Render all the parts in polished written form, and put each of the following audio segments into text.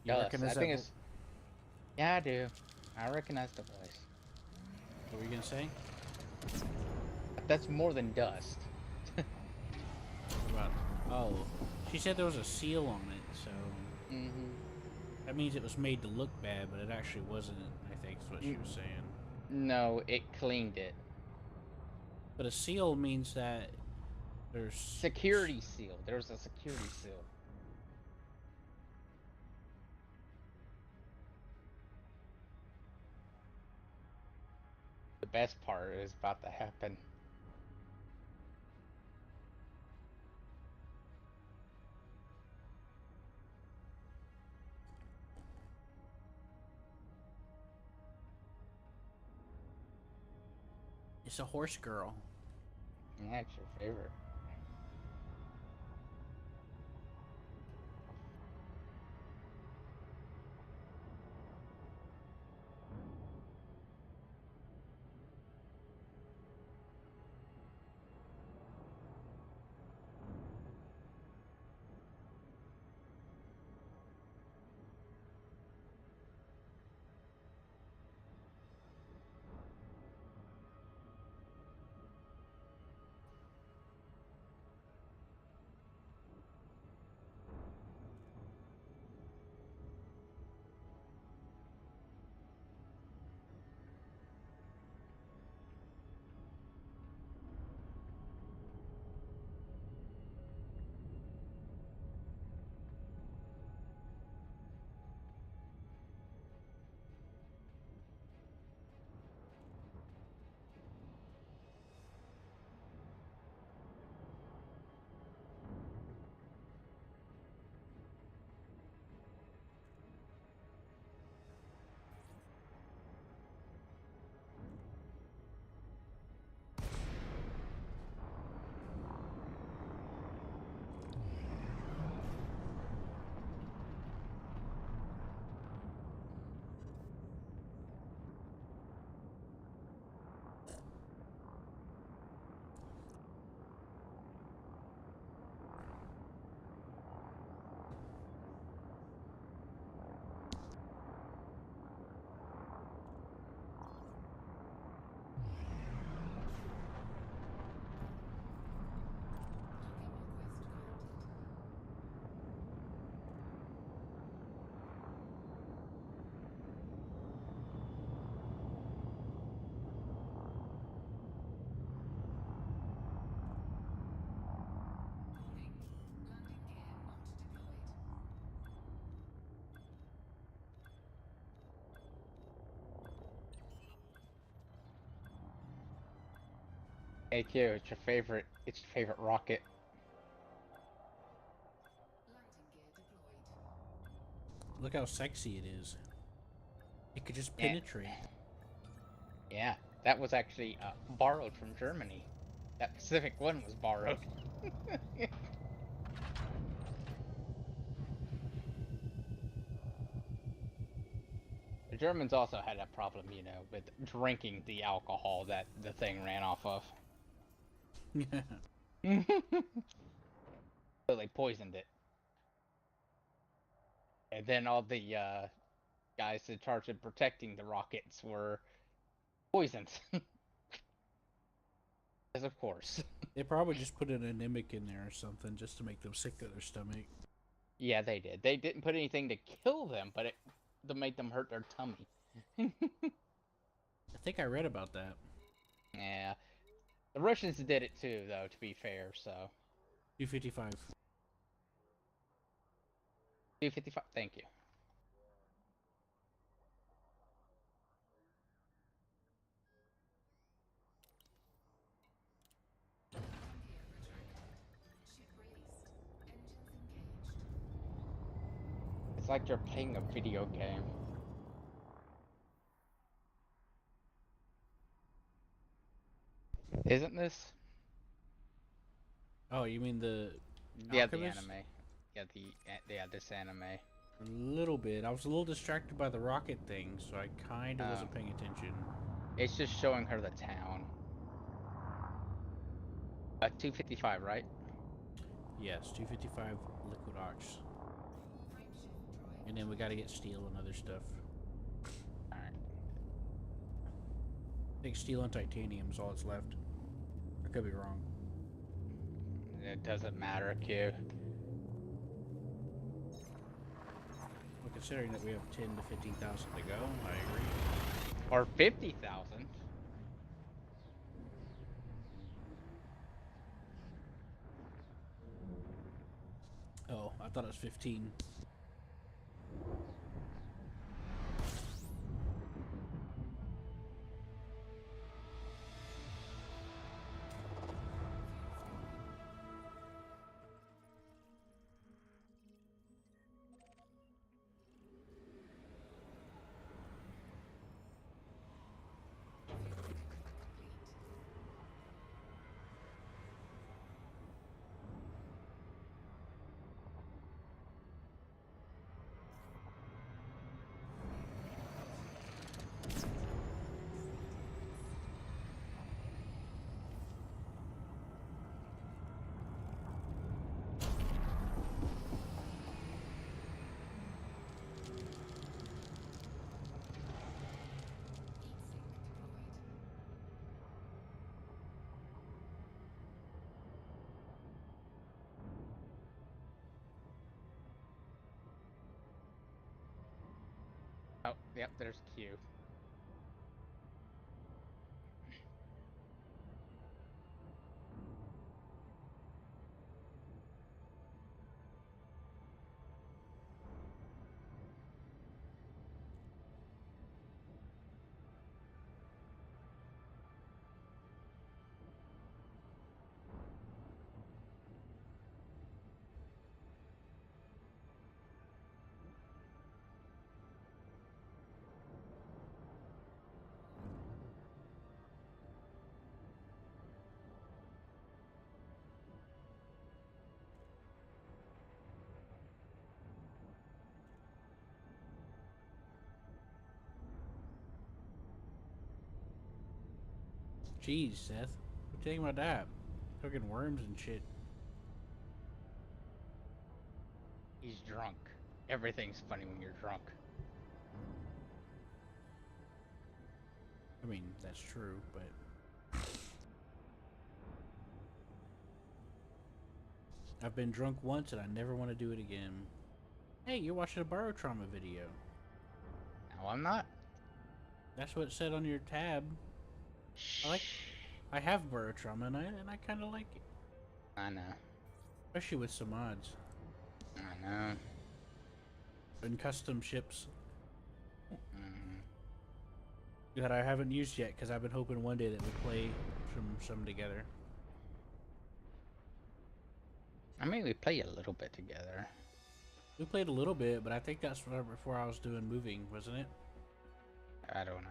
You Dust. recognize I that? think it's. Yeah, I do. I recognize the voice. What were you gonna say? That's more than dust. About oh, she said there was a seal on it, so Mm-hmm. that means it was made to look bad, but it actually wasn't. I think is what she was saying. No, it cleaned it. But a seal means that there's Security seal. There's a security seal. The best part is about to happen. it's a horse girl. Yeah, it's your favorite. Hey Q, it's your favorite. It's your favorite rocket. Look how sexy it is. It could just Yeah, penetrate. yeah. That was actually borrowed from Germany. That specific one was borrowed. The Germans also had that problem, with drinking the alcohol that the thing ran off of. So they poisoned it. And then all the guys in charge of protecting the rockets were poisoned. As of course. They probably just put an anemic in there or something just to make them sick to their stomach. Yeah, they did. They didn't put anything to kill them, but to make them hurt their tummy. I think I read about that. Yeah. The Russians did it too, though, to be fair, so. 255. 255, thank you. It's like you're playing a video game. Isn't this? Oh, you mean the Yeah, the Alchemist? anime. Yeah, this anime. A little bit. I was a little distracted by the rocket thing, so I kind of Oh. wasn't paying attention. It's just showing her the town. 255, right? Yes, 255 liquid ox. And then we gotta get steel and other stuff. Alright. I think steel and titanium is all that's left. I could be wrong. It doesn't matter, Q. Well, considering that we have 10 to 15,000 to go, I agree. Or 50,000. Oh, I thought it was 15. Oh, yep, there's Q. Jeez, Seth. What you taking my dab? Cooking worms and shit. He's drunk. Everything's funny when you're drunk. I mean, that's true, but... I've been drunk once and I never want to do it again. Hey, you're watching a Barotrauma video. No, I'm not. That's what it said on your tab. I have Barotrauma and I kind of like it. I know. Especially with some mods. I know. And custom ships. Mm-hmm. That I haven't used yet because I've been hoping one day that we play some together. I mean, we play a little bit together. We played a little bit, but I think that's before I was doing moving, wasn't it? I don't know.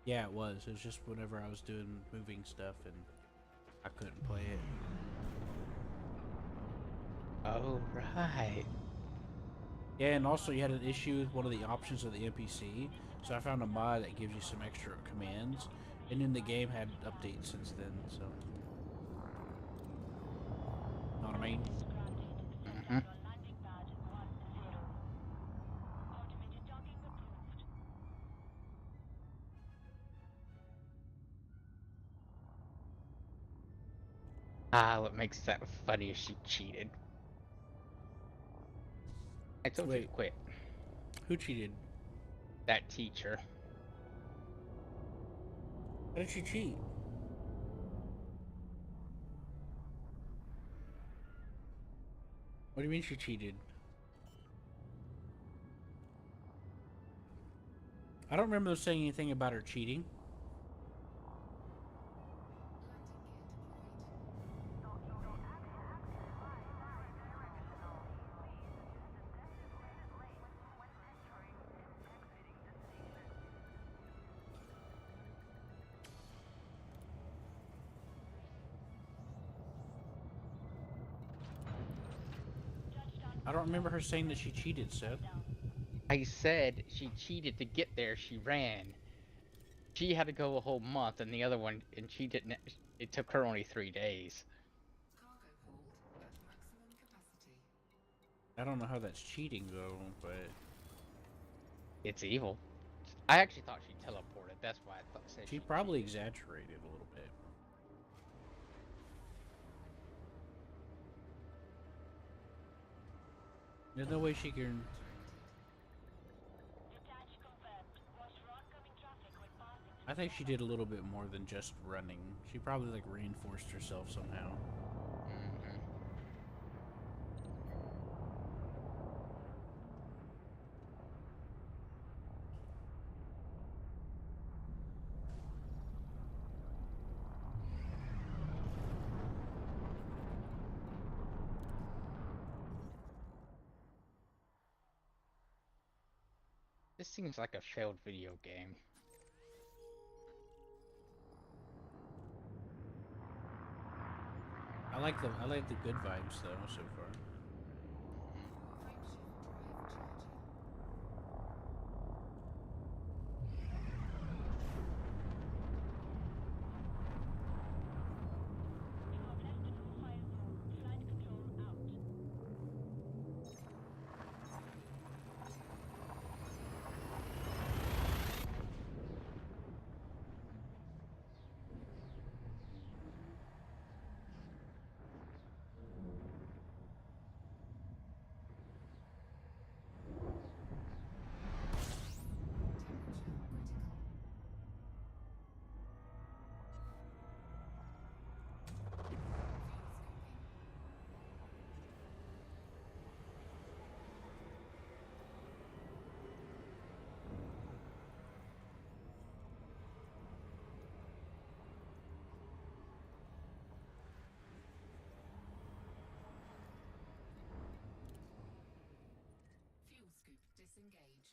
Yeah, it was. It was just whenever I was doing moving stuff and I couldn't play it. Oh, right. Yeah, and also you had an issue with one of the options of the NPC, so I found a mod that gives you some extra commands, and then the game had updates since then, so... Know what I mean? Mm-hmm. Ah, what makes that funny is she cheated. I told you to Wait, quit. who cheated? That teacher. How did she cheat? What do you mean she cheated? I don't remember them saying anything about her cheating. I don't remember her saying that she cheated, Seth. I said she cheated to get there. She ran. She had to go a whole month, and the other one, and she didn't. It took her only 3 days. I don't know how that's cheating, though, but... It's evil. I actually thought she teleported. That's why I thought said She she probably cheated. exaggerated a little bit. There's no way she can. I think she did a little bit more than just running. She probably like reinforced herself somehow. Mm-hmm. This seems like a failed video game. I like the good vibes though so far. Fuel scoop disengaged.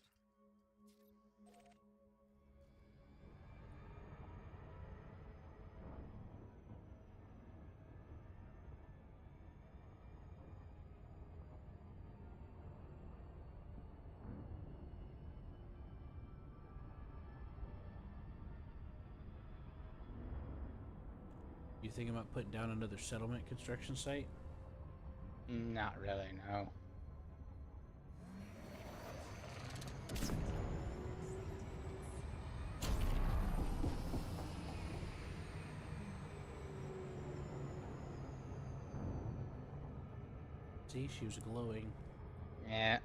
You think about putting down another settlement construction site? Not really, no. See, she was glowing. Yeah.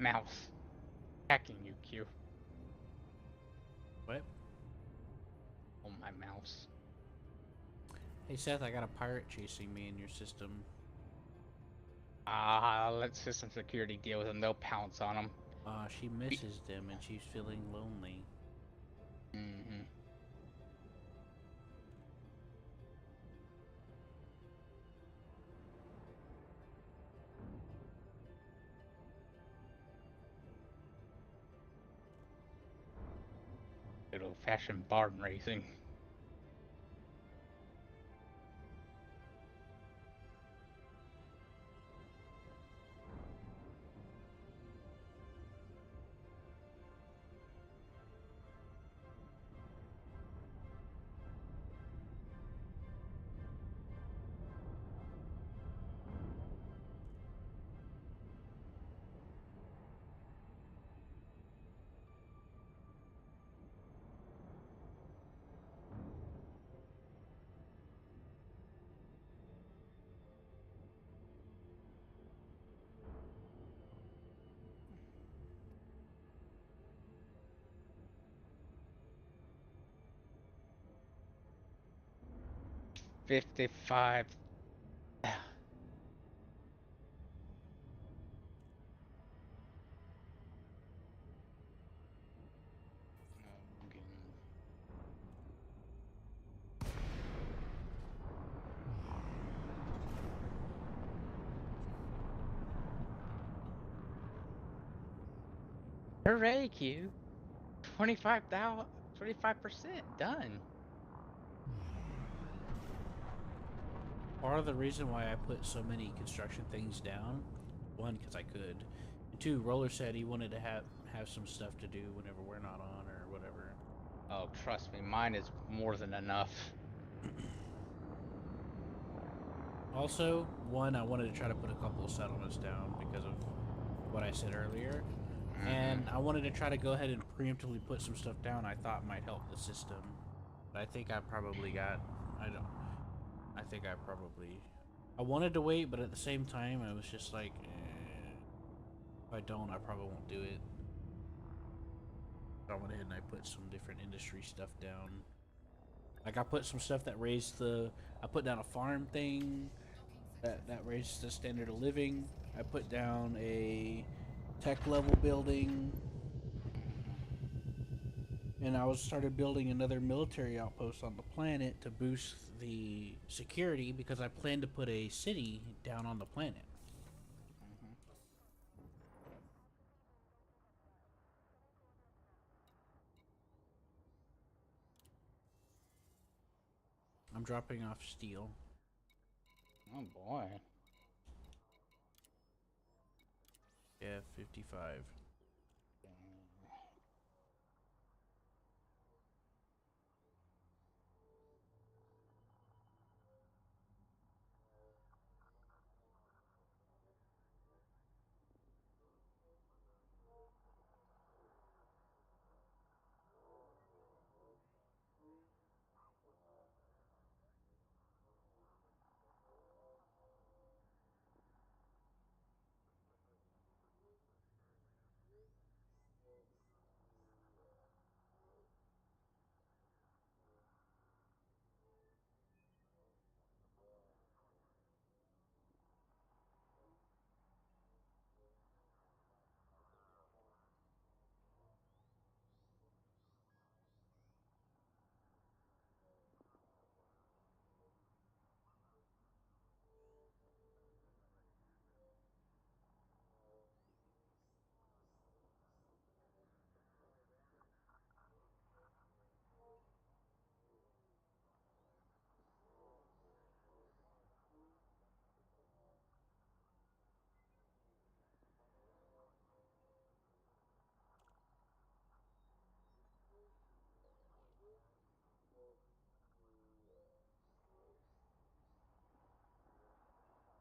Mouse. Hacking you, Q. What? Oh, my mouse. Hey Seth, I got a pirate chasing me in your system. Let system security deal with them. They'll pounce on them. She misses them and she's feeling lonely. Mm-hmm. Good old-fashioned barn racing. $55. Hooray, Q. 25,000, 25% done. part of the reason why I put so many construction things down, one, because I could, and two, Roller said he wanted to have some stuff to do whenever we're not on or whatever. Oh, trust me, mine is more than enough. Also, one, I wanted to try to put a couple of settlements down because of what I said earlier. And I wanted to try to go ahead and preemptively put some stuff down I thought might help the system. But I think I probably got... I think I probably... I wanted to wait, but at the same time, I was just like... if I don't, I probably won't do it. So I went ahead and I put some different industry stuff down. Like, I put some stuff that raised the... I put down a farm thing that raised the standard of living. I put down a tech level building. And I started building another military outpost on the planet to boost the security because I plan to put a city down on the planet. I'm dropping off steel. Oh boy. Yeah, 55.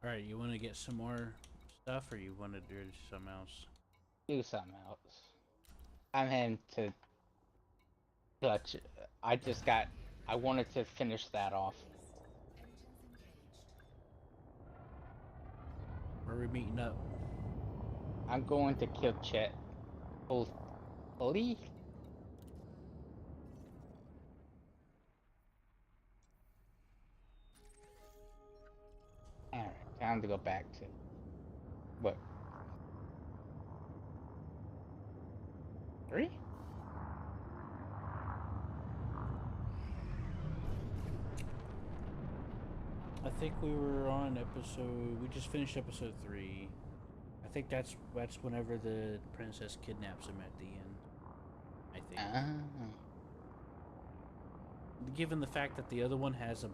Alright, you want to get some more stuff or you want to do something else? Do something else. I'm heading to Dutch. I just got. I wanted to finish that off. Engines engaged. Where are we meeting up? I'm going to kill Chet. Hopefully. Alright, time to go back to. What? 3? I think we were on episode... We just finished episode 3. I think that's whenever the princess kidnaps him at the end. I think. Ah. Given the fact that the other one has a...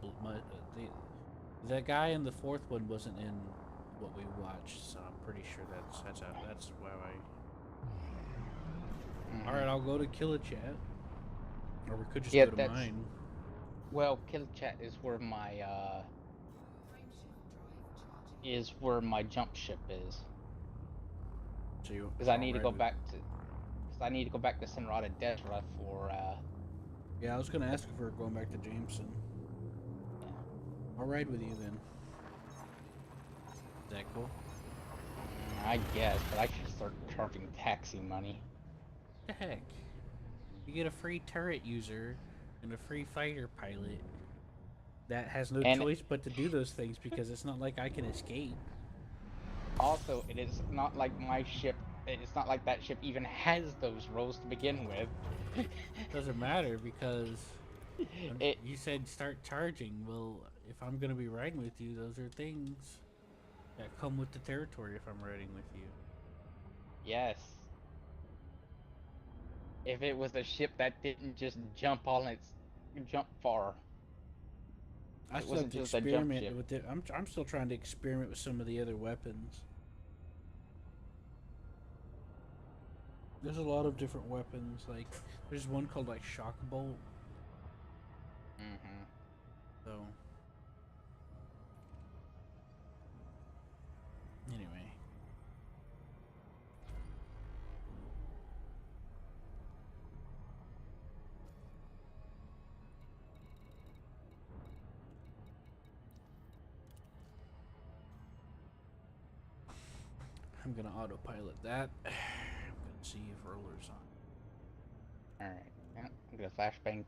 the guy in the fourth one wasn't in what we watched, so I'm pretty sure that's why I... Alright, I'll go to Kill a Chat. Or we could just go to mine. Well, Kill Chat is where my jump ship is. So you... Because I need to go back to. Because I need to go back to Senrata Desra for. Yeah, I was gonna ask if we were going back to Jameson. Yeah. I'll ride with you then. Is that cool? I guess, but I should start charging taxi money. What the heck? You get a free turret user and a free fighter pilot that has no choice but to do those things because it's not like I can escape. Also, it is not like my ship. It's not like that ship even has those roles to begin with. Doesn't matter because you said start charging. Well, if I'm gonna be riding with you, those are things that come with the territory if I'm riding with you. Yes. If it was a ship that didn't just jump far. I It still have wasn't to just a jump experiment ship. with it. I'm still trying to experiment with some of the other weapons. There's a lot of different weapons. Like there's one called like shock bolt. Mm-hmm. So anyway, I'm gonna autopilot that. I'm gonna see if roller's on. All right. Yeah, I'm gonna flashbang.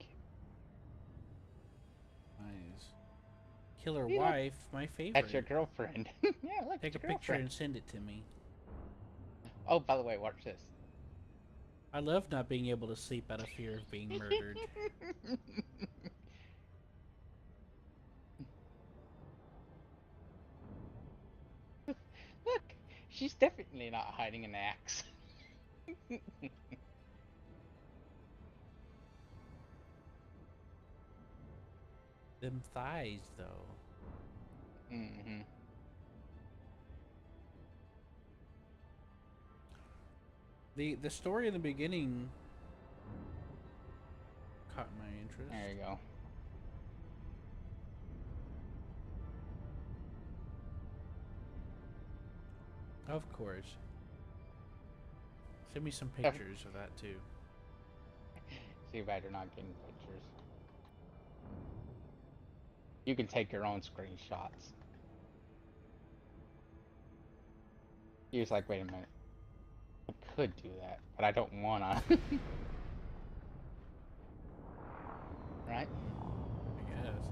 Nice. Killer Hey, look, wife, my that's your favorite. girlfriend. Yeah, look, Take it's a your picture girlfriend. and send it to me. Oh, by the way, watch this. I love not being able to sleep out of fear of being murdered. Look, she's definitely not hiding an axe. Them thighs, though. Mm-hmm. The story in the beginning caught my interest. There you go. Of course. Send me some Def- pictures of that too. See if you're not getting pictures. You can take your own screenshots. He was like, wait a minute. I could do that, but I don't wanna. Right? I guess.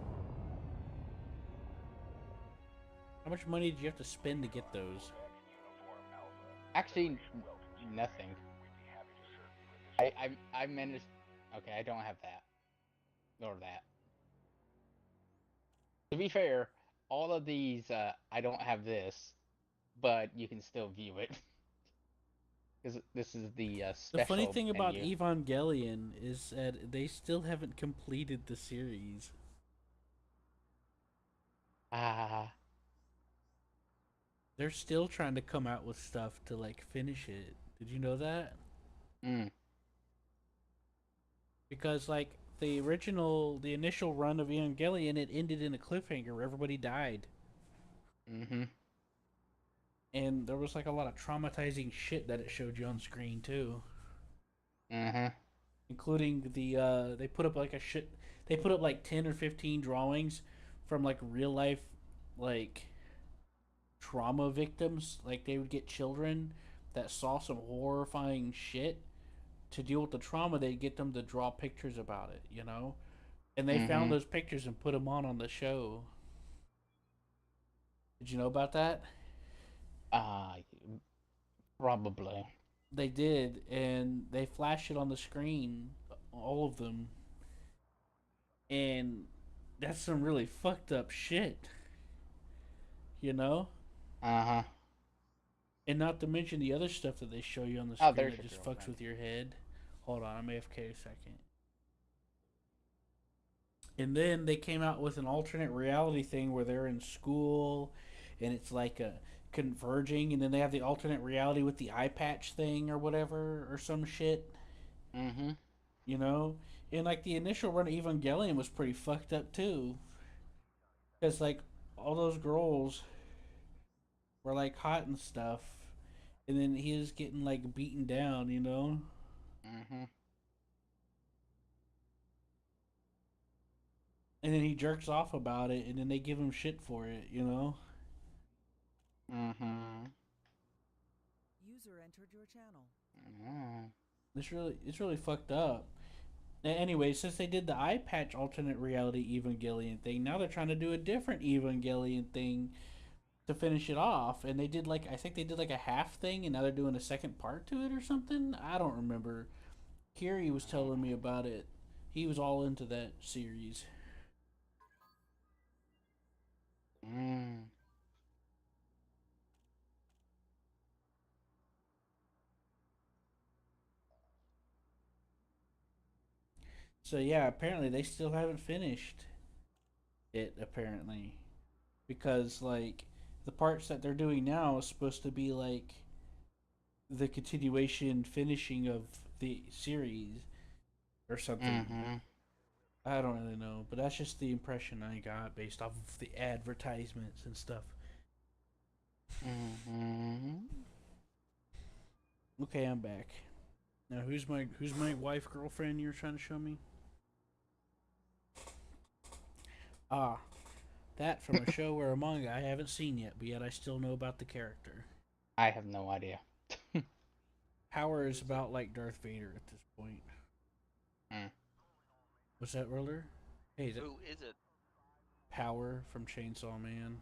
How much money did you have to spend to get those? Actually, nothing. I managed. Okay, I don't have that. Nor that. To be fair, all of these, I don't have this, but you can still view it. Because this is the The funny special thing about menu. Evangelion is that they still haven't completed the series. Ah, They're still trying to come out with stuff to like finish it. Did you know that? mm, Because like the initial run of Evangelion, it ended in a cliffhanger where everybody died. mm-hmm, And there was like a lot of traumatizing shit that it showed you on screen too, mm-hmm, including they put up like a shit they put up like 10 or 15 drawings from like real life like trauma victims. Like they would get children that saw some horrifying shit. To deal with the trauma, they'd get them to draw pictures about it, you know. And they found mm-hmm. those pictures and put them on the show. Did you know about that? Uh, probably. They did, and they flashed it on the screen, all of them, and that's some really fucked up shit, you know. Uh-huh. And not to mention the other stuff that they show you on the Oh, screen there's that your just fucks girlfriend. with your head. Hold on, I'm AFK a second. And then they came out with an alternate reality thing where they're in school, and it's like a converging, and then they have the alternate reality with the eye patch thing or whatever or some shit, Mm-hmm. you know. And like the initial run of Evangelion was pretty fucked up too, because like all those girls were like hot and stuff, and then he was getting like beaten down, you know. Mm-hmm. And then he jerks off about it, and then they give him shit for it, you know. Mm-hmm. User entered your channel. Mm-hmm. It's really fucked up. Anyway, since they did the eye patch alternate reality Evangelion thing, now they're trying to do a different Evangelion thing to finish it off. And they did like I think they did like a half thing, and now they're doing a second part to it or something. I don't remember. Kiri was telling me about it. He was all into that series. Mm. So yeah, apparently they still haven't finished. it apparently, because like the parts that they're doing now is supposed to be like the continuation finishing of the series or something. Mm-hmm. I don't really know, but that's just the impression I got based off of the advertisements and stuff. Mm-hmm. Okay, I'm back. Now who's my wife girlfriend you're trying to show me? Ah, that from a show or a manga I haven't seen yet, but yet I still know about the character. I have no idea. Power is Who's it? about like Darth Vader at this point. Mm. What's that, Roller? Hey, is it Who is it? Power from Chainsaw Man?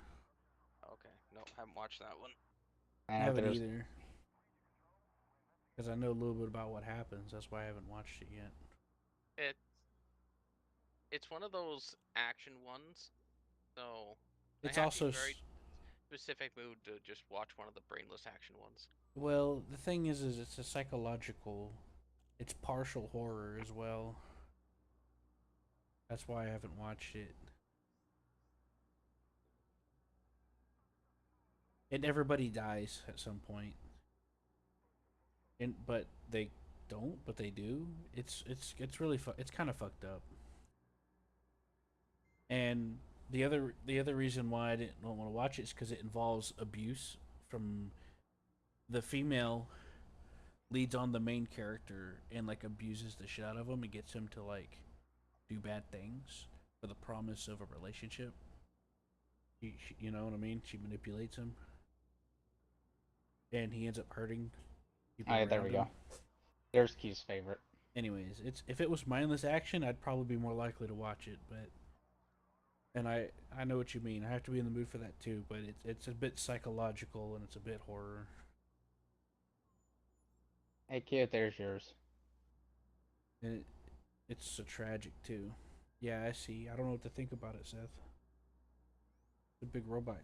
Okay, no, haven't watched that one. I haven't There's either. Because I know a little bit about what happens. That's why I haven't watched it yet. It it's one of those action ones, so I It's have to be also in a very specific mood to just watch one of the brainless action ones. well. The thing is it's a psychological. It's partial horror as well. That's why I haven't watched it. And everybody dies at some point. And but they don't, but they do. It's really it's kind of fucked up. And the other reason why I don't want to watch it is because it involves abuse from the female leads on the main character and like abuses the shit out of him and gets him to like do bad things for the promise of a relationship. You know what I mean? She manipulates him, and he ends up hurting people Alright, there we around him. go. There's Key's favorite. Anyways, it's if it was mindless action, I'd probably be more likely to watch it. But and I know what you mean. I have to be in the mood for that too. But it's a bit psychological and it's a bit horror. Hey, kid, there's yours. And it's a tragic too. Yeah, I see. I don't know what to think about it, Seth. The big robot.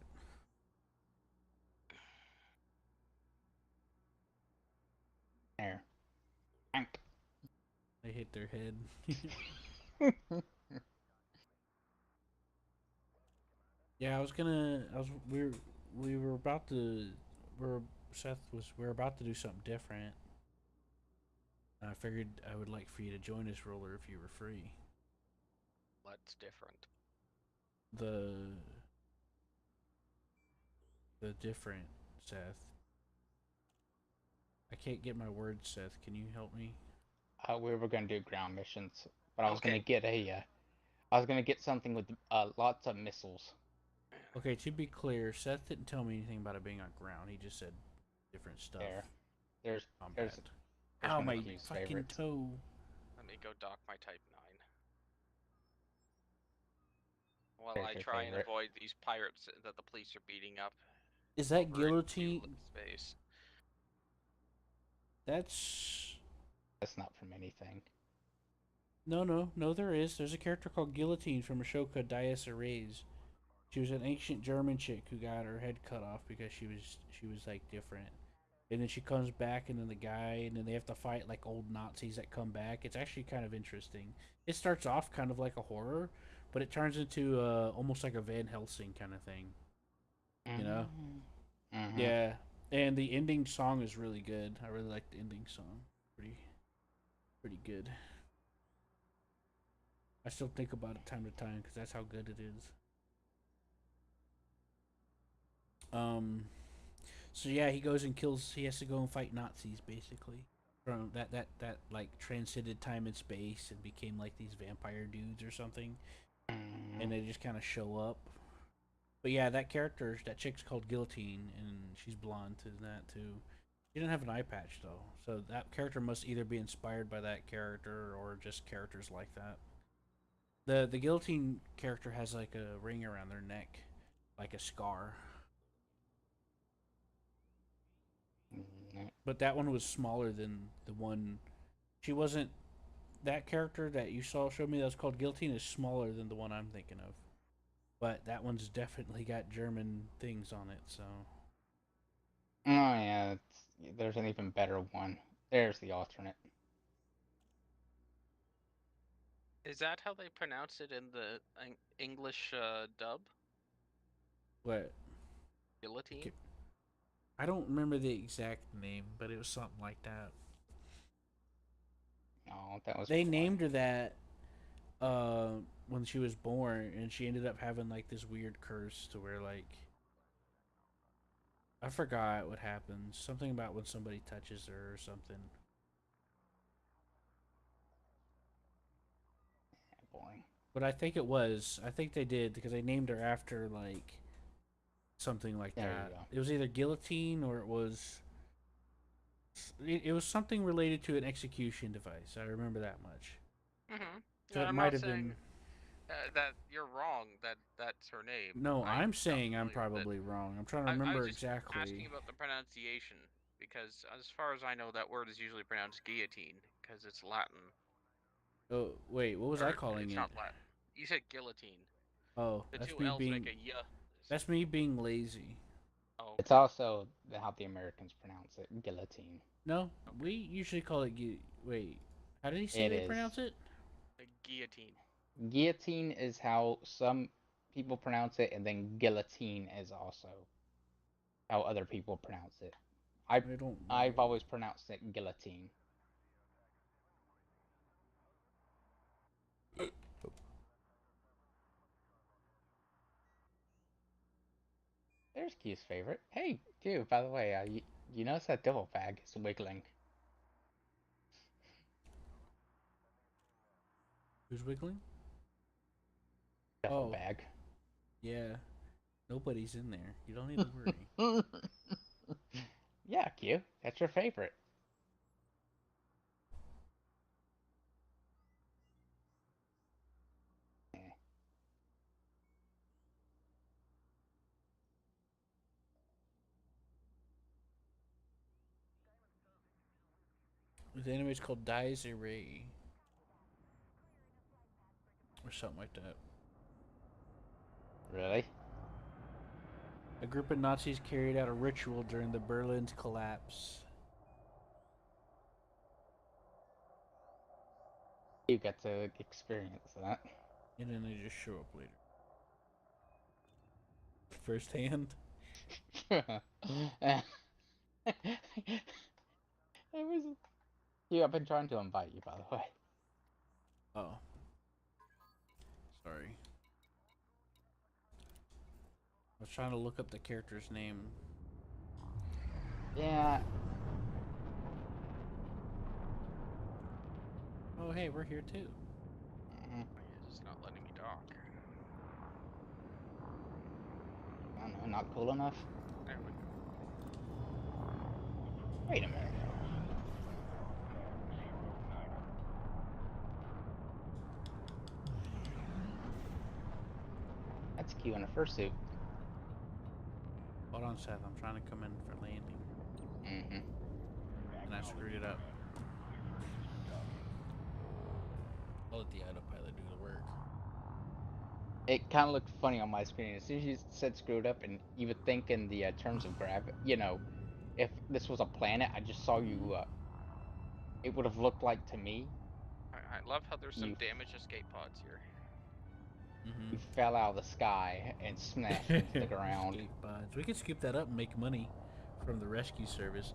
There. Ank. They hit their head. Yeah, I was gonna. I was. We were about to. We're Seth was. We are about to do something different. I figured I would like for you to join us, Roller, if you were free. What's different? The different Seth. I can't get my words, Seth. Can you help me? We were gonna do ground missions, but I was gonna Okay. get I was gonna get something with lots of missiles. Okay, to be clear, Seth didn't tell me anything about it being on ground. He just said different stuff. There. There's Combat. there's Ow, one of my Q's fucking favorites. toe. Let me go dock my Type 9. While There's I your try and favorite. avoid these pirates that the police are beating up Is that over in guillotine? space. That's That's not from anything. no. There is. There's a character called Guillotine from a show called Dies Erase. She was an ancient German chick who got her head cut off because she was like different. And then she comes back, and then the guy, and then they have to fight like old Nazis that come back. It's actually kind of interesting. It starts off kind of like a horror, but it turns into almost like a Van Helsing kind of thing. You know? Mm-hmm. Yeah. And the ending song is really good. I really like the ending song. Pretty good. I still think about it time to time because that's how good it is. Um, so yeah, he goes and kills. He has to go and fight Nazis basically. From that like transcended time and space and became like these vampire dudes or something, and they just kind of show up. But yeah, that character, that chick's called Guillotine, and she's blonde to that too. She didn't have an eye patch though, so that character must either be inspired by that character or just characters like that. The Guillotine character has like a ring around their neck, like a scar. Mm-hmm. But that one was smaller than the one. She wasn't. That character that you saw showed me that was called Guillotine is smaller than the one I'm thinking of. But that one's definitely got German things on it, so. Oh yeah, there's an even better one. There's the alternate. Is that how they pronounce it in the English dub? What? Guillotine? I don't remember the exact name, but it was something like that. Oh, that was They boring. named her that when she was born, and she ended up having like this weird curse to where like I forgot what happens. Something about when somebody touches her or something. Boring. But I think it was. I think they did because they named her after like something like There that. you go. It was either guillotine or it was. It was something related to an execution device. I remember that much. Mm-hmm. So Yeah, it I'm might not have saying been. that you're wrong. That's her name. No, I'm I'm saying I'm familiar with it. probably wrong. I'm trying to I was remember just asking exactly. about the pronunciation because, as far as I know, that word is usually pronounced guillotine because it's Latin. Oh wait, what was I Or calling it's it? not Latin. You said guillotine. Oh, The that's two me L's make being. a y. That's me being lazy. Oh, It's okay. also how the Americans pronounce it, guillotine. No, we Okay. usually call it. Wait, how did he say It they is. pronounce it? A guillotine. Guillotine is how some people pronounce it, and then guillotine is also how other people pronounce it. I I don't I've know. always pronounced it guillotine. There's Q's favorite. Hey, Q, by the way, you notice that devil bag is wiggling. Who's wiggling? Devil Oh, bag. yeah. Nobody's in there. You don't need to worry. Yeah, Q, that's your favorite. Eh. The anime is called Dies Array. Or something like that. Really? A group of Nazis carried out a ritual during the Berlin's collapse. You get to experience that. And then they just show up later. Firsthand. It was. Q, I've been trying to invite you, by the way. Oh. Sorry. I was trying to look up the character's name. Yeah. Oh, hey, we're here too. It's not letting me dock. I don't know, not cool enough? There we go. Wait a minute. That's Q in a fursuit. Hold on, Seth. I'm trying to come in for landing. Mm-hmm. And I screwed it up. I'll let the autopilot do the work. It kind of looked funny on my screen. As soon as you said screwed up, and you would think in the terms of gravity, if this was a planet, I just saw you, it would have looked like to me, I love how there's some you damage escape pods here. you fell out of the sky and smashed into the ground. Escape pods. We could scoop that up and make money from the rescue service.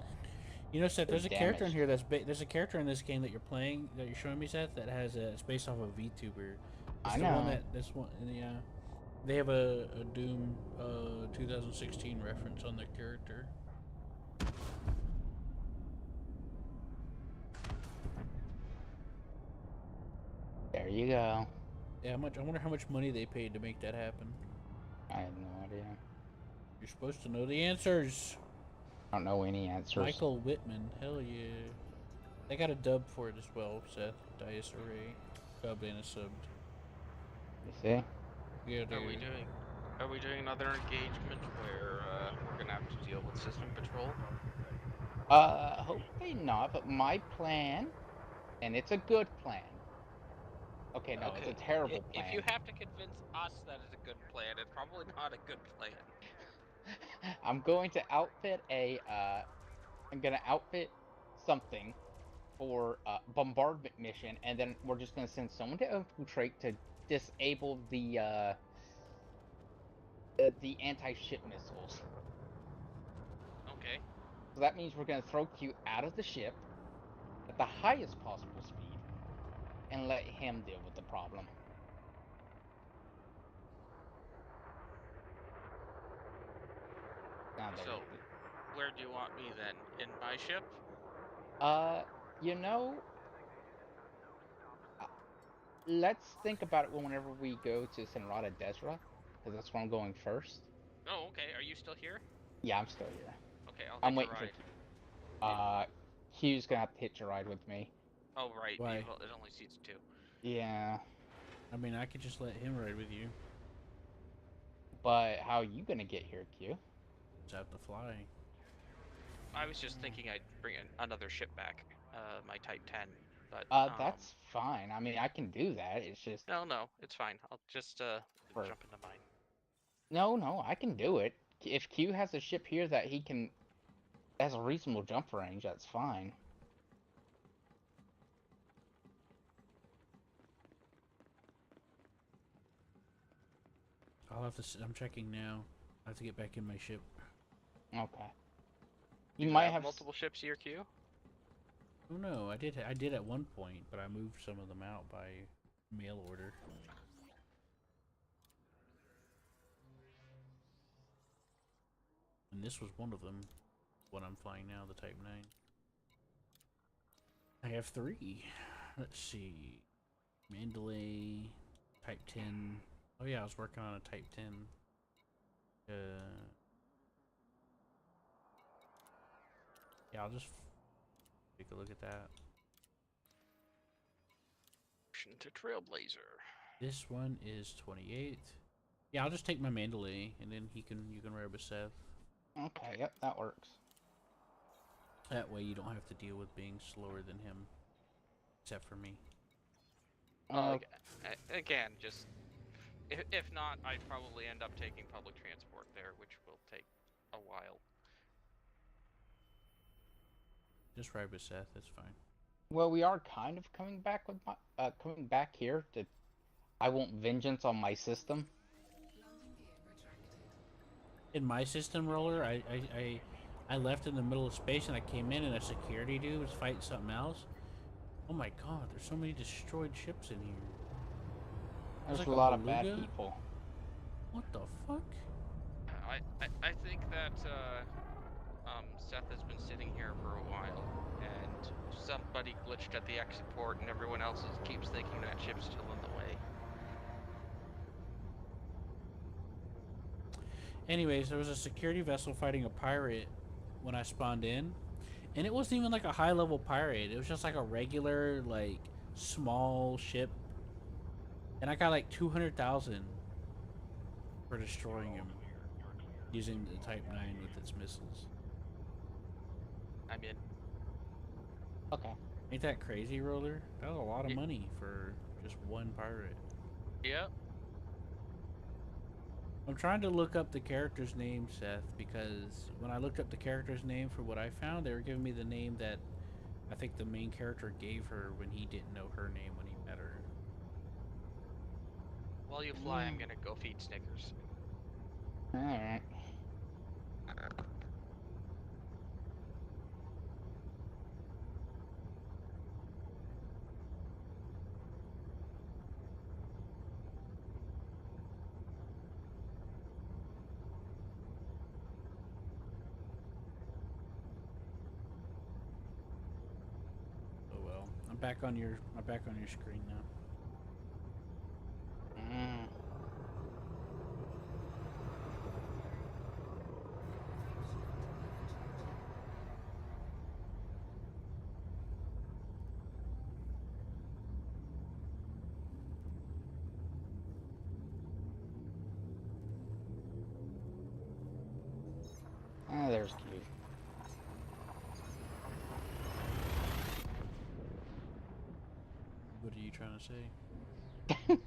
You know, Seth, They're there's a character in damaged. here there's a character in this game that you're playing, that you're showing me, Seth, that has it's based off of VTuber. It's I the one know. that this one, yeah. They have a Doom 2016 reference on their character. There you go. Yeah, how much? I wonder how much money they paid to make that happen. I have no idea. You're supposed to know the answers. I don't know any answers. Michael Whitman, hell yeah. They got a dub for it as well, Seth. Dias Array, dubbed and a subbed. You see? Yeah, Are we doing? Are we doing another engagement where we're gonna have to deal with system patrol? Hopefully not, but my plan, and it's a good plan. Okay, no, it's a Okay. terrible If you plan. have to convince us that it's a good plan, it's probably not a good plan. I'm going to outfit I'm gonna outfit something for a bombardment mission, and then we're just gonna send someone to infiltrate to disable the anti-ship missiles. Okay. So that means we're gonna throw Q out of the ship at the highest possible speed and let him deal with the problem. Now there So, you go. where do you want me then? In my ship? You know, let's think about it whenever we go to Senrata Desra, because that's where I'm going first. Oh, okay. Are you still here? Yeah, I'm still here. Okay, I'll I'm hitch a waiting for ride. Q's gonna have to hitch a ride with me. Oh, right. Why? It only seats 2. Yeah, I mean, I could just let him ride with you. but how are you gonna get here, Q? Just have to fly. I was just thinking I'd bring another ship back, my Type 10, but That's fine. I mean, I can do that. It's just no, it's fine. I'll just for jump into mine. no, I can do it. If Q has a ship here that has a reasonable jump range, that's fine. I'll have to. I'm checking now. I have to get back in my ship. Okay. Do You might have have multiple ships here, Q? Oh no, I did. I did at one point, but I moved some of them out by mail order. And this was one of them. What I'm flying now, the Type 9. I have 3. Let's see. Mandalay, Type 10. Oh yeah, I was working on a Type 10. Yeah, I'll just take a look at that. To Trailblazer. This one is 28. Yeah, I'll just take my Mandalay, and then you can ride with Seth. Okay, yep, that works. That way you don't have to deal with being slower than him. Except for me. Uh, Again, just if not, I'd probably end up taking public transport there, which will take a while. Just ride with Seth, that's fine. well, we are kind of coming back with coming back here to. I want vengeance on my system. In my system, Roller, I left in the middle of space and I came in and a security dude was fighting something else. Oh my god, there's so many destroyed ships in here. There's like a a lot of bad beluga? people. What the fuck? I think that Seth has been sitting here for a while, and somebody glitched at the exit port, and everyone else keeps thinking that ship's still in the way. Anyways, there was a security vessel fighting a pirate when I spawned in. And it wasn't even like a high level pirate. It was just like a regular, like, small ship. And I got like 200,000 for destroying him using the Type 9 with its missiles. I'm in. Okay. Ain't that crazy, Roller? That was a lot of money for just one pirate. Yep. I'm trying to look up the character's name, Seth, because when I looked up the character's name for what I found, they were giving me the name that I think the main character gave her when he didn't know her name when he met her. While you fly, I'm gonna go feed Snickers. Alright. Oh well. I'm back on your screen now. Ah, there's Q. What are you trying to say?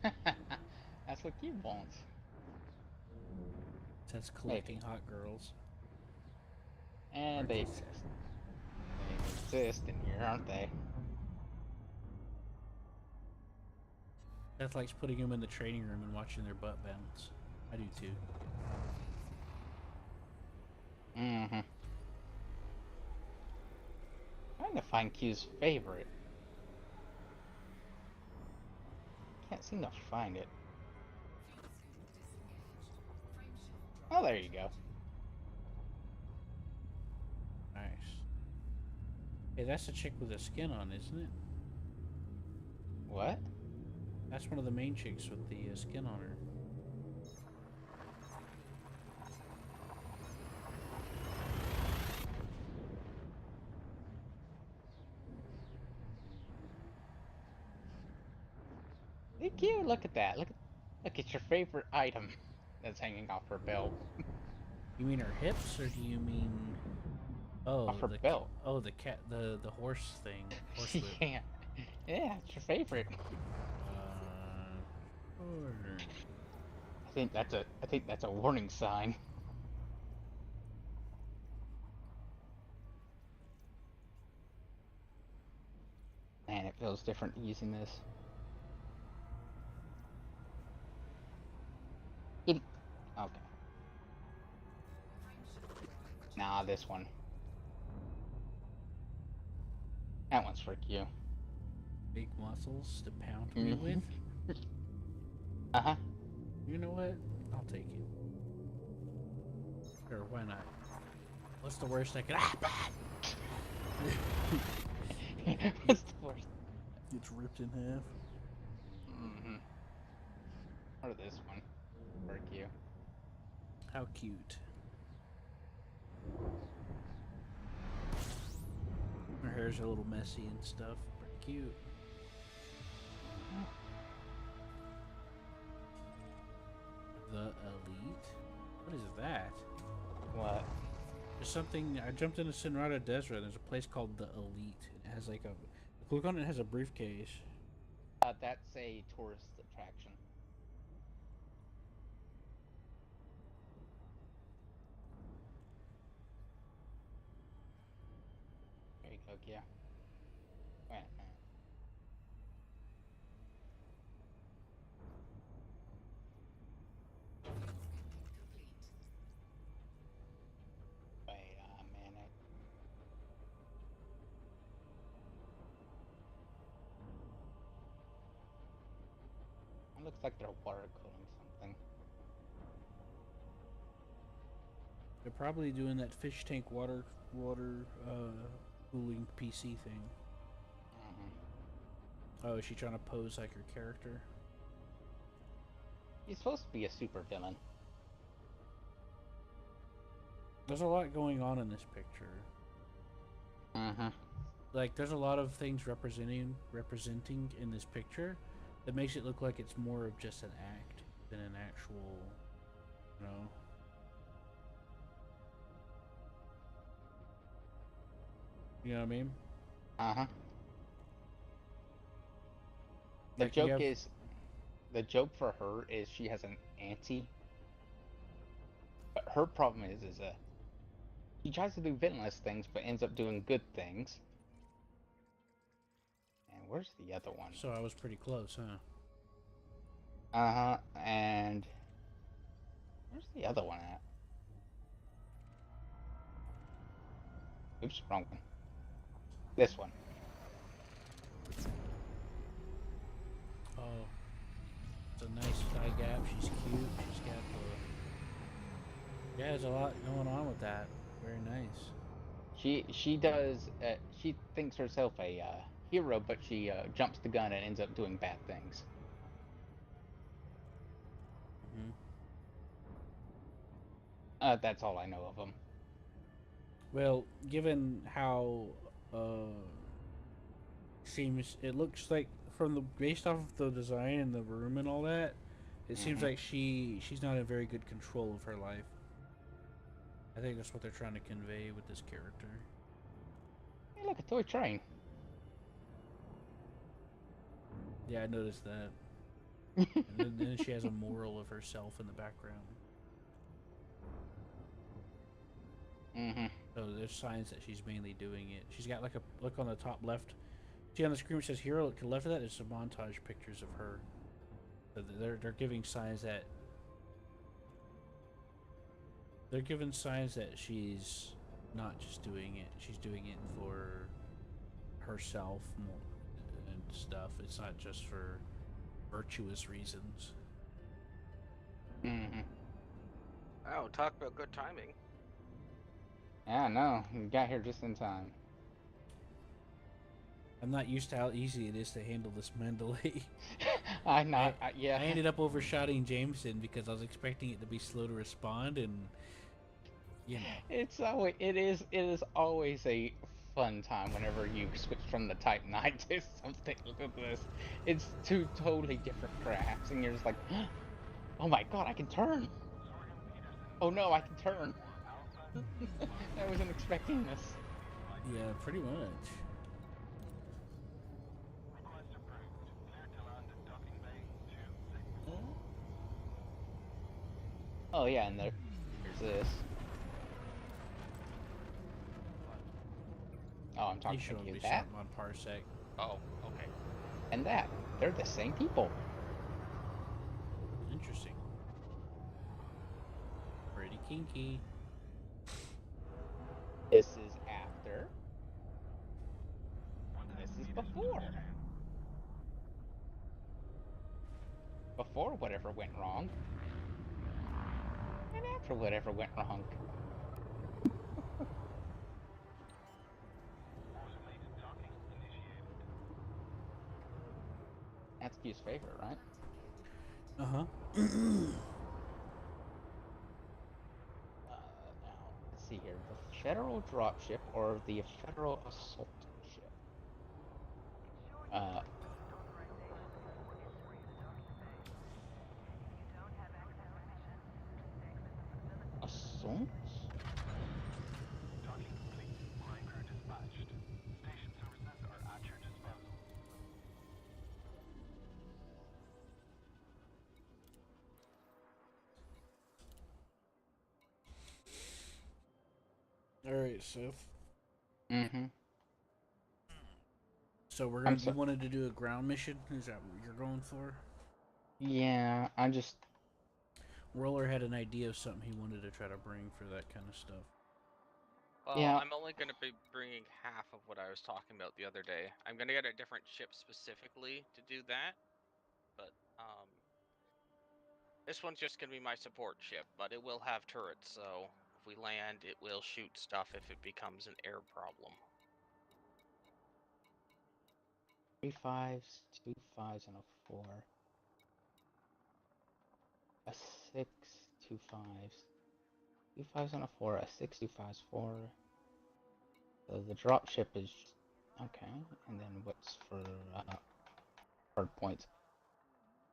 That's what Q wants. That's collecting hot girls. And Aren't they you? exist. They exist in here, aren't they? Seth likes putting them in the training room and watching their butt bounce. I do too. Mm-hmm. Trying to find Q's favorite. Can't seem to find it. Oh, there you go. Nice. Hey, that's the chick with the skin on, isn't it? What? That's one of the main chicks with the skin on her. Hey, Q, look at that. Look at your favorite item that's hanging off her belt. You mean her hips, or do you mean? Oh, Off her the belt. oh the cat the horse thing. Horse whip. Yeah. Yeah, it's your favorite. Sure. I think that's a warning sign. Man, it feels different using this. Okay. Nah, this one. That one's for you. Big muscles to pound me with. Uh-huh. You know what? I'll take it. Sure, why not? What's the worst I could? What's the worst? Gets ripped in half. Mm-hmm. Or this one. For you. How cute. Her hair's a little messy and stuff, but cute. The Elite? What is that? What? There's something. I jumped into Sinrada Desert. There's a place called the Elite. It has like a. Click on it. It has a briefcase. That's a tourist attraction. There you go, Kia. Wait a minute. Wait a minute. It looks like they're water cooling something. They're probably doing that fish tank water cooling PC thing. Mm-hmm. Oh, is she trying to pose like her character? He's supposed to be a super villain. There's a lot going on in this picture. Mm-hmm. Like, there's a lot of things representing in this picture that makes it look like it's more of just an act than an actual, you know. You know what I mean? Uh-huh. The Like, you joke have- is, the joke for her is she has an auntie. But her problem is she tries to do villainous things, but ends up doing good things. And where's the other one? So I was pretty close, huh? Uh-huh, and where's the other one at? Oops, wrong one. This one. Oh, it's a nice thigh gap. She's cute. She's got the. Yeah, there's a lot going on with that. Very nice. She does. She thinks herself a hero, but she jumps the gun and ends up doing bad things. Hmm. That's all I know of them. Well, given how seems it looks like from the based off of the design and the room and all that, it seems like she's not in very good control of her life. I think that's what they're trying to convey with this character. Hey, look, a toy train. Yeah, I noticed that. And then she has a mural of herself in the background. Mm-hmm. So there's signs that she's mainly doing it. She's got like a look on the top left. See on the screen it says hero. To the left of that is some montage pictures of her. They're giving signs that she's not just doing it. She's doing it for herself and stuff. It's not just for virtuous reasons. Mm-hmm. Oh, talk about good timing. Yeah, no, you got here just in time. I'm not used to how easy it is to handle this Mendeley. Yeah. I ended up overshotting Jameson because I was expecting it to be slow to respond, and you know. It is always a fun time whenever you switch from the Type 9 to something like this. It's two totally different crafts, and you're just like, oh my god, I can turn! Oh no, I can turn! I wasn't expecting this. Yeah, pretty much. Oh yeah, and there's this. Oh, I'm They talking showed to you. me That something on Parsec. Oh, okay. and that. They're the same people. Interesting. Pretty kinky. This is after. This is before. Before whatever went wrong. And after whatever went wrong. That's Q's favorite, right? Uh-huh. Now, let's see here. The Federal Dropship or the Federal Assault Ship? Assault? Alright, Seth. Mm-hmm. So we're I'm gonna. You so. wanted to do a ground mission? Is that what you're going for? Yeah, I'm just. Roller had an idea of something he wanted to try to bring for that kind of stuff. Well, Yeah. I'm only going to be bringing half of what I was talking about the other day. I'm going to get a different ship specifically to do that, but this one's just going to be my support ship, but it will have turrets, so if we land, it will shoot stuff if it becomes an air problem. 3 5s, 2 5s, and a 4. A 6, 2 5s. 2 5s and a 4. A 6, 2 5s, 4. So the dropship is. Okay. And then what's for hard points?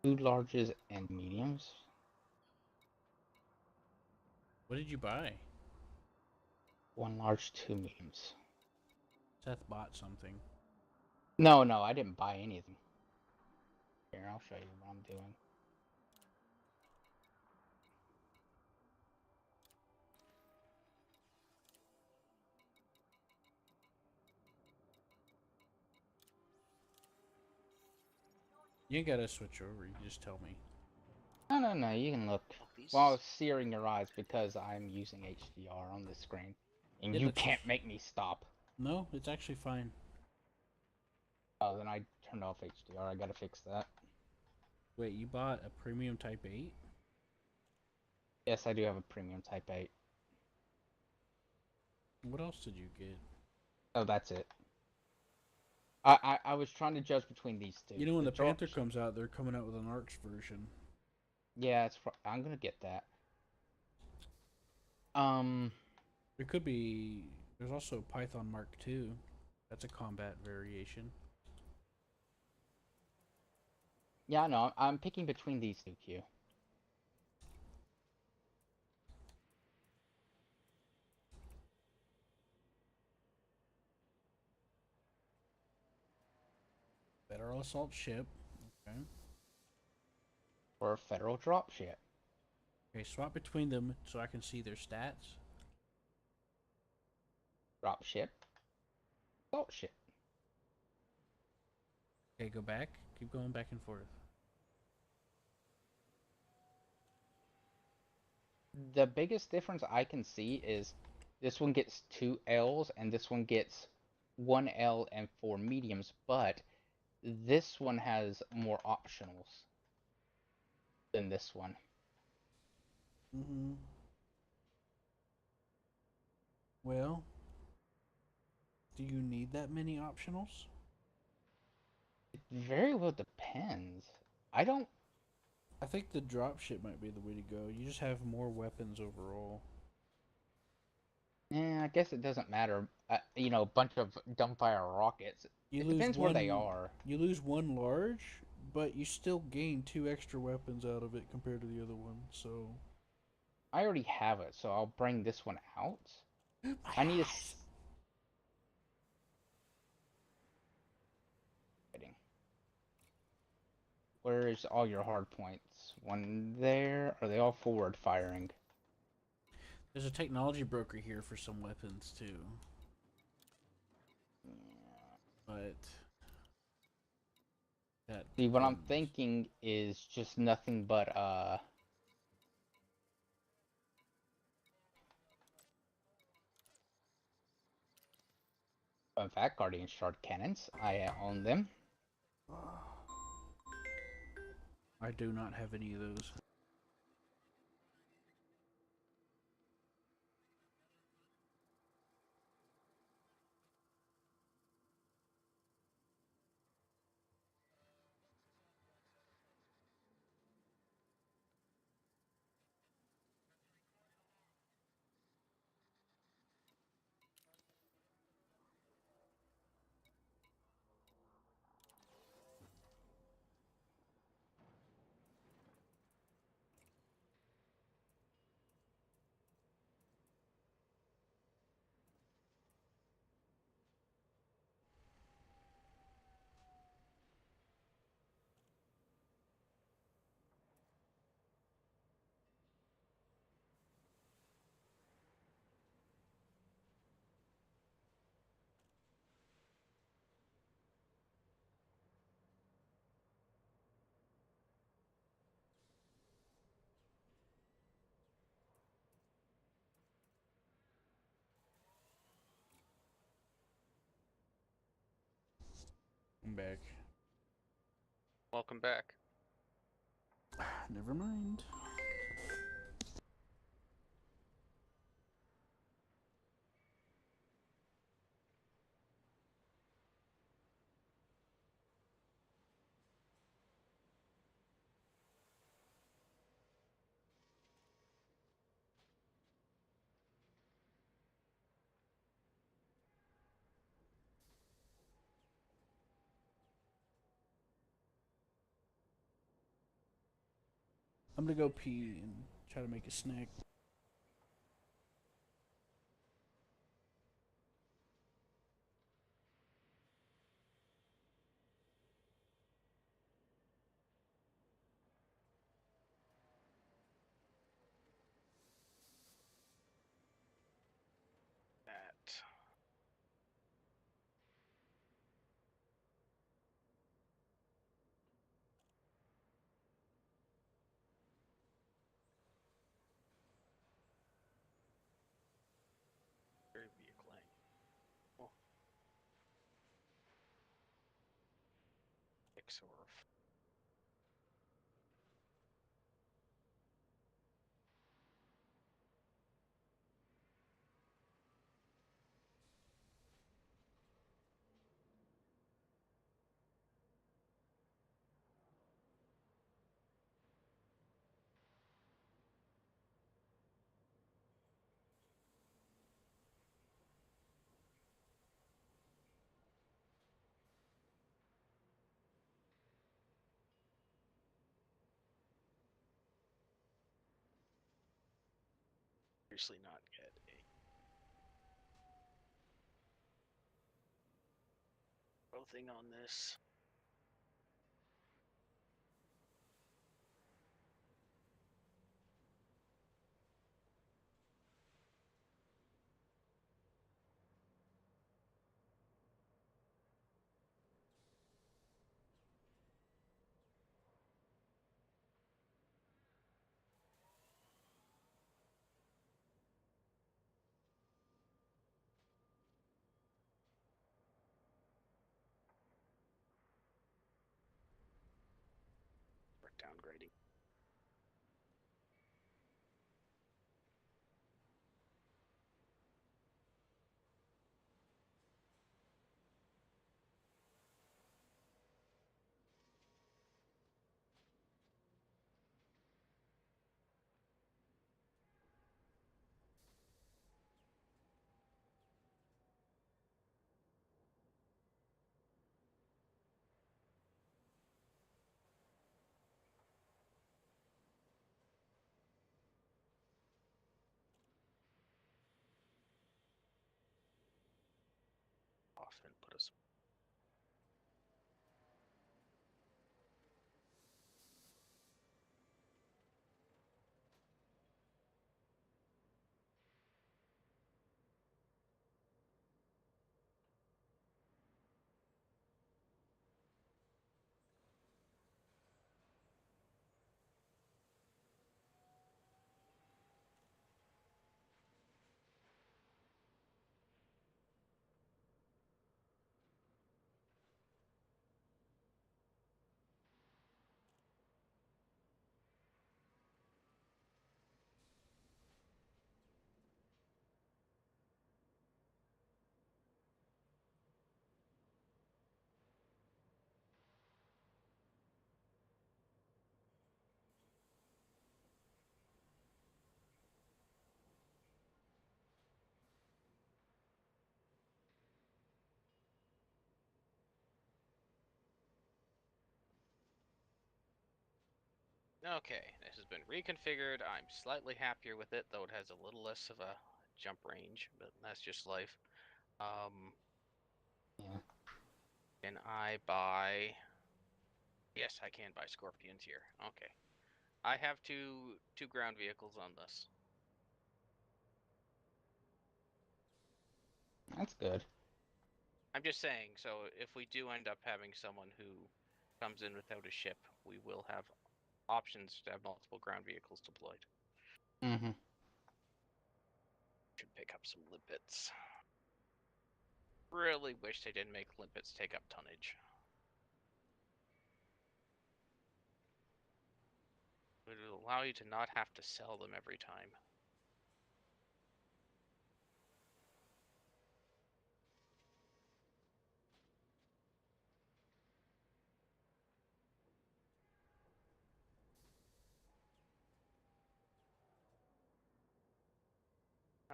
2 larges and mediums. What did you buy? 1 large, 2 mediums. Seth bought something. No, I didn't buy any of them. Here, I'll show you what I'm doing. You ain't gotta switch over. You just tell me. No, you can look. Oh, these... Well, it's searing your eyes because I'm using HDR on the screen. And Yeah, you that's can't make me stop. No, it's actually fine. Oh, then I turned off HDR. I gotta fix that. Wait, you bought a premium Type 8? Yes, I do have a premium Type 8. What else did you get? Oh, that's it. I was trying to judge between these two. You know, when the Panther dropship- comes out, they're coming out with an ARCS version. Yeah, I'm gonna get that. It could be. There's also Python Mark II. That's a combat variation. Yeah, no, I'm picking between these two, Q. Federal Assault Ship. Okay. Or a Federal Dropship. Okay, swap between them so I can see their stats. Dropship. Assault ship. Okay, go back. Keep going back and forth. the biggest difference I can see is this one gets 2 Ls and this one gets 1 L and 4 mediums, but this one has more optionals than this one. Mm-hmm. Well, do you need that many optionals? It very well depends. I don't. I think the dropship might be the way to go. You just have more weapons overall. I guess it doesn't matter. You know, a bunch of dumbfire rockets. You It lose depends where they one. are. You lose one large, but you still gain 2 extra weapons out of it compared to the other one. So I already have it, so I'll bring this one out. my I need a. eyes. Where's all your hard points? One there. Are they all forward firing? There's a technology broker here for some weapons too, but that See, what I'm depends. thinking is just nothing but in fact, Guardian Shard Cannons. I own them. I do not have any of those. I'm back. Welcome back. Never mind. I'm gonna go pee and try to make a snack. That. Very vehicle. Oh. Exorf. Seriously, not get a thing on this. downgrading. Off and put us. Okay, this has been reconfigured. I'm slightly happier with it, though it has a little less of a jump range, but that's just life. Yeah. Can I buy? Yes, I can buy scorpions here. Okay. I have two ground vehicles on this. That's good. I'm just saying, so if we do end up having someone who comes in without a ship, we will have options to have multiple ground vehicles deployed. Mm-hmm. Should pick up some limpets. Really wish they didn't make limpets take up tonnage. It would allow you to not have to sell them every time.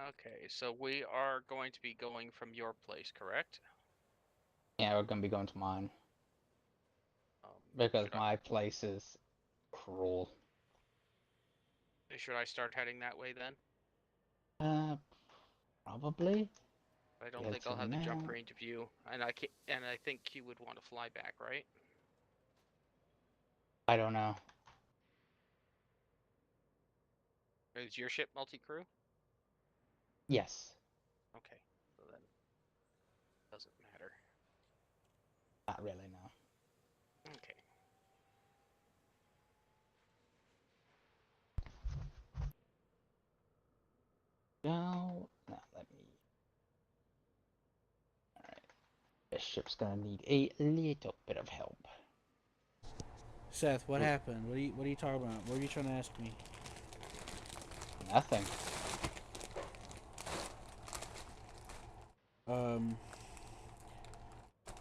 Okay, so we are going to be going from your place, correct? Yeah, we're gonna be going to mine because my place is cruel. Should I start heading that way then? Probably. I don't Yes think I'll have and the jump no. range of you, and I think you would want to fly back, right? I don't know. Is your ship multi-crew? Yes. Okay, so then doesn't matter. Not really, no. Okay. No, let me. Alright. This ship's gonna need a little bit of help. Seth, what Ooh. happened? What are you talking about? What are you trying to ask me? Nothing.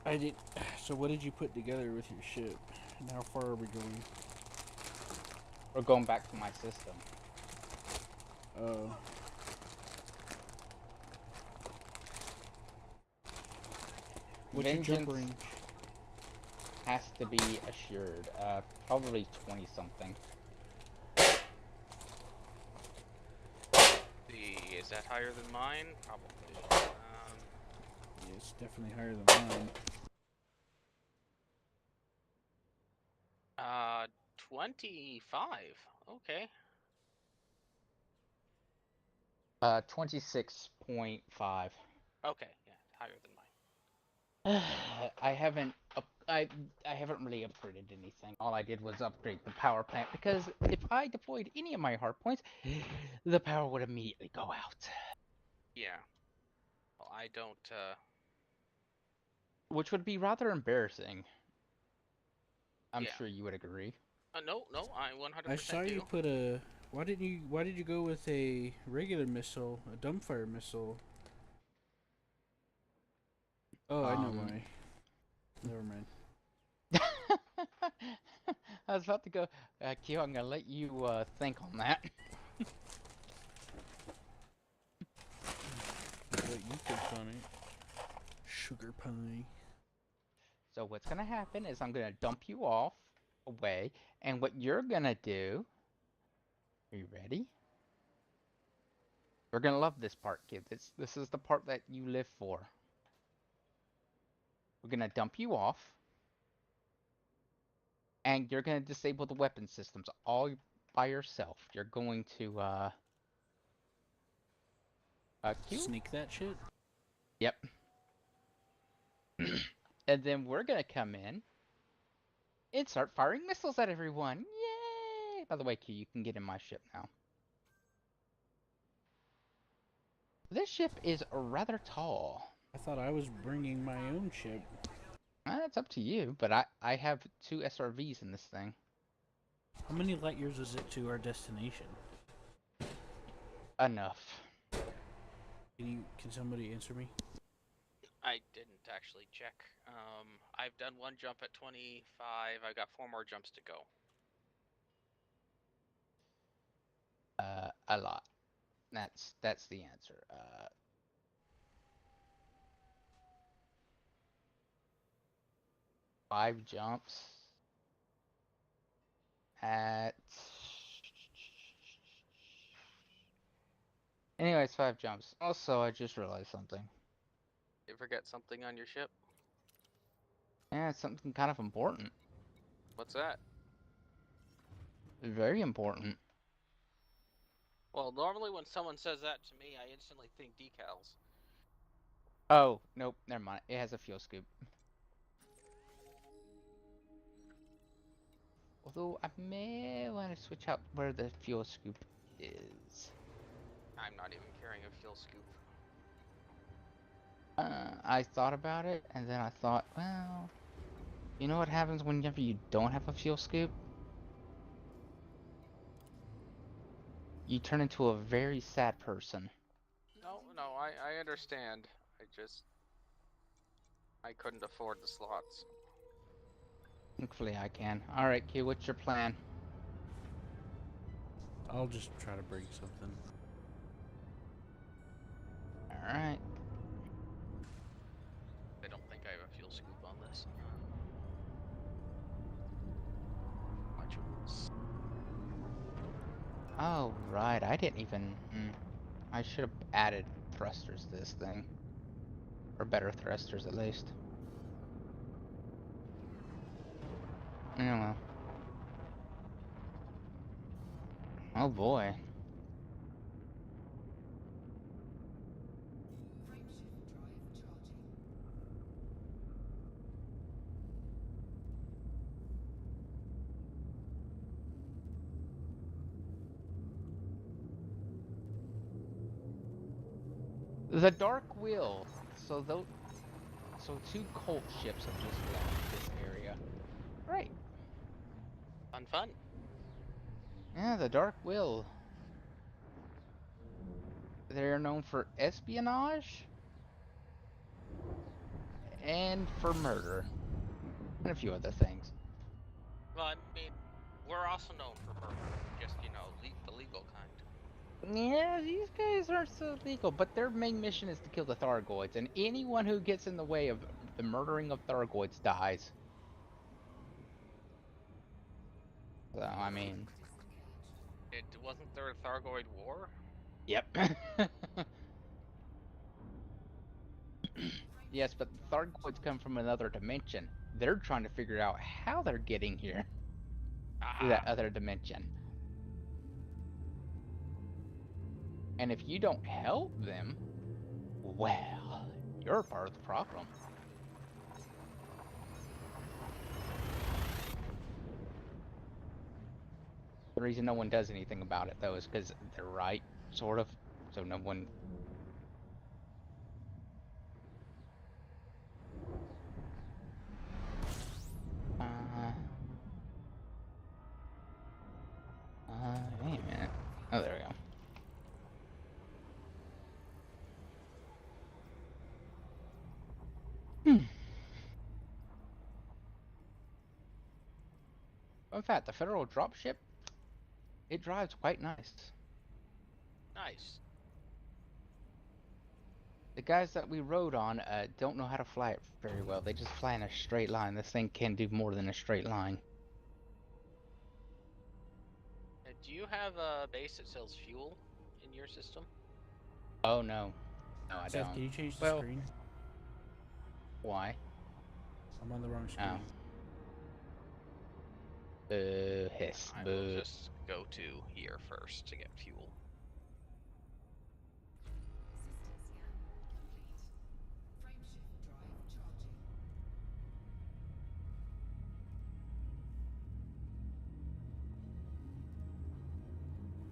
I did. So what did you put together with your ship? And how far are we going? We're going back to my system. What's your jump range? Has to be assured. Probably 20 something. Is that higher than mine? Probably. Yeah, it's definitely higher than mine. 25. Okay. 26.5. Okay, yeah, higher than mine. I haven't I haven't really upgraded anything. All I did was upgrade the power plant because if I deployed any of my hard points, the power would immediately go out. Yeah. Well, I don't. Which would be rather embarrassing. I'm Yeah. sure you would agree. No, no, I 100% I saw do. you put a. Why did you go with a regular missile, a dumbfire missile? Oh, I know why. Never mind. I was about to go, Q, I'm gonna let you think on that. But you think on it. Sugar pie. So what's gonna happen is I'm gonna dump you off away, and what you're gonna do, are you ready? You're gonna love this part, kid. This is the part that you live for. We're gonna dump you off, and you're gonna disable the weapon systems all by yourself. You're going to Q? Sneak that shit. Yep. And then we're gonna come in and start firing missiles at everyone. Yay! By the way, Q, you can get in my ship now. This ship is rather tall. I thought I was bringing my own ship. That's up to you, but I have 2 SRVs in this thing. How many light years is it to our destination? Enough. Can somebody answer me? I didn't actually check. I've done one jump at 25. I've got 4 more jumps to go. A lot. That's the answer. 5 jumps at. Anyways, 5 jumps. Also, I just realized something. You forget something on your ship? Yeah, it's something kind of important. What's that? Very important. Well, normally when someone says that to me, I instantly think decals. Oh, nope, never mind. It has a fuel scoop. Although I may want to switch out where the fuel scoop is. I'm not even carrying a fuel scoop. I thought about it, and then I thought, well, you know what happens whenever you don't have a fuel scoop? You turn into a very sad person. No, no, I understand. I couldn't afford the slots. Thankfully I can. Alright, Q, what's your plan? I'll just try to bring something. Alright. I don't think I have a fuel scoop on this. Modules. Oh, right, I didn't even... I should have added thrusters to this thing. Or better thrusters, at least. Yeah, well. Oh boy. The Dark Wheel. So 2 cult ships have just left this area. Right. Fun, fun. Yeah, the Dark Wheel. They're known for espionage and for murder. And a few other things. Well, I mean, we're also known for murder. Just, you know, the legal kind. Yeah, these guys aren't so legal, but their main mission is to kill the Thargoids, and anyone who gets in the way of the murdering of Thargoids dies. So, I mean... Wasn't there a Thargoid war? Yep. Yes, but the Thargoids come from another dimension. They're trying to figure out how they're getting here through that other dimension. And if you don't help them, well, you're part of the problem. The reason no one does anything about it, though, is because they're right, sort of. So no one... In fact, the Federal dropship, it drives quite nice. Nice. The guys that we rode on don't know how to fly it very well. They just fly in a straight line. This thing can do more than a straight line. Do you have a base that sells fuel in your system? Oh no, no I Seth, don't. can you change the Well, screen? why? I'm on the wrong screen. Hiss, I will just go to here first to get fuel. System scan complete. Frameshift drive charging. Frameshift drive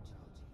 charging.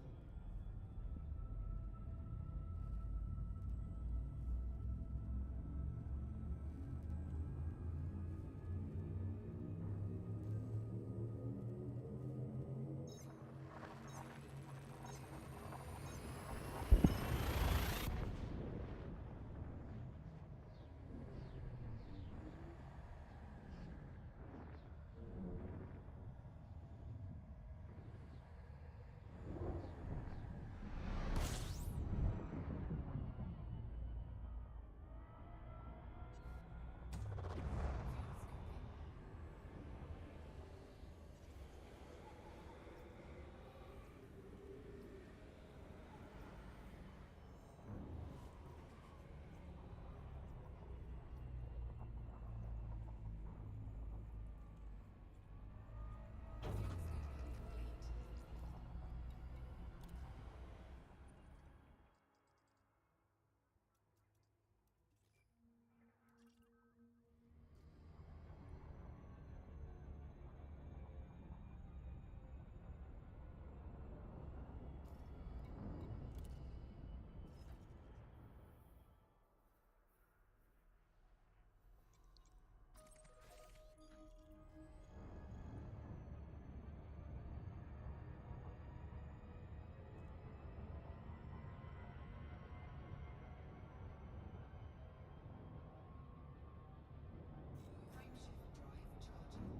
Frameshift drive charging.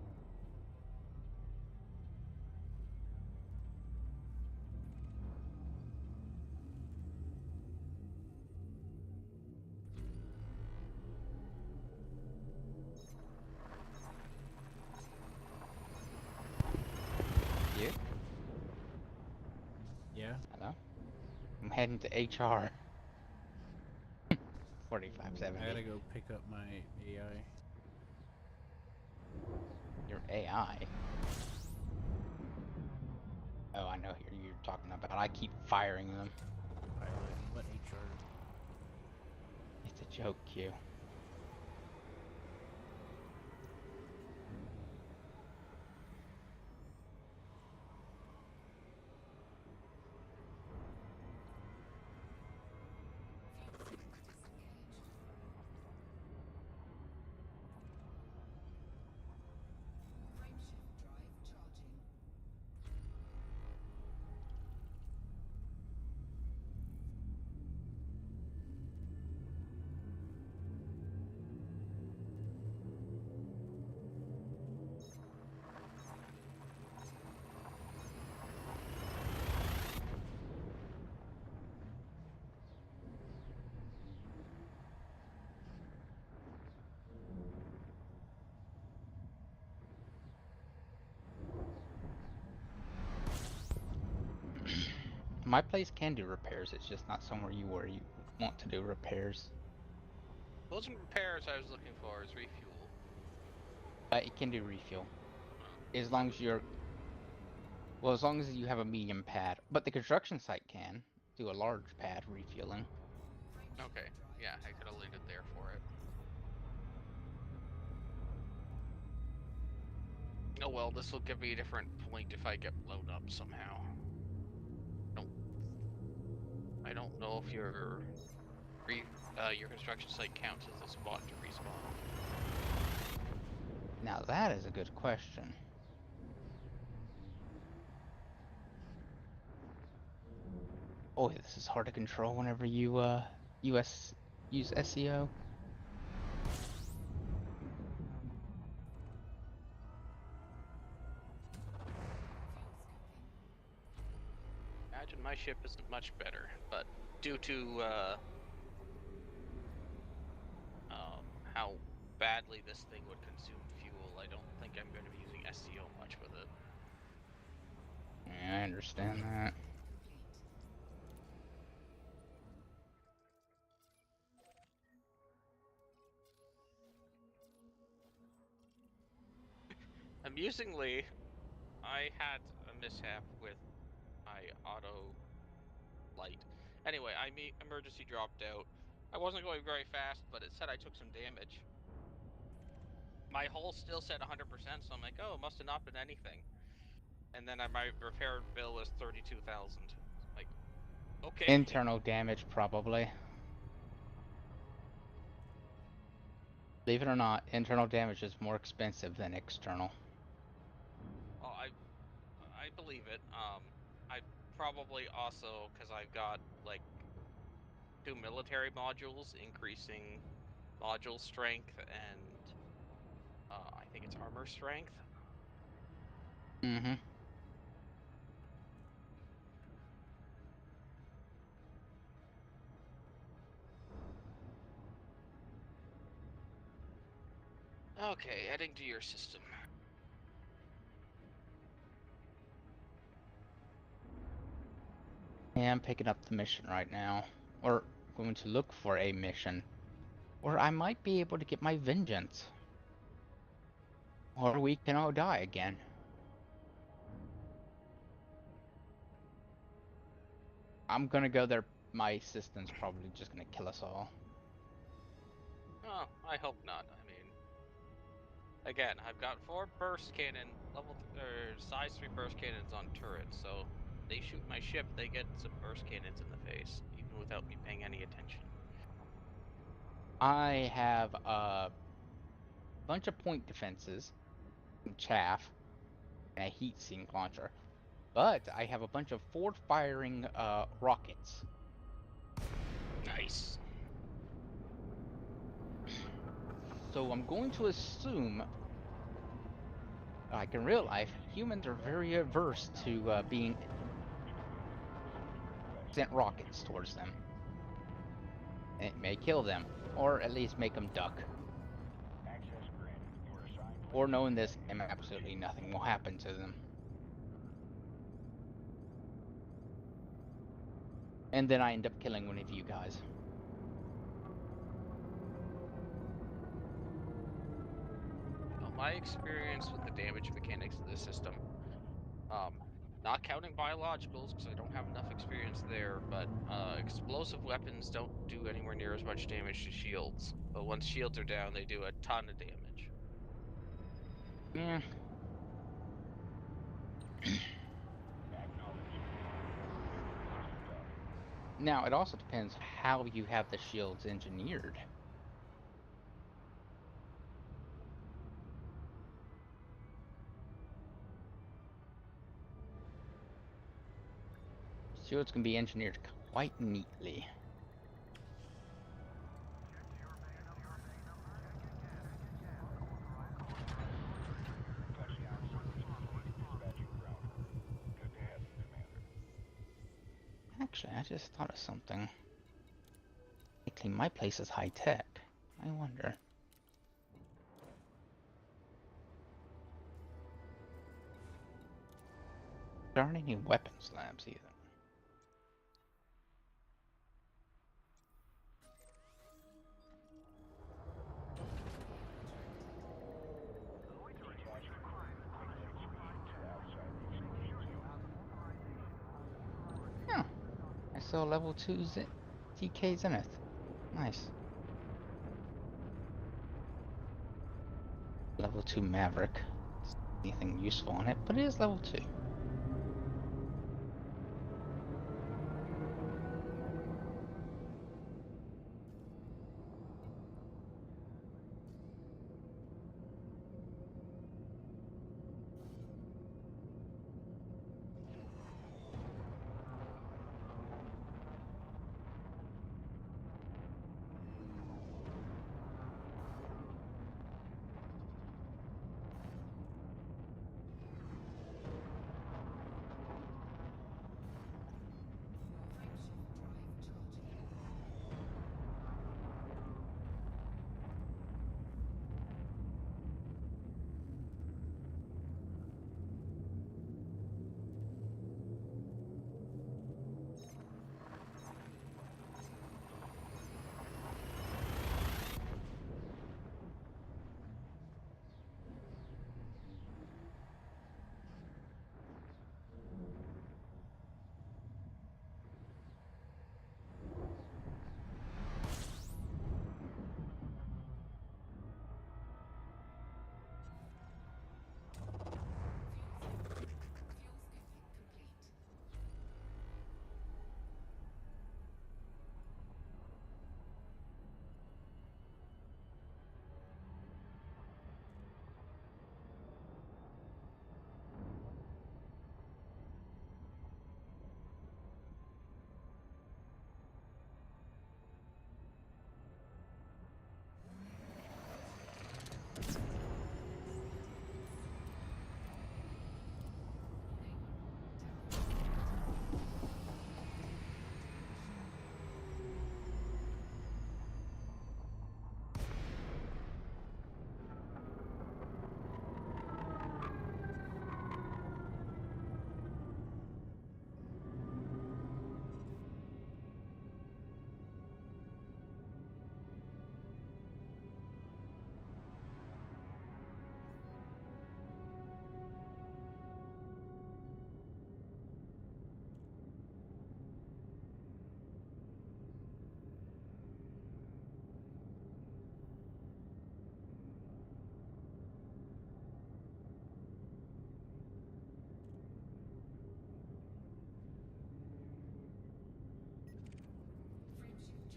You? Yeah. Hello? I'm heading to HR. I 4570. gotta go pick up my AI Your AI. Oh, I know who you're talking about. I keep firing them. pilot. What HR? It's a joke, Q. Frameshift drive charging. My place can do repairs. It's just not somewhere where you want to do repairs. Wasn't repairs I was looking for, is refuel. It can do refuel Well, as long as as long as you have a medium pad. But the construction site can do a large pad refueling. okay, yeah, I could have leave it there for it. Oh well, this will give me a different point if I get blown up somehow. I don't know if your construction site counts as a spot to respawn. Now that is a good question. Oh, this is hard to control whenever you use SEO. Imagine my ship isn't much better, but due to how badly this thing would consume fuel, I don't think I'm going to be using SCO much with it. Yeah, I understand that. Amusingly, I had a mishap with my auto light. Anyway, emergency dropped out. I wasn't going very fast, but it said I took some damage. My hull still said 100%, so I'm like, oh, it must have not been anything. And then my repair bill was 32,000. Like, okay. Internal damage, probably. Believe it or not, internal damage is more expensive than external. Oh, I believe it. I probably also, because I've got like 2 military modules increasing module strength and I think it's armor strength. Mm-hmm. Okay, heading to your system. Yeah, I'm picking up the mission right now. Or going to look for a mission. Or I might be able to get my vengeance. Or we can all die again. I'm gonna go there. My system's probably just gonna kill us all. Oh, I hope not. I mean, again, I've got 4 burst cannon size 3 burst cannons on turrets, so they shoot my ship, they get some burst cannons in the face, even without me paying any attention. I have a bunch of point defenses, some chaff, and a heat sink launcher. But I have a bunch of forward firing rockets. Nice. So I'm going to assume, like in real life, humans are very averse to being sent rockets towards them. It may kill them, or at least make them duck. Or knowing this, absolutely nothing will happen to them. And then I end up killing one of you guys. Well, my experience with the damage mechanics of this system, not counting biologicals because I don't have enough experience there, but explosive weapons don't do anywhere near as much damage to shields. But once shields are down, they do a ton of damage. Yeah. Now, it also depends how you have the shields engineered. Shields can be engineered quite neatly. Actually, I just thought of something. Actually, my place is high tech. I wonder. There aren't any weapons labs either. still level 2 TK Zenith. Nice. Level 2 Maverick. Anything useful on it, but it is level 2. Fuel sniffing complete. Frameshift charge detected. Docking request denied.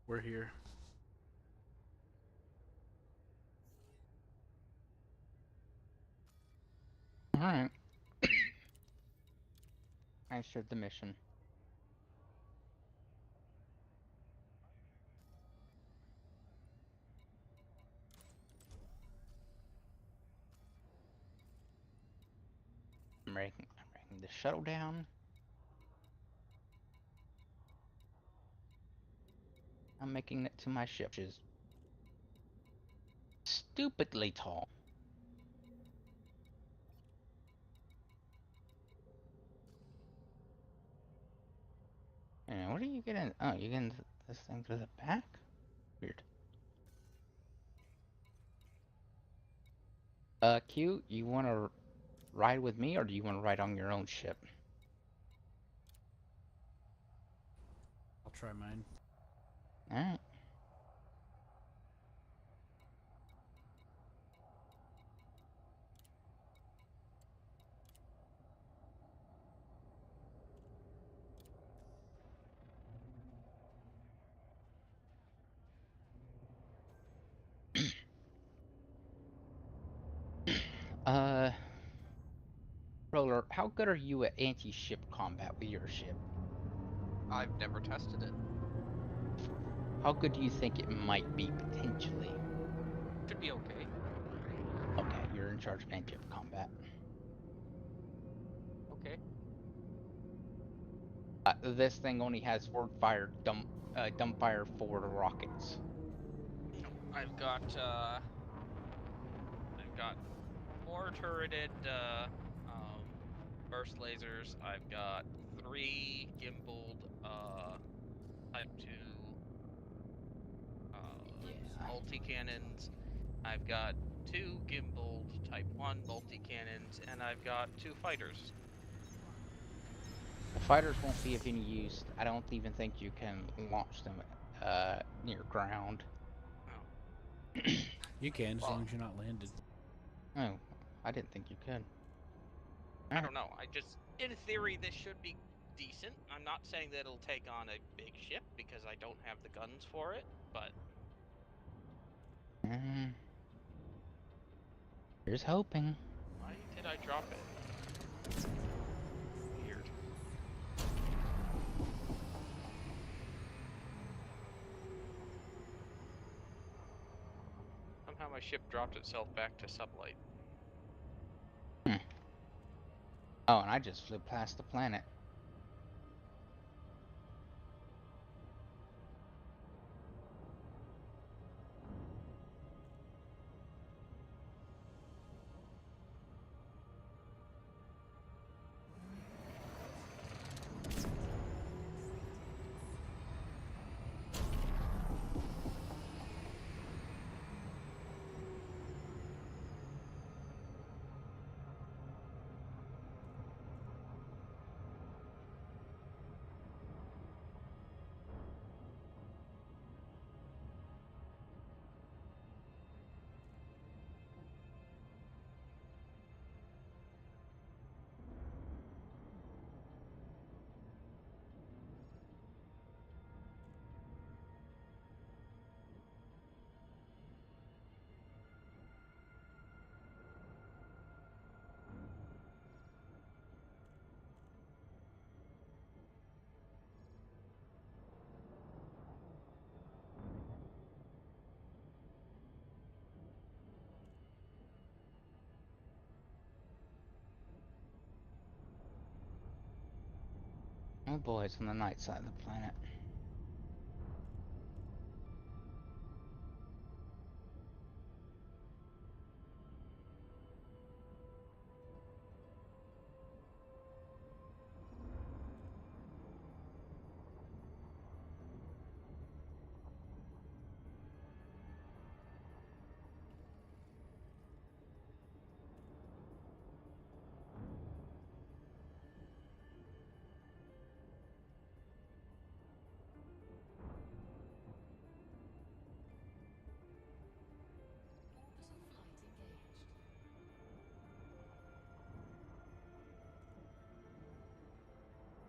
We're here. Alright. I shared the mission. I'm ranking the shuttle down. I'm making it to my ship, which is stupidly tall. And what are you getting? Oh, you getting this thing through the back? Weird. Q, you want to ride with me, or do you want to ride on your own ship? try mine. Alright. Roller, how good are you at anti-ship combat with your ship? I've never tested it. How good do you think it might be, potentially? Should be okay. Okay, you're in charge of anti-ship combat. Okay. This thing only has forward-fire dumbfire forward rockets. I've got 4 turreted burst lasers. I've got 3 gimbaled type 2 Yeah. multi cannons. I've got 2 gimbaled type 1 multi cannons, and I've got 2 fighters. The fighters won't be of any use. I don't even think you can launch them near ground. Oh. You can, as Well- long as you're not landed. Oh, I didn't think you could. I don't know. In theory, this should be decent. I'm not saying that it'll take on a big ship because I don't have the guns for it, but Here's hoping. why did I drop it? Weird. Somehow my ship dropped itself back to sublight. Oh, and I just flew past the planet. Oh boy, it's on the night side of the planet. Orbital flight engaged.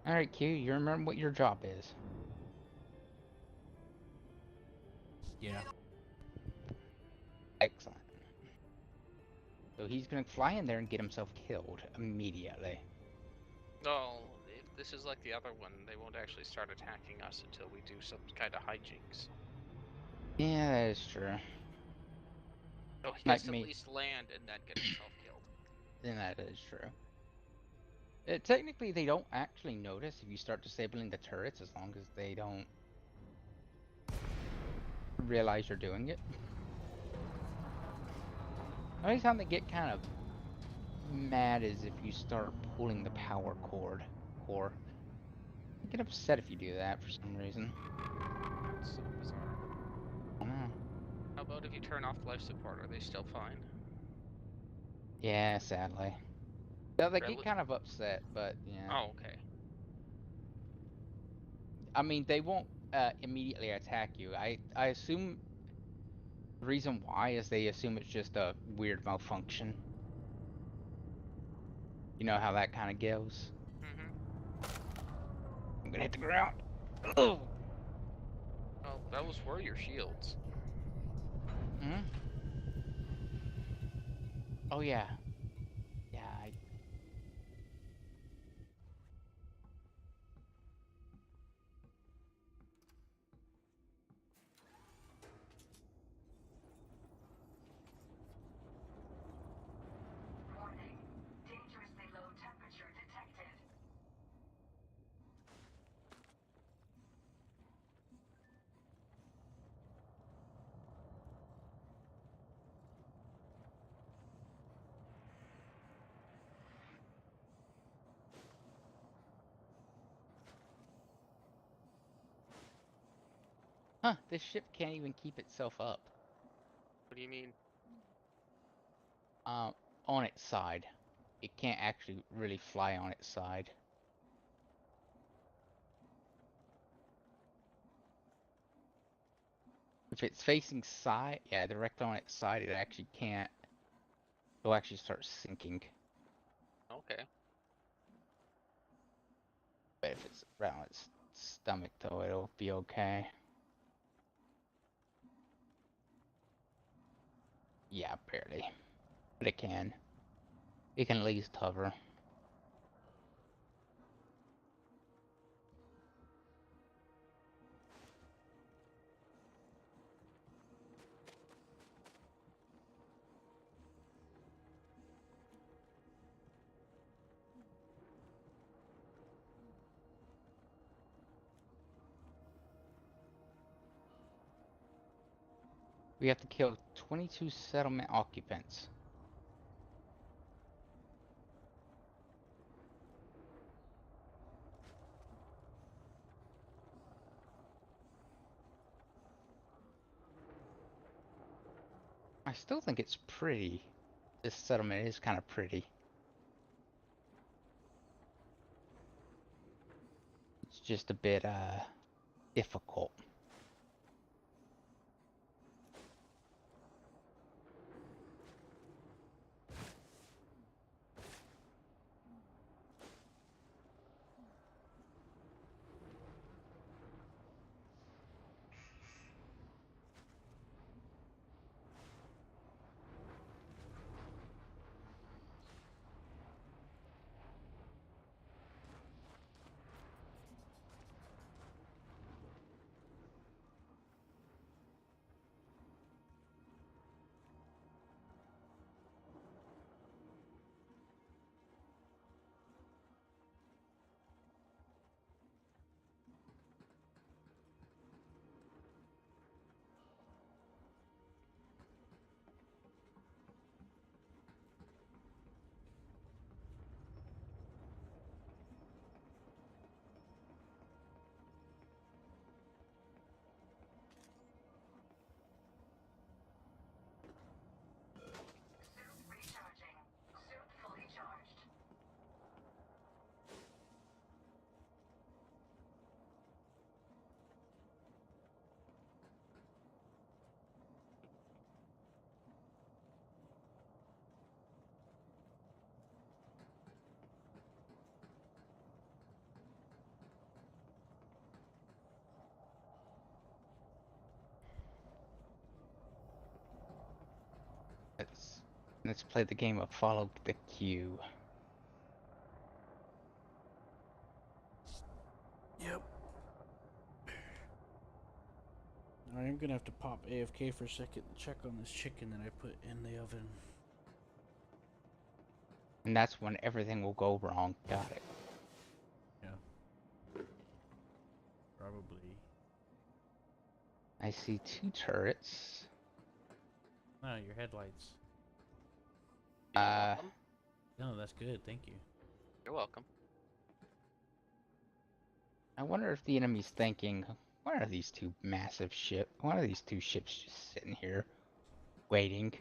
Alright, Q, you remember what your job is. Yeah. Excellent. So he's gonna fly in there and get himself killed immediately. No, if this is like the other one, they won't actually start attacking us until we do some kind of hijinks. Yeah, that is true. So he Like has to me. at least land and then get himself killed. Then that is true. Technically, they don't actually notice if you start disabling the turrets as long as they don't realize you're doing it. The only time they get kind of mad is if you start pulling the power core. They get upset if you do that for some reason. That's so bizarre. I don't know. How about if you turn off life support? Are they still fine? Yeah, sadly. Yeah, they Rel- get kind of upset, but yeah. Oh, okay. I mean, they won't immediately attack you. I assume the reason why is they assume it's just a weird malfunction. You know how that kind of goes. Mm-hmm. I'm gonna hit the ground. Oh. Well, that was for your shields. Hmm? Oh yeah. Yeah. Warning. Dangerously low temperature detected. Huh? This ship can't even keep itself up. What do you mean? On its side. It can't actually really fly on its side. If it's facing side, yeah, direct on its side, it actually can't. It'll actually start sinking. Okay. But if it's around its stomach, though, it'll be okay. Yeah, barely. But it can. It can at least hover. We have to kill 22 settlement occupants. I still think it's pretty. This settlement is kind of pretty. It's just a bit, difficult. Suit recharging. Suit fully charged. Let's play the game of follow the queue. Yep. I am gonna have to pop AFK for a second and check on this chicken that I put in the oven. And that's when everything will go wrong. Got it. Yeah. Probably. I see 2 turrets. No, your headlights. You're Uh, welcome. No, that's good. Thank you. You're welcome. I wonder if the enemy's thinking, why are these 2 massive ships? Why are these 2 ships just sitting here waiting?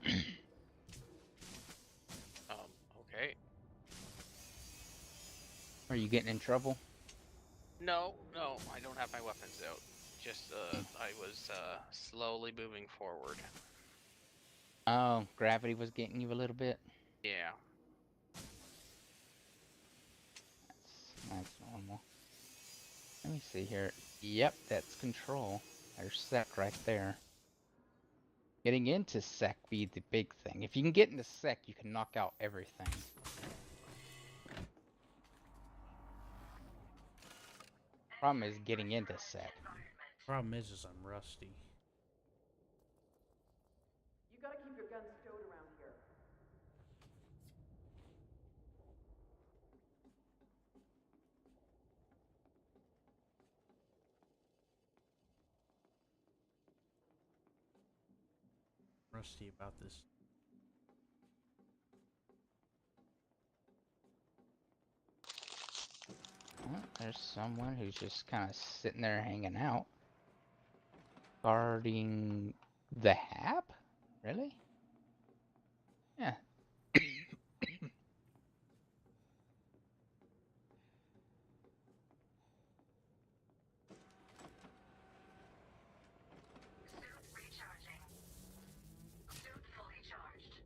Okay. Are you getting in trouble? No, I don't have my weapons out. Just I was slowly moving forward. Oh, gravity was getting you a little bit. Yeah. That's normal. Let me see here. Yep, that's control. There's sec right there. Getting into sec be the big thing. If you can get into sec, you can knock out everything. Problem is getting into sec. Problem is I'm rusty. You gotta keep your guns stowed around here. Rusty about this. Well, there's someone who's just kind of sitting there hanging out. Guarding the hab? Really? Yeah. Suit recharging. Suit fully charged.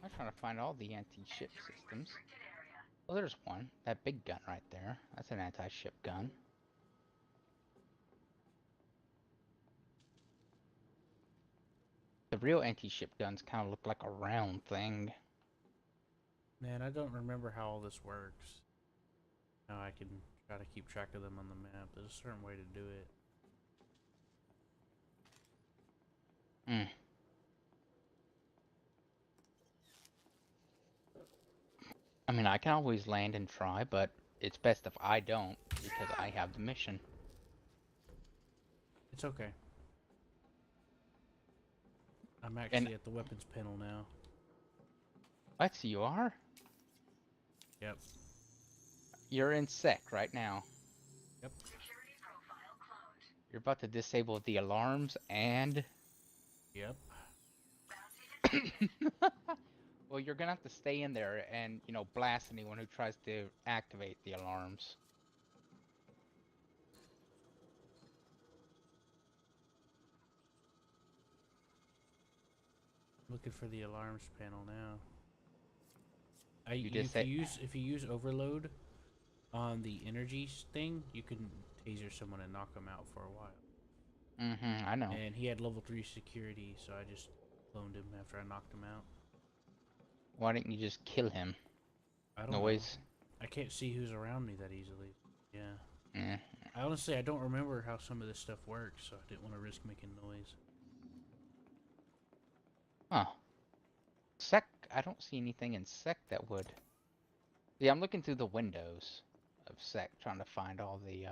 I'm trying to find all the anti-ship systems. Restricted area. Well, there's one. That big gun right there. That's an anti-ship gun. The real anti-ship guns kind of look like a round thing. Man, I don't remember how all this works. Now I can try to keep track of them on the map. There's a certain way to do it. Hmm. I mean, I can always land and try, but it's best if I don't, because I have the mission. It's okay. I'm actually at the weapons panel now. What? You are? Yep. You're in sec right now. Yep. Security profile cloned. You're about to disable the alarms and... Yep. Bounty detected. Well, you're gonna have to stay in there and, you know, blast anyone who tries to activate the alarms. Looking for the alarms panel now. just say- If you use overload on the energy thing, you can taser someone and knock them out for a while. Mm-hmm, I know. And he had level 3 security, so I just cloned him after I knocked him out. Why didn't you just kill him? I don't know. Noise. I can't see who's around me that easily. Yeah. Eh. I honestly, I don't remember how some of this stuff works, so I didn't want to risk making noise. Huh. Sec, I don't see anything in sec that would... Yeah, I'm looking through the windows of sec, trying to find all the,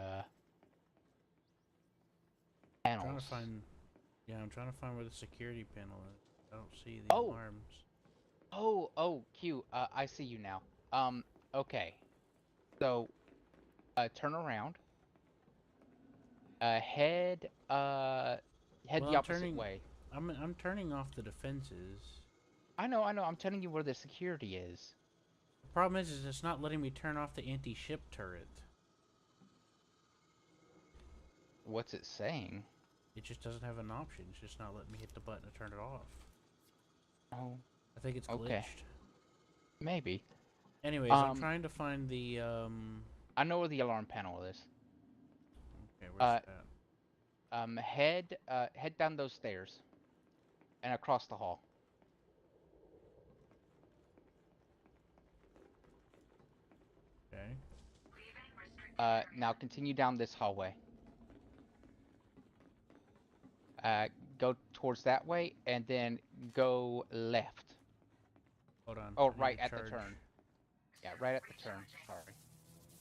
panels. Trying to find... Yeah, I'm trying to find where the security panel is. I don't see the Oh! alarms. Oh, Q, I see you now. Okay. So, turn around. Head Well, the I'm opposite turning- way. I'm turning off the defenses. I know, I'm telling you where the security is. The problem is it's not letting me turn off the anti-ship turret. What's it saying? It just doesn't have an option. It's just not letting me hit the button to turn it off. Oh, I think it's glitched. Okay. maybe. Anyways, I'm trying to find the I know where the alarm panel is. Okay, where's that? Head down those stairs. And across the hall. Okay. Now continue down this hallway. Go towards that way, and then go left. Hold on. Oh, I need right to at the charge. turn. Yeah, right at the turn. Sorry.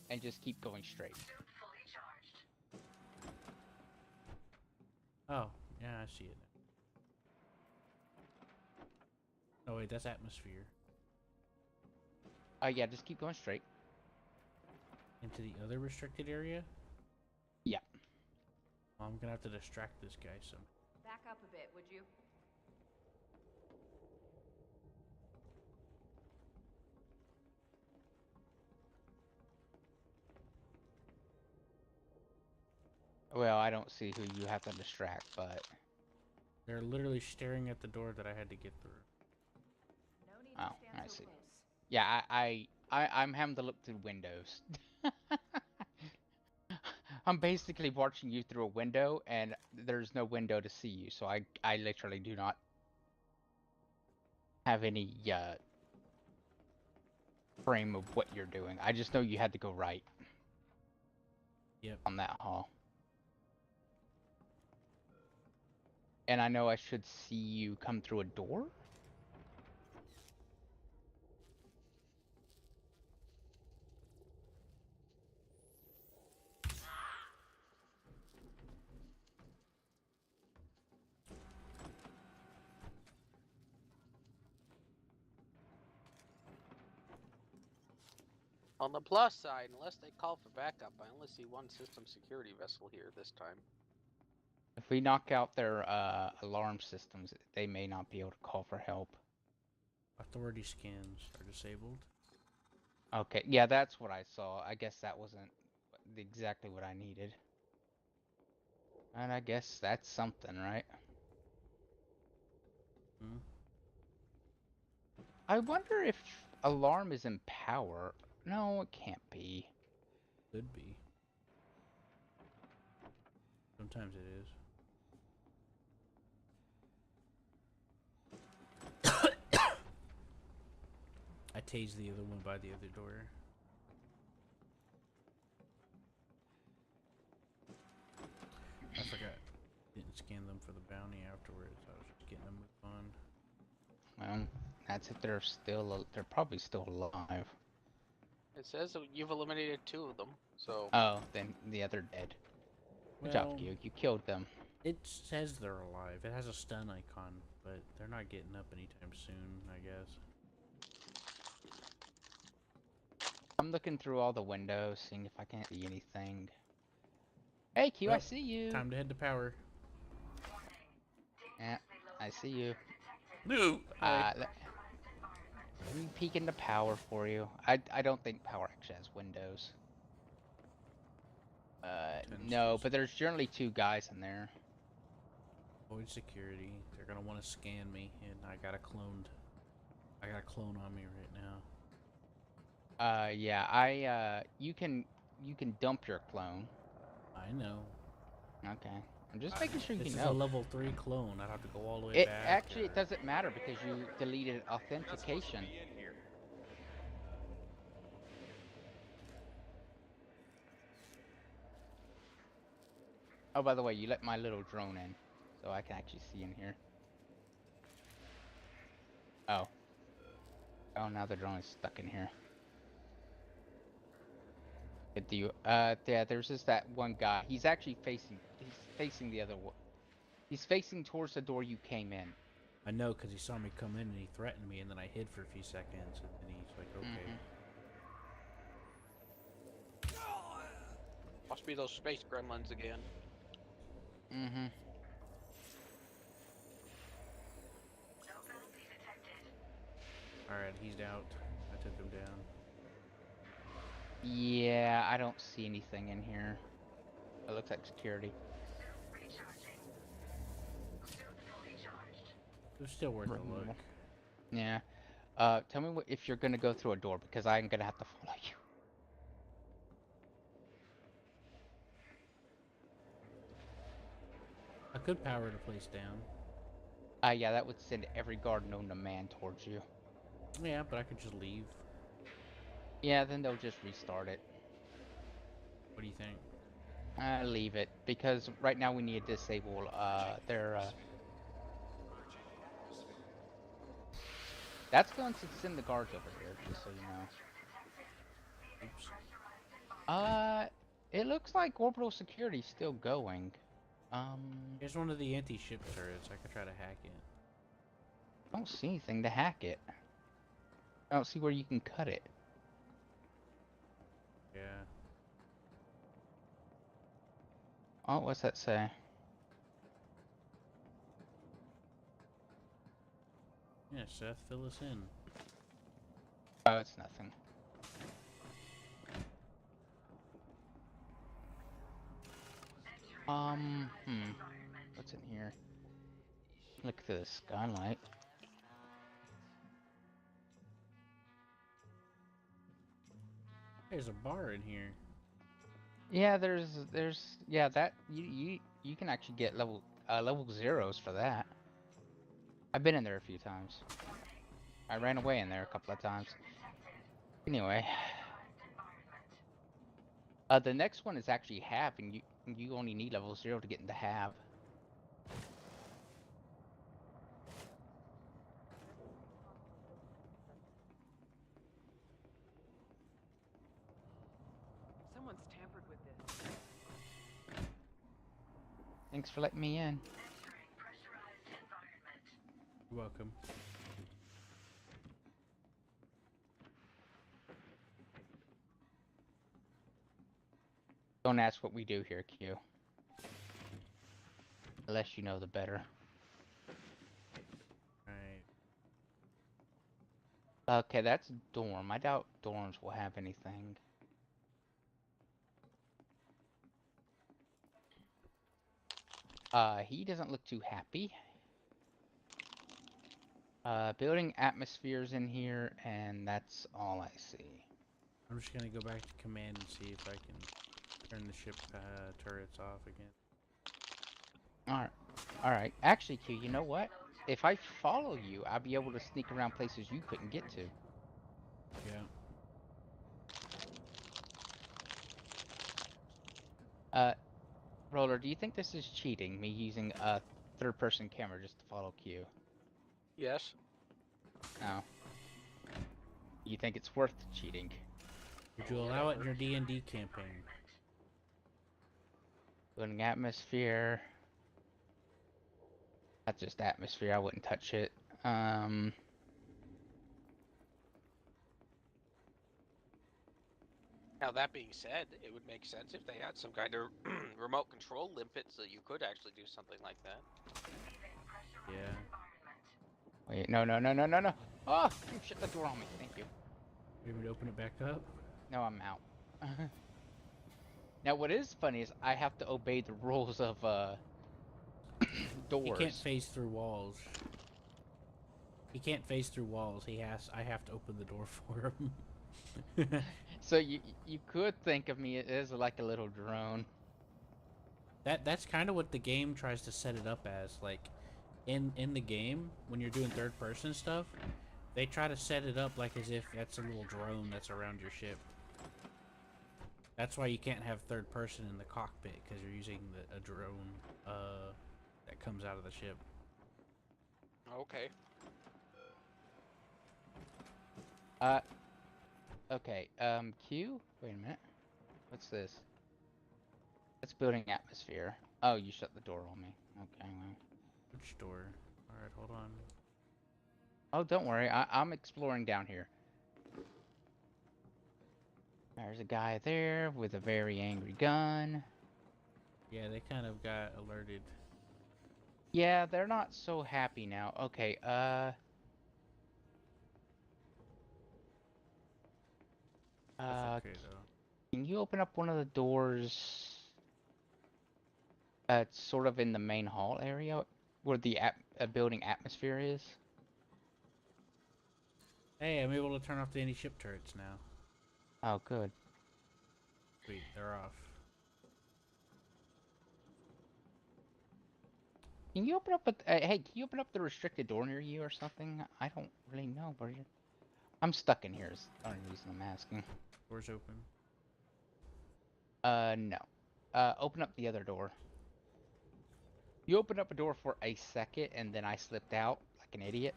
And just keep going straight. Fully charged. Oh, yeah, I see it. Oh wait, that's atmosphere. Yeah, just keep going straight. Into the other restricted area? Yeah. Well, I'm gonna have to distract this guy some. Back up a bit, would you? Well, I don't see who you have to distract, but They're literally staring at the door that I had to get through. No need oh, to stand I so see. close. Yeah, I'm having to look through windows. I'm basically watching you through a window, and there's no window to see you, so I literally do not have any frame of what you're doing. I just know you had to go right. Yep. On that hall. And I know I should see you come through a door? On the plus side, unless they call for backup, I only see one system security vessel here this time. If we knock out their alarm systems, they may not be able to call for help. Authority scans are disabled. Okay, yeah, that's what I saw. I guess that wasn't exactly what I needed. And I guess that's something, right? Hmm? I wonder if alarm is in power. No, it can't be. Could be. Sometimes it is. I tased the other one by the other door. I forgot. Didn't scan them for the bounty afterwards. I was just getting them moved on. Well, that's if they're still. They're probably still alive. It says that you've eliminated 2 of them, so... Oh, then the other dead. Good job, Well, you. You killed them. it says they're alive. It has a stun icon, but they're not getting up anytime soon, I guess. I'm looking through all the windows, seeing if I can see anything. Hey, Q, I Well, see you. Time to head to power. Yeah, I see you. No! Let me peek into power for you. I don't think power actually has windows. No, but there's generally 2 guys in there. Avoid security. They're gonna want to scan me, and I got a clone on me right now. Yeah, you can dump your clone. I know. Okay. I'm just making sure This you is a know. level 3 clone. I'd have to go all the way It back. actually, it or- doesn't matter because you deleted authentication. Oh, by the way, you let my little drone in, so I can actually see in here. Oh. Oh, now the drone is stuck in here. Do you, yeah, there's just that one guy. He's actually facing the other one. He's facing towards the door you came in. I know, because he saw me come in and he threatened me, and then I hid for a few seconds, and then he's like, okay. Must be those space gremlins again. Mm-hmm. No bounty detected. Alright, he's out. I took him down. Yeah, I don't see anything in here. It looks like security. Recharging. Suit fully charged. It was still worth a look. Yeah. Tell me if you're gonna go through a door because I'm gonna have to follow you. I could power the place down. Yeah, that would send every guard known to man towards you. Yeah, but I could just leave. Yeah, then they'll just restart it. What do you think? Leave it, because right now we need to disable their That's going to send the guards over here, just so you know. Oops. It looks like orbital security's still going. Here's one of the anti-ship turrets. I could try to hack it. I don't see anything to hack it. I don't see where you can cut it. Yeah. Oh, what's that say? Yeah, Seth, fill us in. Oh, it's nothing. What's in here? Look through the skylight. There's a bar in here. Yeah, yeah, that you can actually get level 0s for that. I've been in there a few times. I ran away in there a couple of times. Anyway, the next one is actually Have, and you only need level 0 to get into Have. Someone's tampered with this. Thanks for letting me in. You're welcome. Don't ask what we do here, Q. Unless you know the better. Right. Okay, that's dorm. I doubt dorms will have anything. He doesn't look too happy. Building atmospheres in here, and that's all I see. I'm just gonna go back to command and see if I can turn the ship turrets off again. Alright. Actually, Q, you know what? If I follow you, I'll be able to sneak around places you couldn't get to. Yeah. Roller, do you think this is cheating, me using a third-person camera just to follow Q? Yes. No. You think it's worth cheating? Would you allow it in your D&D campaign? Building atmosphere. That's just atmosphere, I wouldn't touch it. Now that being said, it would make sense if they had some kind of remote control limpet so you could actually do something like that. Yeah. Wait, no. Oh, you shut the door on me, thank you. You want me to open it back up? No, I'm out. Now, what is funny is I have to obey the rules of, doors. He can't phase through walls. He can't phase through walls. I have to open the door for him. So you could think of me as like a little drone. That's kind of what the game tries to set it up as. Like, in the game, when you're doing third person stuff, they try to set it up like as if that's a little drone that's around your ship. That's why you can't have third person in the cockpit, because you're using a drone that comes out of the ship. Okay. Okay, Q? Wait a minute. What's this? It's building atmosphere. Oh, you shut the door on me. Okay, well. Which door? Alright, hold on. Oh, don't worry. I'm exploring down here. There's a guy there with a very angry gun. Yeah, they kind of got alerted. Yeah, they're not so happy now. Okay, That's okay, though. can you open up one of the doors? It's sort of in the main hall area where the building atmosphere is. Hey, I'm able to turn off the anti-ship turrets now. Oh, good. Sweet, they're off. Can you open up hey, can you open up the restricted door near you or something? I don't really know where you're... I'm stuck in here is the only reason I'm asking. Door's open. No. Open up the other door. You opened up a door for a second, and then I slipped out like an idiot.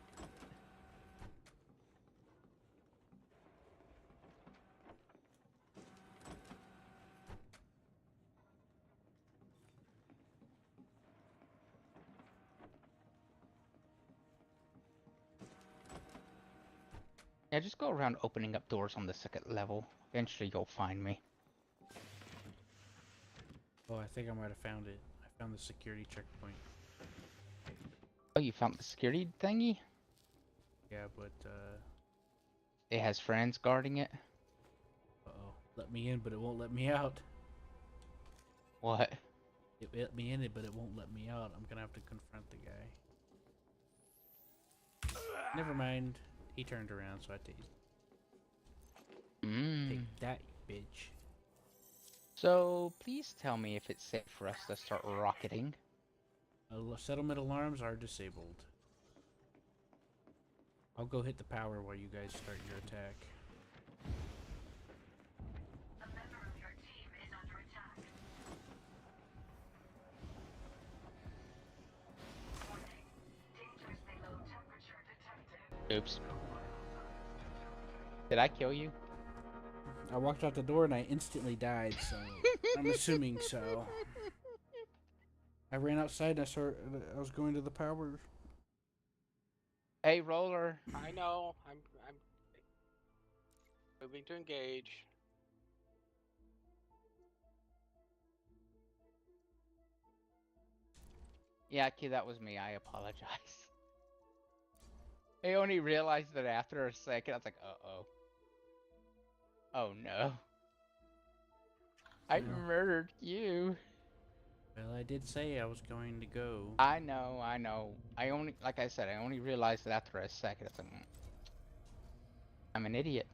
Yeah, just go around opening up doors on the second level. Eventually you'll find me. Oh, I think I might have found it. I found the security checkpoint. Oh, you found the security thingy? Yeah, but, It has friends guarding it? uh-oh. Let me in, but it won't let me out. What? It let me in it, but it won't let me out. I'm gonna have to confront the guy. Never mind. He turned around, so I take that, bitch. So, please tell me if it's safe for us to start rocketing. Settlement alarms are disabled. I'll go hit the power while you guys start your attack. A member of your team is under attack. Warning. Dangerously low temperature detected. Oops. Did I kill you? I walked out the door and I instantly died, so I'm assuming so. I ran outside and I was going to the power. Hey, Roller. I know. I'm moving to engage. Yeah, kid, that was me. I apologize. I only realized that after a second. I was like, uh-oh. Oh, no. I No. murdered you. Well, I did say I was going to go. I know. Like I said, I only realized it after a second. It's like, I'm an idiot.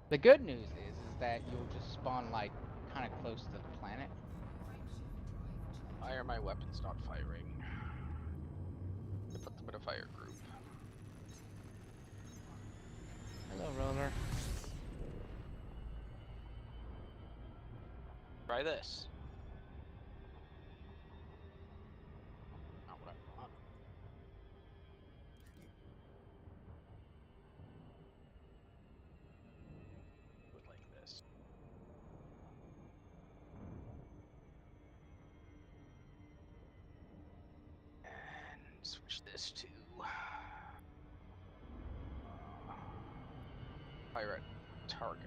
The good news is that you'll just spawn, like, kind of close to the planet. Why are my weapons not firing? I put them in a fire group. Hello, Roller. Try this. Not what I want. Do it like this. And switch this to fire at target.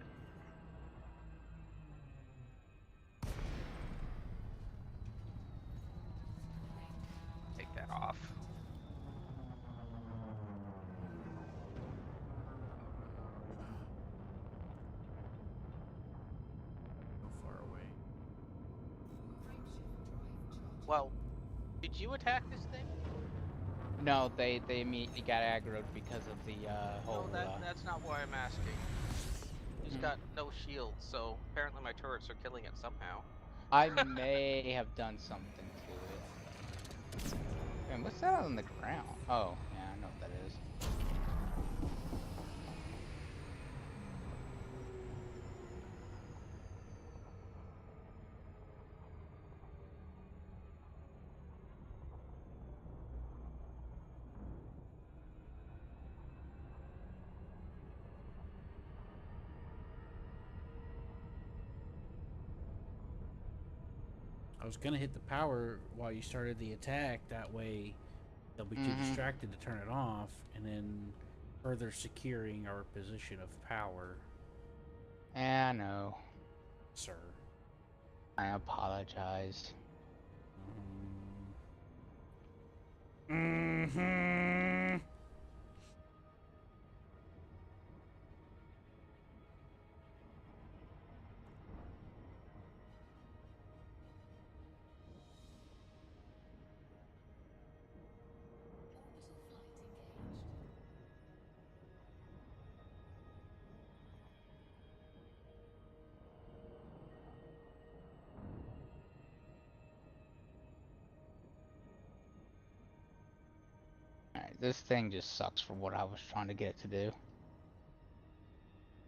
Take that off. So far away. Well, did you attack this thing? No, they immediately got aggroed because of the whole. No, that's not why I'm asking. He's got no shield, so apparently my turrets are killing it somehow. I may have done something to it. Man, what's that on the ground? Oh, yeah, I know what that is. I was gonna hit the power while you started the attack. That way, they'll be too distracted to turn it off, and then further securing our position of power. Yeah, I know. Sir. I apologize. Mm-hmm. Alright, this thing just sucks for what I was trying to get it to do.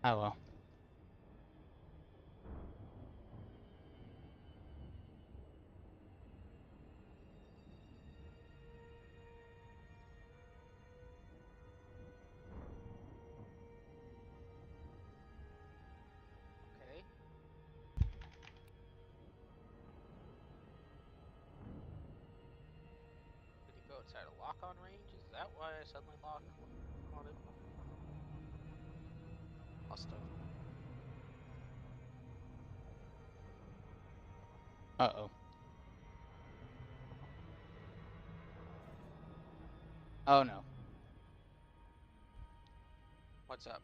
Oh well. that why I suddenly locked on it? Must have. Uh-oh. Oh no. What's up?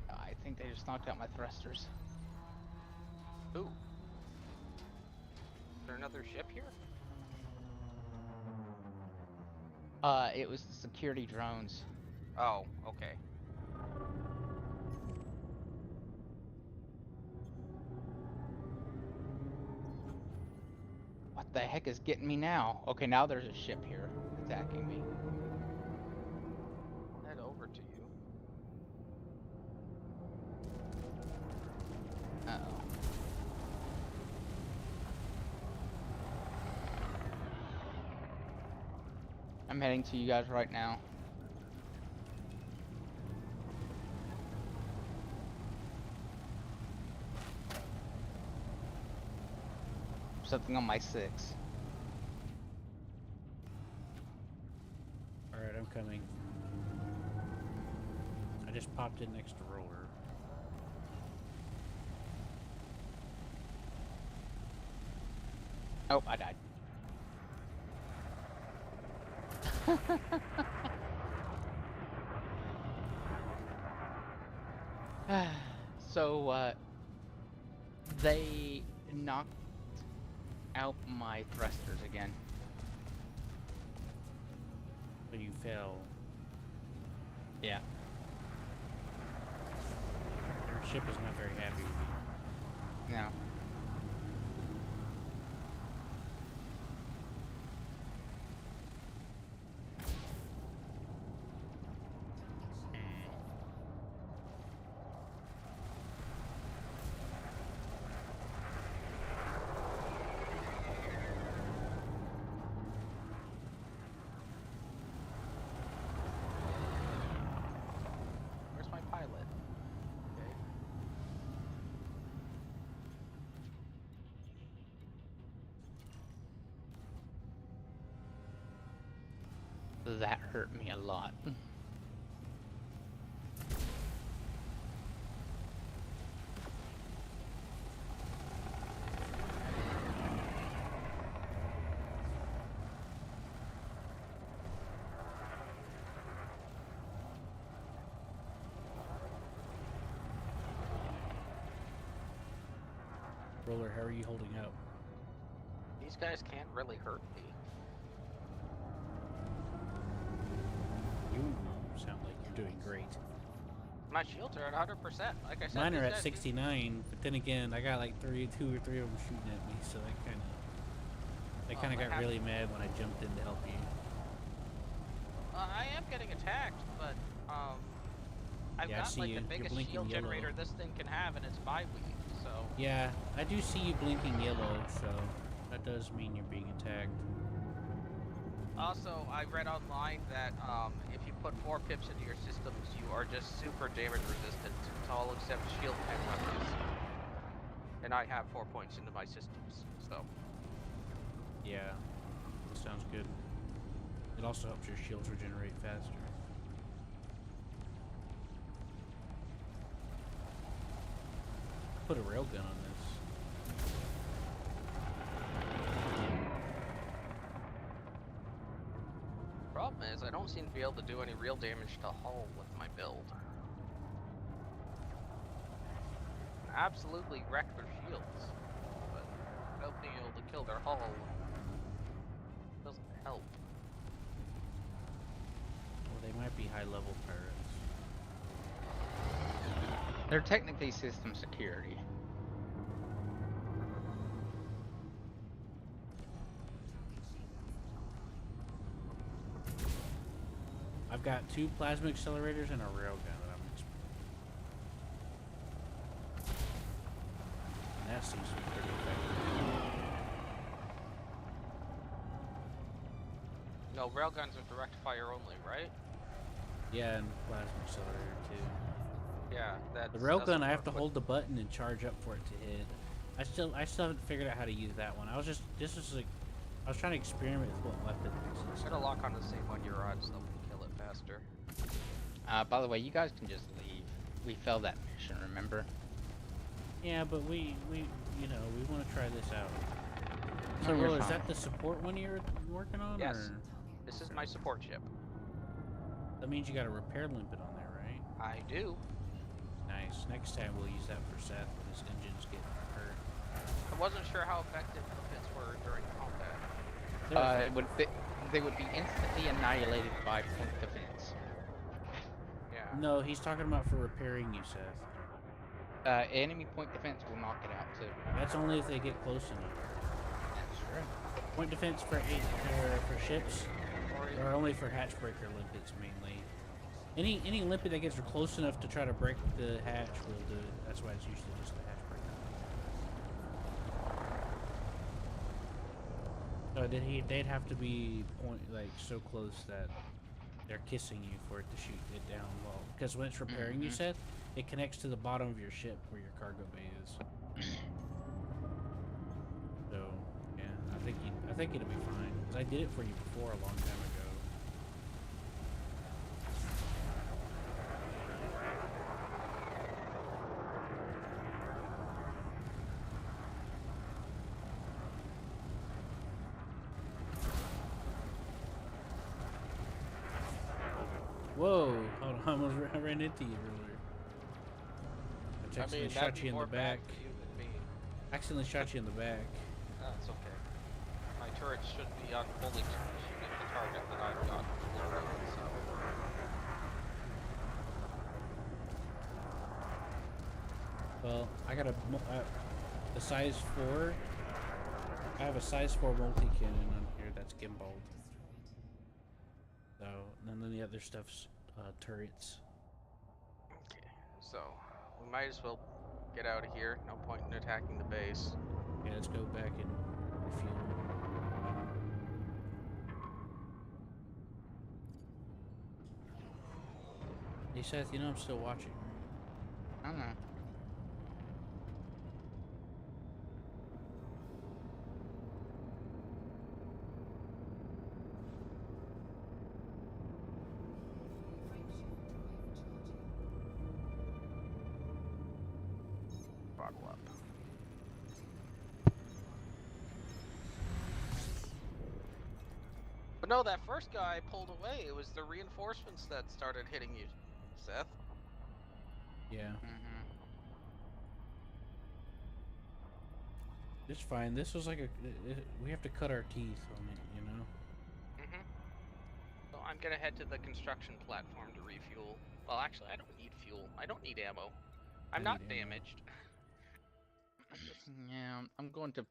I think they just knocked out my thrusters. Ooh. Is there another ship here? It was the security drones. Oh, okay. What the heck is getting me now? Okay, now there's a ship here attacking me. I'll head over to you. Uh-oh. I'm heading to you guys right now. Something on my 6. Alright, I'm coming. I just popped in next to Roller. Oh, I died. So, they knocked out my thrusters again. But you fell. Yeah. Your ship is not very happy with you. No. Where's my pilot? Okay. That hurt me a lot. Roller, how are you holding up? These guys can't really hurt me. You sound like you're doing great. My shields are at 100%. Like I said, Mine are these at guys 69, but then again, I got like two or three of them shooting at me, so I kind of I got have- really mad when I jumped in to help you. I am getting attacked, but I've Yeah, I got see like you. the You're biggest blinking shield yellow. generator this thing can have, and it's 5 week. So Yeah, I do see you blinking yellow, so that does mean you're being attacked. also I read online that if you put 4 pips into your systems, you are just super damage resistant to all except shield and weapons. And I have 4 points into my systems, so Yeah, that sounds good. It also helps your shields regenerate faster. Put a railgun on this. problem is I don't seem to be able to do any real damage to hull with my build. Absolutely wreck their shields, but without being able to kill their hull doesn't help. Well, they might be high-level pirates. They're technically system security. I've got 2 plasma accelerators and a railgun that I'm and that seems to be pretty effective. No, railguns are direct fire only, right? Yeah, and plasma accelerator too. Yeah, that's The railgun, doesn't I have work to with- hold the button and charge up for it to hit. I still haven't figured out how to use that one. This was like I was trying to experiment with what weapons. and Gotta stuff. lock on the same one you're on so we can kill it faster. By the way, you guys can just leave. We failed that mission, remember? Yeah, but we you know we want to try this out. No, So, you're Will, is fine. that the support one you're working on? Yes. Or This is my support ship. that means you got a repair limpet on there, right? I do. Nice. Next time we'll use that for Seth when his engines get hurt. I wasn't sure how effective the pits were during combat. They would be instantly annihilated by point defense. Yeah. No, he's talking about for repairing you, Seth. Enemy point defense will knock it out too. That's only if they get close enough. That's true. Point defense for for ships, or only for hatchbreaker limpets mainly. Any limpet that gets close enough to try to break the hatch will do it. That's why it's usually just a hatchbreaker. So they'd have to be so close that they're kissing you for it to shoot it down. Well, because when it's repairing you, Seth, it connects to the bottom of your ship where your cargo bay is. So yeah, I think it'll be fine. 'Cause I did it for you before a long time ago. Whoa! Hold on, I ran into you earlier. I accidentally shot you in the back. For you than me. Accidentally shot you in the back. That's okay. My turret should be on fully shooting the target that I've got loaded, so. Well, I got the size 4. I have a size 4 multi-cannon on here that's gimbaled. So, and then the other stuff's turrets. Okay, so we might as well get out of here. No point in attacking the base. Yeah, let's go back and refuel. Hey Seth, you know I'm still watching. I don't know. Throttle up. But no, that first guy pulled away. It was the reinforcements that started hitting you, Seth. Yeah, Mm-hmm. it's fine. This was like we have to cut our teeth on it, you know. So I'm gonna head to the construction platform to refuel. Well, actually, I don't need fuel. I don't need ammo. I'm I not need ammo. damaged. I'm just- Yeah, I'm going to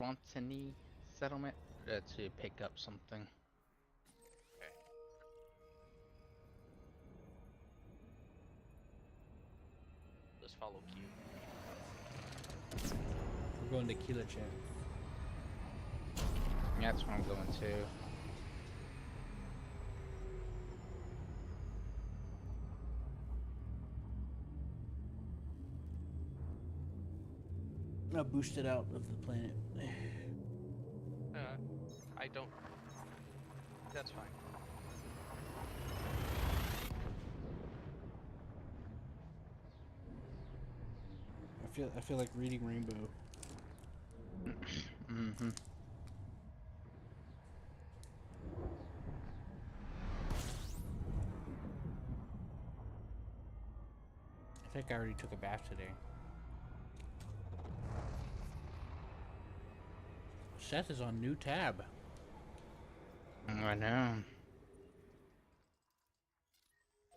Frontini settlement to pick up something. Just follow Q. We're going to Kilachek. Yeah, that's where I'm going to. I boosted out of the planet. I don't. That's fine. I feel like reading Rainbow. Mm-hmm. I think I already took a bath today. Seth is on new tab. I know.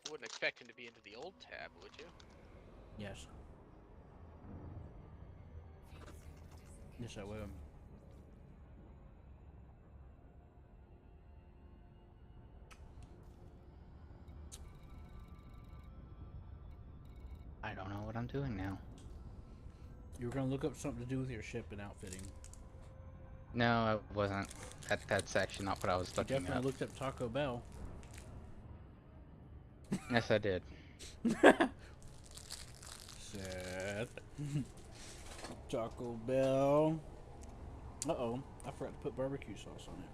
You wouldn't expect him to be into the old tab, would you? Yes. Yes, I will. I don't know what I'm doing now. You were gonna look up something to do with your ship and outfitting. No, I wasn't. That's actually not what I was You looking definitely up. looked up Taco Bell. Yes, I did. Seth. Taco Bell. Uh-oh, I forgot to put barbecue sauce on it.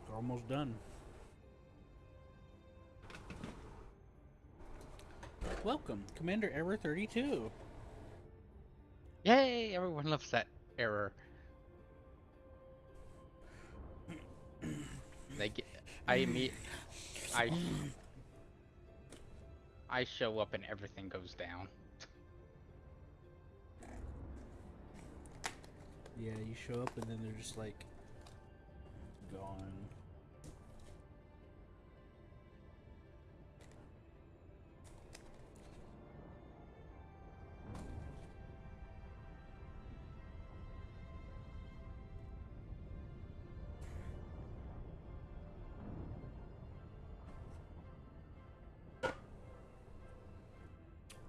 We're almost done. Welcome, Commander Error 32. Yay! Everyone loves that error. They get. I I show up and everything goes down. Yeah, you show up and then they're just like gone.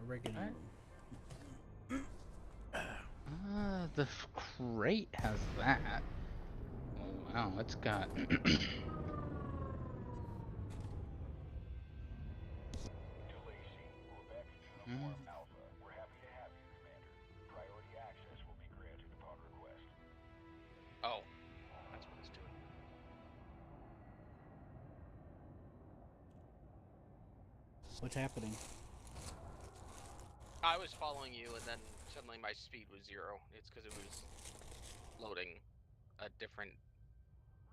Oregano. The crate has that. Oh wow, it's got. Oh, that's what it's doing. What's happening? I was following you, and then suddenly my speed was 0. It's because it was loading a different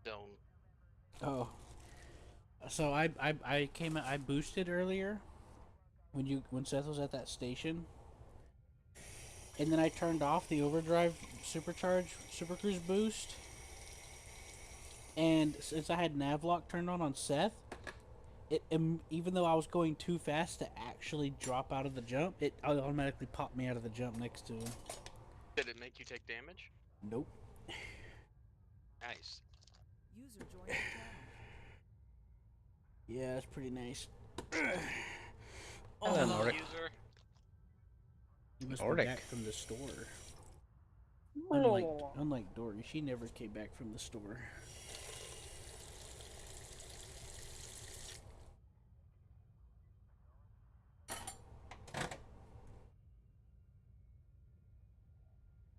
zone. Oh. So I boosted earlier when Seth was at that station. And then I turned off the overdrive supercharge super cruise boost. And since I had navlock turned on Seth, even though I was going too fast to actually drop out of the jump, it automatically popped me out of the jump next to him. Did it make you take damage? Nope. Nice. User joined your channel. Yeah, that's pretty nice. Hello, Nordic. User. You must Nordic. be back from the store. Unlike Dory, she never came back from the store.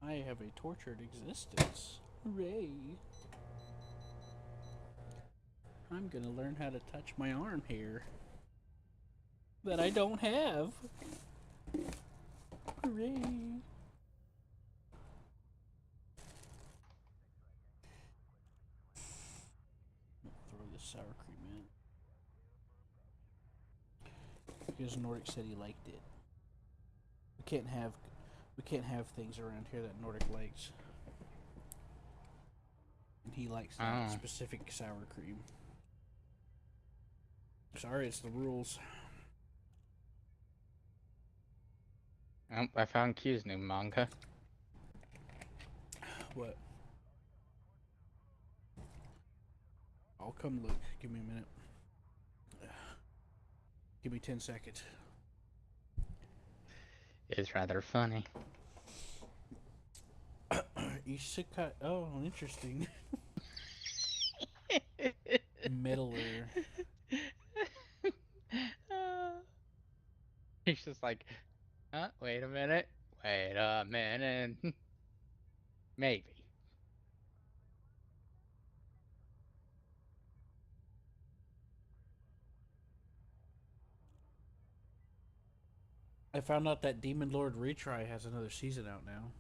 I have a tortured existence. Hooray! I'm gonna learn how to touch my arm hair that I don't have. Hooray! Throw this sour cream in because Nordic said he liked it. We can't have things around here that Nordic likes, and he likes that specific sour cream. Sorry, it's the rules. I found Q's new manga. What? I'll come look. Give me a minute. Give me 10 seconds. It's rather funny. Isekai. Oh, interesting. Meddler. He's just like, wait a minute. Wait a minute. Maybe. I found out that Demon Lord Retry has another season out now.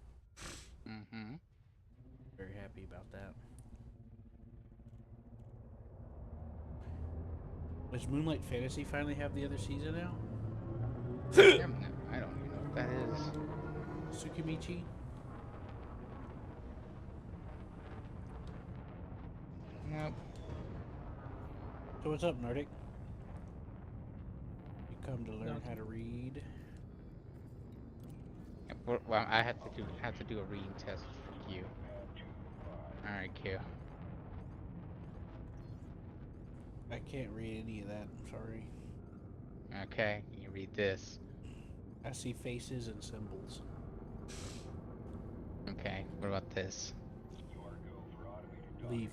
Mm-hmm. Very happy about that. Does Moonlight Fantasy finally have the other season out? I don't even know what that is. Tsukimichi? Nope. So what's up, Nordic? You come to learn how to read? Well, I have to do a reading test for Q. All right, Q. I can't read any of that. I'm sorry. Okay, you read this. I see faces and symbols. Okay, what about this? Leave.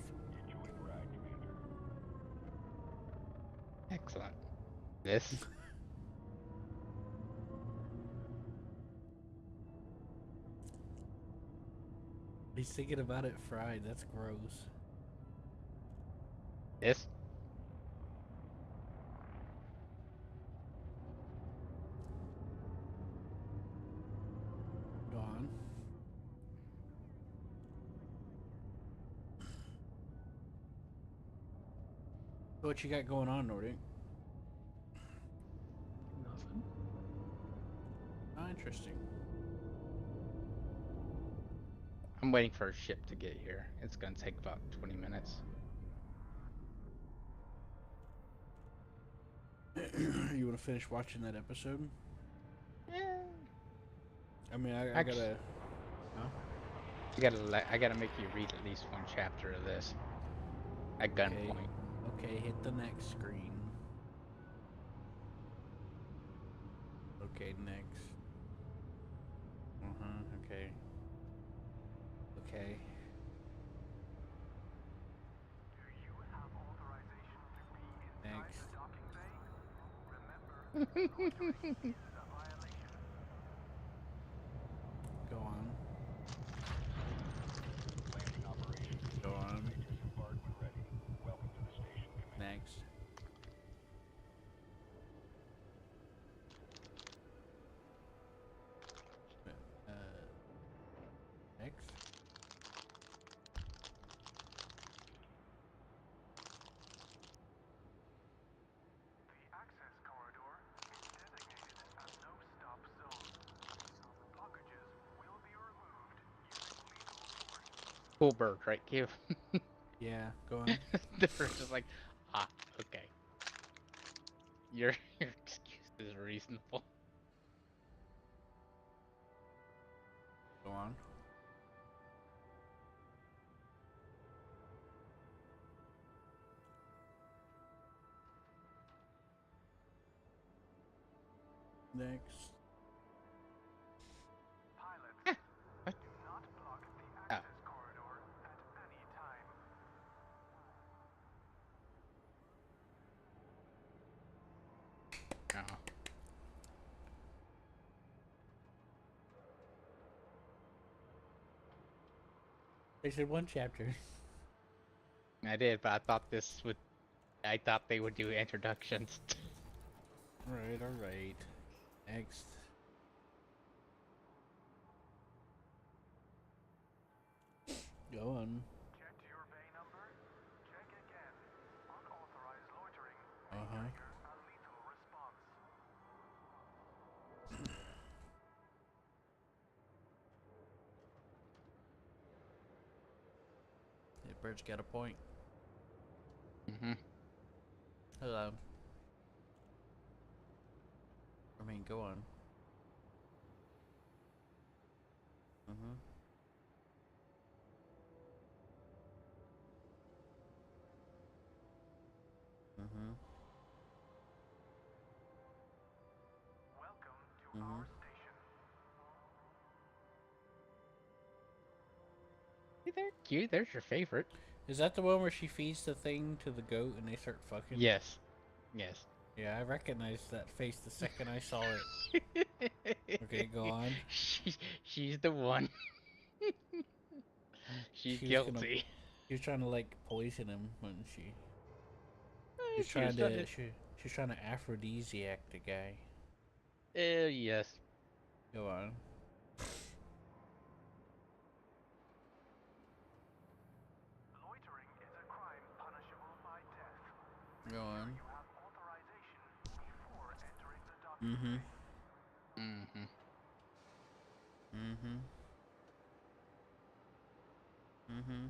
Excellent. This? He's thinking about it fried. That's gross. This? Go on. So what you got going on, Nordic? Nothing. Oh, interesting. I'm waiting for a ship to get here. It's gonna take about 20 minutes. You want to finish watching that episode? Yeah. I mean, I Actu- gotta. Huh? I gotta make you read at least one chapter of this. At gunpoint. Okay, hit the next screen. Okay, next. Okay. Okay. Next. Go on. Go on. Next. Next. Cool bird, right, Q? Yeah, go on. The first is like, okay. Your excuse is reasonable. Go on. Next. What? Oh. Oh. They said one chapter. I did, but I thought they would do introductions. Alright. Next. Go on. Uh-huh. Yeah, Bird's got a point. Mm-hmm. Hello. I mean, go on. Mm-hmm. Mm-hmm. Mm-hmm. Hey there, Q. There's your favorite. Is that the one where she feeds the thing to the goat and they start fucking? Yes. Yes. Yeah, I recognized that face the second I saw it. Okay, go on. She's the one. She's She was gonna. guilty. She was trying to like poison him when she. She's She was trying to. She's trying to aphrodisiac the guy. Yes. Go on. Go on. Mm-hmm. Mm-hmm. Mm-hmm. Mm-hmm.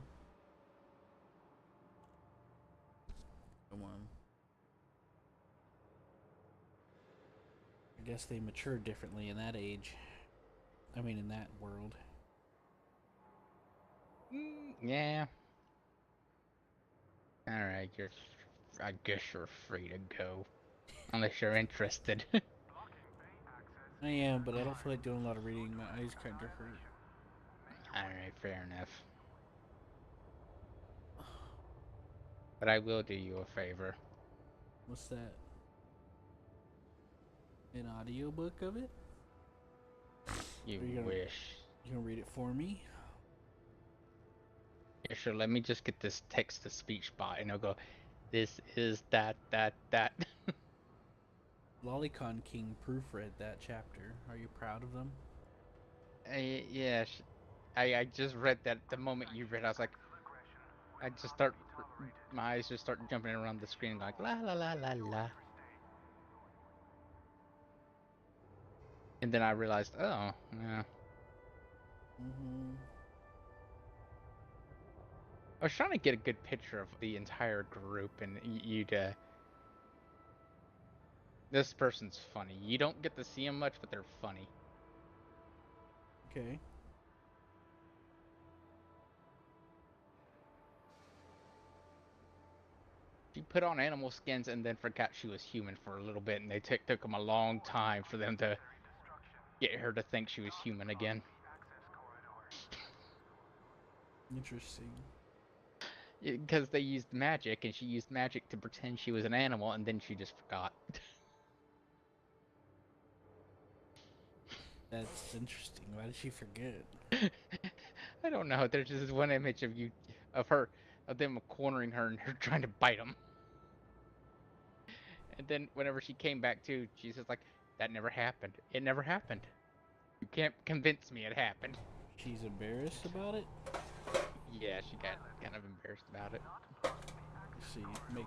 Come on. I guess they mature differently in that age. I mean, in that world. Yeah. All right, you're I guess you're free to go. Unless you're interested. I am, but I don't feel like doing a lot of reading. My eyes kind of hurt. Alright, fair enough. But I will do you a favor. What's that? An audiobook of it? You Are you gonna- wish. You gonna read it for me? Yeah, sure, let me just get this text-to-speech bot and it'll go, this is that. Lolicon King proofread that chapter. Are you proud of them? Yeah, I just read that the moment you read, I was like, my eyes just start jumping around the screen like, la la la la la. And then I realized, oh, yeah. Mm-hmm. I was trying to get a good picture of the entire group, and this person's funny. You don't get to see them much, but they're funny. Okay. She put on animal skins and then forgot she was human for a little bit, and they took them a long time for them to get her to think she was human again. Interesting. Because they used magic, and she used magic to pretend she was an animal, and then she just forgot. That's interesting. Why did she forget? I don't know. There's just one image of them cornering her and her trying to bite them. And then whenever she came back to, she's just like, that never happened. It never happened. You can't convince me it happened. She's embarrassed about it? Yeah, she got kind of embarrassed about it. Let's see. Wouldn't you?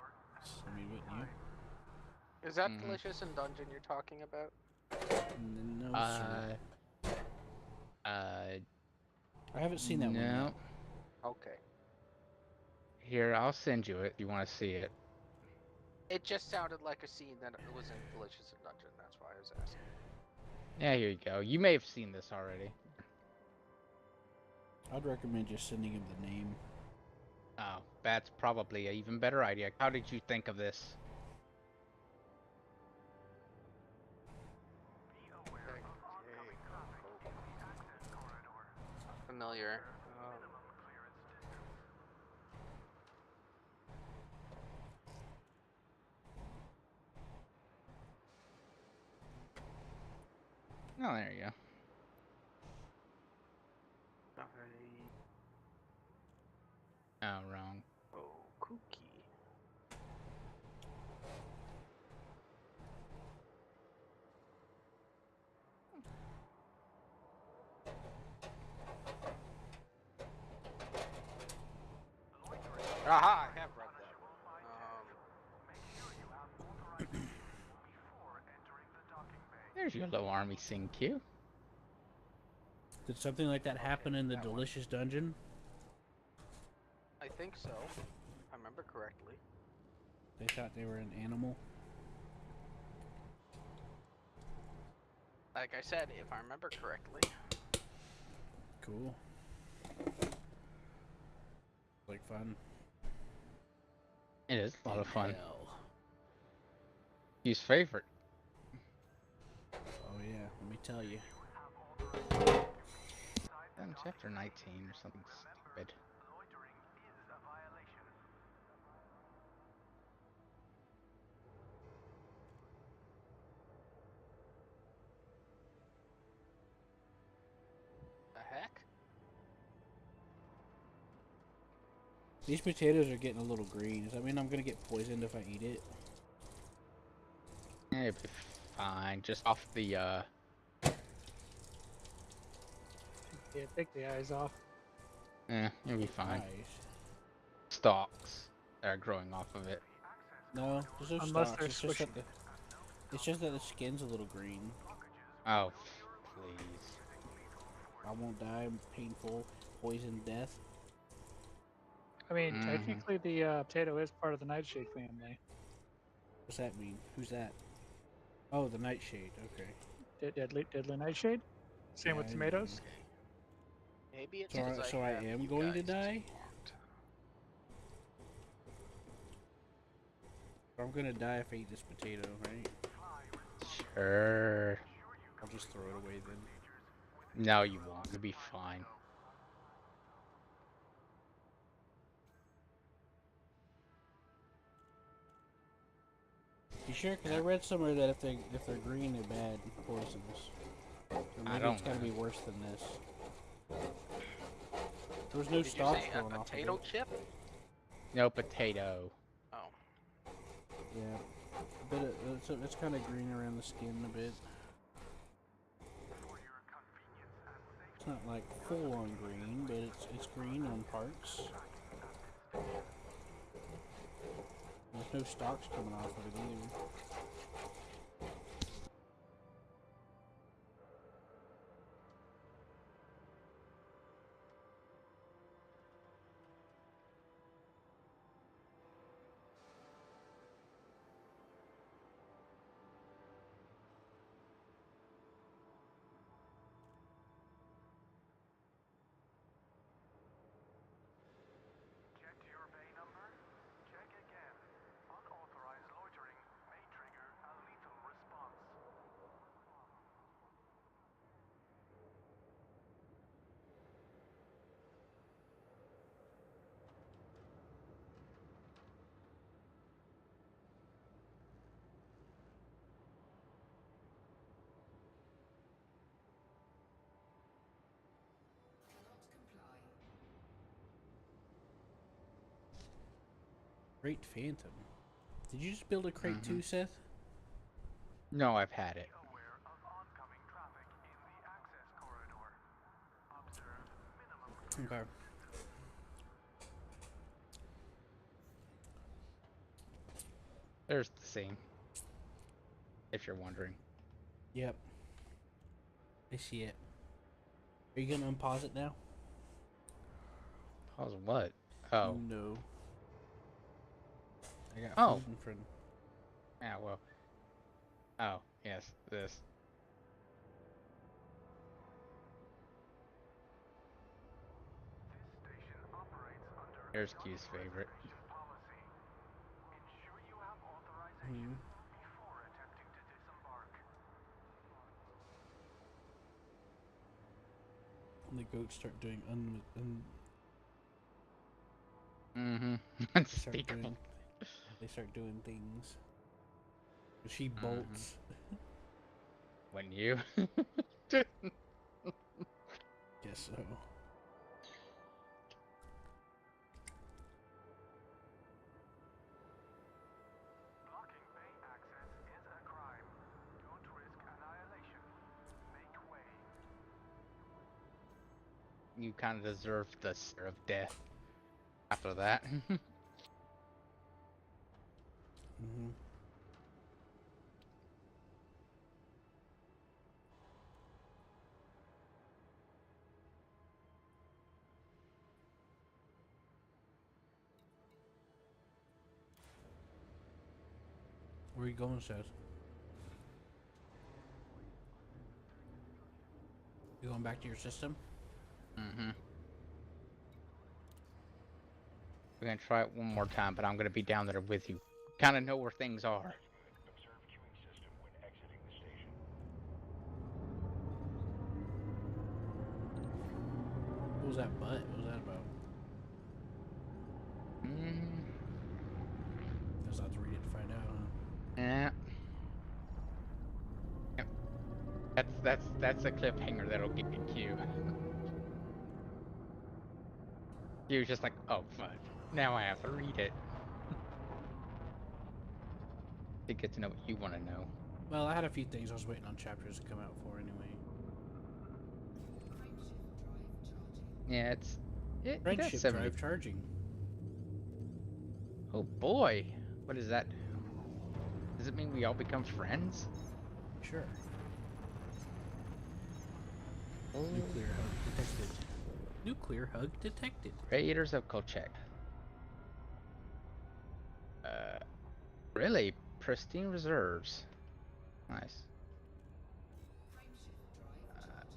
Is that Delicious in Dungeon you're talking about? No, sir. I haven't seen that one No. yet. Okay. Here, I'll send you it if you want to see it. It just sounded like a scene that was in Delicious in Dungeon. That's why I was asking. Yeah, here you go. You may have seen this already. I'd recommend just sending him the name. Oh, that's probably an even better idea. How did you think of this? Familiar. Oh, there you go. Oh, wrong. Oh, cookie. Aha! I have read that. There's your little army sing cue. Did something like that happen in the Delicious Dungeon? I think so. If I remember correctly. They thought they were an animal? Like I said, if I remember correctly. Cool. Like fun. It is a lot of fun. Hell. His favorite. Oh yeah, let me tell you. Chapter 19 or something stupid. The heck? These potatoes are getting a little green. Does that mean I'm gonna get poisoned if I eat it? It'll be fine. Just off the Yeah, take the eyes off. it'll be fine. Nice. Stalks that are growing off of it. No, there's no Unless stalks. they're It's just that the skin's a little green. Oh, please. I won't die painful, poison death. I mean, Mhm. technically the potato is part of the nightshade family. What's that mean? Who's that? Oh, the nightshade. Okay. Deadly nightshade. Same Yeah, with I tomatoes. Maybe it's So, because so I have am you going to guys die? I'm gonna die if I eat this potato, right? Sure. I'll just throw it away then. No, you won't. You'll be fine. You sure? Because I read somewhere that if they're green, they're bad, poisonous. Or maybe don't it's gotta know. be worse than this. There was no Did you stalks say a growing off of potato it. chip? No potato. Oh. Yeah, but it's kind of green around the skin a bit. It's not like full on green, but it's green on parts. There's no stalks coming off of it either. Crate Phantom. Did you just build a crate too, Seth? No, I've had it. Okay. There's the same. If you're wondering. Yep. I see it. Are you gonna unpause it now? Pause what? Oh. No. I got Oh. food in front. Yeah, well. Oh, yes, this. Here's Q's favorite. And the goats start doing Unspeakable. they start doing things. She bolts. When you? Guess so. You kind of deserve the stare of death after that. Where are you going, Seth? You going back to your system? We're gonna try it one more time, but I'm gonna be down there with you. Kind of know where things are. What was that butt? What was that about? Guess I'll have to read it to find out, huh? Yeah. Yep. That's a cliffhanger that'll get Q. Q's just like, oh fudge. Now I have to read it. To get to know what you want to know. Well, I had a few things I was waiting on chapters to come out for anyway. Yeah, it does Friendship 70. drive charging. Oh boy, what does that do? Does it mean we all become friends? Sure. Oh. Nuclear hug detected. Nuclear hug detected. Raiders of Kolchak. Really? Pristine reserves. Nice.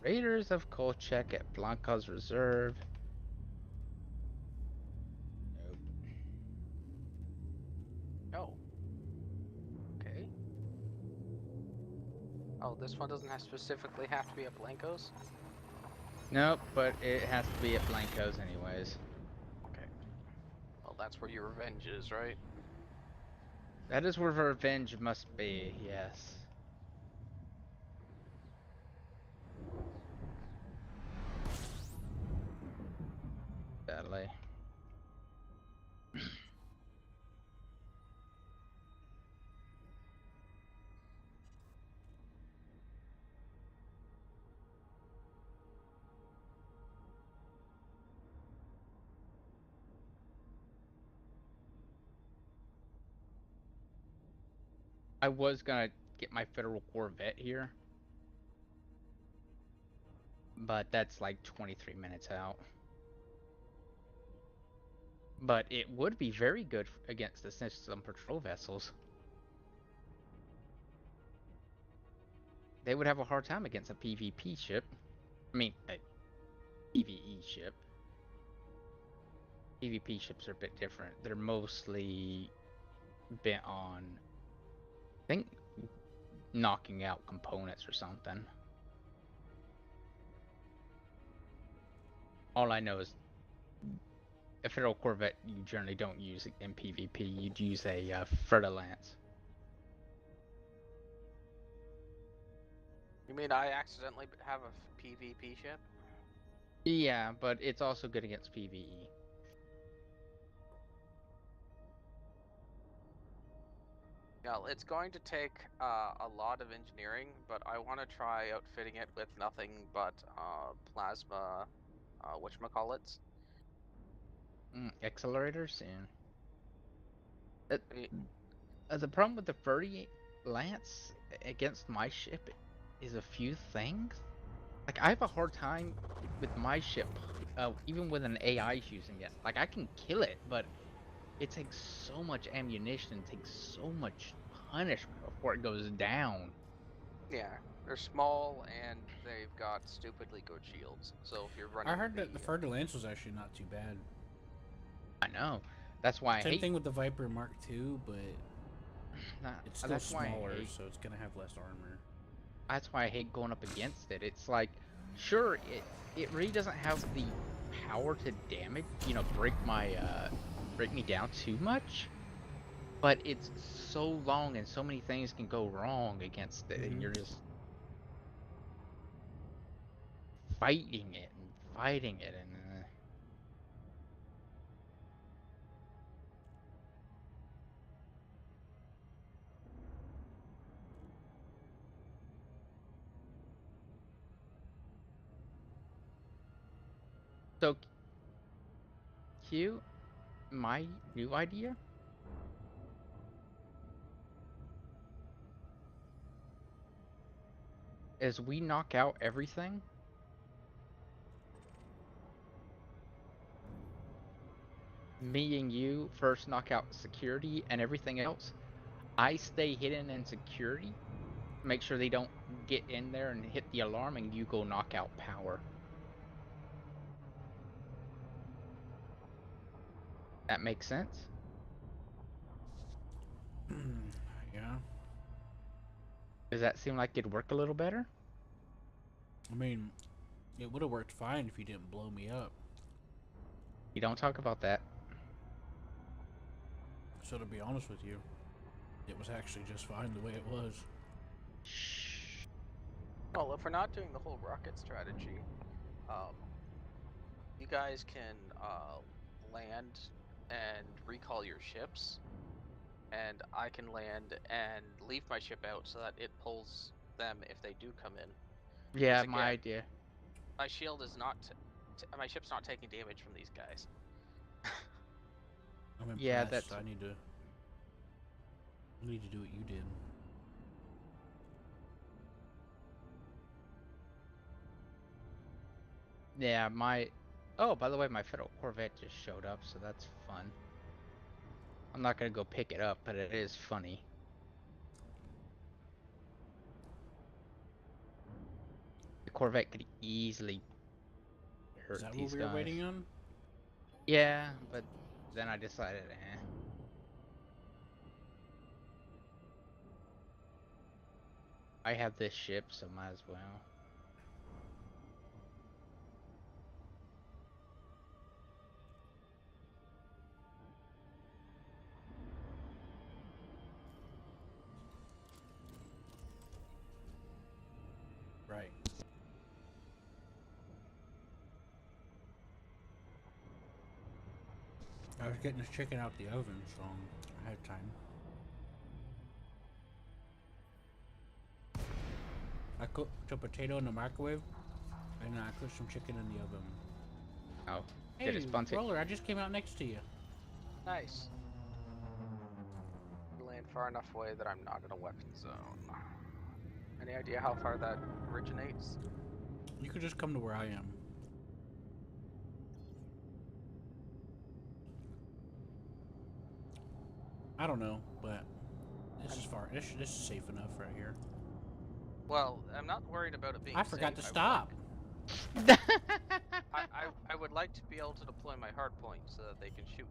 Raiders of Kolchak at Blanca's Reserve. Nope. Oh. Oh, this one doesn't specifically have to be at Blanco's? Nope, but it has to be at Blanco's anyways. Okay. Well, that's where your revenge is, right? That is where revenge must be, yes. Sadly. I was gonna get my Federal Corvette here, but that's like 23 minutes out. But it would be very good against the system patrol vessels. They would have a hard time against a PvP ship. I mean, a PvE ship. PvP ships are a bit different. They're mostly bent on, I think, knocking out components or something. All I know is a Federal Corvette you generally don't use in PvP. You'd use a Fer-de-Lance. You mean I accidentally have a PvP ship? Yeah, but it's also good against PvE. Yeah, it's going to take a lot of engineering, but I want to try outfitting it with nothing but plasma, whatchamacallits. Accelerators, yeah. The problem with the Fer-de-Lance against my ship is a few things. Like, I have a hard time with my ship, even with an AI using it. Like, I can kill it, but it takes so much ammunition, takes so much punishment before it goes down. Yeah, they're small and they've got stupidly good shields. So if you're running I heard that the Fer-de-Lance was actually not too bad. I know. That's why I Same hate. thing with the Viper Mark II, but it's still That's why I smaller, hate. so it's gonna have less armor. That's why I hate going up against it. It's like, sure, it really doesn't have the power to damage, break me down too much. But it's so long and so many things can go wrong against it, and you're just fighting it and fighting it, and so Q, my new idea is we knock out everything. Me and you first knock out security and everything else. I stay hidden in security, make sure they don't get in there and hit the alarm, and you go knock out power. That makes sense? Yeah. Does that seem like it'd work a little better? I mean, it would have worked fine if you didn't blow me up. You don't talk about that. So to be honest with you, it was actually just fine the way it was. Shh. Well, if we're not doing the whole rocket strategy, you guys can land and recall your ships, and I can land and leave my ship out so that it pulls them if they do come in. Yeah, Again, my idea. my shield is not, my ship's not taking damage from these guys. I'm impressed. Yeah, that's. I need to do what you did. Yeah, my. Oh, by the way, my Federal Corvette just showed up, so that's fun. I'm not gonna go pick it up, but it is funny. The Corvette could easily hurt Is that these what we were guys. waiting on? Yeah, but then I decided, eh. I have this ship, so might as well. Right. I was getting this chicken out the oven, so I had time. I cooked a potato in the microwave, and I cooked some chicken in the oven. Oh, Hey, did it sponge it? Roller, I just came out next to you. Nice. Land far enough away that I'm not in a weapon zone. Any idea how far that originates? You could just come to where I am. I don't know, but this is far. This is safe enough right here. Well, I'm not worried about it being I forgot to safe. stop. I would like to be able to deploy my hard point so that they can shoot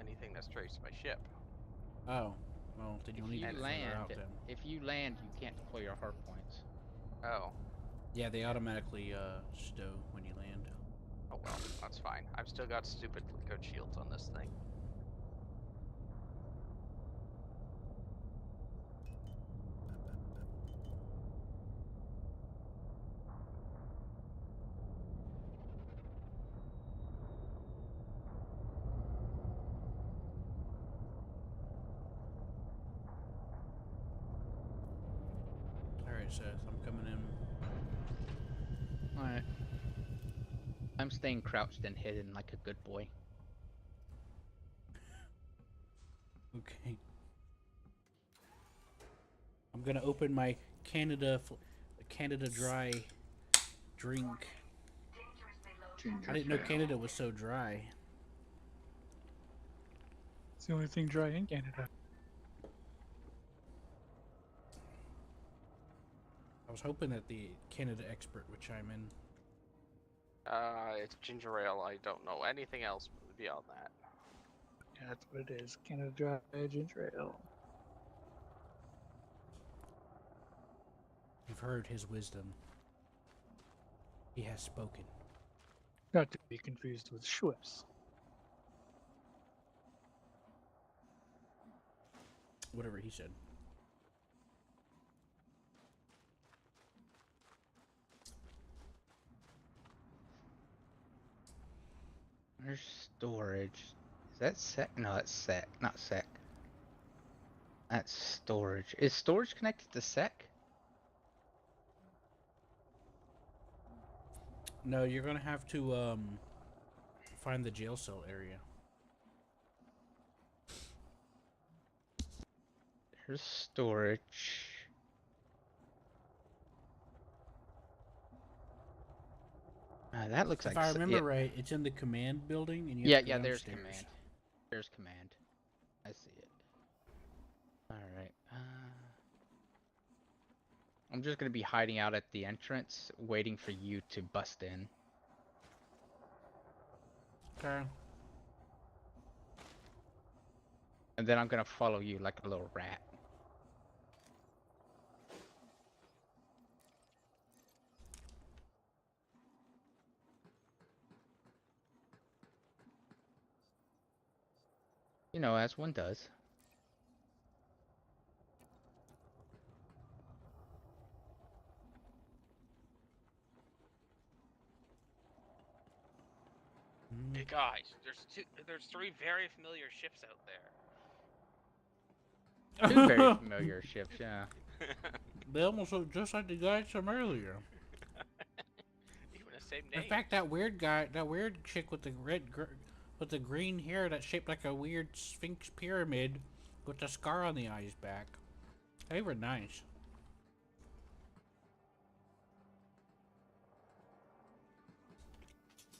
anything that's traced to my ship. Oh, well, then you'll If need you to figure land, out then. if you land, you can't deploy your hard points. Oh. Yeah, they automatically stow when you land. Oh well, that's fine. I've still got stupid good shields on this thing. Alright, Seth, I'm coming in. Alright. I'm staying crouched and hidden like a good boy. Okay. I'm gonna open my Canada Dry drink. I didn't know Canada was so dry. It's the only thing dry in Canada. I was hoping that the Canada expert would chime in. It's ginger ale. I don't know anything else beyond that. Yeah, that's what it is. Canada Dry ginger ale. You've heard his wisdom. He has spoken. Not to be confused with Schweppes. Whatever he said. There's storage. Is that sec? No, that's sec. Not sec. That's storage. Is storage connected to sec? No, you're gonna have to find the jail cell area. There's storage. That looks If like I remember yeah. right, it's in the command building, and you Yeah, have to go yeah, there's downstairs. command. There's command. I see it. Alright. I'm just gonna be hiding out at the entrance, waiting for you to bust in. Okay. And then I'm gonna follow you like a little rat. You know, as one does. Hey guys, there's three very familiar ships out there. Two very familiar ships, yeah. They almost look just like the guys from earlier. Even the same name. In fact, that weird chick with the with the green hair that's shaped like a weird Sphinx pyramid with a scar on the eye's back. They were nice.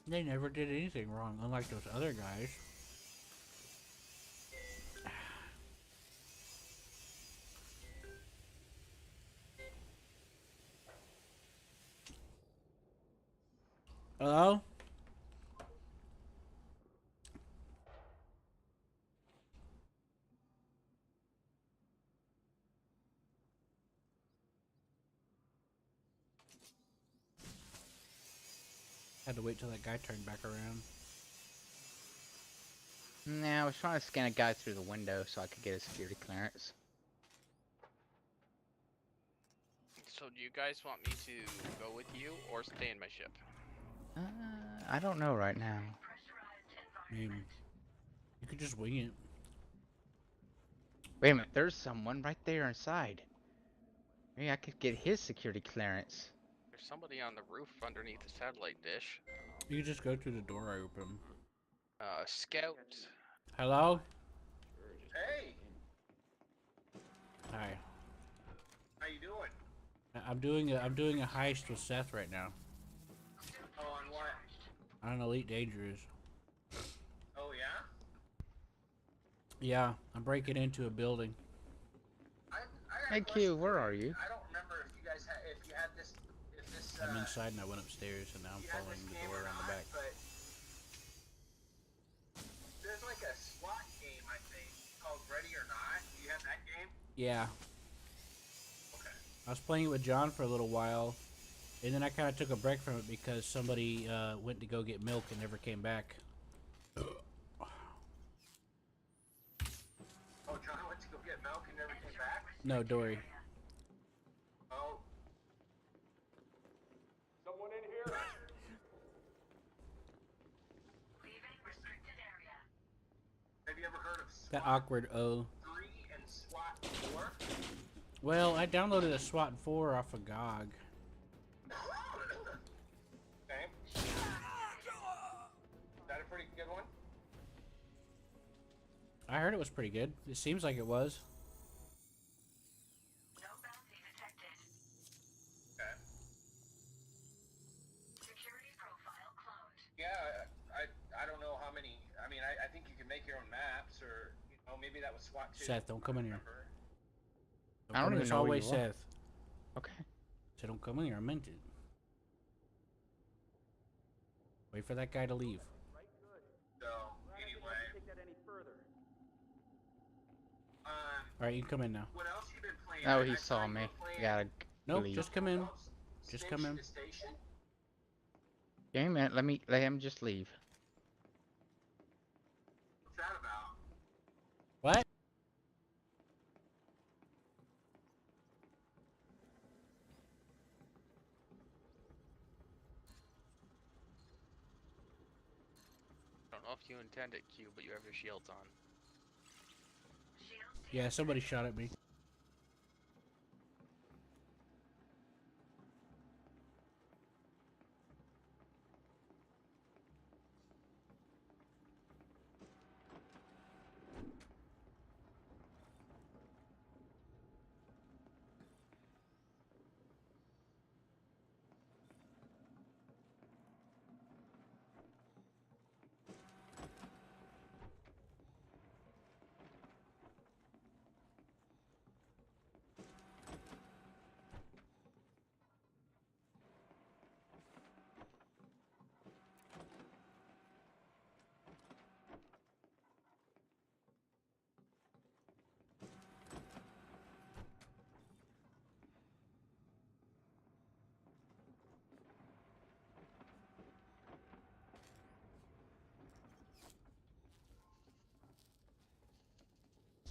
They never did anything wrong, unlike those other guys. Hello? Had to wait till that guy turned back around. Nah, I was trying to scan a guy through the window so I could get a security clearance. So do you guys want me to go with you or stay in my ship? I don't know right now. I mean, you could just wing it. Wait a minute, there's someone right there inside. Maybe I could get his security clearance. There's somebody on the roof underneath the satellite dish. You could just go through the door I opened. Scout. Hello? Hey, Hi. how you doing? I'm doing a heist with Seth right now. Oh, on what? On Elite Dangerous. Oh, yeah? Yeah, I'm breaking into a building. I got a Hey question Q, where for are you? I don't remember if you guys had, if you had this, I'm inside and I went upstairs and now I'm you had following this the game door or around the not, back. but there's like a SWAT game, I think, called Ready or Not. Do you have that game? Yeah. Okay. I was playing it with John for a little while, and then I kind of took a break from it because somebody went to go get milk and never came back. Oh, John went to go get milk and never came back? No, Dory. Oh. Someone in here? Leaving restricted area. Have you ever heard of That SWAT awkward O. 3 and SWAT 4? Well, I downloaded a SWAT 4 off of GOG. Okay. Is that a pretty good one? I heard it was pretty good. It seems like it was. No bounty detected. Okay. Security profile cloned. Yeah, I don't know how many. I mean, I think you can make your own maps, or you know, maybe that was SWAT 2. Seth, don't come in here. Remember? I don't come in even this know where hallway, you are. Seth. Okay. So don't come in here. I meant it. Wait for that guy to leave. So anyway, All right, you can come in now. what else you been playing? Oh, I he saw saw you me. were playing Gotta Nope, leave. just come in. Just come Station in. to Station? Give me a minute, let him just leave. What's that about? What? I don't know if you intended Q, but you have your shields on. Yeah, somebody shot at me.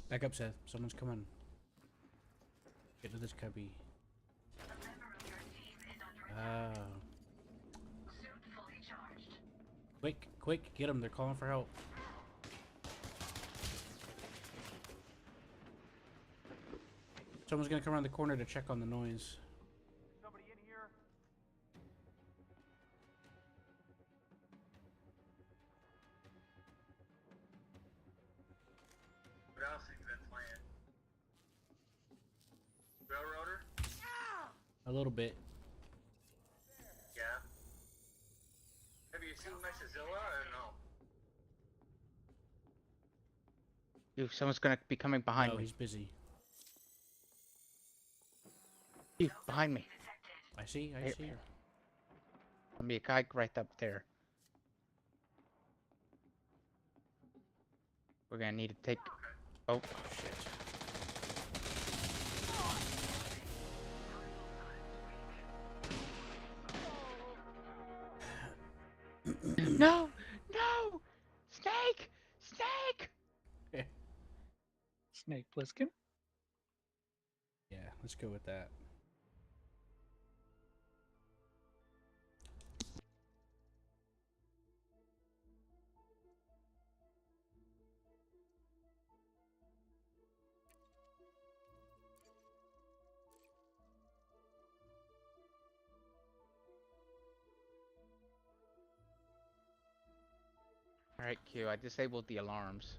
Back up, Seth. Someone's coming. Get to this cubby. A member of your team is under attack. Suit fully charged. Quick, quick, get them. They're calling for help. Someone's gonna come around the corner to check on the noise. Somebody in here? What else have you been playing? Railroader? A little bit. Yeah. Have you seen my Shazilla or no? Dude, someone's gonna be coming behind Oh, me. he's busy. Dude, behind me. I see. I Here. see. There'll be a guy right up there. We're gonna need to take. Oh, Shit. No! No! Snake! Snake! Snake Plissken. Yeah, let's go with that. Alright, Q, I disabled the alarms.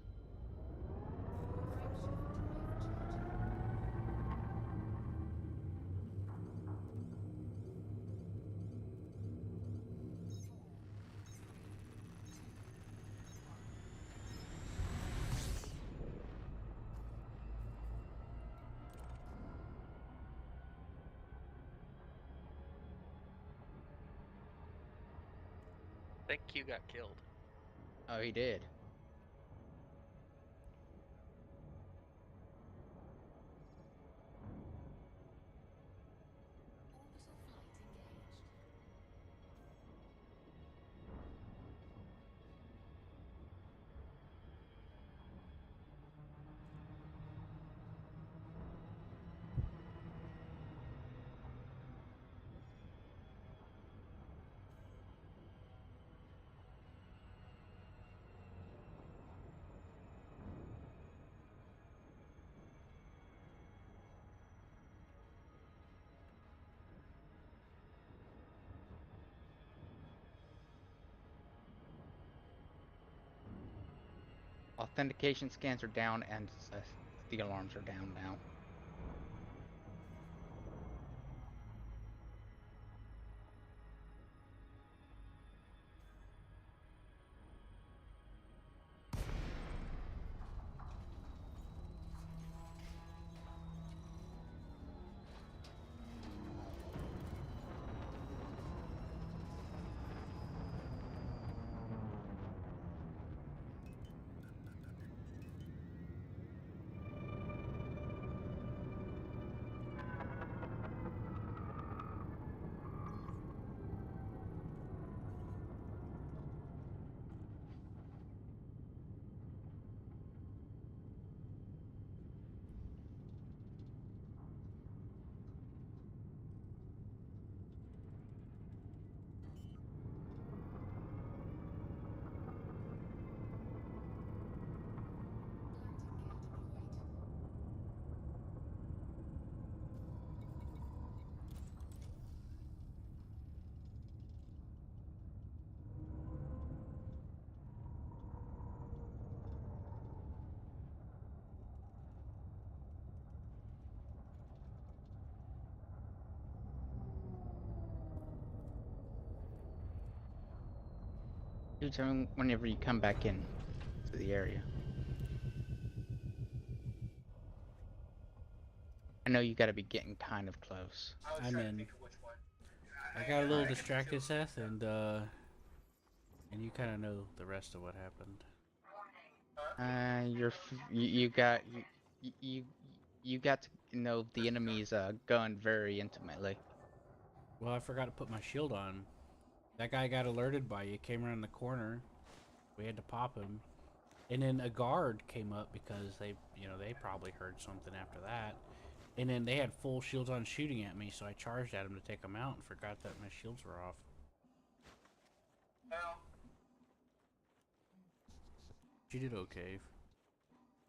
I think Q got killed. Oh, he did. Authentication scans are down and the alarms are down now. You tell me whenever you come back in to the area. I know you gotta be getting kind of close. I was I'm trying to in. think of which one. I got a little Alright. distracted, Seth, and you kind of know the rest of what happened. You got to know the enemy's gun very intimately. Well, I forgot to put my shield on. That guy got alerted by you, came around the corner. We had to pop him. And then a guard came up because they probably heard something after that. And then they had full shields on shooting at me, so I charged at him to take them out and forgot that my shields were off. Well, She did okay.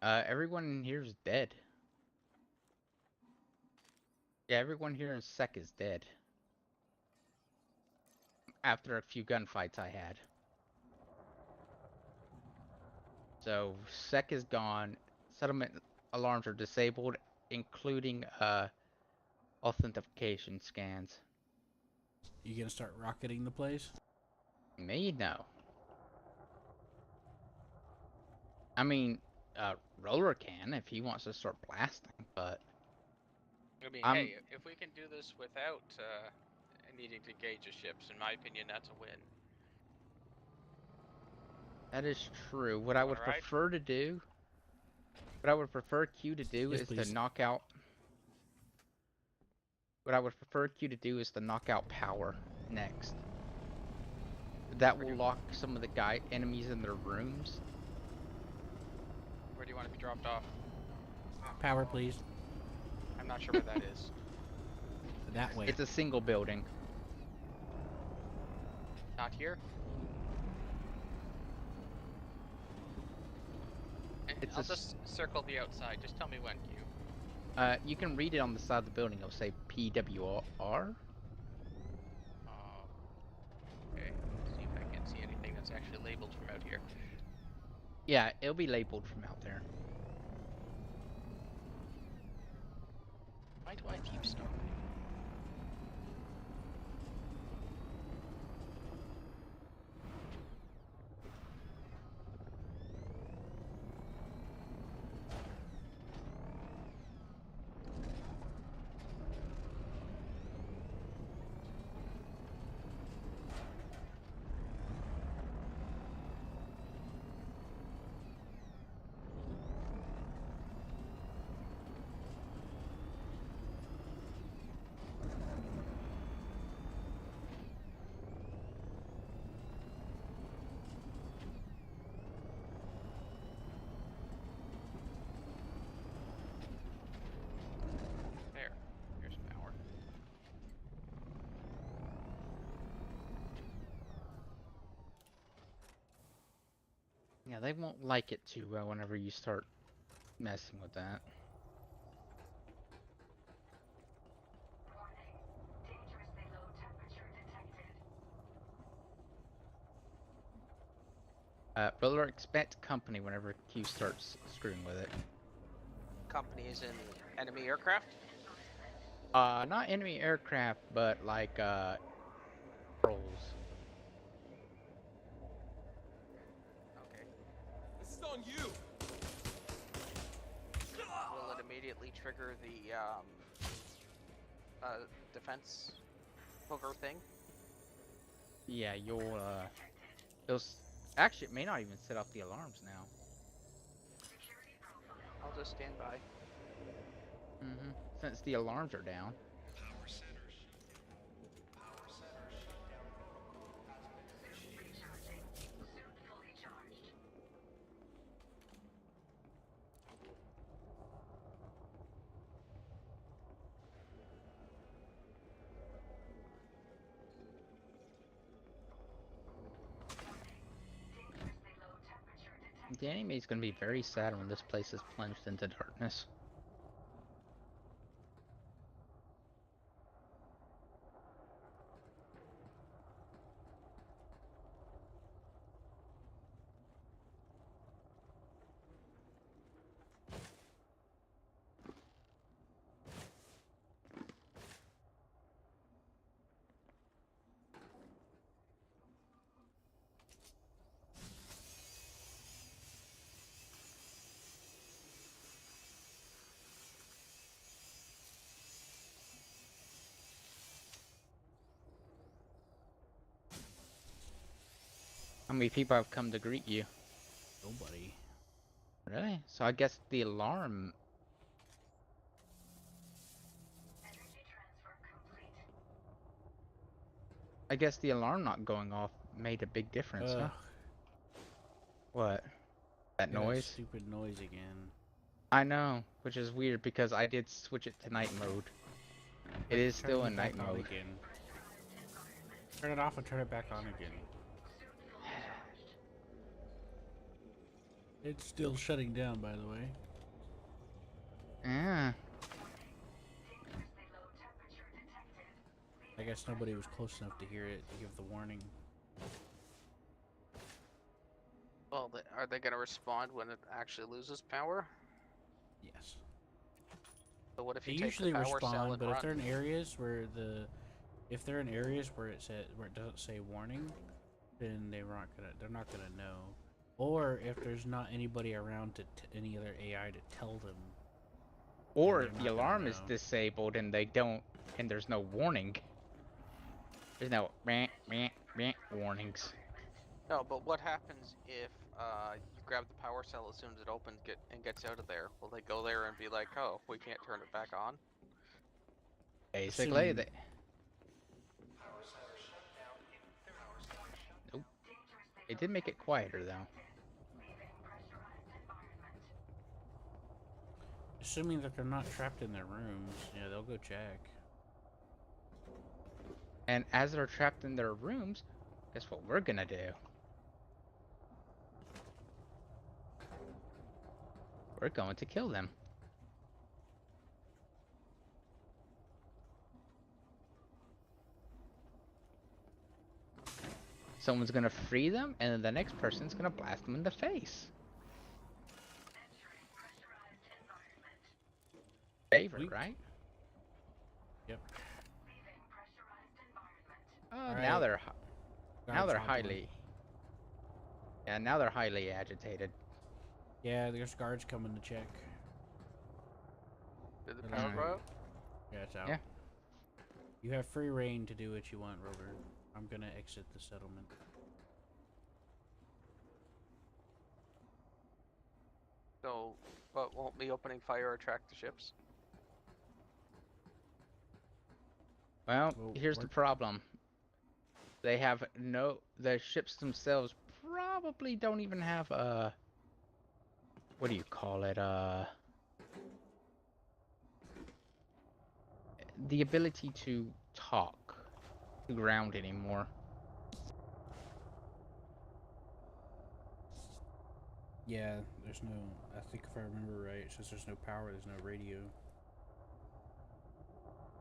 Everyone in here is dead. Yeah, everyone here in Sec is dead. After a few gunfights I had. So, Sec is gone. Settlement alarms are disabled, including authentication scans. You gonna start rocketing the place? Me? No. I mean, Roller can if he wants to start blasting, but I mean, I'm- hey, if we can do this without needing to engage the ships, in my opinion, that's a win. that is true. What I would Alright. prefer to do, what I would prefer Q to do Yes, is to please. knock out. What I would prefer Q to do is to knock out power next. that will lock some of the enemies in their rooms. Where do you want to be dropped off? Power, please. I'm not sure where that is. That way. It's a single building. Not here. It's I'll just circle the outside. Just tell me when, Q. You can read it on the side of the building. It'll say PWR. Okay. See if I can see anything that's actually labeled from out here. Yeah, it'll be labeled from out there. Why do I keep stopping? There. Here's power. Yeah, they won't like it too well whenever you start messing with that. Warning. Dangerously low temperature detected. Brother, expect company whenever Q starts screwing with it. Company is in enemy aircraft. Not enemy aircraft, but like, trolls. Okay. This is on you. Will it immediately trigger the defense hooker thing? Yeah, actually, it may not even set off the alarms now. I'll just stand by. Since the alarms are down. Power center shutdown. Power center shutdown protocol has been initiated. Recharging. Suit fully charged. Dangerously low temperature detected. The enemy is going to be very sad when this place is plunged into darkness. How many people have come to greet you? Nobody. Really? So I guess the alarm... Energy transfer complete. I guess the alarm not going off made a big difference, huh? Ugh. What? That Yeah, noise? stupid noise again. I know, which is weird because I did switch it to night mode. It is Turn still it in back night on mode. again. Turn it off and turn it back on again. It's still shutting down, by the way. Yeah. Dangerously low temperature detected. I guess nobody was close enough to hear it to give the warning. Well, are they going to respond when it actually loses power? Yes. So what if They you take usually the power cell respond, and but run? if they're in areas where if they're in areas where it doesn't say warning, then they're not gonna know. Or if there's not anybody around any other AI to tell them. Or they're if not the gonna alarm is know. disabled and there's no warning. There's no meh, meh, meh warnings. No, but what happens if you grab the power cell as soon as it opens and gets out of there? Will they go there and be like, oh, we can't turn it back on? Basically, Assuming- Power center shutdown in 30 seconds. Nope. It did make it quieter though. Assuming that they're not trapped in their rooms, yeah, they'll go check. And as they're trapped in their rooms, guess what we're gonna do? We're going to kill them. Someone's gonna free them, and then the next person's gonna blast them in the face. Favorite, right? Yep. Oh, now they're Guards hobbling. highly. Yeah, now they're highly agitated. Yeah, there's guards coming to check. Did the They're power like- go out? Yeah, it's out. Yeah. You have free reign to do what you want, Rover. I'm gonna exit the settlement. So, but won't me opening fire attract the ships? Well, Well, here's the problem. They have the ships themselves probably don't even have a, what do you call it, the ability to talk to ground anymore. Yeah, there's no. I think if I remember right, since there's no power, there's no radio.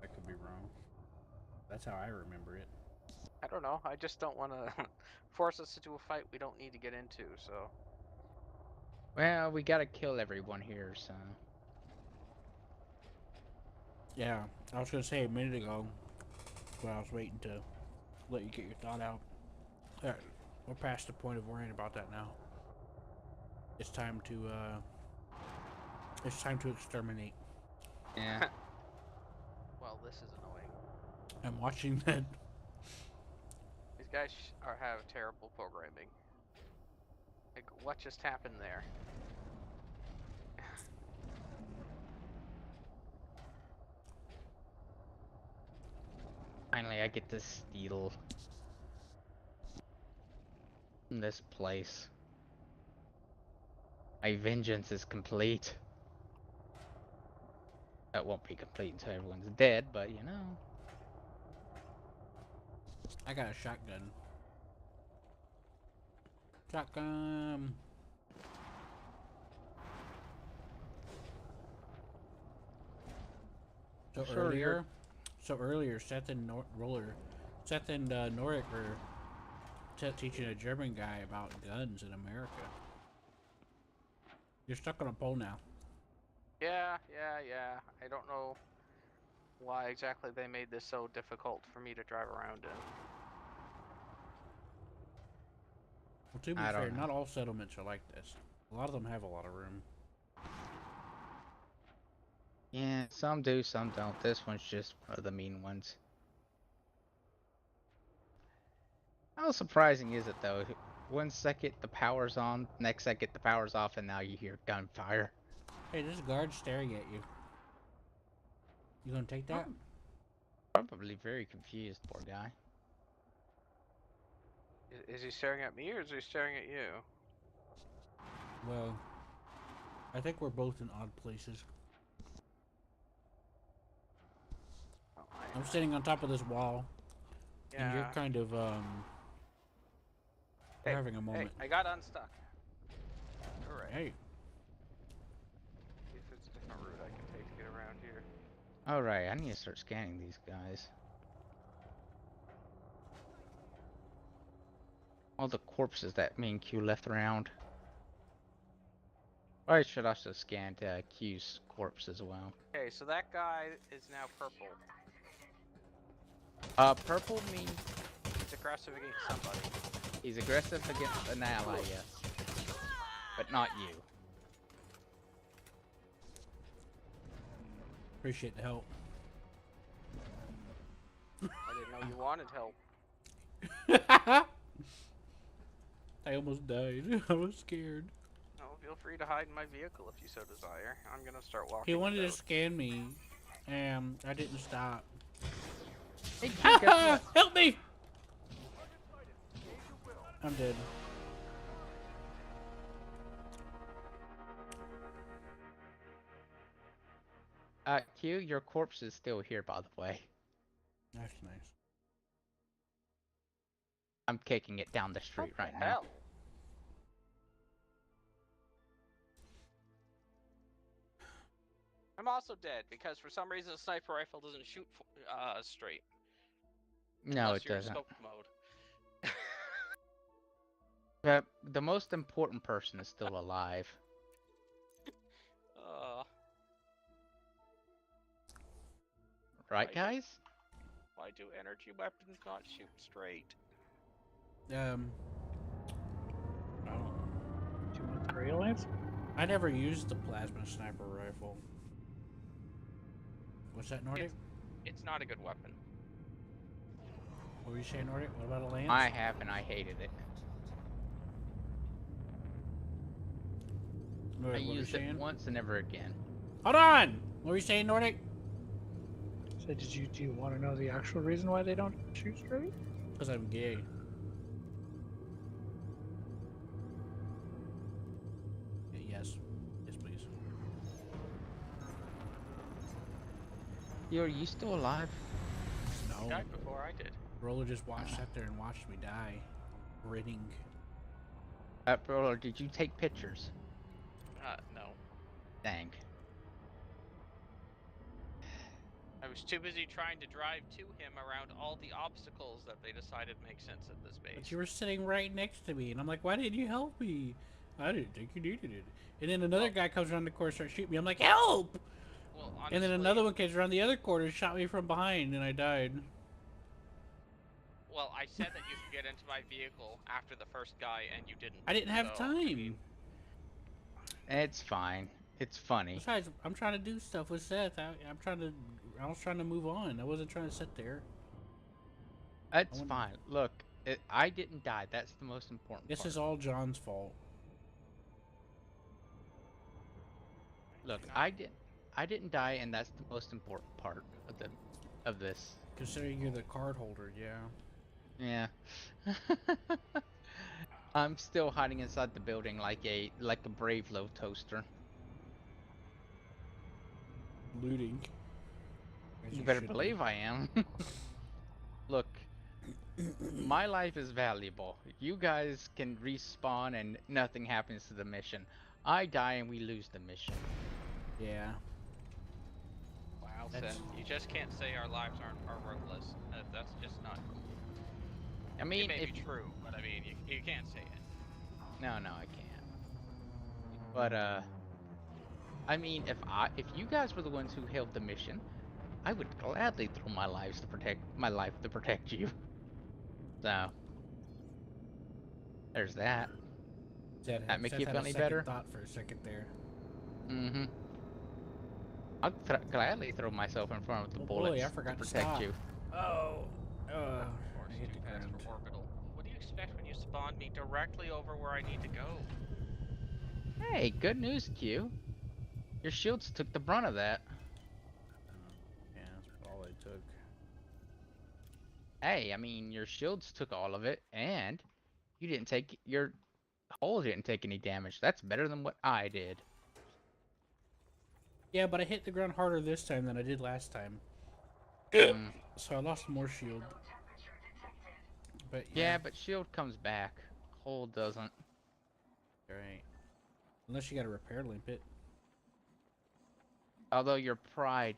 I could be wrong. That's how I remember it. I don't know. I just don't want to force us into a fight we don't need to get into, so. Well, we gotta kill everyone here, so. Yeah, I was gonna say a minute ago, when I was waiting to let you get your thought out. Alright, we're past the point of worrying about that now. It's time to exterminate. Yeah. Well, this is annoying. I'm watching that. These guys have terrible programming. Like, what just happened there? Finally, I get to steal this place. My vengeance is complete. That won't be complete until everyone's dead, but you know. I got a shotgun. Shotgun. So Sure, earlier, Seth and Norik were teaching a German guy about guns in America. You're stuck on a pole now. Yeah. I don't know why exactly they made this so difficult for me to drive around in. Well, to be I don't fair, know. not all settlements are like this. A lot of them have a lot of room. Yeah, some do, some don't. This one's just one of the mean ones. How surprising is it though? 1 second the power's on, next second the power's off, and now you hear gunfire. Hey, there's a guard staring at you. You gonna take that? Probably very confused, poor guy. Is he staring at me or is he staring at you? Well, I think we're both in odd places. Oh, I'm sitting on top of this wall, and you're yeah. kind of Hey, you're having a moment. Hey, I got unstuck. Alright. Hey, See if there's a different route I can take to get around here. Alright, I need to start scanning these guys. All the corpses that me and Q left around. I should also scan Q's corpse as well. Okay, so that guy is now purple. Purple means He's aggressive against somebody. he's aggressive against an ally, yes. But not you. appreciate the help. I didn't know you wanted help. I almost died. I was scared. No, feel free to hide in my vehicle if you so desire. I'm gonna start walking. He wanted to without- scan me, and I didn't stop. Hey, Q, guess what? Help me! I'm dead. Q, your corpse is still here, by the way. That's nice. I'm kicking it down the street What right the now. hell? I'm also dead because for some reason a sniper rifle doesn't shoot straight. No, Unless it you're in doesn't. scope mode. But the most important person is still alive. Right, Why guys? Why do energy weapons not shoot straight? I don't know. Do you want the real answer? I never used the plasma sniper rifle. What's that, Nordic? It's not a good weapon. What were you saying, Nordic? What about a lance? I have, and I hated it. Nordic, I what were you used it saying? once and never again. Hold on! What were you saying, Nordic? So do you want to know the actual reason why they don't shoot straight? Because I'm gay. Yes. Yes, please. Yo, are you still alive? No. Died before I did. Roller just sat there and watched me die. Grinning. Bro, did you take pictures? No. Dang. I was too busy trying to drive to him around all the obstacles that they decided make sense at this base. But you were sitting right next to me, and I'm like, why didn't you help me? I didn't think you needed it. And then another guy comes around the corner and starts shooting me. I'm like, help! Well, And then another one comes around the other corner and shot me from behind, and I died. Well, I said that you could get into my vehicle after the first guy, and you didn't. I didn't have So, time. I mean, It's fine. It's funny. Besides, I'm trying to do stuff with Seth. I was trying to move on. I wasn't trying to sit there. That's fine. Look, I didn't die. That's the most important This part. is all John's fault. Look, I didn't die, and that's the most important part of this. Considering you're the card holder, yeah. Yeah. I'm still hiding inside the building like a brave little toaster. Looting. You better believe I am. Look, my life is valuable. You guys can respawn and nothing happens to the mission. I die and we lose the mission. Yeah. wow, Seth, you just can't say our lives are worthless. That's just not cool. I mean, it may be true, but I mean, you can't say it. No, I can't. But I mean, if you guys were the ones who held the mission, I would gladly throw my life to protect you. So there's that. That make you feel any better? Thought for a second there. Mm-hmm. I'll gladly throw myself in front of the bullets boy, I forgot to to protect stop. you. Oh. Force I hit too the fast ground. for orbital. What do you expect when you spawn me directly over where I need to go? Hey, good news, Q. Your shields took the brunt of that. Yeah, that's all I took. Hey, I mean, your shields took all of it, and you didn't take your hull didn't take any damage. That's better than what I did. Yeah, but I hit the ground harder this time than I did last time. So I lost more shield. But yeah, but shield comes back. Hull doesn't. Right. Unless you got a repair limpet. Although your pride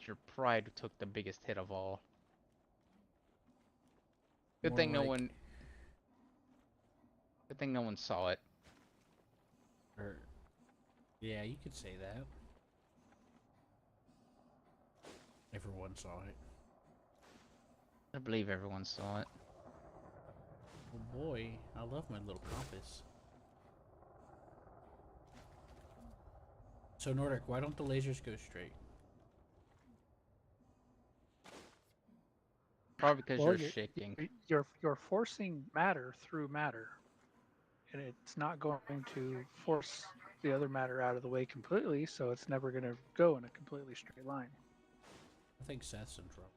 took the biggest hit of all. Good thing no one saw it. Or, yeah, you could say that. Everyone saw it. I believe everyone saw it. Oh boy, I love my little compass. So Nordic, why don't the lasers go straight? Probably because Well, you're shaking. You're forcing matter through matter, and it's not going to force the other matter out of the way completely, so it's never going to go in a completely straight line. I think Seth's in trouble.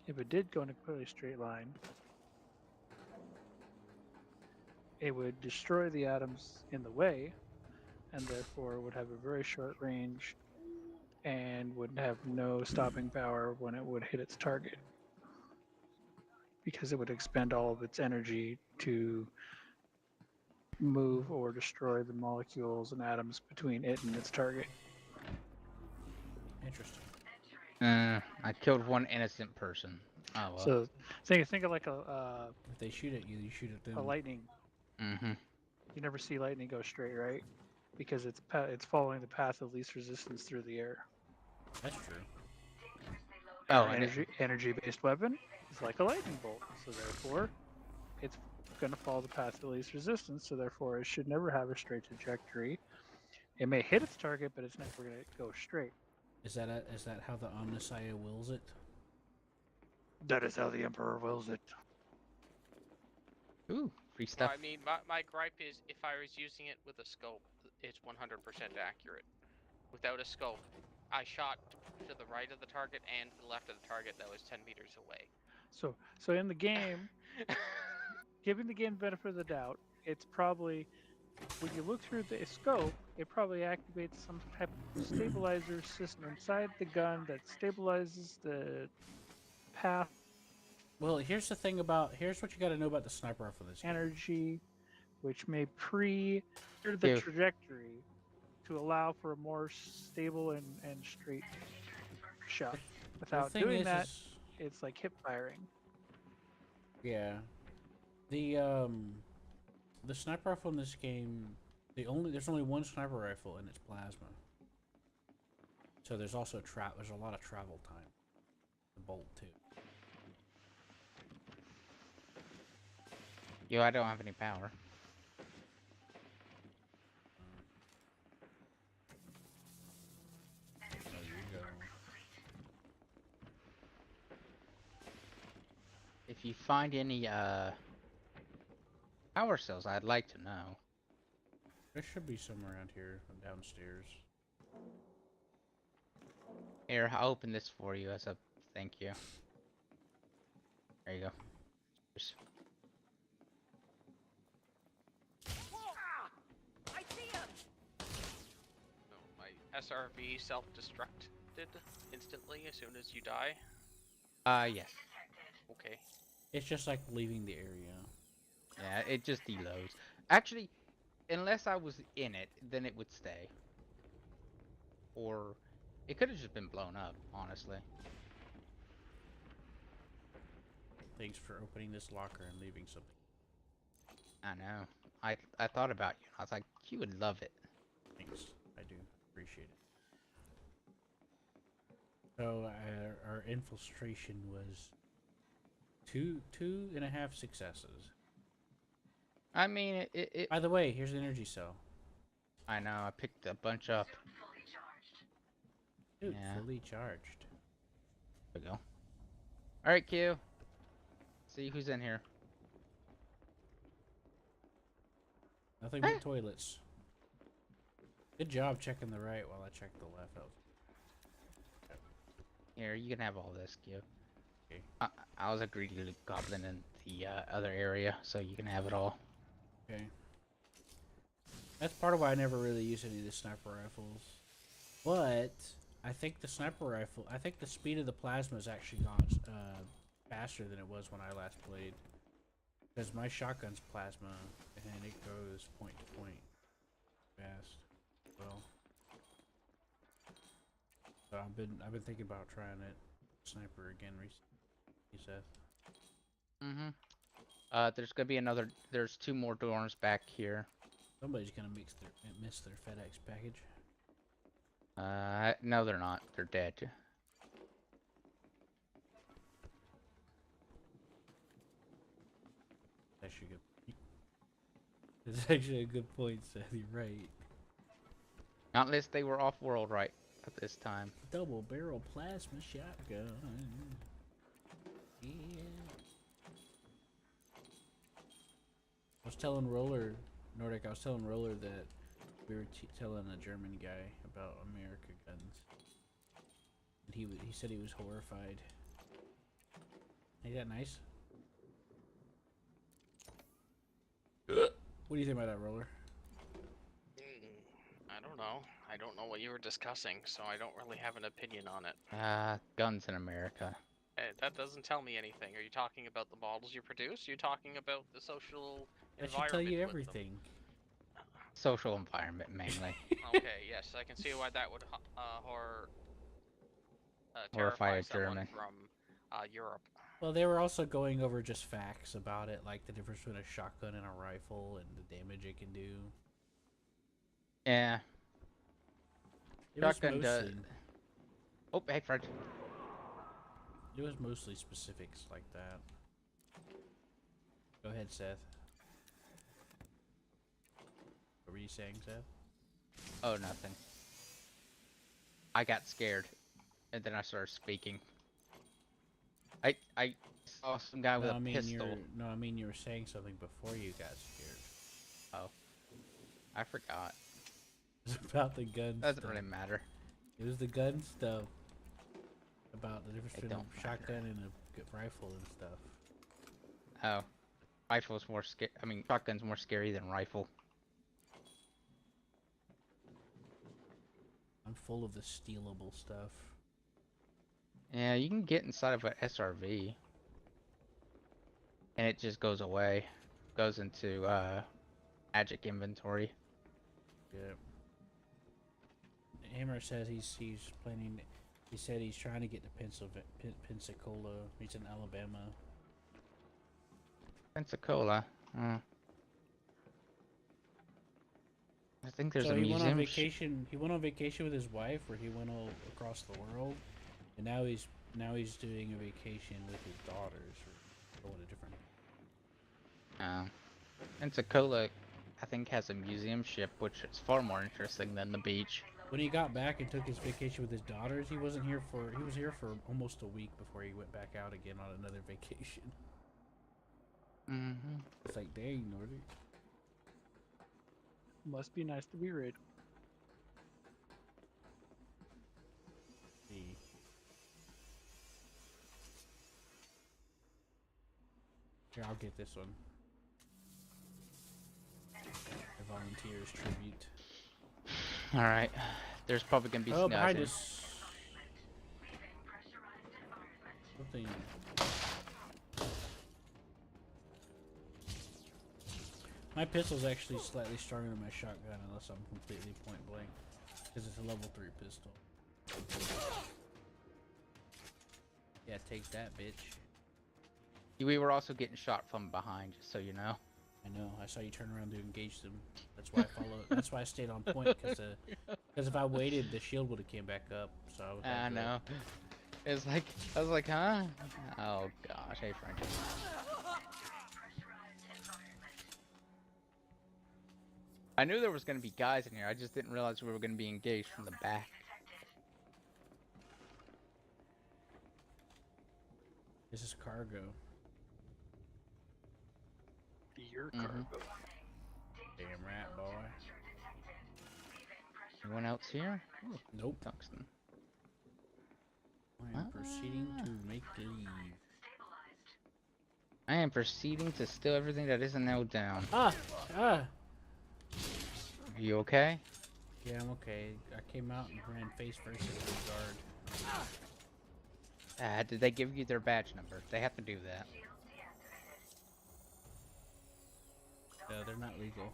If it did go in a completely straight line, it would destroy the atoms in the way, and therefore would have a very short range and would have no stopping power when it would hit its target, because it would expend all of its energy to move or destroy the molecules and atoms between it and its target. Interesting. I killed one innocent person. Oh well. So think of like a If they shoot at you, you shoot at them. lightning. Mm-hmm. You never see lightning go straight, right? Because it's following the path of least resistance through the air. That's true. Oh, An and energy-based weapon is like a lightning bolt, so therefore it's going to follow the path of least resistance. So therefore, it should never have a straight trajectory. It may hit its target, but it's never going to go straight. Is that how the Omnissiah wills it? That is how the Emperor wills it. ooh, free Well, stuff. I mean, my gripe is if I was using it with a scope, it's 100% accurate. Without a scope, I shot to the right of the target and to the left of the target that was 10 meters away. So in the game, giving the game the benefit of the doubt, it's probably, when you look through the scope, it probably activates some type of stabilizer system inside the gun that stabilizes the path Well, here's the thing about here's what you got to know about the sniper rifle. This game. energy, which may pre-clear the Yeah. trajectory to allow for a more stable and straight shot. Without thing doing is, that, is- it's like hip firing. yeah, the sniper rifle in this game, there's only one sniper rifle and it's plasma. So there's also there's a lot of travel time. The bolt too. Yo, I don't have any power. There you go. If you find any power cells, I'd like to know. There should be some around here downstairs. Here, I'll open this for you as a thank you. There you go. Just- I see him. No, my SRV self-destructed instantly as soon as you die. yes. Okay. It's just like leaving the area. Yeah, it just deloads. Actually, unless I was in it, then it would stay. Or it could have just been blown up, honestly. Thanks for opening this locker and leaving something. I know. I thought about you. I was like, you would love it. Thanks. I do appreciate it. So our infiltration was two and a half successes. I mean, it By the way, here's an energy cell. I know, I picked a bunch up. Dude, Yeah. fully charged. There we go. Alright, Q. See who's in here. Nothing but toilets. Good job checking the right while I checked the left out. Here, you can have all this, Q. Okay. I was a greedy little goblin in the other area, so you can have it all. Okay. That's part of why I never really used any of the sniper rifles. But I think the sniper rifle, I think the speed of the plasma has actually gone faster than it was when I last played. Because my shotgun's plasma and it goes point to point fast. Well, so I've been thinking about trying it sniper again recently, Seth. There's gonna be there's two more dorms back here. Somebody's gonna miss their FedEx package. No, they're not. They're dead. Actually good. It's actually a good point, Seth. You're right. Not unless they were off-world right at this time. Double barrel plasma shotgun. Yeah. I was telling Nordic, I was telling Roller that we were telling a German guy about America guns. And he said he was horrified. Ain't that nice? What do you think about that, Roller? I don't know. I don't know what you were discussing, so I don't really have an opinion on it. Guns in America. That doesn't tell me anything. Are you talking about the models you produce? You're talking about the social That should environment tell you with them. everything. Social environment, mainly. Okay, yes, I can see why that would Horrify terrify a someone German. from Europe. Well, they were also going over just facts about it, like the difference between a shotgun and a rifle and the damage it can do. Yeah. It was Shotgun does. mostly, Oh, hey, Fred. it was mostly specifics like that. Go ahead, Seth. What were you saying, Seth? Oh, nothing. I got scared, and then I started speaking. I saw some guy with No, a I mean pistol. I mean you were saying something before you got scared. Oh, I forgot. It was about the gun Doesn't stuff. really matter. It was the gun stuff. About the difference It between don't a shotgun and a good rifle and stuff. Oh, rifle's more scary. I mean, shotgun's more scary than rifle. I'm full of the stealable stuff. Yeah, you can get inside of an SRV, and it just goes away. Goes into magic inventory. Yeah. Hammer says he's planning. He said he's trying to get to Pensacola. He's in Alabama. Pensacola. I think there's So a he went on museum. vacation. He went on vacation with his wife, where he went all across the world, and now he's doing a vacation with his daughters, or going to different. Pensacola, I think, has a museum ship, which is far more interesting than the beach. When he got back and took his vacation with his daughters, he wasn't here for. He was here for almost a week before he went back out again on another vacation. Mm-hmm. It's like, dang, Nordic. Must be nice to be rich. See. Here, I'll get this one. The volunteers tribute. All right. There's probably gonna be Oh, behind snoozing. us. Something. My pistol's actually slightly stronger than my shotgun, unless I'm completely point blank, because it's a level 3 pistol. Yeah, take that, bitch. We were also getting shot from behind, just so you know. I know. I saw you turn around to engage them. That's why I followed. That's why I stayed on point, because if I waited, the shield would have came back up. So I would. I know. It's like I was like, huh? Oh gosh, hey Frank. I knew there was gonna be guys in here. I just didn't realize we were gonna be engaged from the back. This is cargo. Your cargo. Damn right, boy. Anyone else here? Ooh, Nope. tungsten. I am proceeding to make leave. I am proceeding to steal everything that isn't nailed down. Ah! Are you okay? Yeah, I'm okay. I came out and ran face first into the guard. Did they give you their badge number? They have to do that. They're not legal.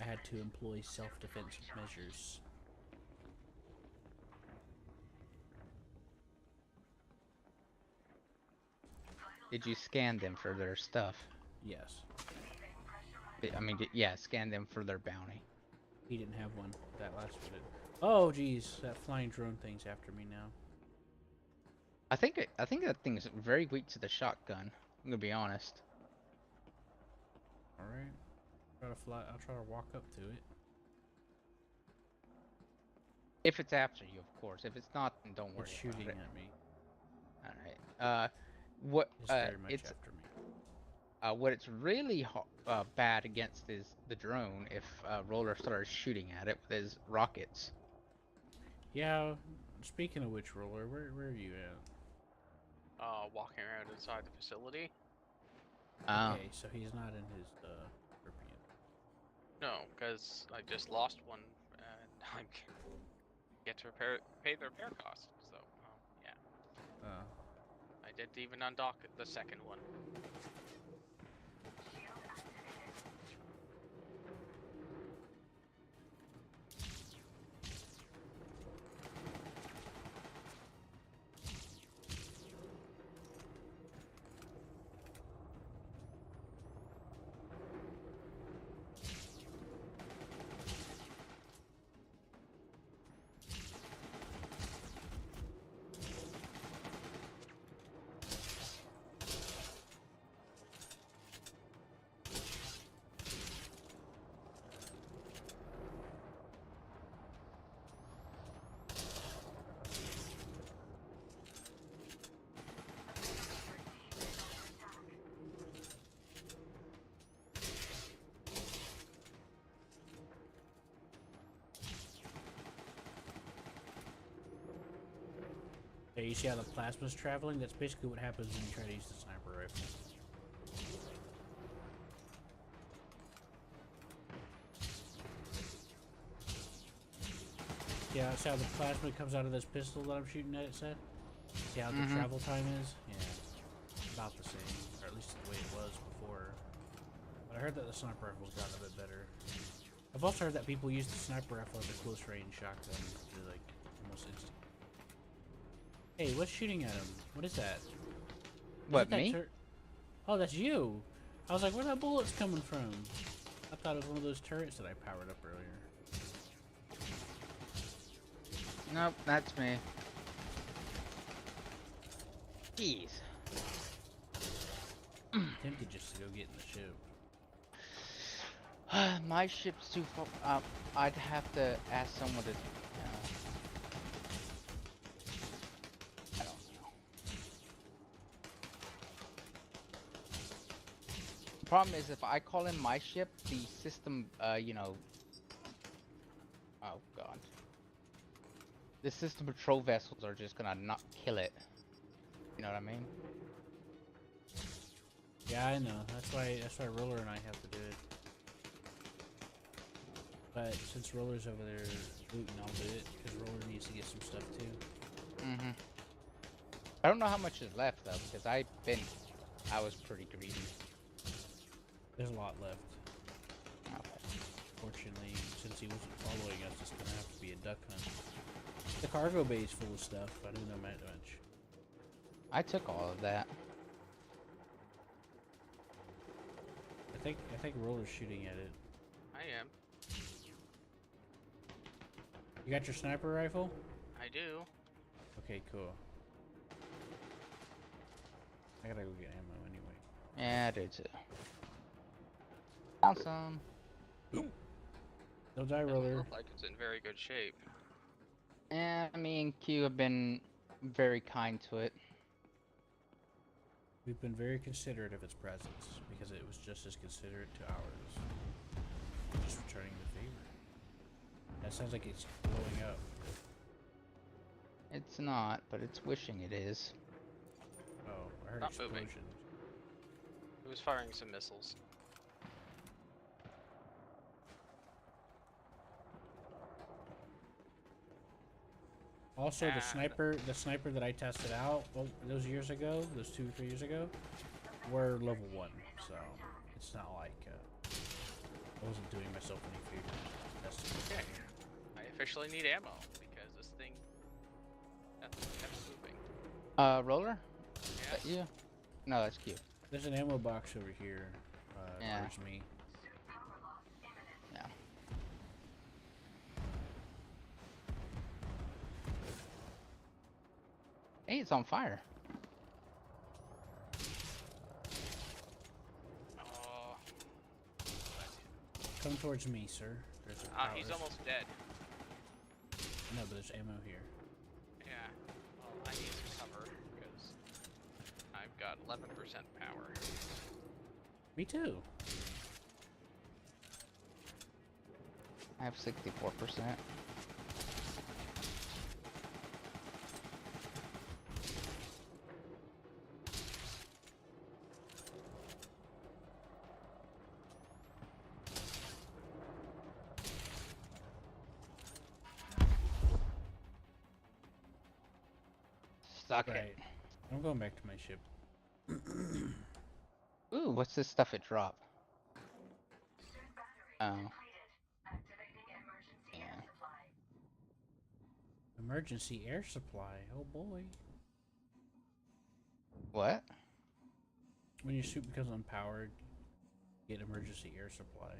I had to employ self-defense measures. Did you scan them for their stuff? Yes. I mean, yeah, scan them for their bounty. He didn't have one. That last one did. Oh, geez. That flying drone thing's after me now. I think that thing's very weak to the shotgun. I'm gonna be honest. Alright. I'll try to walk up to it. If it's after you, of course. If it's not, then don't worry It's shooting about it. at me. Alright. What? It's very much It's after me. what it's really bad against is the drone. If Roller started shooting at it with his rockets. Yeah. Speaking of which, Roller, where are you at? Walking around inside the facility. Okay, so he's not in his European. No, because I just lost one, and I get to pay the repair costs. So, yeah, Uh, I didn't even undock the second one. yeah, you see how the plasma's traveling? That's basically what happens when you try to use the sniper rifle. Yeah, that's how the plasma comes out of this pistol that I'm shooting at, it said? See how the travel time is? Yeah, about the same, or at least the way it was before. But I heard that the sniper rifle's gotten a bit better. I've also heard that people use the sniper rifle as a close range shotgun to like almost instant. Hey, what's shooting at him? What is that? What, Isn't that me? Oh, that's you! I was like, where are that bullets coming from? I thought it was one of those turrets that I powered up earlier. Nope, that's me. Jeez. Tempted just to go get in the ship. My ship's too far. I'd have to ask someone to. I don't know. The problem is if I call in my ship, the system, you know. Oh god. The system patrol vessels are just gonna not kill it. You know what I mean? Yeah, I know. That's why Roller and I have to do it. But since Roller's over there looting, I'll do it because Roller needs to get some stuff too. Mm-hmm. I don't know how much is left though, because I was pretty greedy. There's a lot left. Okay. Fortunately, since he wasn't following us, it's gonna have to be a duck hunt. The cargo bay is full of stuff. I don't know much. I took all of that. I think Roller's shooting at it. I am. You got your sniper rifle? I do. Okay, cool. I gotta go get ammo anyway. Yeah, I do too. Found some. Don't die, Doesn't Roller. look like it's in very good shape. Yeah, me and Q have been very kind to it. We've been very considerate of its presence because it was just as considerate to ours. Just returning the favor. That sounds like it's blowing up. It's not, but it's wishing it is. Oh, I heard Not explosions. moving. It was firing some missiles. Also, And- the sniper that I tested out those years ago, those 2 or 3 years ago, were level 1. So it's not like I wasn't doing myself any favors. That's Okay. I officially need ammo because this thing kept moving. Roller? Is Yes. that you? No, that's Q. There's an ammo box over here. Yeah. Towards me. Yeah. Hey, it's on fire. Oh. Come towards me, sir. There's a He's there's- almost dead. No, but there's ammo here. Yeah. Well, I need some cover because I've got 11% power. Me too. I have 64%. Suck Right. I'm going back to my ship. it. Ooh, what's this stuff it dropped? Oh. Yeah. Emergency air supply. Oh boy. What? When your suit becomes unpowered, get emergency air supply.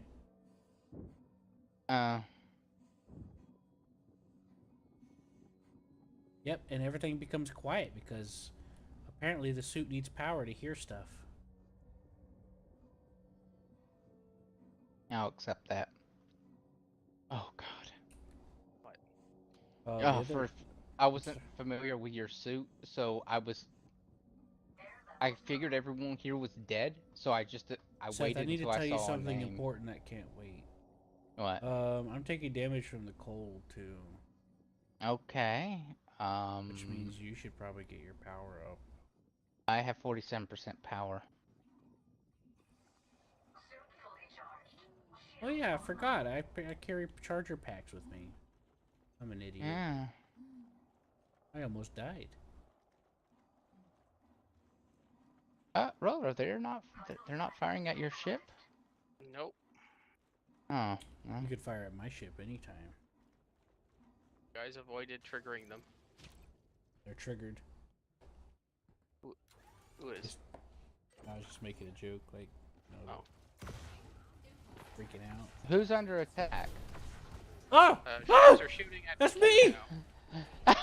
Yep, and everything becomes quiet because apparently the suit needs power to hear stuff. I'll accept that. Oh God. The other, I wasn't familiar with your suit, so I figured everyone here was dead, so I Seth, waited I need to until I tell you saw a something name. important that can't wait. What? I'm taking damage from the cold too. Okay. Which means you should probably get your power up. I have 47% power. Oh yeah, I forgot. I carry charger packs with me. I'm an idiot. Yeah. I almost died. Roller, they're not firing at your ship? Nope. Oh. No. You could fire at my ship anytime. You guys avoided triggering them. They're triggered. Who is? I was just making a joke, like, freaking out. Who's under attack? Oh! Ships are shooting at That's me me! now.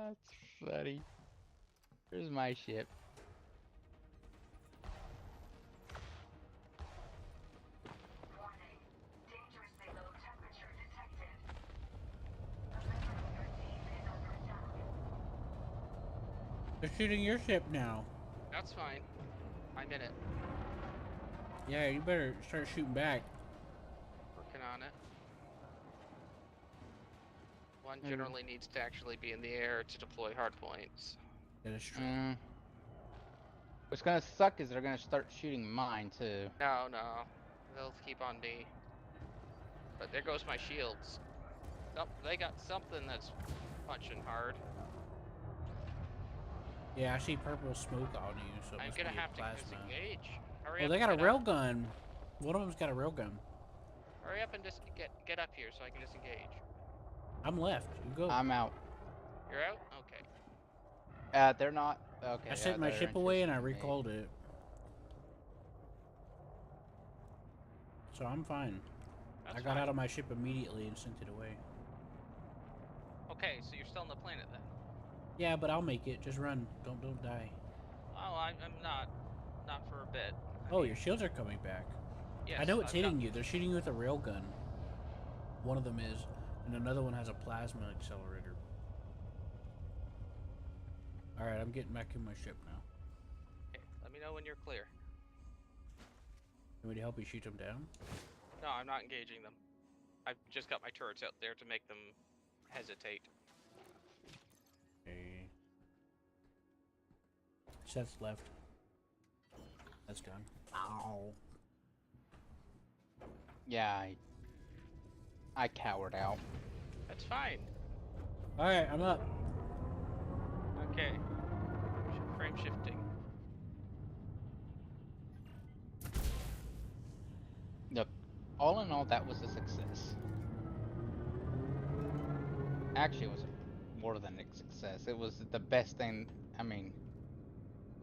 That's funny. Here's my ship. They're shooting your ship now. That's fine. I'm in it. Yeah, you better start shooting back. Working on it. One generally needs to actually be in the air to deploy hard points. That is true. What's gonna suck is they're gonna start shooting mine too. No, they'll keep on me. But there goes my shields. Oh, they got something that's punching hard. Yeah, I see purple smoke on you, so it I'm must gonna be a have to plasma. disengage. Hurry Well, up they and got a get rail up. gun. One of them's got a rail gun. Hurry up and just get up here so I can disengage. I'm left. You go. I'm out. You're out? Okay. They're not. Okay. I sent my they're ship away and I interested in me. recalled it. So I'm fine. That's I got fine. out of my ship immediately and sent it away. Okay, so you're still on the planet then? Yeah, but I'll make it. Just run. Don't die. Oh, I'm not. Not for a bit. Oh, your shields are coming back. Yes, I know it's I've hitting got- you. They're shooting you with a rail gun. One of them is, and another one has a plasma accelerator. Alright, I'm getting back in my ship now. Okay, let me know when you're clear. You want me to help you shoot them down? No, I'm not engaging them. I've just got my turrets out there to make them hesitate. Okay. Seth's left. That's done. Ow. Yeah, I cowered out. That's fine. Alright, I'm up. Okay. Frame shifting. Look, all in all, that was a success. Actually, it was more than a success. It was the best thing. I mean,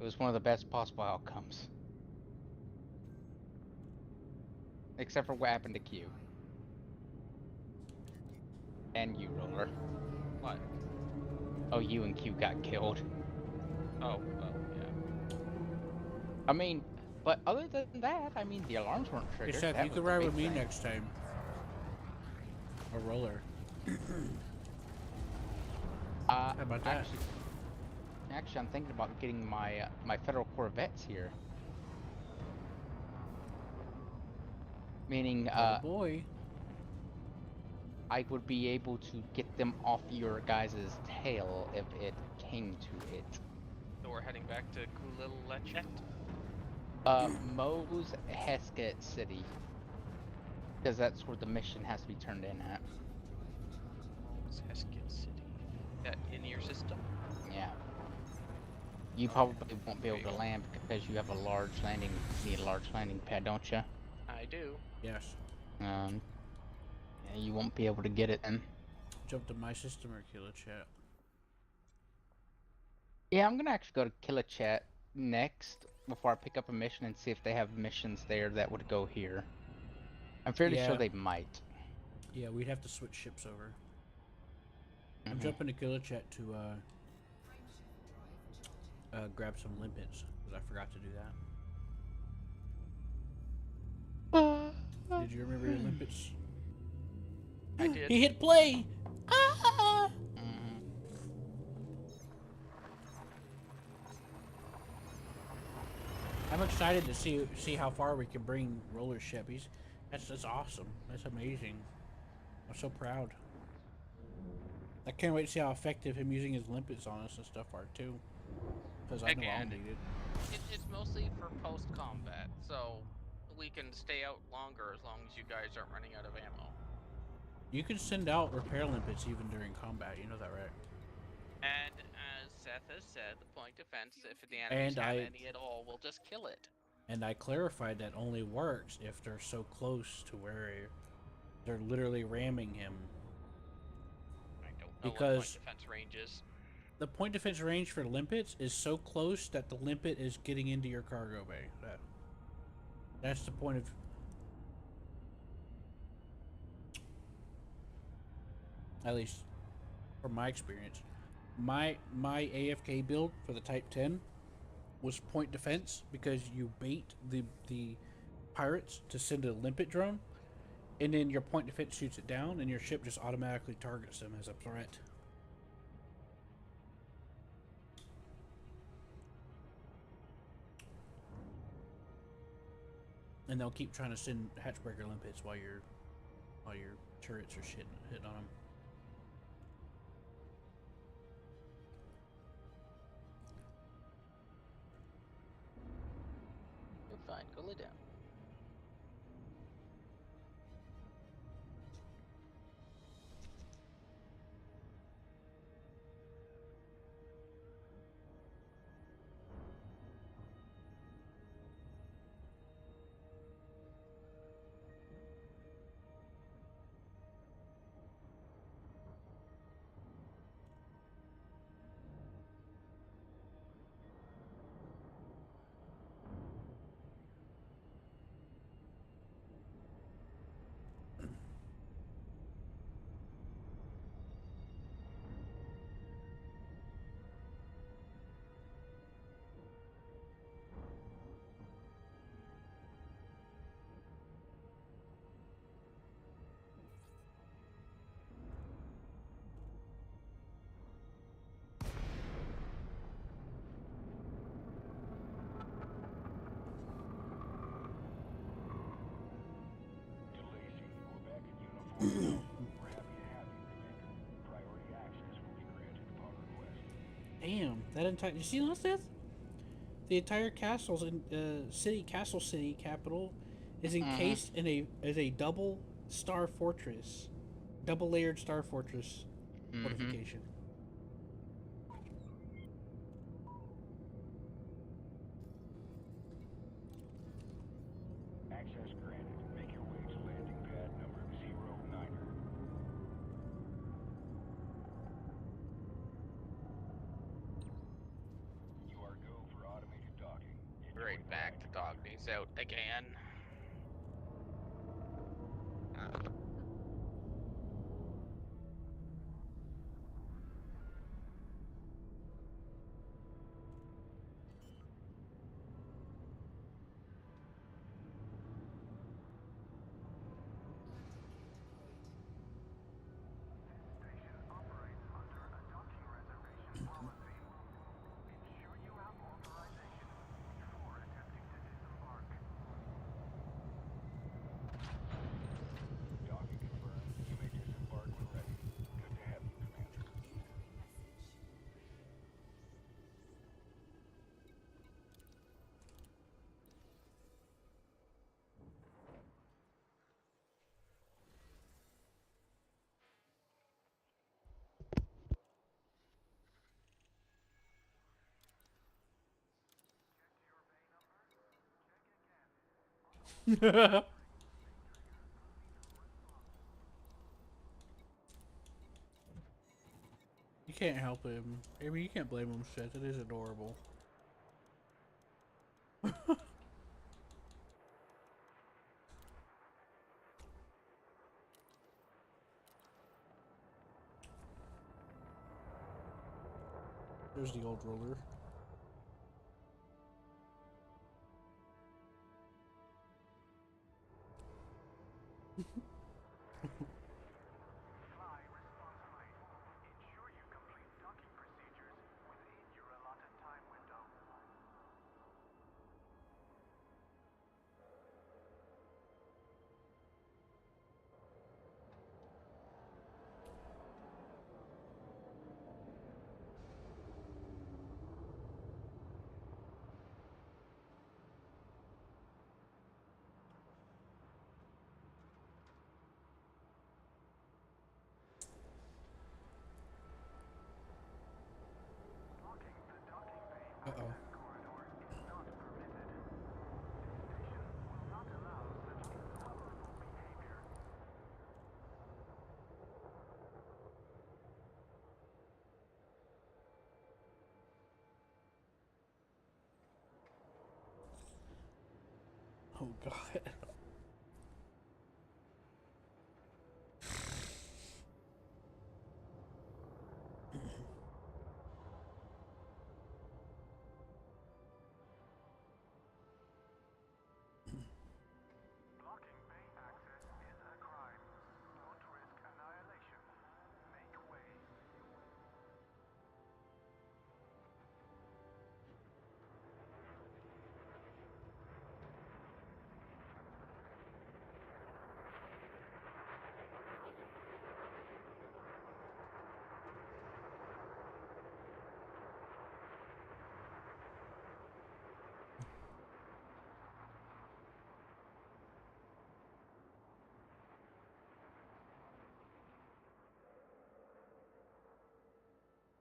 it was one of the best possible outcomes. Except for what happened to Q. And you, Roller. What? Oh, you and Q got killed. Oh, well, yeah. I mean, but other than that, I mean, the alarms weren't Hey triggered. Seth, That you was can the ride big with me thing. next time. A roller. How about that? Actually, I'm thinking about getting my my Federal Corvettes here. Meaning, Oh boy. I would be able to get them off your guys' tail if it came to it. So we're heading back to Kulil Lechet. Mose Heskett City. Because that's where the mission has to be turned in at. Mose Heskett City. That in your system? Yeah. You Okay. probably won't be There able you to go. land because you have a large landing, need a large landing pad, don't you? I do. Yes. Yeah, you won't be able to get it then. Jump to my system or kill a chat. Yeah, I'm gonna actually go to Killer Chat next before I pick up a mission and see if they have missions there that would go here. I'm fairly sure Yeah. they might. Yeah, we'd have to switch ships over. I'm Mhm. jumping to Killer Chat to grab some limpets because I forgot to do that. Did you remember your limpets? I did. He hit play. Ah! Mhm. I'm excited to see how far we can bring roller ship. That's awesome. That's amazing. I'm so proud. I can't wait to see how effective him using his limpets on us and stuff are too. Because I know I'll Again, need it. it's mostly for post-combat, so we can stay out longer as long as you guys aren't running out of ammo. You can send out repair limpets even during combat. You know that, right? And as Seth has said, the point defense, if the enemies And have I any at all, will just kill it. and I clarified that only works if they're so close to where they're literally ramming him. I don't know what point Because defense range is. the point defense range for limpets is so close that the limpet is getting into your cargo bay. That's the point of. At least from my experience. My AFK build for the Type 10 was point defense because you bait the pirates to send a limpet drone, and then your point defense shoots it down, and your ship just automatically targets them as a threat. And they'll keep trying to send hatchbreaker limpets while your turrets are hitting on them. You're fine. Go lay down. Damn, that entire. You see that, Seth? The entire castle's in castle city capital is encased in a double star fortress, double layered star fortress fortification. Access granted. Make your way to landing pad number 09er. You are go for automated docking. Right back to dog days out again. Station operates under a docking reservation policy. Ensure you have authorization before attempting to disembark. Dock You can't help him. I mean, you can't blame him, Seth. It is adorable. There's the old roller. Fly responsibly. Ensure you complete docking procedures within your allotted time window. Blocking the docking bay Uh-oh. access corridor is not permitted. This station will not allow such intolerable behavior. Oh, God. Blocking bay access is a crime. Don't risk annihilation. Make way.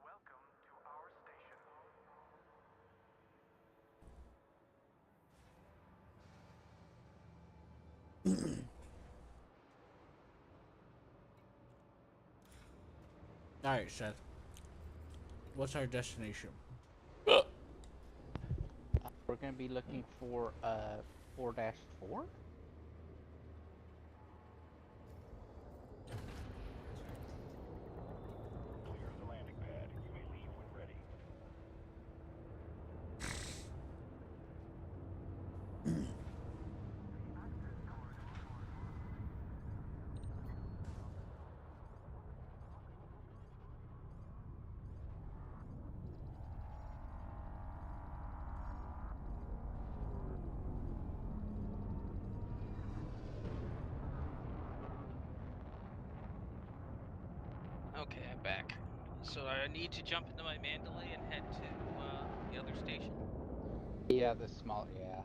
Welcome to our station. Alright, Seth. What's our destination? We're gonna be looking for 4-4. Clear the landing pad. You may leave when ready. Okay, I'm back. So I need to jump into my Mandalay and head to the other station. Yeah, the small. Yeah,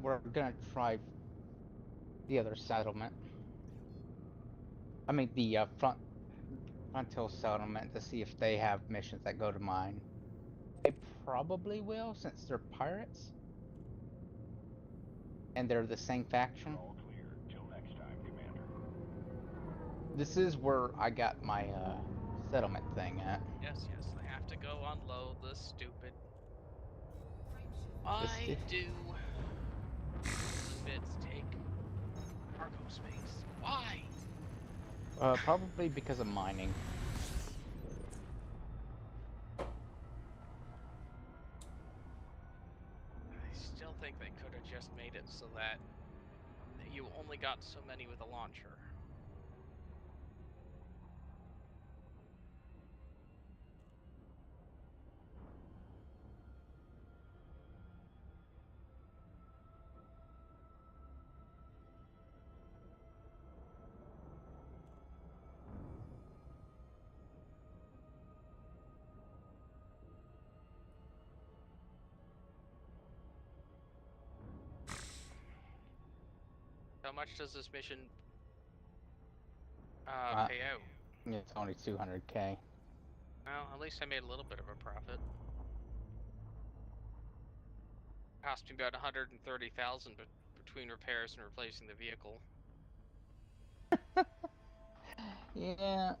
we're gonna try the other settlement. I mean, the front hill settlement to see if they have missions that go to mine. They probably will, since they're pirates, and they're the same faction. All clear. Till next time, Commander. This is where I got my settlement thing at. Yes, yes, I have to go unload the stupid. This I do. The bits take cargo space. Why? probably because of mining. I still think they could have just made it so that you only got so many with a launcher. How much does this mission pay out? It's only 200k. Well, at least I made a little bit of a profit. Cost me about 130,000 between repairs and replacing the vehicle. Yeah.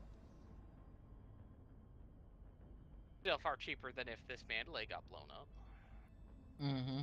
Still far cheaper than if this Mandalay got blown up. Mm-hmm.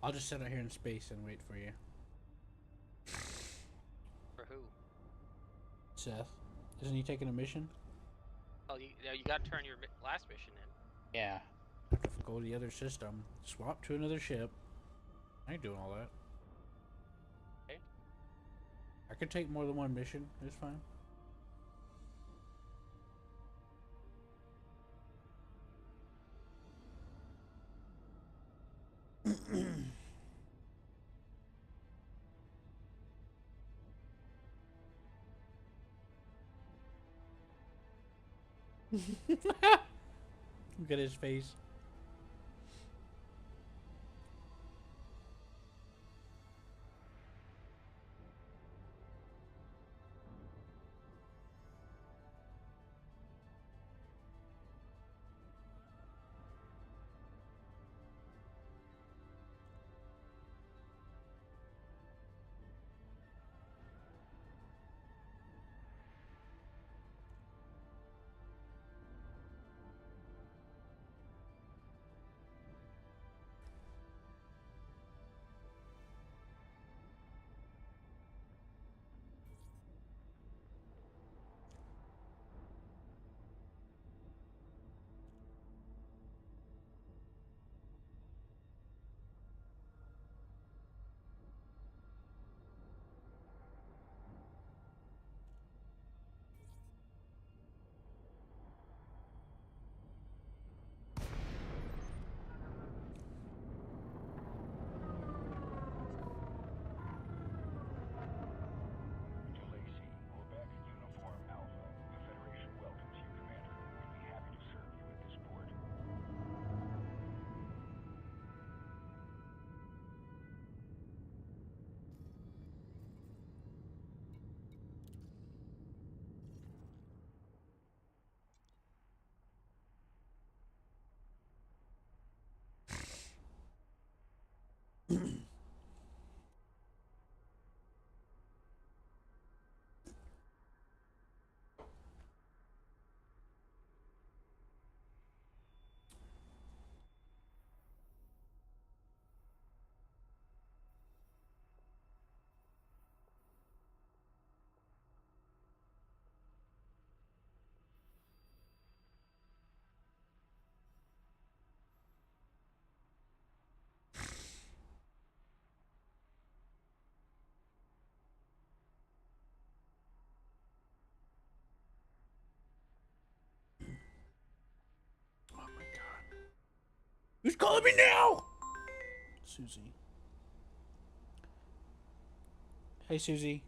I'll just sit out here in space and wait for you. For who? Seth, isn't he taking a mission? Oh, you got to turn your last mission in. Yeah. Have to go to the other system, swap to another ship. I ain't doing all that. Okay. I could take more than one mission. It's fine. Look at his face. To Lacey, Quebec Uniform Alpha. The Federation welcomes you, Commander. We'd be happy to serve you at this port. Oh my god. Who's calling me now? Susie. Hey, Susie.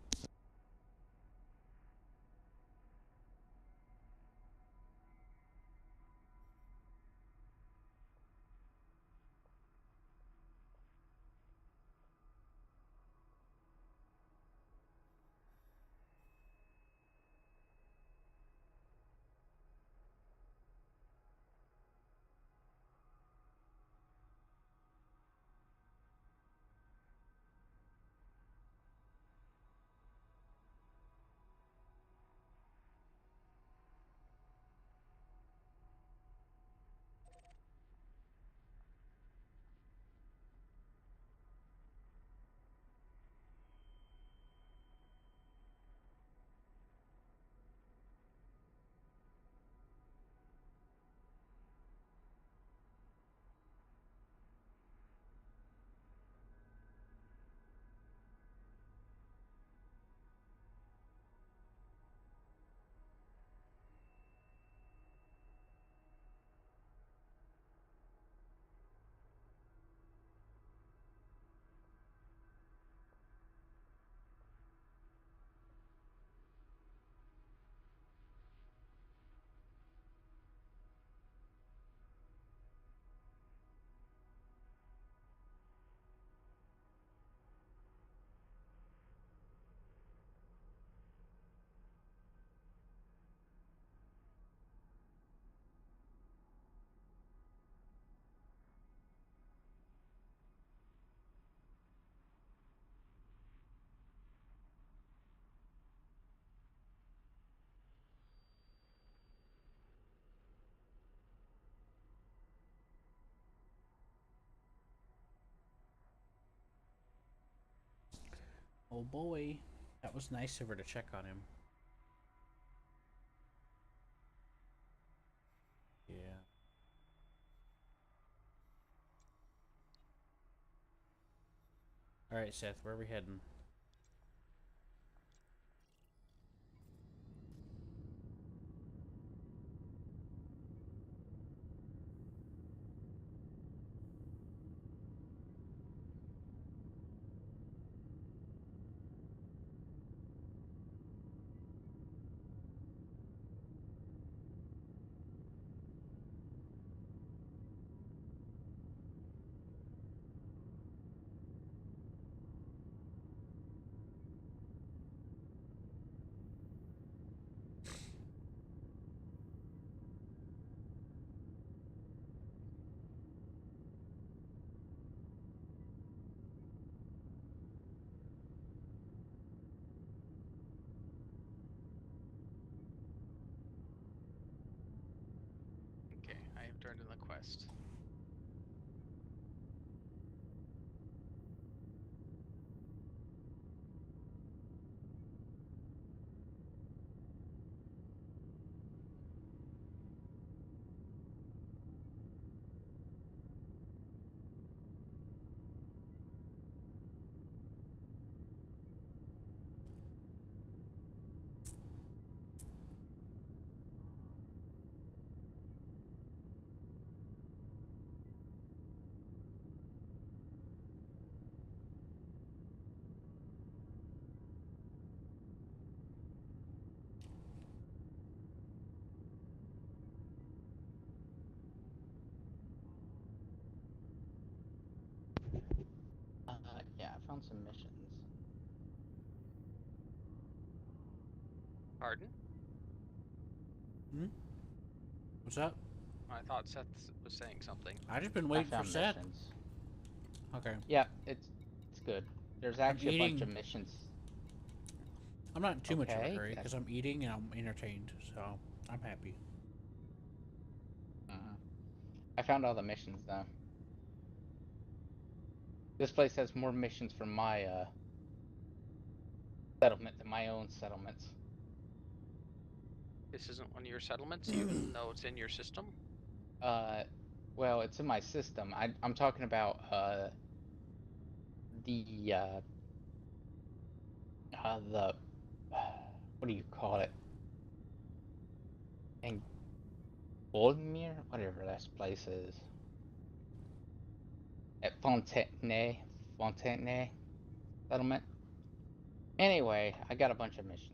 Oh boy. That was nice of her to check on him. Yeah. Alright, Seth, where are we heading? Okay, I have turned in the quest. Yeah, I found some missions. Pardon? Hmm? What's up? I thought Seth was saying something. I just been I waiting for found Seth. missions. Okay. Yeah, it's good. There's actually a bunch eating. of missions. I'm not in too much of a Okay, hurry because I'm eating and I'm entertained, so I'm happy. I found all the missions though. This place has more missions for my settlement than my own settlements. This isn't one of your settlements, even though it's in your system? Well, it's in my system. I'm talking about the the what do you call it? And Goldmere, whatever this place is. At Fontaine settlement. Anyway, I got a bunch of missions.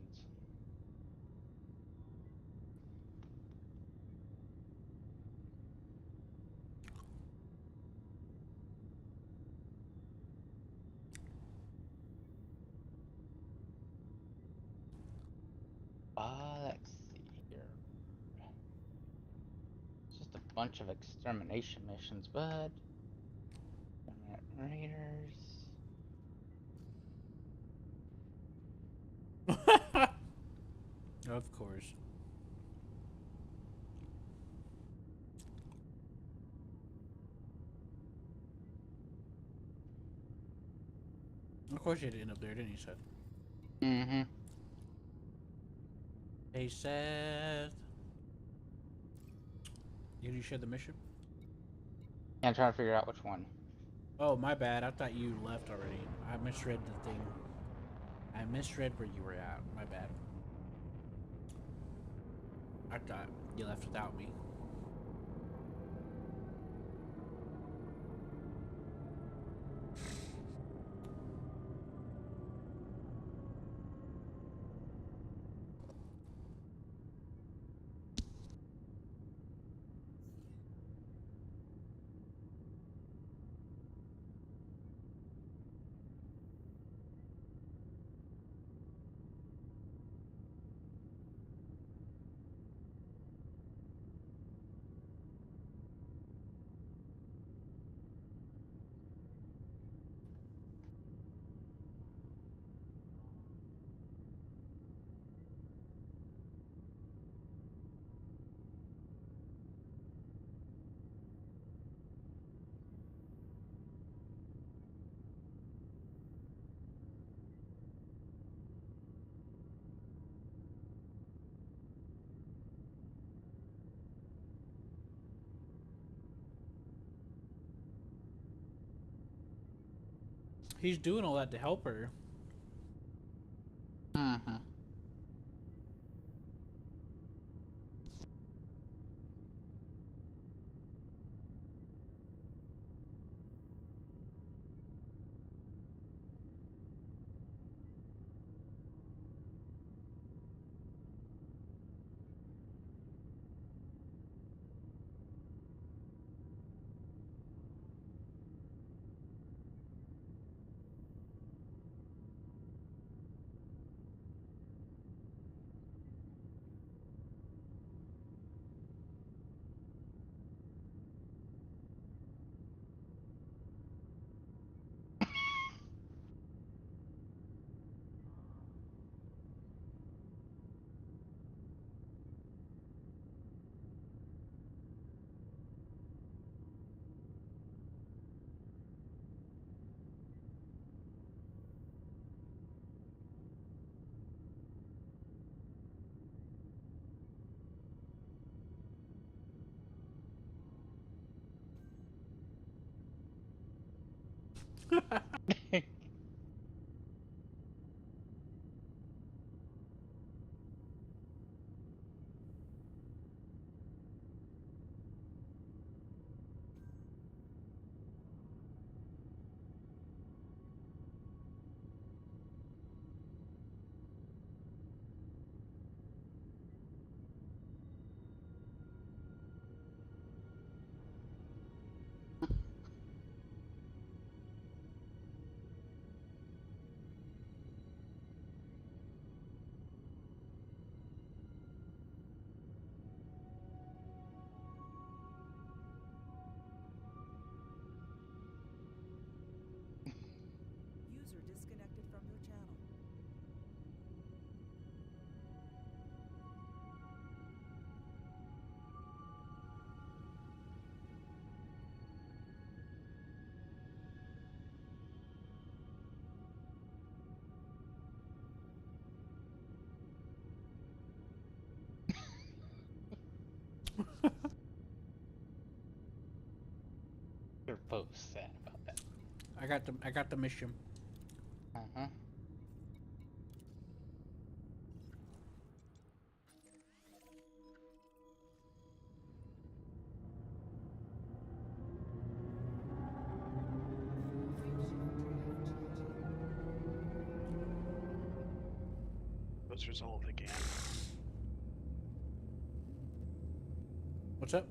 Let's see here. It's just a bunch of extermination missions, bud. Raiders. Of course. Of course you had to end up there, didn't you, Seth? Mm-hmm. Hey, Seth. Did you share the mission? Yeah, I'm trying to figure out which one. Oh, my bad. I thought you left already. I misread the thing. I misread where you were at. My bad. I thought you left without me. He's doing all that to help her. Mm-hmm. User disconnected from your channel. They're both sad about that. I got the mission. Uh-huh. Those resolve again. What's up?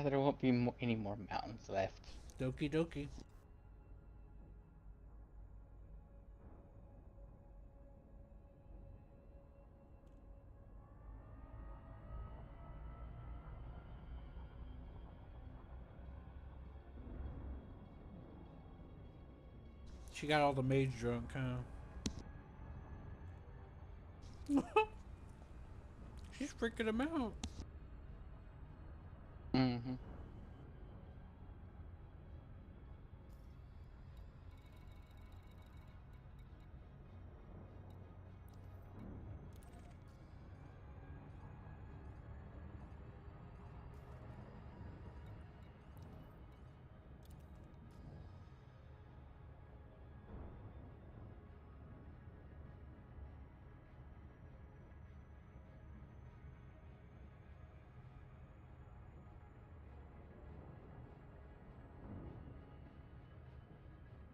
There won't be any more mountains left. Doki doki. She got all the maids drunk, huh? She's freaking him out. Mm-hmm.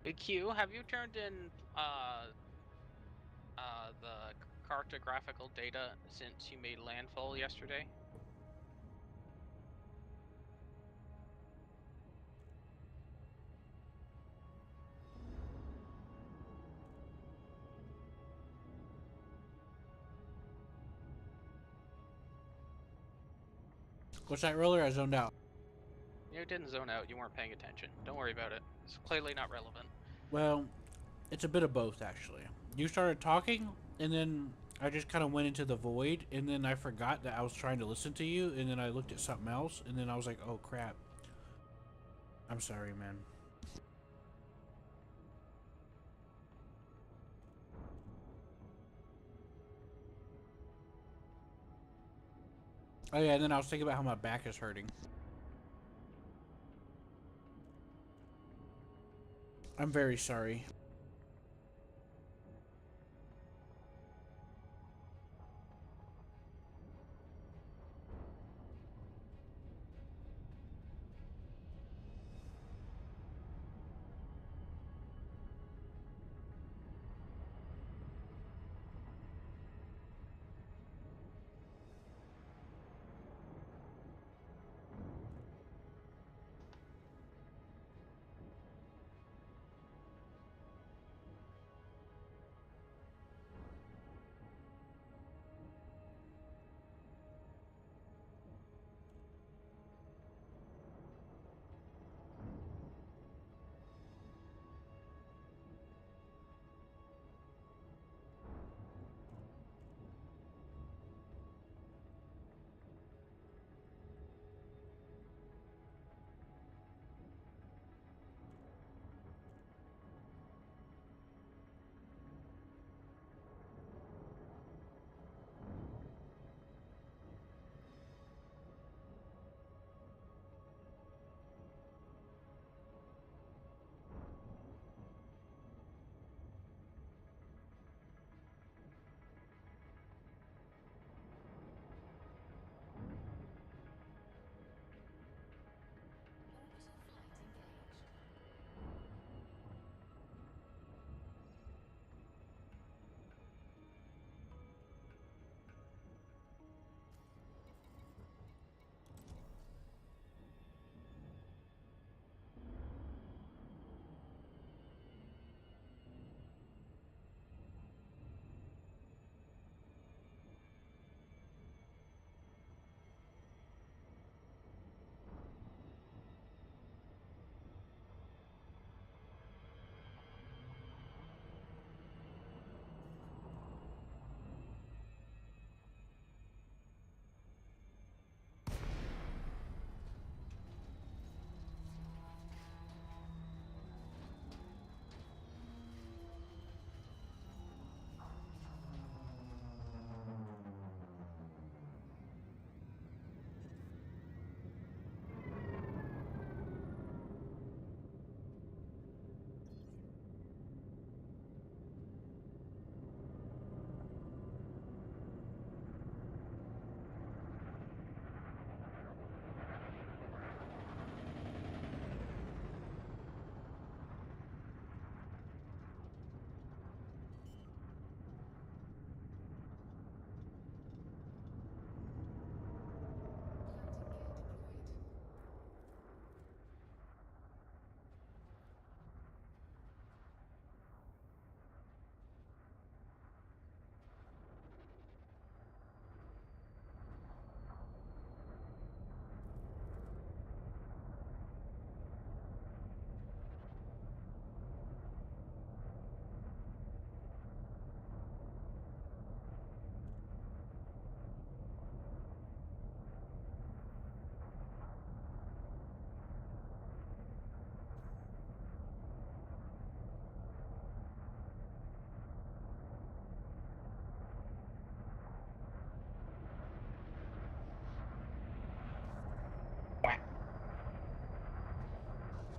Hey, Q, have you turned in the cartographical data since you made landfall yesterday? What's that, roller? I zoned out. You didn't zone out. You weren't paying attention. Don't worry about it. It's clearly not relevant. Well, it's a bit of both, actually. You started talking, and then I just kind of went into the void, and then I forgot that I was trying to listen to you, and then I looked at something else, and then I was like, oh crap. I'm sorry, man. Oh yeah, and then I was thinking about how my back is hurting. I'm very sorry.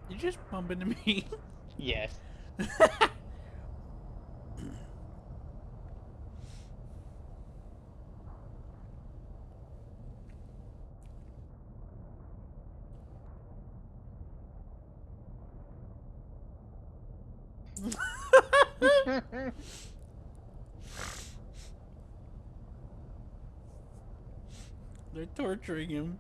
You just bump into me. Yes. They're torturing him.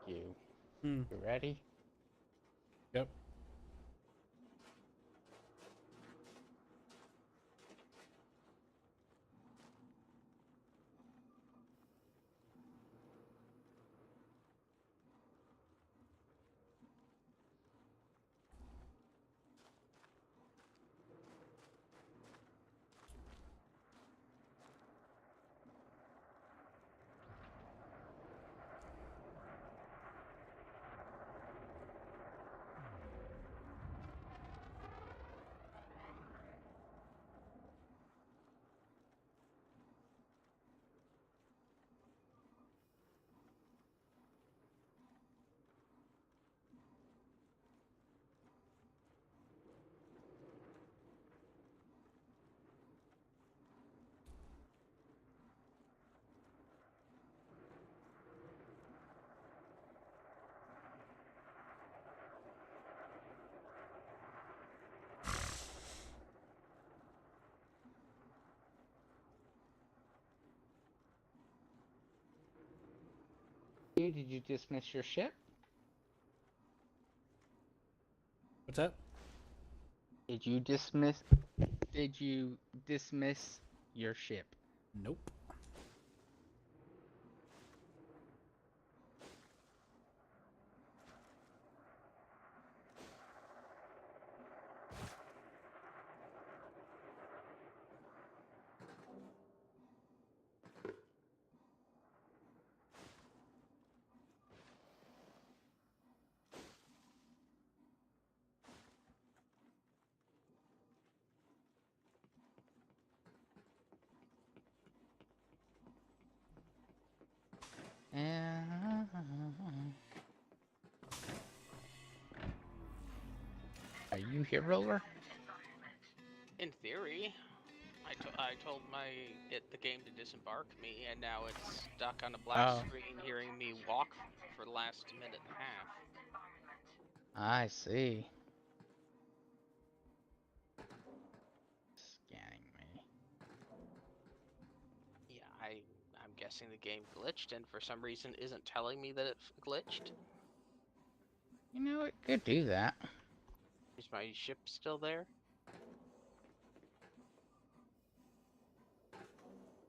you. Hmm. You ready? Yep. Did you dismiss your ship? What's up? Did you dismiss your ship? Nope. Are you here, Roller? In theory, I told the game to disembark me, and now it's stuck on a black Oh. screen, hearing me walk for the last minute and a half. I see. Scanning me. Yeah, I'm guessing the game glitched, and for some reason isn't telling me that it glitched. You know, it could do that. Is my ship still there?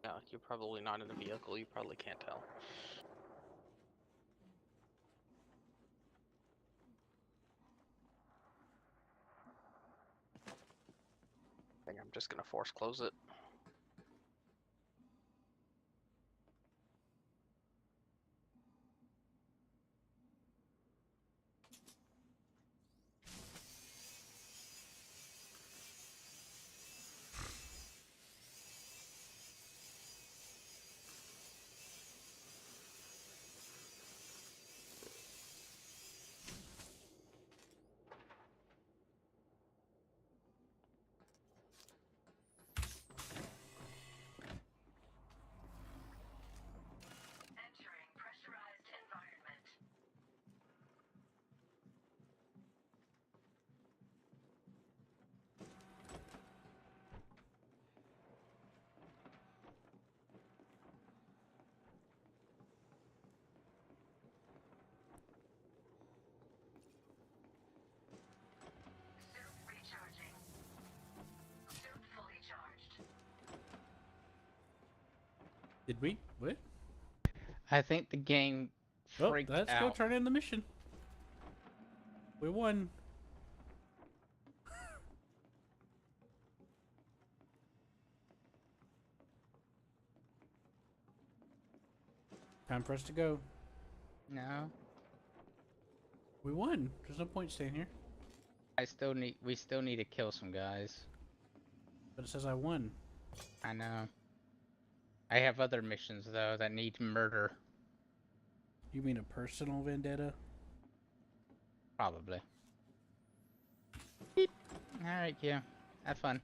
No, you're probably not in a vehicle. You probably can't tell. I think I'm just gonna force close it. Entering pressurized environment. Suit recharging. Suit fully charged. Did we? What? I think the game Well, freaked let's out. go turn in the mission. We won. Time for us to go. No. We won. There's no point staying here. We still need to kill some guys. But it says I won. I know. I have other missions though that need murder. You mean a personal vendetta? Probably. Beep. Alright, yeah. Have fun.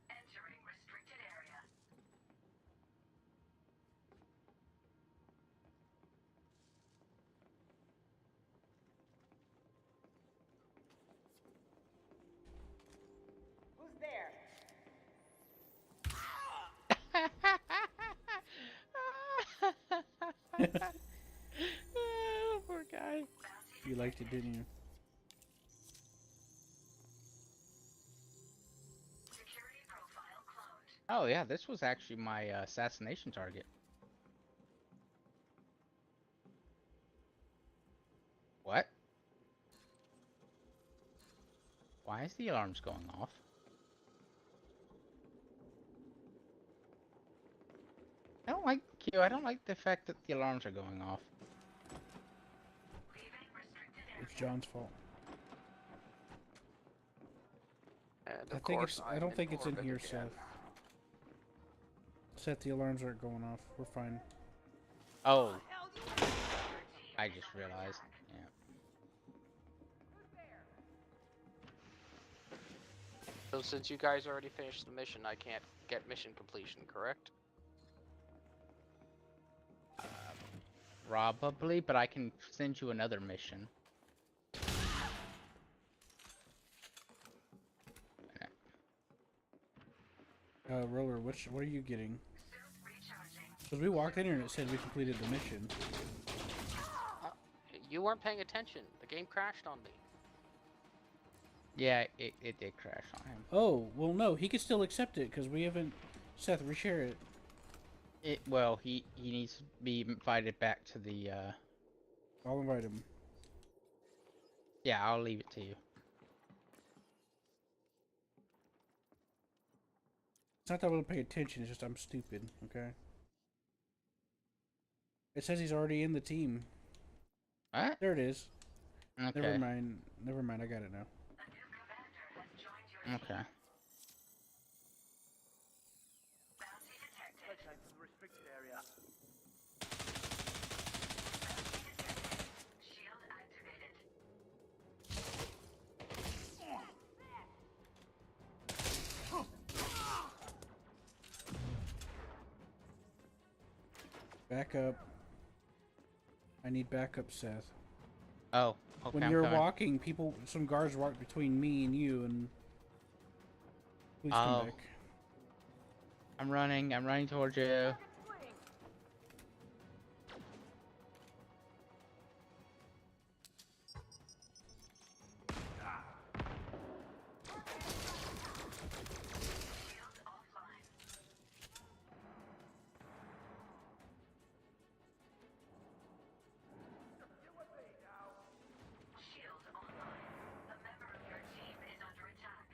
Entering restricted area. Who's there? You liked it, didn't you? Security profile cloned. Oh yeah, this was actually my assassination target. What? Why is the alarms going off? I don't like Q. I don't like the fact that the alarms are going off. Leaving restricted area. It's John's fault. And I of think course, I don't think it's in orbit here, again. Seth. Seth, the alarms aren't going off. We're fine. Oh. I just realized. Yeah. So since you guys already finished the mission, I can't get mission completion, correct? Probably, but I can send you another mission. Roller, what are you getting? Suit recharging. Because we walked in here and it said we completed the mission. You weren't paying attention. The game crashed on me. Yeah, it did crash on him. Oh, well no, he could still accept it because we haven't... Seth, reshare it. Well, he needs to be invited back to the, I'll invite him. Yeah, I'll leave it to you. It's not that I don't pay attention, it's just I'm stupid, okay? It says he's already in the team. What? There it is. Okay. Never mind, I got it now. A new commander has joined your team. Okay. Bounty detected. Time for the restricted area. Bounty detected. Shield activated. Back up. I need backup, Seth. Oh, okay. When I'm you're coming. walking, some guards walk between me and you, and please come Oh. back. I'm running towards you. Shield offline. Shield online. A member of your team is under attack.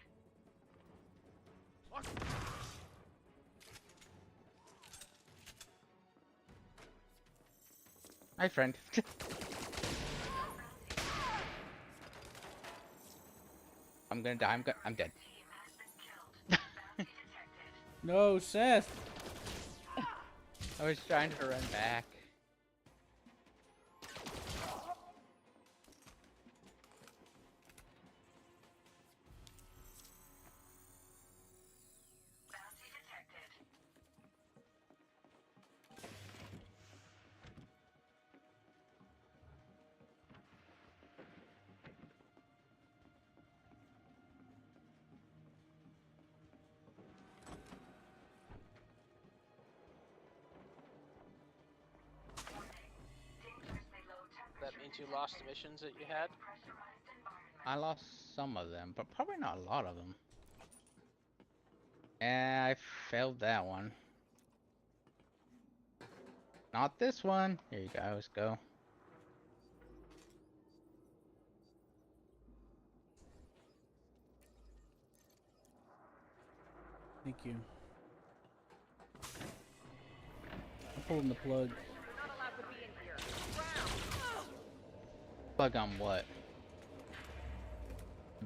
Hi, friend. I'm gonna die. I'm dead. Team has been killed. Bounty detected. No, Seth! I was trying to run back. Bounty detected. Dangerously low temperature. That means you lost the missions that you had? Pressurized environment. I lost some of them, but probably not a lot of them. And I failed that one. Not this one. Here you go. Let's go. Thank you. I'm pulling the plug. Plug on what?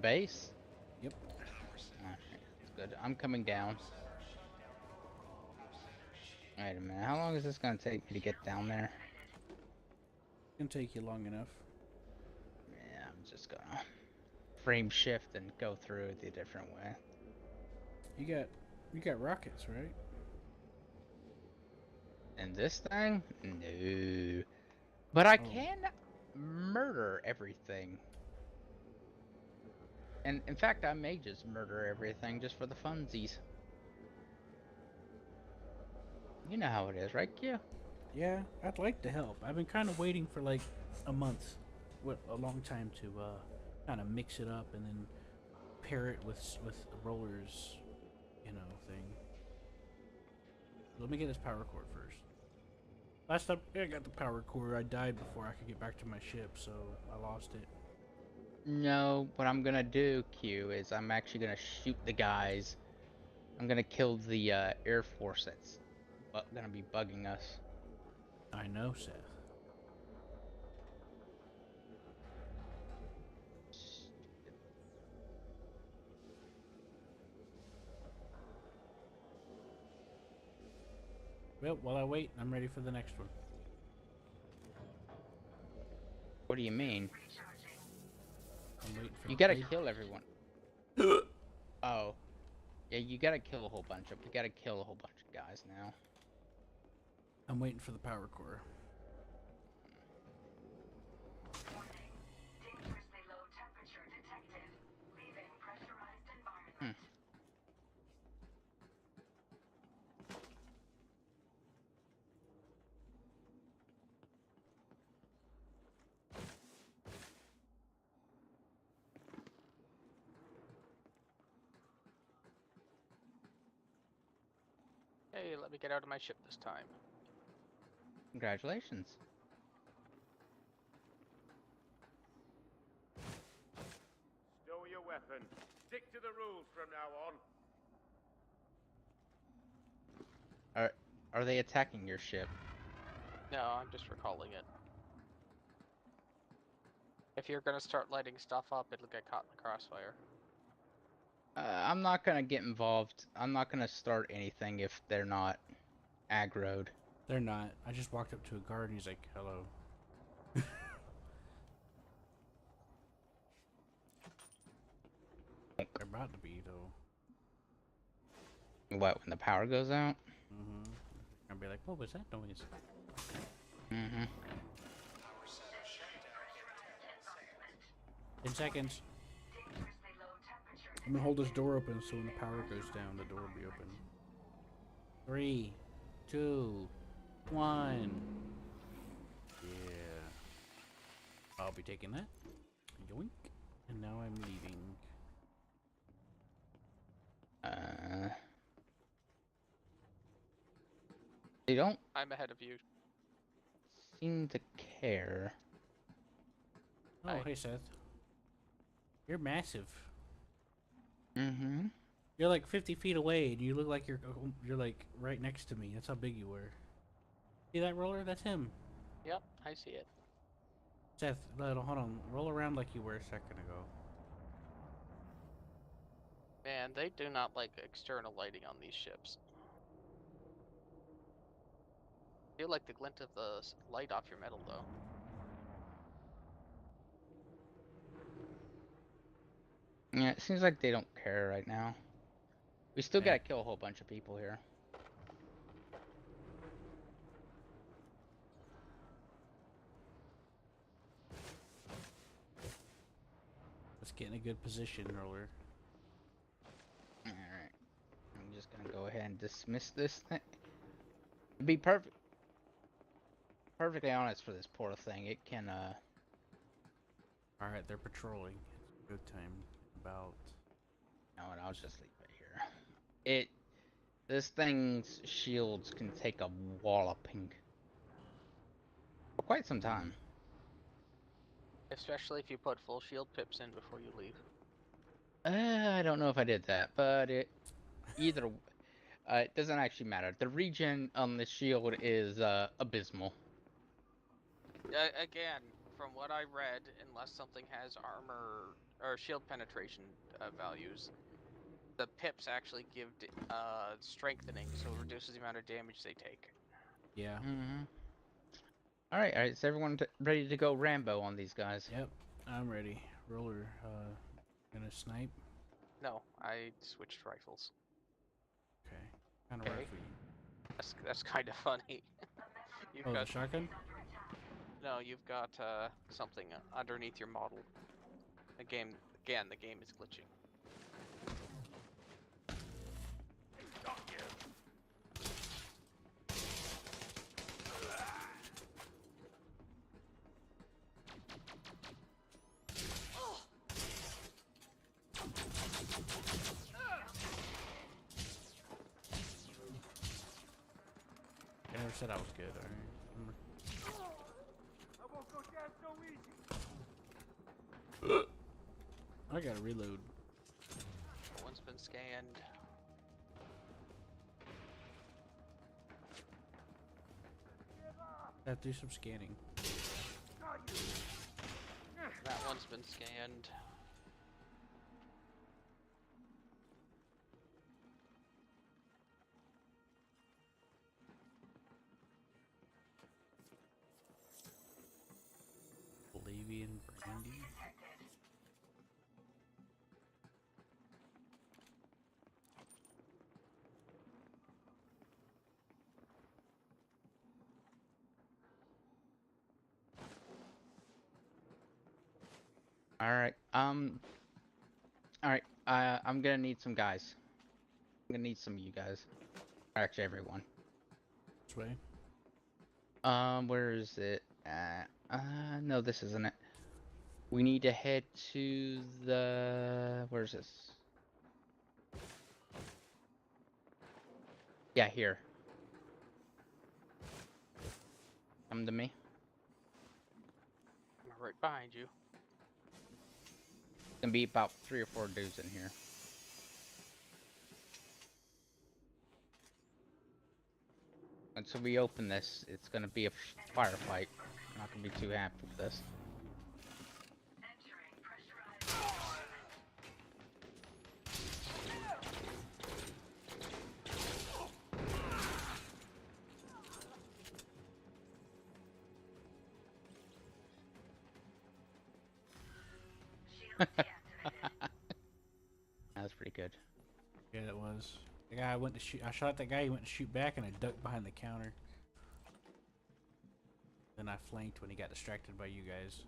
Base? Yep. Okay, that's good. I'm coming down. Wait a minute. How long is this gonna take me to get down there? It's gonna take you long enough. Yeah, I'm just gonna frame shift and go through it a different way. You got rockets, right? And this thing? No. But I Oh. can murder everything. And in fact, I may just murder everything just for the funsies. You know how it is, right, Q? Yeah, I'd like to help. I've been kind of waiting for like a month. a long time to kind of mix it up and then pair it with rollers, you know, thing. Let me get this power core first. Last time I got the power core, I died before I could get back to my ship, so I lost it. No, what I'm gonna do, Q, is I'm actually gonna shoot the guys. I'm gonna kill the Air Force that's gonna be bugging us. I know, Seth. Well, while I wait, I'm ready for the next one. What do you mean? I'm waiting for You the gotta page. kill everyone. Oh. Yeah, you gotta kill a whole bunch of. We gotta kill a whole bunch of guys now. I'm waiting for the power core. Warning. Dangerously low temperature detected. Leaving pressurized environment. Hey, let me get out of my ship this time. Congratulations. Stow your weapon. Stick to the rules from now on. Are they attacking your ship? No, I'm just recalling it. If you're gonna start lighting stuff up, it'll get caught in the crossfire. I'm not gonna get involved. I'm not gonna start anything if they're not aggroed. They're not. I just walked up to a guard and he's like, hello. They're about to be, though. What, when the power goes out? Mm-hmm. I'll be like, what was that noise? Mm-hmm. 10 seconds. Dangerously low temperature I'm gonna hold this door open so when the power goes down, the door will be open. 3, 2, 1. Yeah. I'll be taking that. Yoink. And now I'm leaving. They don't I'm ahead of you. seem to care. Oh, Hi. hey, Seth. You're massive. Mm-hmm. You're like 50 feet away, and you look like you're like right next to me. That's how big you were. See that roller? That's him. Yep, I see it. Seth, hold on. Roll around like you were a second ago. Man, they do not like external lighting on these ships. I feel like the glint of the light off your metal, though. Yeah, it seems like they don't care right now. We still Yeah. gotta kill a whole bunch of people here. Let's get in a good position, roller. Alright. I'm just gonna go ahead and dismiss this thing. To be perfectly honest for this poor thing, it can, Alright, they're patrolling. It's a good time. About... no, and I'll just leave it here. This thing's shields can take a walloping for quite some time. Especially if you put full shield pips in before you leave. I don't know if I did that, but it doesn't actually matter. The regen on the shield is abysmal. Again, from what I read, unless something has armor or shield penetration values, the pips actually give strengthening, so it reduces the amount of damage they take. Yeah. Mm-hmm. All right, is everyone ready to go Rambo on these guys? Yep. I'm ready. Roller, gonna snipe? No, I switched rifles. Okay. Kind of Okay. rifle you. That's kind of funny. You've Oh, got the shotgun? no, you've got something underneath your model. The game is glitching. said I was good. Alright. I won't go down so easy. I gotta reload. One's been scanned. Gotta do some scanning. That one's been scanned. Bolivian brandy. Alright, alright, I'm gonna need some guys. I'm gonna need some of you guys. Actually, everyone. This way. Where is it? No, this isn't it. We need to head to the... Where's this? Yeah, here. Come to me. I'm right behind you. Gonna be about 3 or 4 dudes in here. Until we open this, it's gonna be a firefight. I'm not gonna be too happy with this. Entering pressurized shield deactivated. That was pretty good. Yeah, that was. The guy went to shoot. I shot at that guy. He went to shoot back, and I ducked behind the counter. Then I flanked when he got distracted by you guys.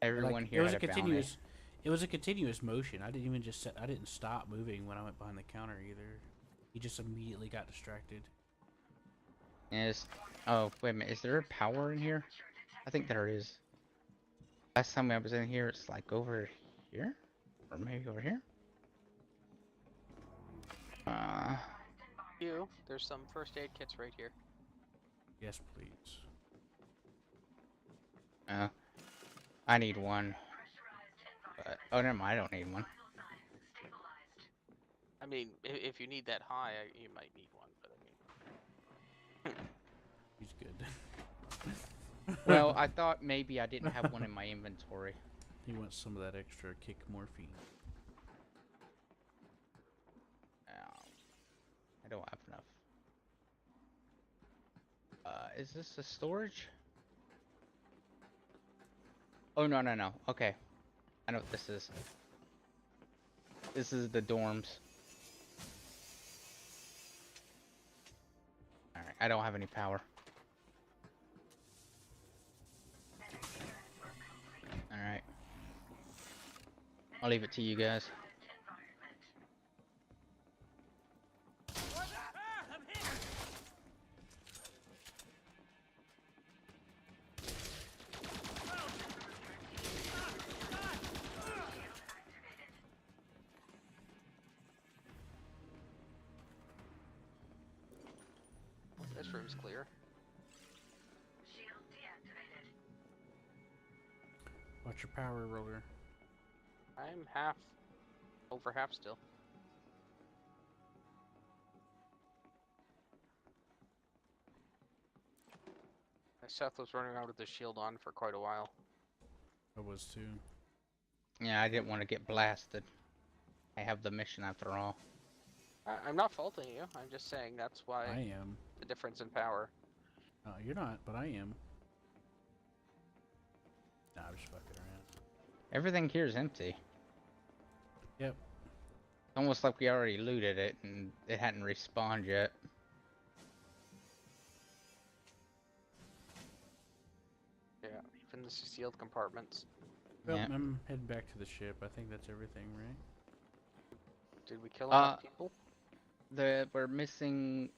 Everyone Like, here had a bounty. It was a continuous motion. I didn't even just I didn't stop moving when I went behind the counter either. He just immediately got distracted. Is oh wait a minute, is there a power in here? I think there is. Last time I was in here, it's like over here, or maybe over here. There's some first aid kits right here. Yes, please. I need one. But oh, never mind. I don't need one. I mean, if you need that high, you might need one, but I mean... He's good. Well, I thought maybe I didn't have one in my inventory. He wants some of that extra kick morphine. I don't have enough. Is this a storage? Oh, no, no, no. Okay. I know what this is. This is the dorms. Alright, I don't have any power. Alright. I'll leave it to you guys. This room's clear. Shield deactivated. Watch your power roller. I'm over half still. Seth was running around with the shield on for quite a while. I was too. Yeah, I didn't want to get blasted. I have the mission after all. I'm not faulting you. I'm just saying that's why I am. the difference in power. You're not, but I am. Nah, I'm just fucking around. Everything here is empty. Yep. Almost like we already looted it and it hadn't respawned yet. Yeah, even the sealed compartments. Well, Yeah. I'm heading back to the ship. I think that's everything, right? Did we kill enough people? We're missing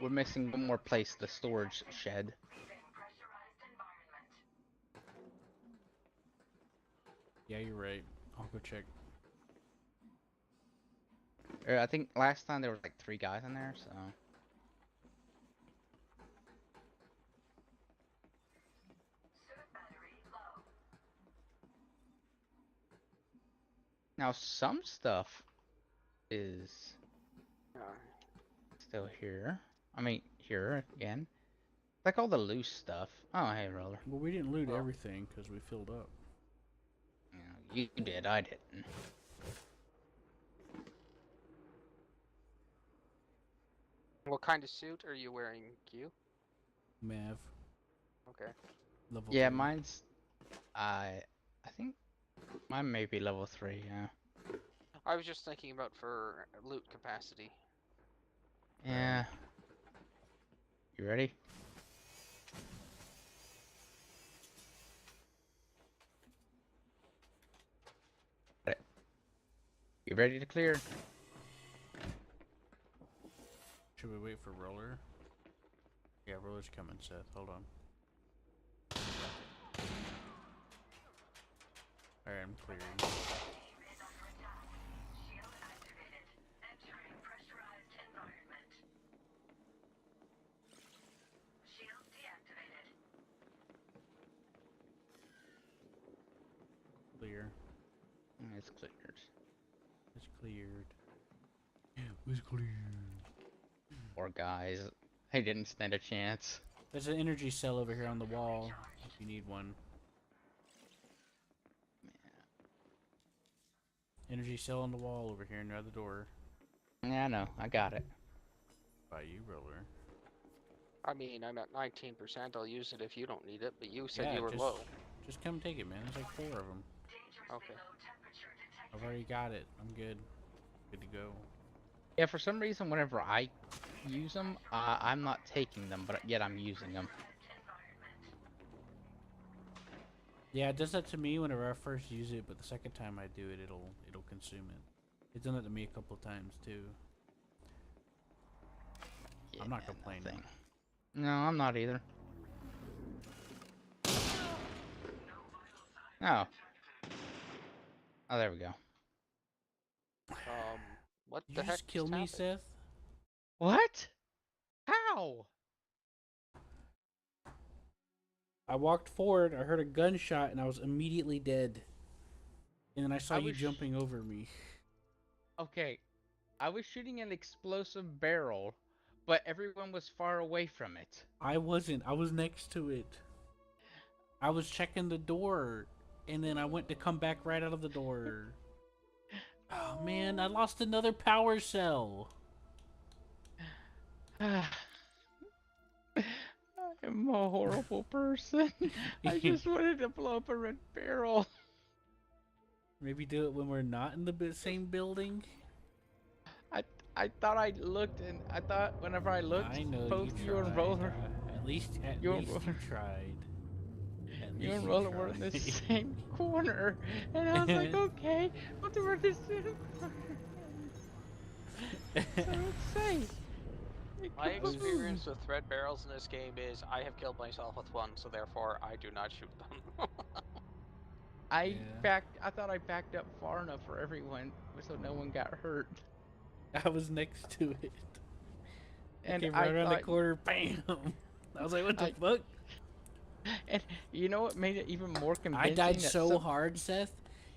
one more place, the storage shed. Yeah, you're right. I'll go check. I think last time there was like 3 guys in there, so. Now some stuff is still here. I mean, here again. Like all the loose stuff. Oh, hey, roller. Well, we didn't loot everything because we filled up. Yeah, you did. I didn't. What kind of suit are you wearing, Q? Mav. Okay. Level Yeah, 3. mine's. I think mine may be level 3. Yeah. I was just thinking about for loot capacity. Yeah. You ready? You ready to clear? Should we wait for Roller? Yeah, Roller's coming, Seth. Hold on. Alright, I'm clearing. Clear. It's cleared. It's cleared. It's cleared. Poor guys. They didn't stand a chance. There's an energy cell over here on the wall, if you need one. Energy cell on the wall over here near the door. Yeah, I know. I got it. By you, Roller. I mean, I'm at 19%. I'll use it if you don't need it, but you said Yeah, you were low. Just come take it, man. There's like 4 of them. Okay. I've already got it. I'm good. Good to go. Yeah, for some reason, whenever I use them, I'm not taking them, but yet I'm using them. Yeah, it does that to me whenever I first use it, but the second time I do it, it'll consume it. It's done that to me a couple times too. Yeah, I'm not complaining. Nothing. No, I'm not either. Oh. Oh, there we go. What Did the you heck just kill me, happened? Seth? What? How? I walked forward, I heard a gunshot, and I was immediately dead. And then I saw you jumping over me. Okay. I was shooting an explosive barrel, but everyone was far away from it. I wasn't. I was next to it. I was checking the door, and then I went to come back right out of the door. Oh, man, I lost another power cell. I'm a horrible person. I just wanted to blow up a red barrel. Maybe do it when we're not in the same building? I thought I looked, and I thought whenever I looked, I know both you you and tried. Roller, At least you you tried. At you least and you Roller were in the tried. same corner, and I was like, okay, but they were the same corner. So it's safe. My experience with red barrels in this game is I have killed myself with one, so therefore I do not shoot them. I thought I backed up far enough for everyone, so no one got hurt. I was next to it. And came I right around the thought, corner, bam! I was like, what the fuck? And you know what made it even more convincing? I died so hard, Seth.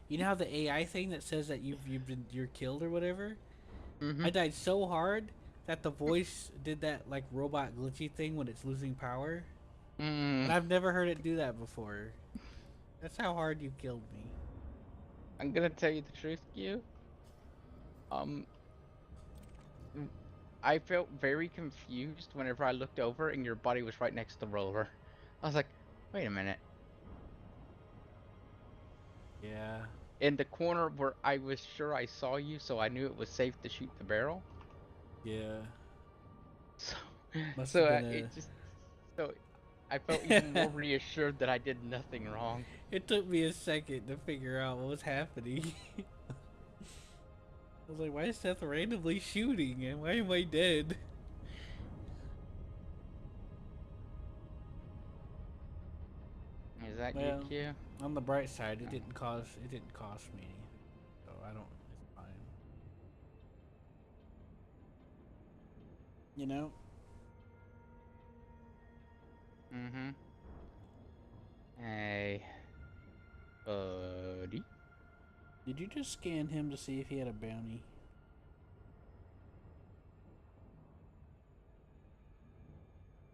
You know how the AI thing that says that you're killed or whatever? I died so hard that the voice did that like robot glitchy thing when it's losing power. And I've never heard it do that before. That's how hard you killed me. I'm gonna tell you the truth, Q. I felt very confused whenever I looked over and your body was right next to Roller. I was like, wait a minute. Yeah. In the corner where I was sure I saw you, so I knew it was safe to shoot the barrel. Yeah. So I felt even more reassured that I did nothing wrong. It took me a second to figure out what was happening. I was like, why is Seth randomly shooting and why am I dead? Is that Well, good, Q? on the bright side, it didn't cost me anything, so I don't. It's fine. You know? Mm-hmm. Hey, buddy. Did you just scan him to see if he had a bounty?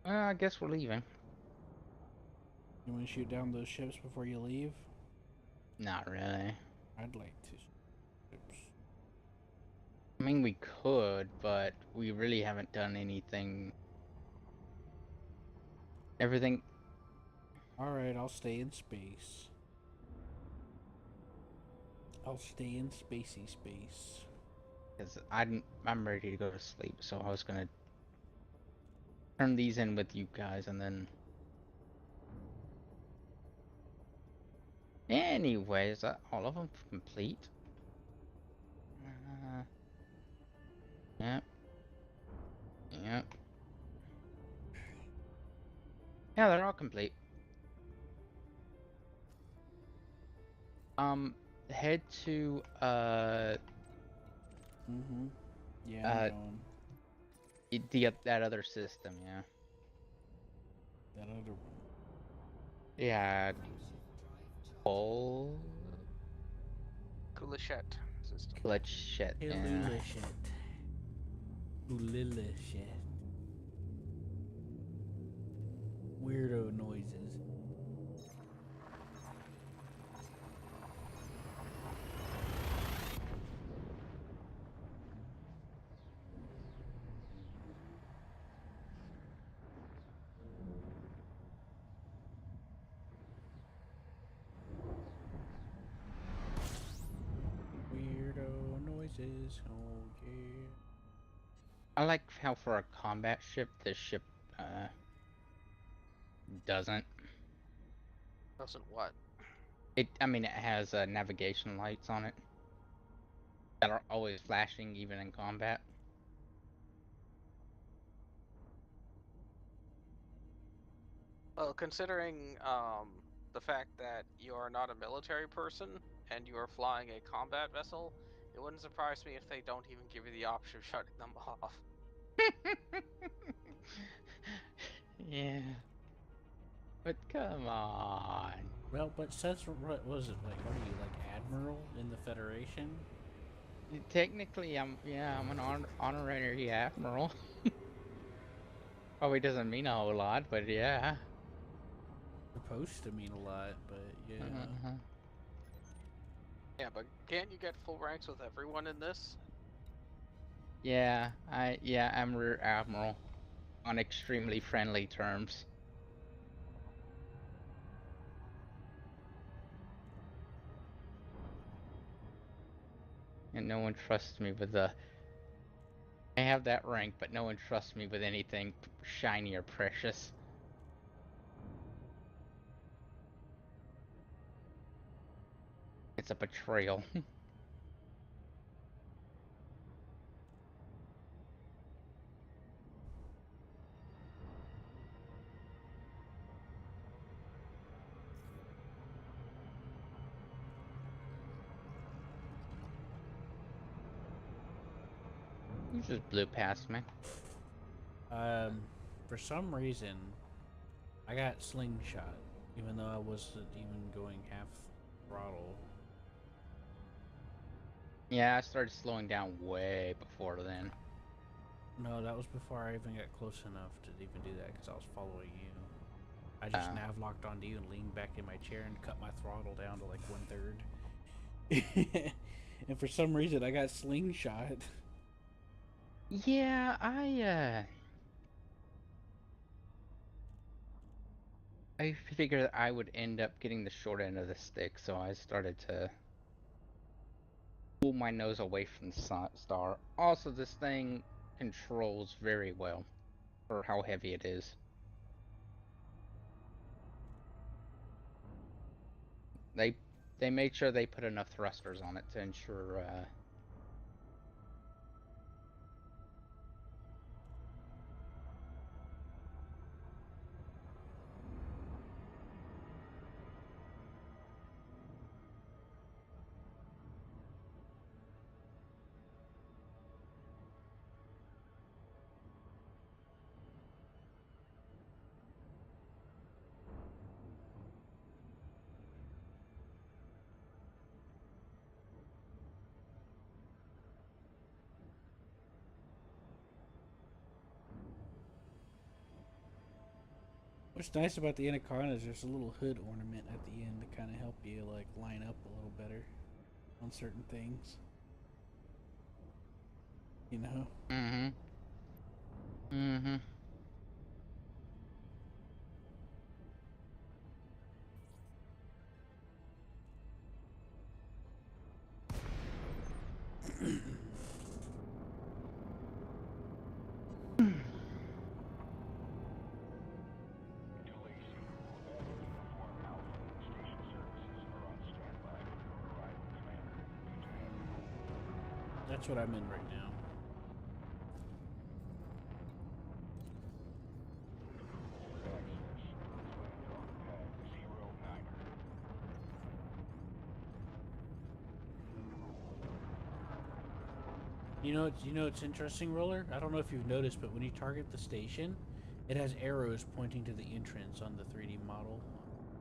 I guess we're leaving. You want to shoot down those ships before you leave? Not really. I'd like to. Ships. I mean, we could, but we really haven't done anything. Everything. Alright, I'll stay in space. I'll stay in spacey space. Because I'm ready to go to sleep, so I was gonna turn these in with you guys, and then. Anyways, all of them complete. Yep. Yep. Yeah, they're all complete. Head to Mm-hmm. Yeah, I'm going. that other system, yeah. That other one. Yeah. Full Coolishette system. clutch shit. Yeah. Hillula shit. Oolilla shit. Weirdo noises. Weirdo noises. Oh yeah. I like how for a combat ship, this ship doesn't. Doesn't what? I mean, it has navigation lights on it that are always flashing, even in combat. Well, considering the fact that you are not a military person and you are flying a combat vessel, it wouldn't surprise me if they don't even give you the option of shutting them off. Yeah. But come on. Well, but says what was it like? What are you like, admiral in the Federation? Technically, I'm an honorary admiral. Probably doesn't mean a whole lot, but yeah. Supposed to mean a lot, but yeah. Yeah, but can't you get full ranks with everyone in this? Yeah, I'm rear admiral on extremely friendly terms. And no one trusts me with the. I have that rank, but no one trusts me with anything shiny or precious. It's a betrayal. You just blew past me. For some reason, I got slingshot, even though I wasn't even going half throttle. Yeah, I started slowing down way before then. No, that was before I even got close enough to even do that, because I was following you. I just nav locked onto you and leaned back in my chair and cut my throttle down to like 1/3. And for some reason, I got slingshot. Yeah, I figured I would end up getting the short end of the stick, so I started to pull my nose away from the star. Also, this thing controls very well for how heavy it is. They made sure they put enough thrusters on it to ensure What's nice about the Anaconda is there's a little hood ornament at the end to kind of help you like line up a little better on certain things. You know? Mm-hmm. Mm-hmm. That's what I'm in right now. You know it's interesting, Roller? I don't know if you've noticed, but when you target the station, it has arrows pointing to the entrance on the 3D model.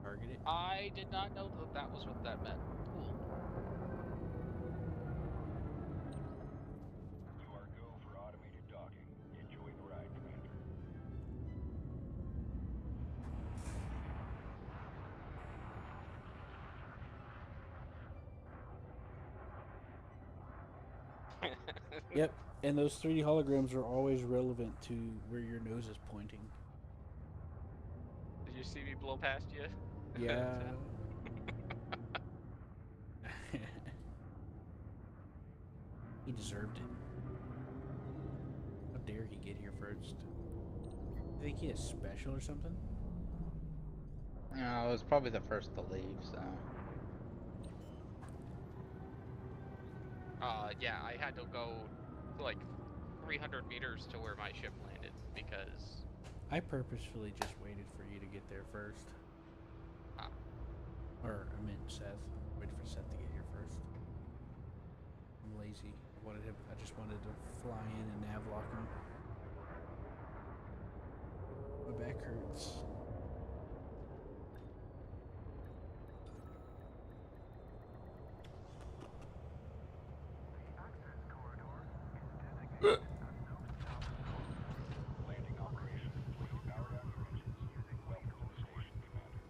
Target it. I did not know that that was what that meant. Cool. You are go for automated docking. Enjoy the ride, Commander. Yep, and those 3D holograms are always relevant to where your nose is pointing. Did you see me blow past you? Yeah. He deserved it. How dare he get here first? You think he is special or something? No, it was probably the first to leave, so. Yeah, I had to go like 300 meters to where my ship landed because. I purposefully just waited for you to get there first. Or, I meant Seth. Waited for Seth to get here first. I'm lazy. I just wanted to fly in and navlock him. My back hurts. The access corridor is designated as no stop zone. Landing operations. Please power down your engines using welcome to the station, Commander.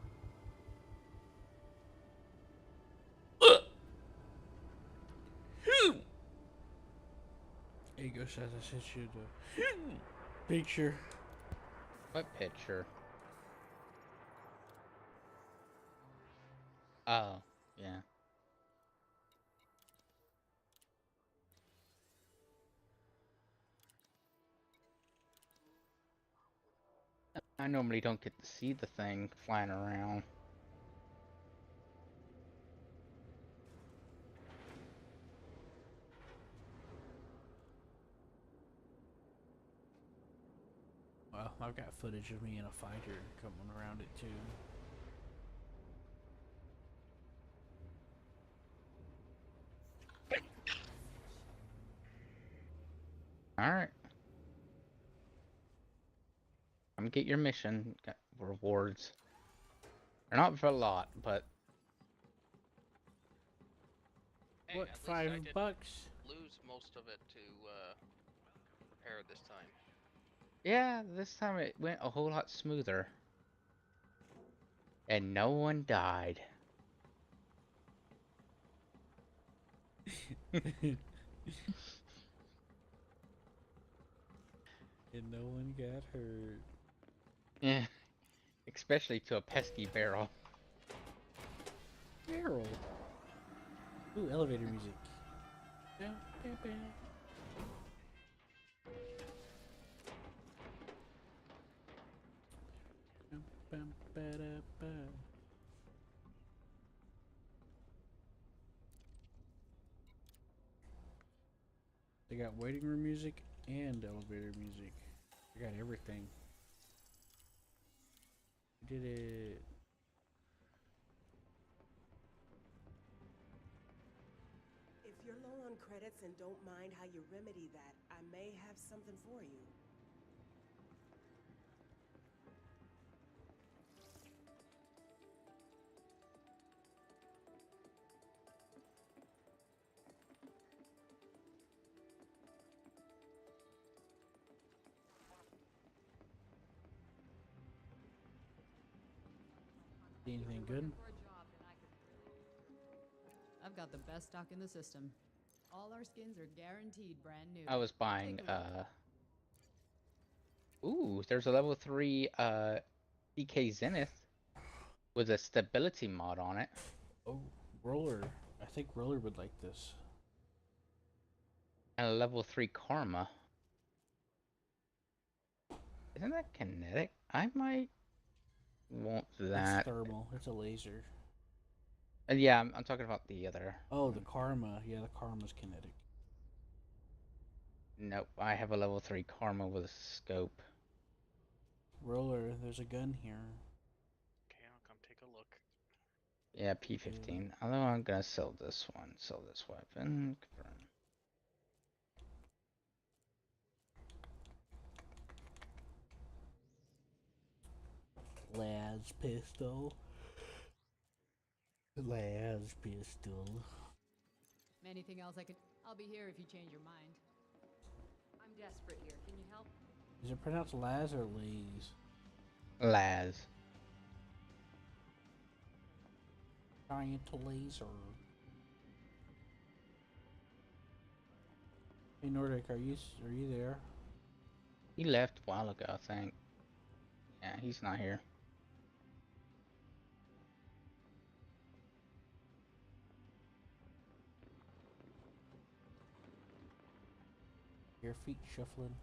There you go, Seth. I sent you the picture. What picture? Oh, yeah. I normally don't get to see the thing flying around. Well, I've got footage of me in a fighter coming around it too. Alright. Come get your mission. Got rewards. They're not for a lot, but Hey, What, at least I didn't $5? lose most of it to repair this time. yeah, this time it went a whole lot smoother. And no one died. And no one got hurt. Yeah. Especially to a pesky barrel. Barrel. Ooh, elevator music. Down, down, down. Bum, bum, ba-da-ba. They got waiting room music and elevator music. They got everything. We did it. If you're low on credits and don't mind how you remedy that, I may have something for you. Anything good? I've got the best stock in the system. All our skins are guaranteed brand new. I was buying, Take a look. Ooh, there's a level 3, DK Zenith with a stability mod on it. Oh, Roller. I think Roller would like this. And a level 3 Karma. Isn't that kinetic? I might want that. It's thermal. It's a laser. Yeah, I'm talking about the other. Oh, the Karma. Yeah, the Karma's kinetic. Nope, I have a level 3 Karma with a scope. Roller, there's a gun here. Okay, I'll come take a look. Yeah, P15. Although I'm gonna sell this one. Sell this weapon. Confirm. Las pistol. Las pistol. Anything else I could? I'll be here if you change your mind. I'm desperate here. Can you help? Is it pronounced Laz or Lays? Laz. Giant laser. Hey Nordic, are you there? He left a while ago, I think. Yeah, he's not here. Your feet shuffling.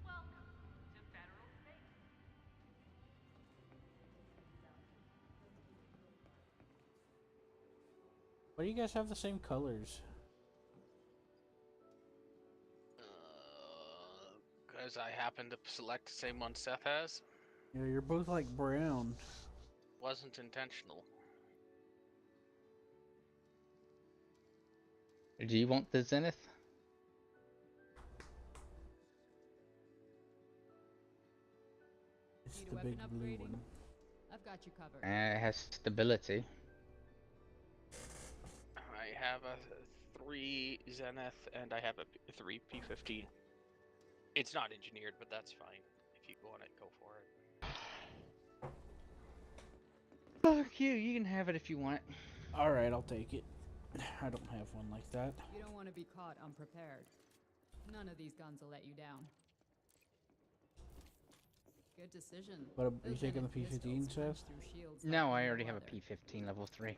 Welcome to Federal Space. Why do you guys have the same colors? Because I happen to select the same one Seth has. Yeah, you're both like brown. Wasn't intentional. Do you want the Zenith? It's Need a the weapon big blue upgrading? one. I've got you covered. It has stability. I have a 3 Zenith and I have a 3 P15. It's not engineered, but that's fine. If you want it, go for it. Fuck you, you can have it if you want it. Alright, I'll take it. I don't have one like that. You don't want to be caught unprepared. None of these guns will let you down. Good decision. What, are you Those taking the Zenith pistols P15, punch Seth? through shields No, like I no already have a other. P15 level 3.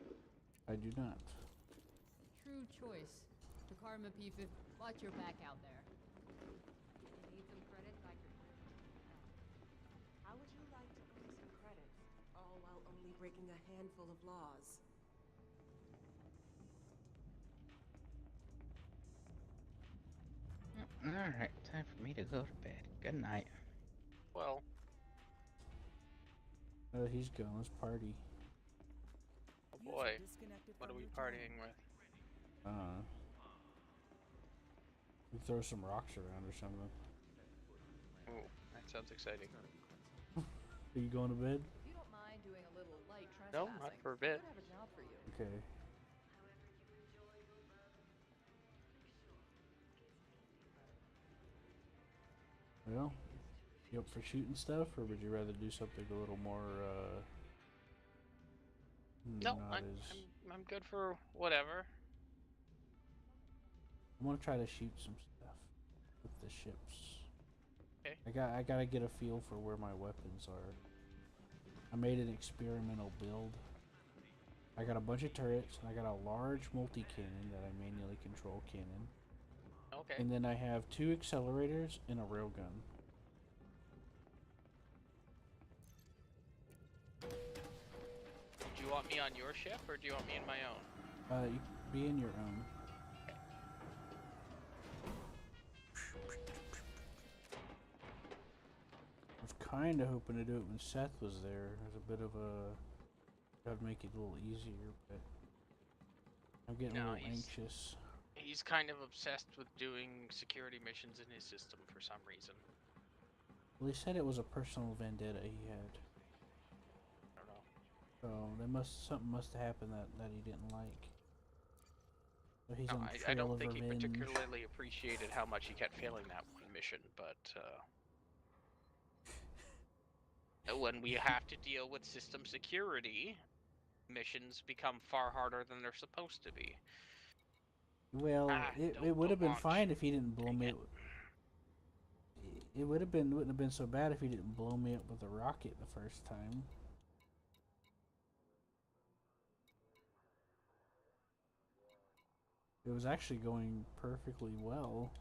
I do not. True choice. To Karma P15. Watch your back out there. You need some credits? I could. How would you like to earn some credits, all while only breaking a handful of laws? Alright, time for me to go to bed. Good night. Well, Oh, he's gone. Let's party. oh User boy. disconnected What are from we your partying channel. with? We throw some rocks around or something. Oh, that sounds exciting. Are you going to bed? If you don't mind doing a little light No, trespassing, not for a bit. I could have a job for you. Okay. Well, you up for shooting stuff, or would you rather do something a little more, No, not as... I'm good for whatever. I want to try to shoot some stuff with the ships. Okay. I gotta get a feel for where my weapons are. I made an experimental build. I got a bunch of turrets, and I got a large multi-cannon that I manually control cannon. Okay. And then I have 2 accelerators and a railgun. Do you want me on your ship or do you want me in my own? You can be in your own. I was kind of hoping to do it when Seth was there. There's a bit of a... That'd make it a little easier, but... I'm getting a No, little anxious. He's kind of obsessed with doing security missions in his system for some reason. Well, he said it was a personal vendetta he had. I don't know. So something must have happened that he didn't like. So he's No, on the I trail don't of think he revenge. particularly appreciated how much he kept failing that one mission, but When we have to deal with system security, missions become far harder than they're supposed to be. Well, it would have been fine if he didn't blow me. It wouldn't have been so bad if he didn't blow me up with a rocket the first time. It was actually going perfectly well.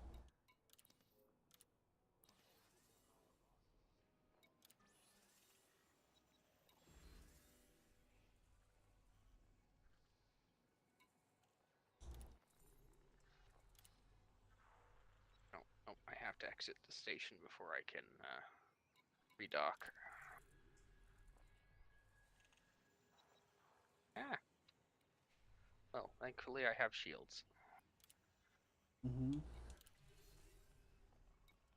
Oh, I have to exit the station before I can redock. Ah. Well, thankfully I have shields. I'm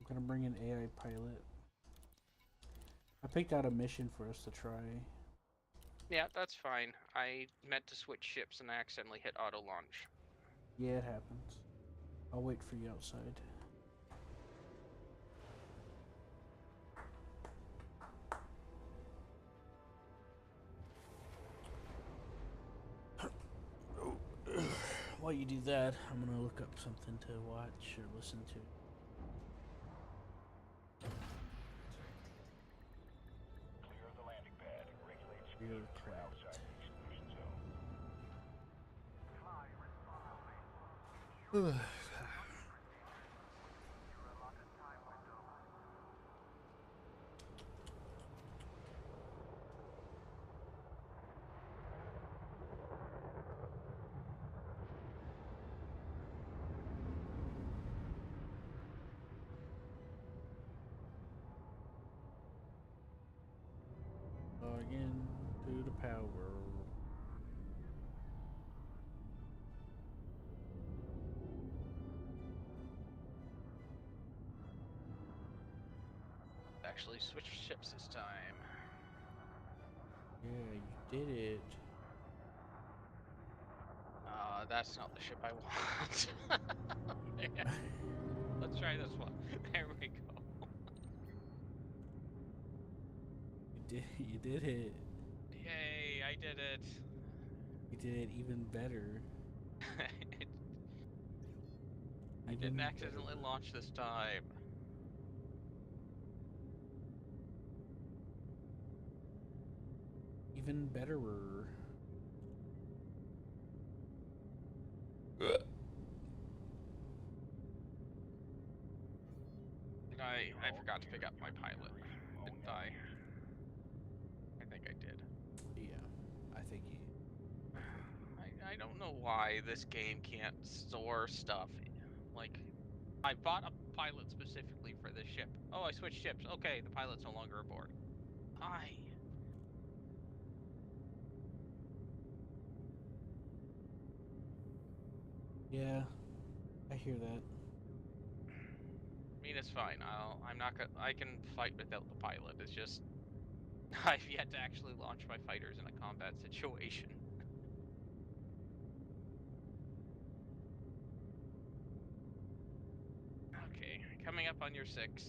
gonna bring an AI pilot. I picked out a mission for us to try. Yeah, that's fine. I meant to switch ships and I accidentally hit auto launch. Yeah, it happens. I'll wait for you outside. While you do that, I'm gonna look up something to watch or listen to. Clear the landing pad. Regulate speed. Rear Spread clout. outside the exclusion zone. Fly responsibly. Your allotted time window. Log in to the power. Actually switched ships this time. Yeah, you did it. That's not the ship I want. Yeah. Let's try this one. There we go. You did it. Yay, I did it. You did it even better. I didn't accidentally launch this time. Even betterer. I forgot to pick up my pilot, didn't I? I think I did. Yeah, I think you. I don't know why this game can't store stuff. Like, I bought a pilot specifically for this ship. Oh, I switched ships. Okay, the pilot's no longer aboard. Hi. Yeah, I hear that. I mean, it's fine. I'm not gonna. I can fight without the pilot. It's just I've yet to actually launch my fighters in a combat situation. Okay, coming up on your 6.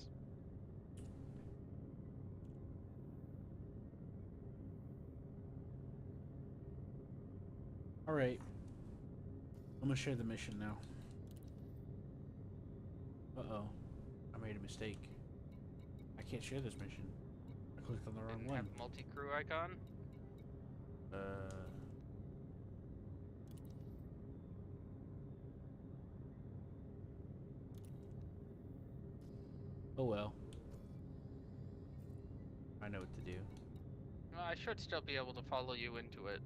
All right, I'm gonna share the mission now. Uh-oh, I made a mistake. I can't share this mission. I clicked on the wrong Didn't one. have multi-crew icon. Oh well. I know what to do. Well, I should still be able to follow you into it.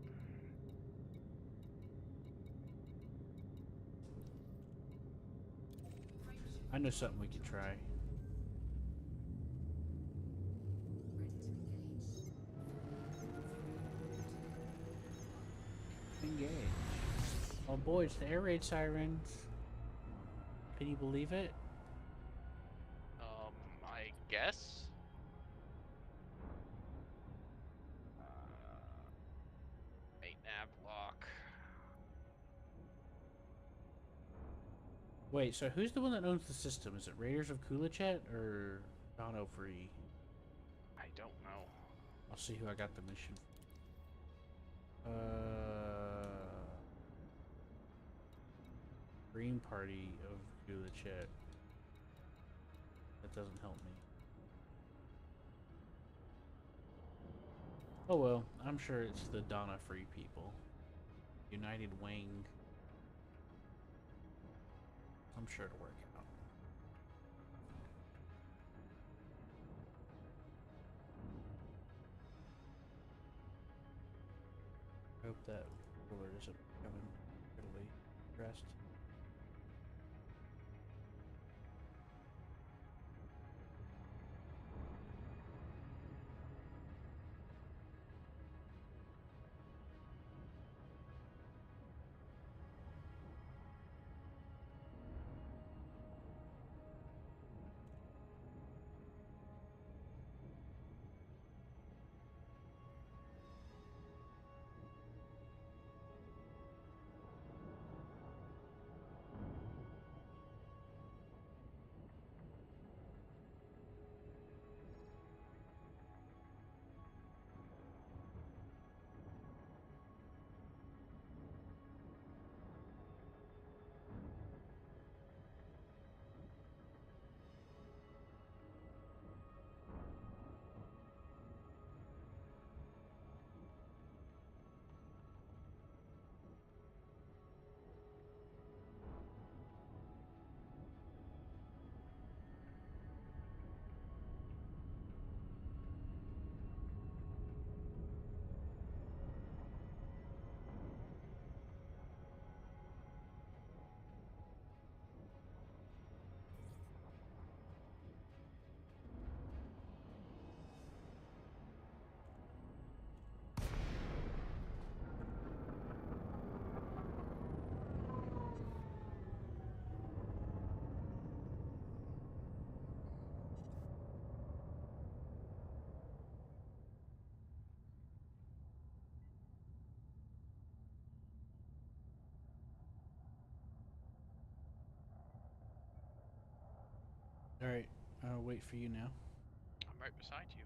I know something we could try. Engage. Oh boy, it's the air raid sirens. Can you believe it? I guess. Mate nav lock. Wait, so who's the one that owns the system? Is it Raiders of Kulachet or Dono Free? I don't know. I'll see who I got the mission. Green Party of Gula Chet. That doesn't help me. Oh well, I'm sure it's the Donna Free People. United Wing. I'm sure it'll work out. I hope that ruler isn't becoming really stressed. Alright, I'll wait for you now. I'm right beside you.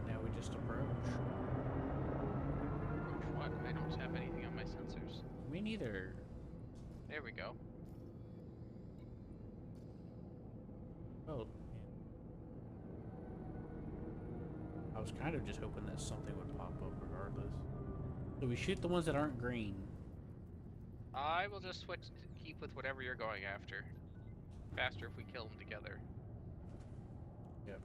Okay. Now we just approach. Approach what? I don't have anything on my sensors. Me neither. There we go. Oh, yeah. I was kind of just hoping that something would pop up regardless. So we shoot the ones that aren't green. I will just switch to keep with whatever you're going after. Faster if we kill them together. Yep.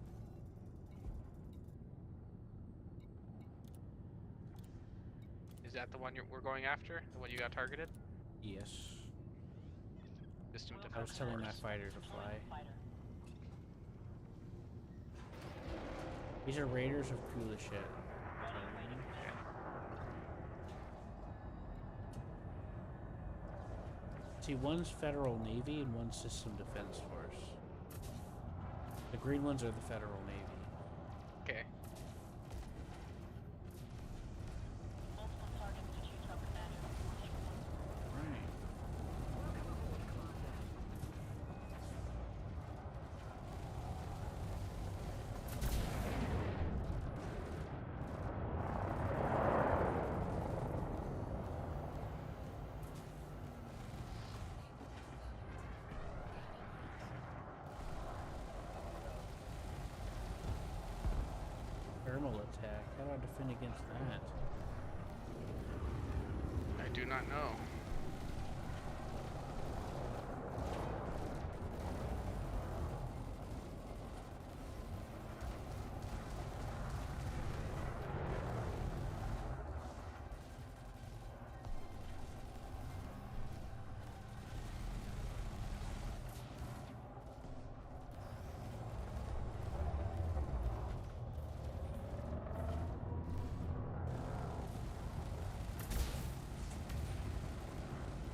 Is that the one we're going after? The one you got targeted? Yes. System I was defense telling my force. fighter to fly. These are Raiders of Kula shit. See, one's Federal Navy and one's System Defense Force. The green ones are the Federal Navy. Okay. Right. Thermal attack. How do I defend against that? I do not know.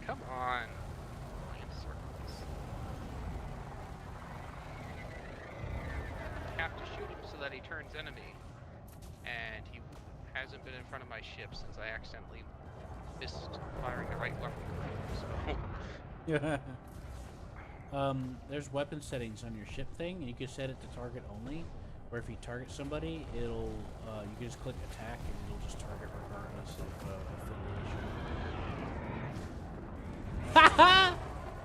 Come on. Land circles. I have to shoot him so that he turns enemy. And he hasn't been in front of my ship since I accidentally missed firing the right weapon. So Yeah. There's weapon settings on your ship thing, and you can set it to target only. Or if you target somebody, it'll you can just click attack, and it'll just target regardless of affiliation.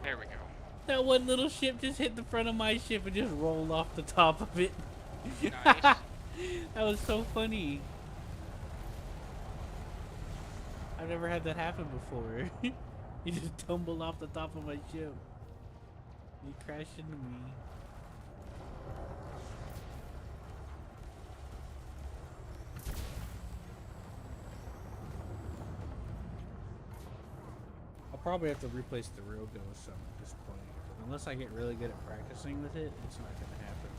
There we go. That one little ship just hit the front of my ship and just rolled off the top of it. Nice. That was so funny. I've never had that happen before. You just tumbled off the top of my ship. You crashed into me. I'll probably have to replace the railgun with something at this point. Unless I get really good at practicing with it, it's not going to happen.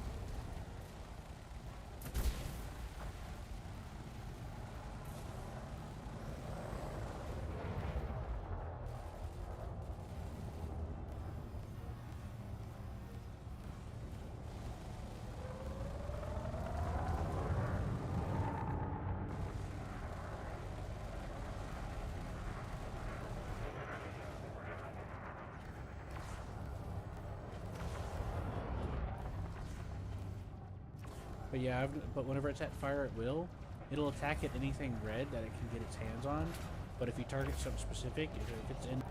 But yeah, but whenever it's at fire at will, it'll attack at anything red that it can get its hands on. But if you target something specific, if it's in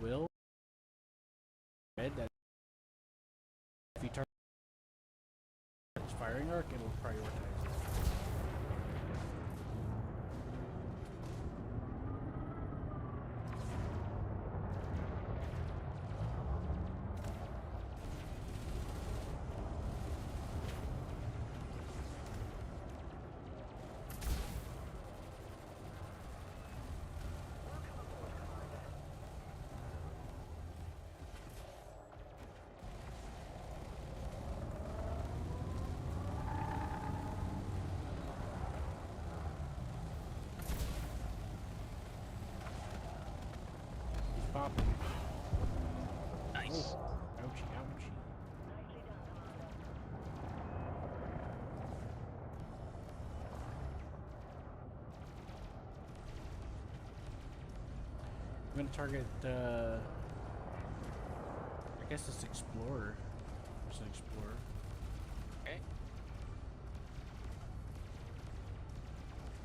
will red, that if you target its firing arc, it'll prioritize it. Popping. Nice. Oh, ouchie, ouchie. I'm gonna target, I guess it's Explorer. It's an Explorer. Okay.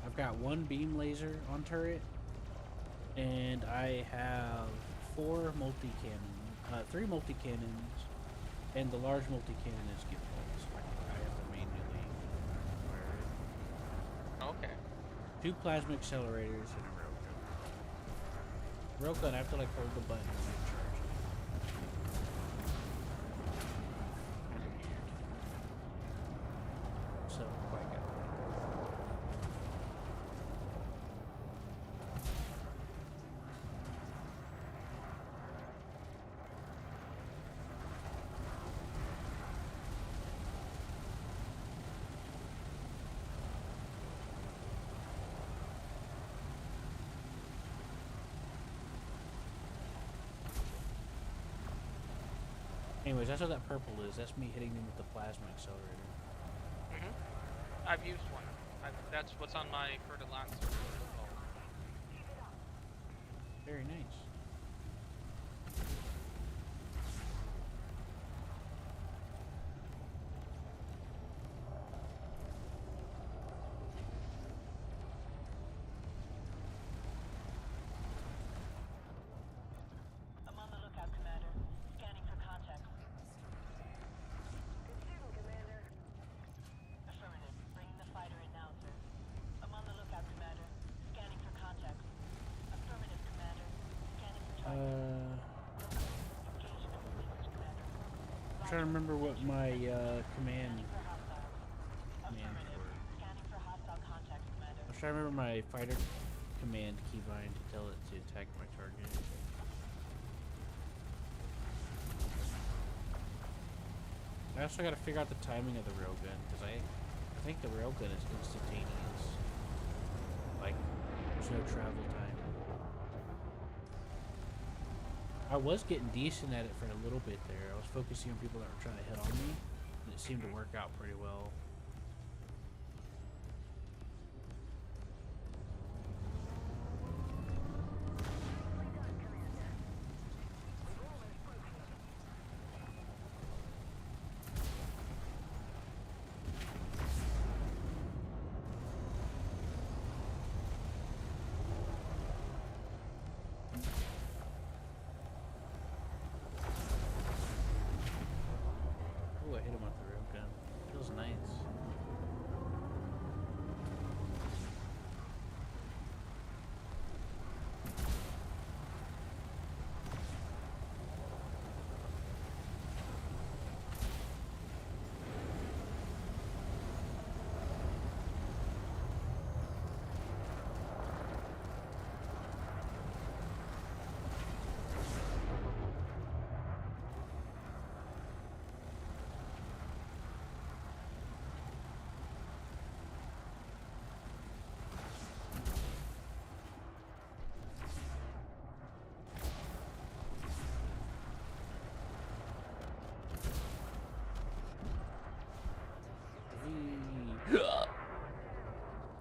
I've got one beam laser on turret, and I have 4 multi-cannon, 3 multi-cannons, and the large multi-cannon is giveaway, so I have to manually fire it. Okay. 2 plasma accelerators and a railgun. Railgun, I have to like hold the button and then charge it. Kinda weird. So, quite good. Anyways, that's what that purple is. That's me hitting them with the plasma accelerator. I've used one. That's what's on my Fertilance. Very nice. I'm on the lookout, Commander. Scanning for contact. Good shooting, Commander. Affirmative. Bringing the fighter in now, sir. I'm on the lookout, Commander. Scanning for contact. Affirmative, Commander. Scanning for target. Engagement commenced, Commander. I'm trying to remember what my command For hostile. commands Affirmative. were. Scanning for hostile contact, Commander. I'm trying to remember my fighter command keybind to tell it to attack my target. I also got to figure out the timing of the railgun, because I think the railgun is instantaneous. Like, there's no travel time. I was getting decent at it for a little bit there. I was focusing on people that were trying to hit on me, and it seemed to work out pretty well.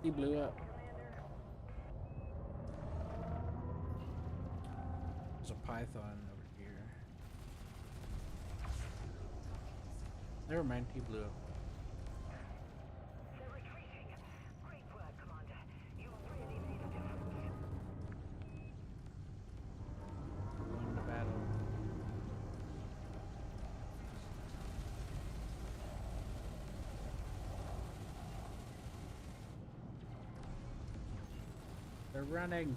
He blew up. There's a python over here. Never mind, he blew up. They're retreating. Great work, Commander. You really made a difference. Won the battle. They're running.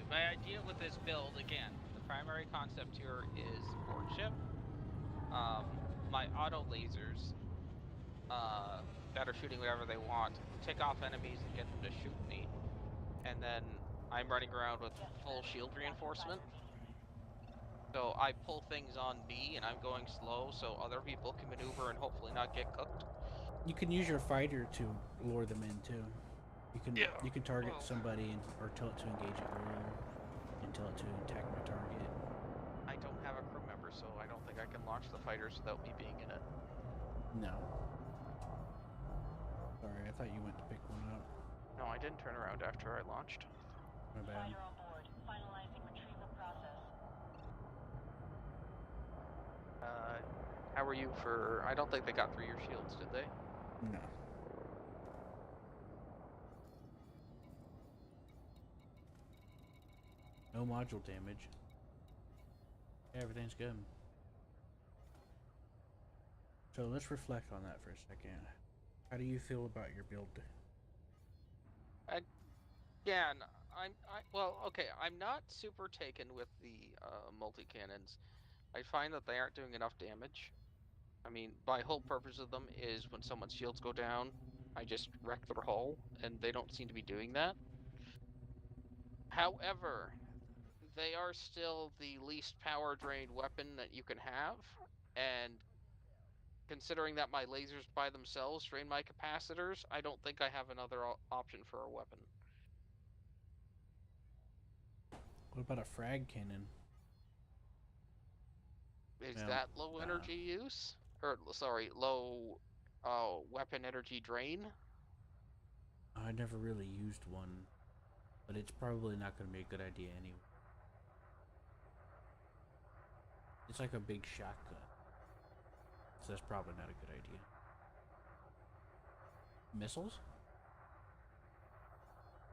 My idea with this build, again, the primary concept here is support ship. My auto lasers that are shooting whatever they want, tick off enemies and get them to shoot me. And then I'm running around with full shield reinforcement. So I pull things on B and I'm going slow so other people can maneuver and hopefully not get cooked. You can use your fighter to lure them in too. You can target somebody or tell it to engage at will, and tell it to attack my target. I don't have a crew member, so I don't think I can launch the fighters without me being in it. No. Sorry, I thought you went to pick one up. No, I didn't turn around after I launched. My bad. Fighter on board. Finalizing retrieval process. How were you for... I don't think they got through your shields, did they? No. No module damage. Everything's good. So let's reflect on that for a second. How do you feel about your build? Again, I'm not super taken with the multi-cannons. I find that they aren't doing enough damage. I mean, my whole purpose of them is when someone's shields go down, I just wreck their hull, and they don't seem to be doing that. However, they are still the least power drained weapon that you can have, and considering that my lasers by themselves drain my capacitors, I don't think I have another option for a weapon. What about a frag cannon? Is that low energy use? Or, sorry, low weapon energy drain? I never really used one, but it's probably not going to be a good idea anyway. It's like a big shotgun, so that's probably not a good idea. Missiles?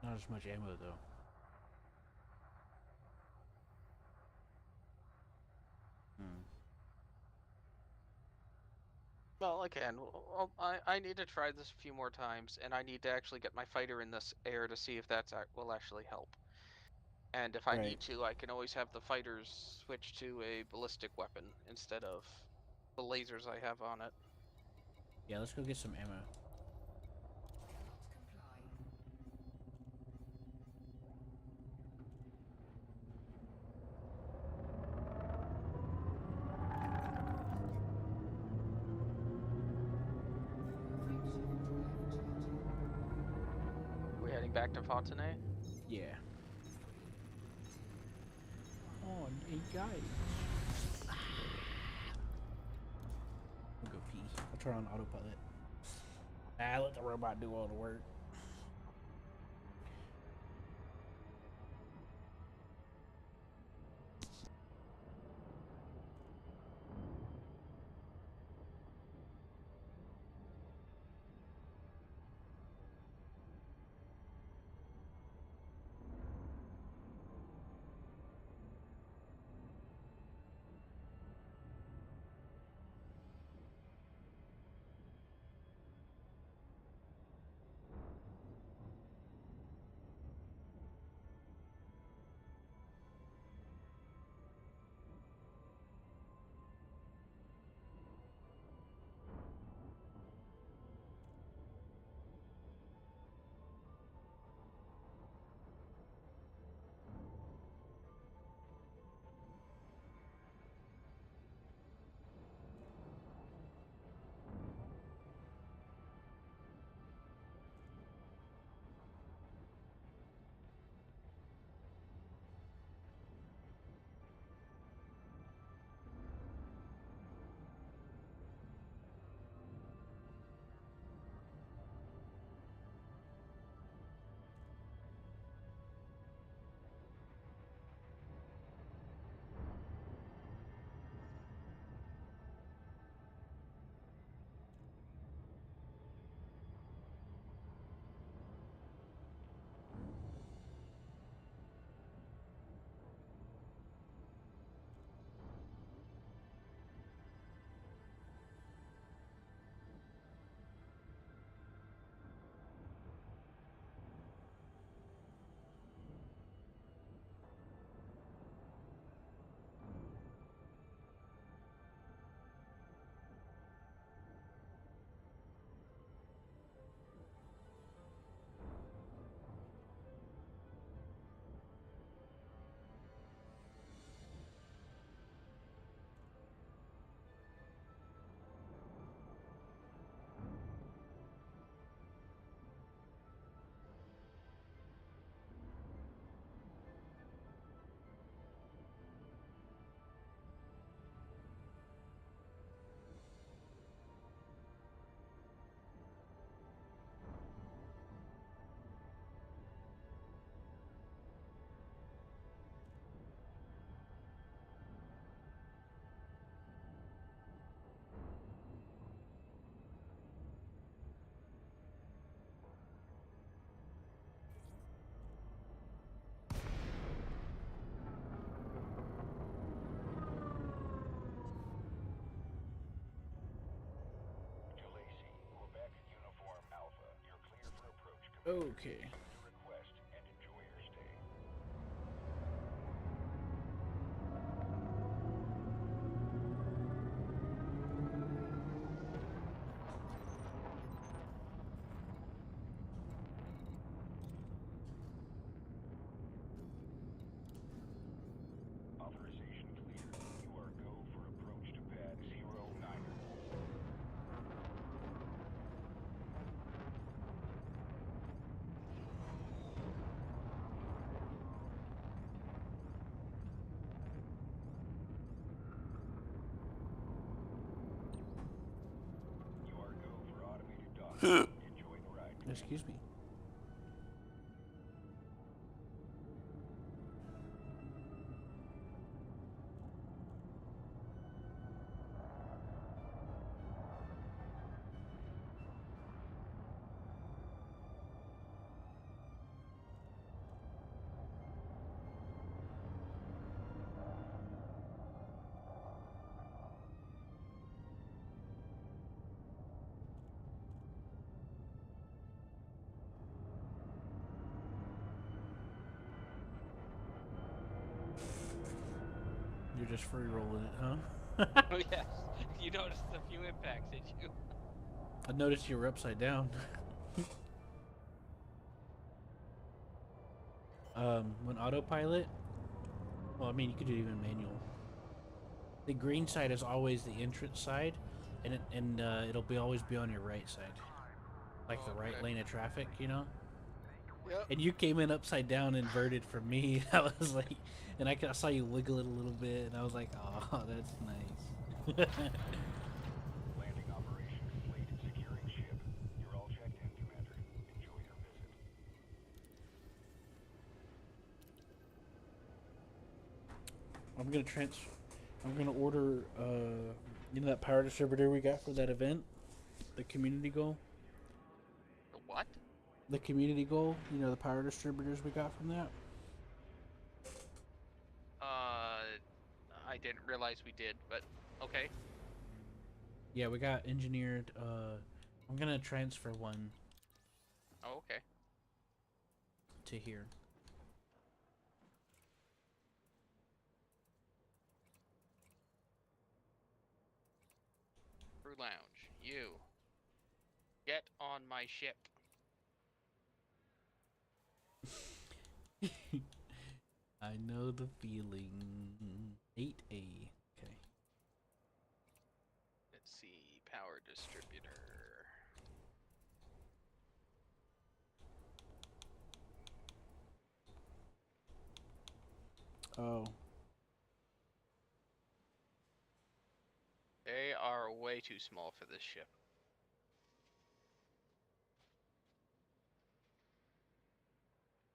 Not as much ammo though. Well, again, I need to try this a few more times, and I need to actually get my fighter in this air to see if that will actually help. And if I need to, I can always have the fighters switch to a ballistic weapon instead of the lasers I have on it. Yeah, let's go get some ammo. We heading back to Fontenay? Yeah. Oh, hey guys. I'll go pee. I'll turn on autopilot. Let the robot do all the work. Okay. request and enjoy your stay. Authorization clear. You are go for approach to pad 09. You are go for automated docking. Enjoy the ride. Excuse me. You're just free rolling it, huh? Oh yes, you noticed a few impacts, did you? I noticed you were upside down. When autopilot, well, I mean, you could do even manual. The green side is always the entrance side, and it'll be always be on your right side, like the right Okay. lane of traffic, you know. Yep. And you came in upside down, inverted from me. I was like, and I saw you wiggle it a little bit, and I was like, oh, that's nice. Landing operation complete. Securing ship. You're all checked in, Commander. Enjoy your visit. I'm gonna order, you know, that power distributor we got for that event, the community goal. The what? The community goal, you know, the power distributors we got from that. I didn't realize we did, but okay. Yeah, we got engineered. I'm gonna transfer one Oh, okay. to here. Crew lounge. You get on my ship. I know the feeling. 8A. Okay. Let's see. Power distributor. Oh. They are way too small for this ship.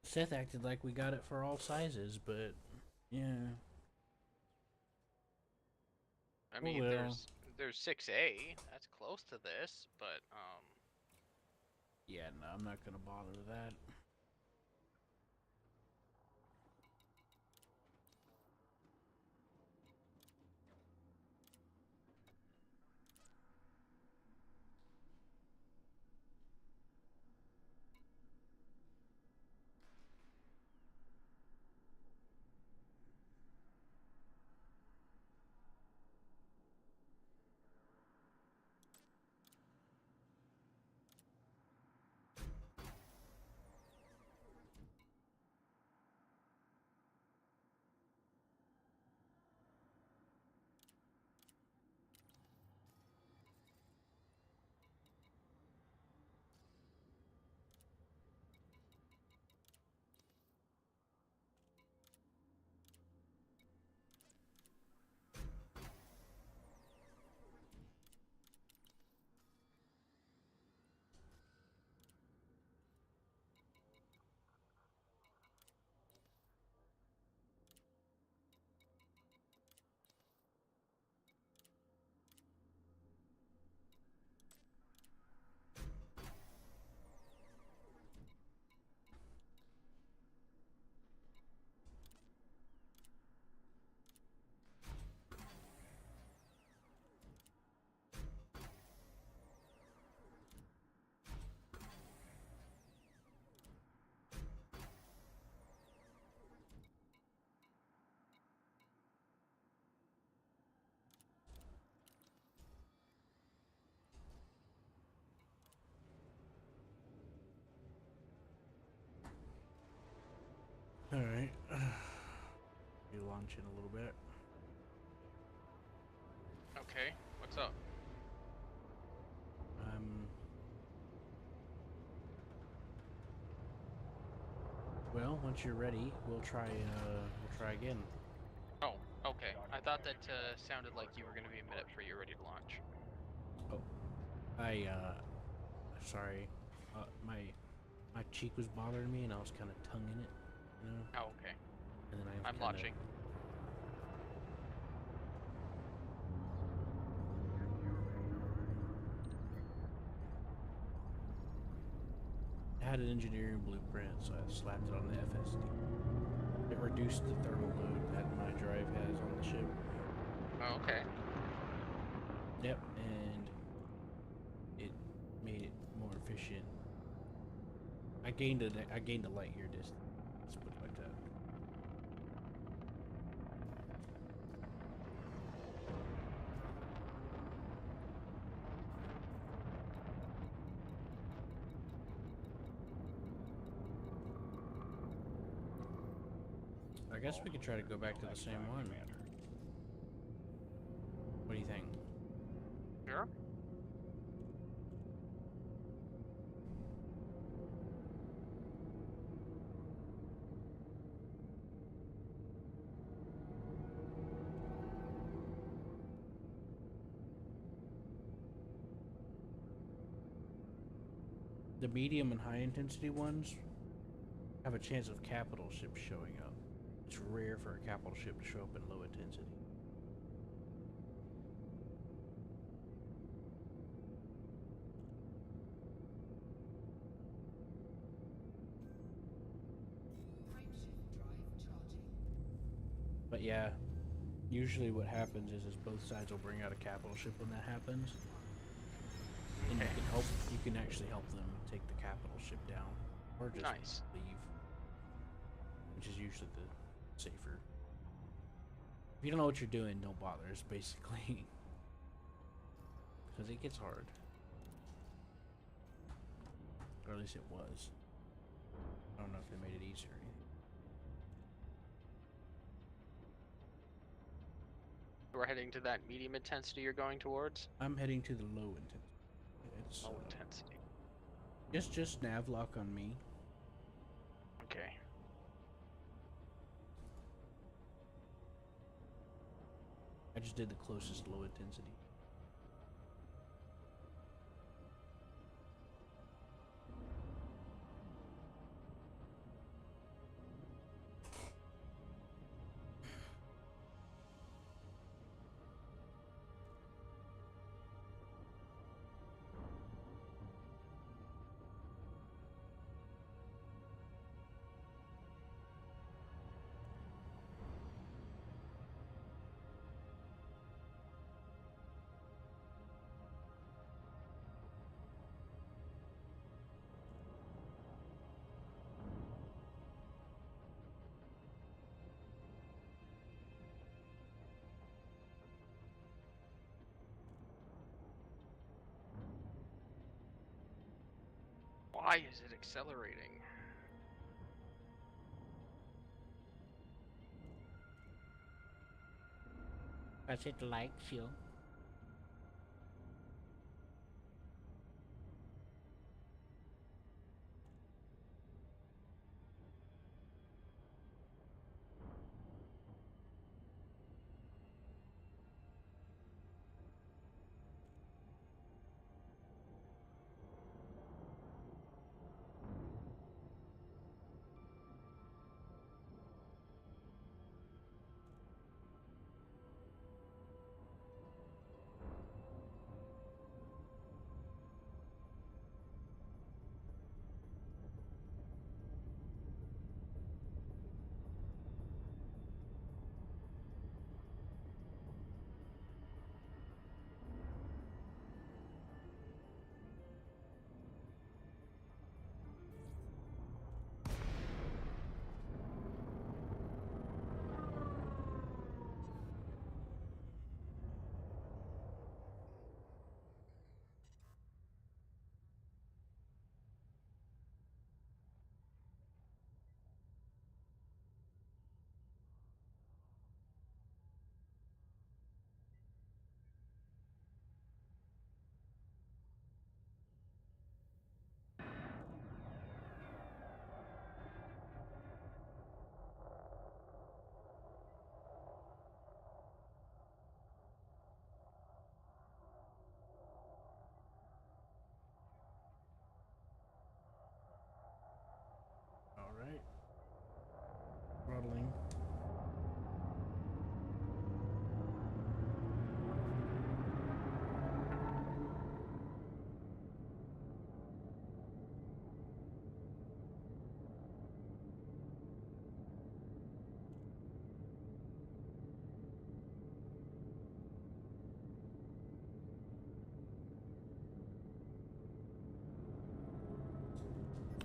Seth acted like we got it for all sizes, but yeah. I mean, well. there's 6A. That's close to this, but Yeah, no, I'm not gonna bother with that. Alright. Be launching a little bit. Okay, what's up? Well, once you're ready, we'll try again. Oh, okay. I thought that sounded like you were going to be a minute before you're ready to launch. Oh, sorry. My cheek was bothering me, and I was kind of tonguing it, you know. Oh, okay. And then I'm launching. I had an engineering blueprint, so I slapped it on the FSD. It reduced the thermal load that my drive has on the ship. Oh, okay. Yep, and it made it more efficient. I gained a light year distance. Let's put it like that. I guess we could try to go back to the same one. What do you think? Sure. The medium and high intensity ones have a chance of capital ships showing up. It's rare for a capital ship to show up in low intensity. But yeah, usually what happens is both sides will bring out a capital ship when that happens. And you can actually help them take the capital ship down. Or just leave. Which is usually the safer. If you don't know what you're doing, don't bother, it's basically. Because it gets hard. Or at least it was. I don't know if they made it easier or anything. We're heading to that medium intensity you're going towards? I'm heading to the low intensity. It's low intensity. Just nav lock on me. Okay. I just did the closest low intensity. Why is it accelerating? Because it likes you. throttling.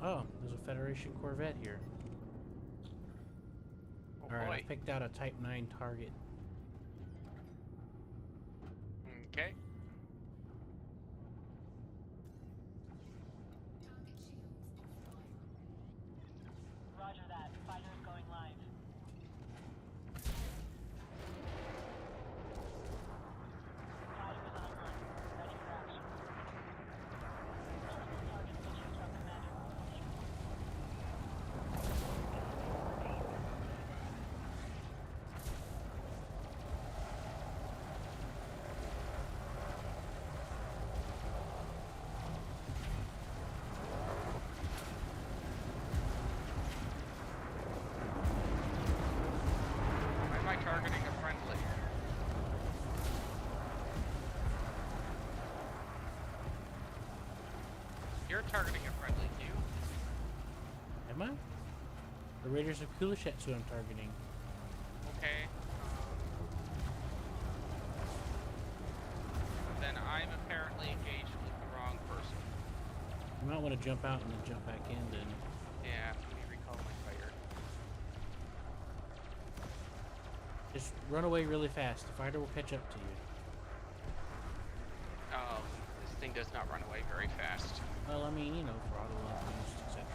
Oh, there's a Federation Corvette here. Oh Alright, I boy. picked out a Type 9 target. Okay. Roger that. Fighter is going live. Fighter is online. Ready for action. Multiple target pictures from Commander. Why am I targeting a friendly? You're targeting a friendly, Q. Am I? The Raiders of Kulishet's who I'm targeting. Okay. Then I'm apparently engaged with the wrong person. You might want to jump out and then jump back in then. Yeah, let me recall my fire. Just run away really fast. The fighter will catch up to you. This thing does not run away very fast. Well, I mean, you know, throttle up, boost, etc.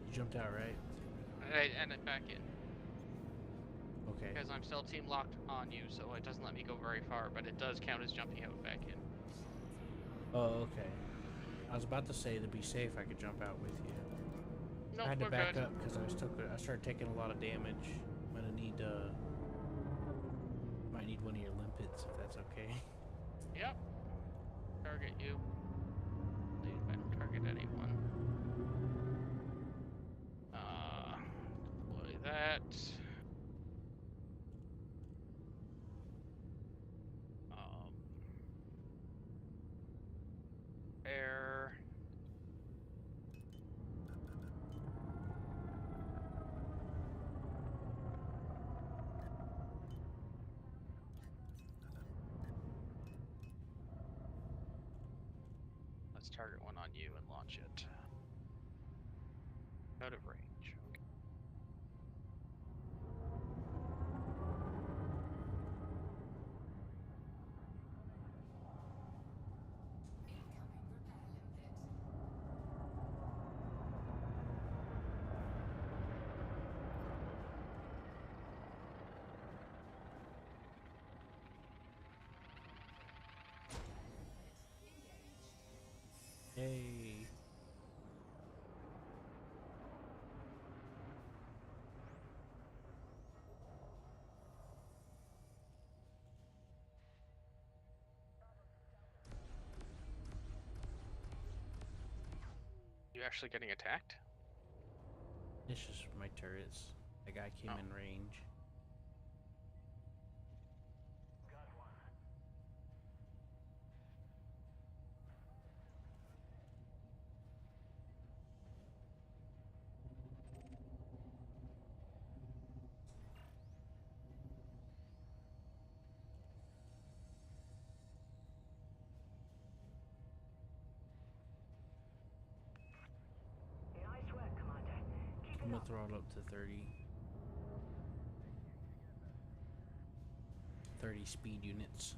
You jumped out, right? And it back in. Okay. Because I'm still team locked on you, so it doesn't let me go very far, but it does count as jumping out and back in. Oh, okay. I was about to say, to be safe, I could jump out with you. No, I had to we're back good. up because I started taking a lot of damage. I'm gonna need might need one of your limpets if that's okay. Yep. Target you. Please, I don't target anyone. Deploy that. Air. Let's target one on you and launch it. Out of range. Okay. Hey. You actually getting attacked? It's just my turrets. The guy came in range. throttle up to 30. 30 speed units.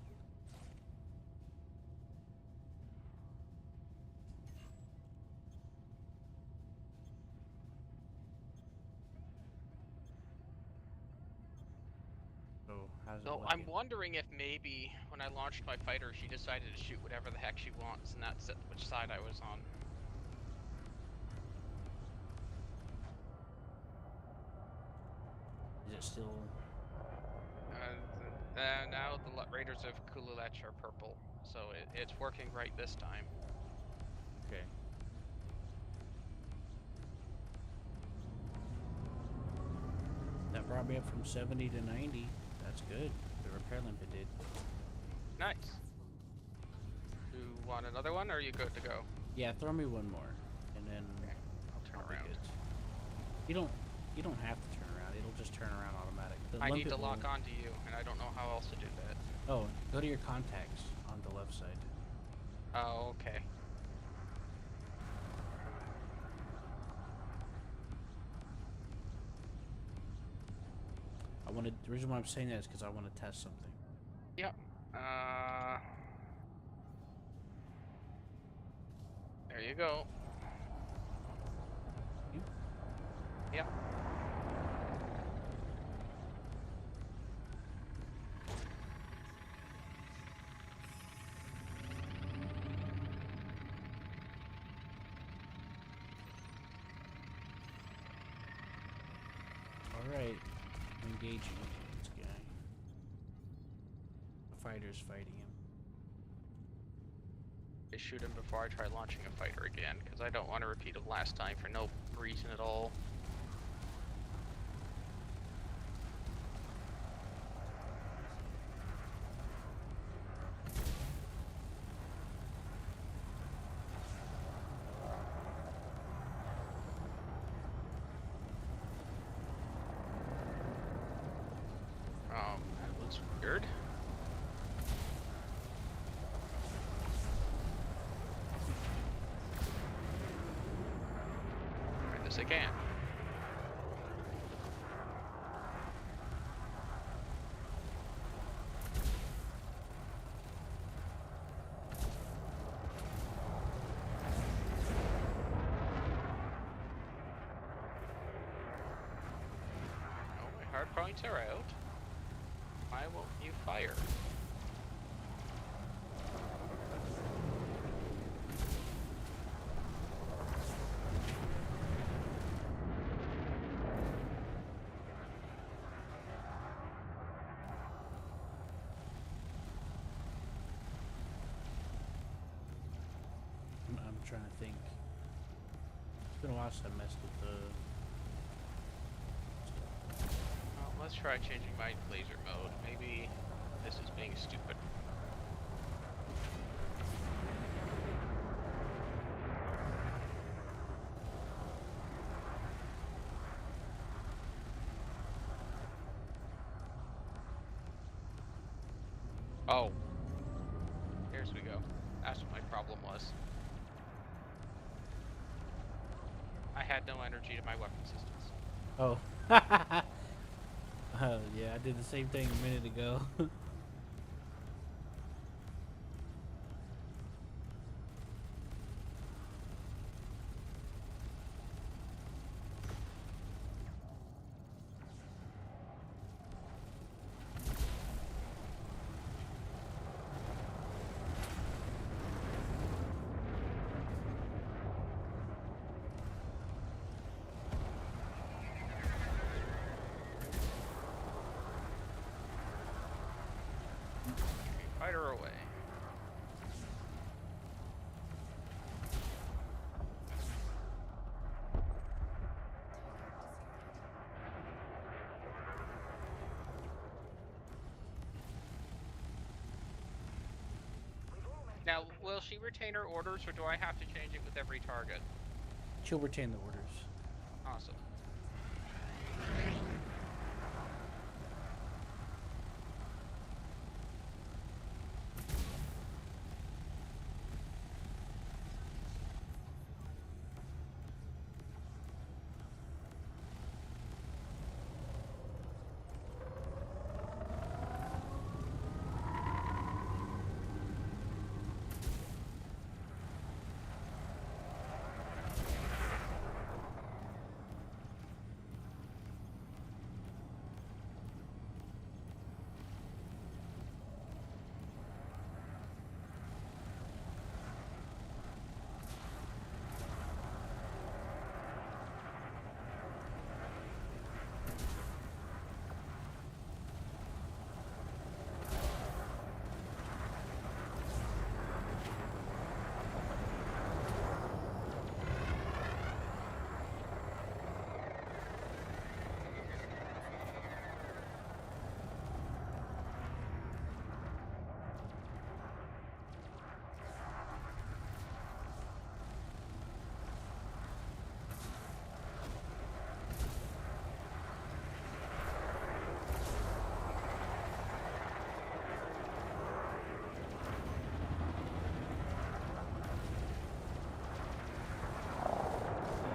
So, how's it So looking? I'm wondering if maybe when I launched my fighter, she decided to shoot whatever the heck she wants, and that's which side I was on. Is it still... Now the Raiders of Kululech are purple, so it's working right this time. Okay. That brought me up from 70 to 90. That's good. The repair limpet did. Nice. You want another one, or are you good to go? Yeah, throw me one more, and then I'll turn I'll be around. good. You don't have to turn around. It'll just turn around automatic. The I need to limpet lock will... onto you, and I don't know how else to do that. Oh, go to your contacts on the left side. Oh, okay. The reason why I'm saying that is because I want to test something. Yep. There you go. Yep. Alright. Engaging this guy. The fighter's fighting him. I shoot him before I try launching a fighter again, because I don't want to repeat of last time for no reason at all. That looks weird. Try this again. Oh, my hard points are out. Why won't you fire? I'm trying to think. It's been a while since I messed with the... Well, let's try changing my laser mode. Maybe this is being stupid. Oh. Here's we go. That's what my problem was. I had no energy to my weapon systems. Oh. Yeah, I did the same thing a minute ago. Fighter away. Now, will she retain her orders, or do I have to change it with every target? She'll retain the orders. Awesome.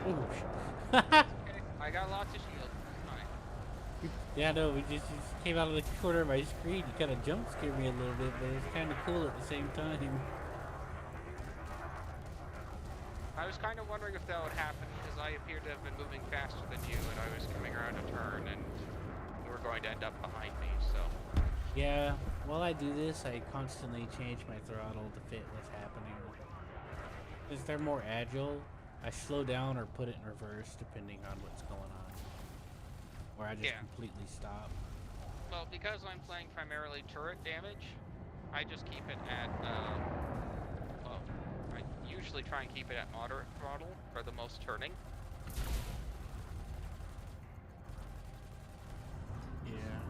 Oh, Okay, I got lots of shields. It's fine. yeah, no, we just came out of the corner of my screen. You kind of jump scared me a little bit, but it was kind of cool at the same time. I was kind of wondering if that would happen because I appeared to have been moving faster than you, and I was coming around a turn, and you were going to end up behind me. So Yeah, while I do this, I constantly change my throttle to fit what's happening. Because they're more agile, I slow down or put it in reverse depending on what's going on. Or I just Yeah. completely stop. well, because I'm playing primarily turret damage, I just keep it at well, I usually try and keep it at moderate throttle for the most turning. Yeah.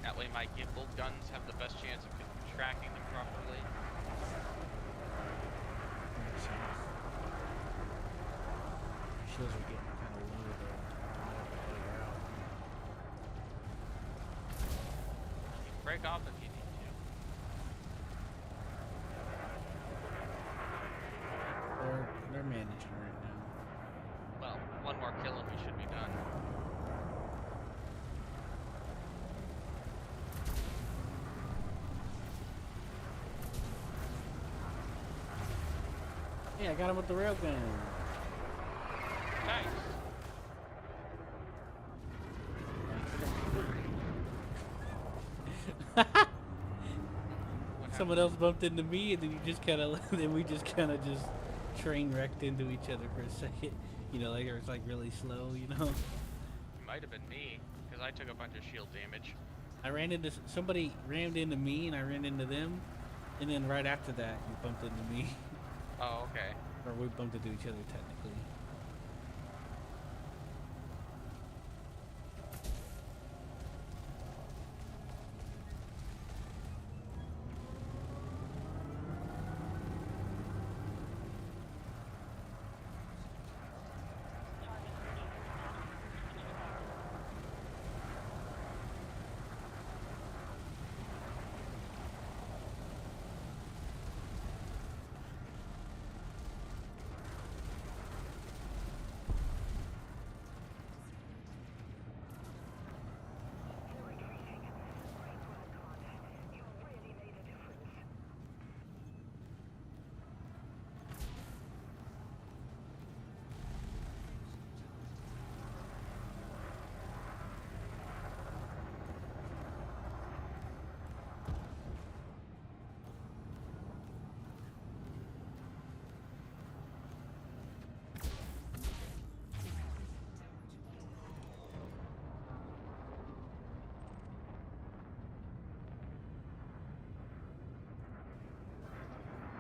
That way my gimbal guns have the best chance of tracking them properly. Makes sense. Shields are getting kind of low though. You can break off if you need to. They're managing right now. Well, one more kill and we should be done. Hey, I got him with the railgun. Nice. Someone else bumped into me, and then you just kind of, then we just kind of just train wrecked into each other for a second. You know, like it was like really slow. You know. It might have been me because I took a bunch of shield damage. I ran into somebody rammed into me, and I ran into them, and then right after that, you bumped into me, Oh, okay. or we bumped into each other technically.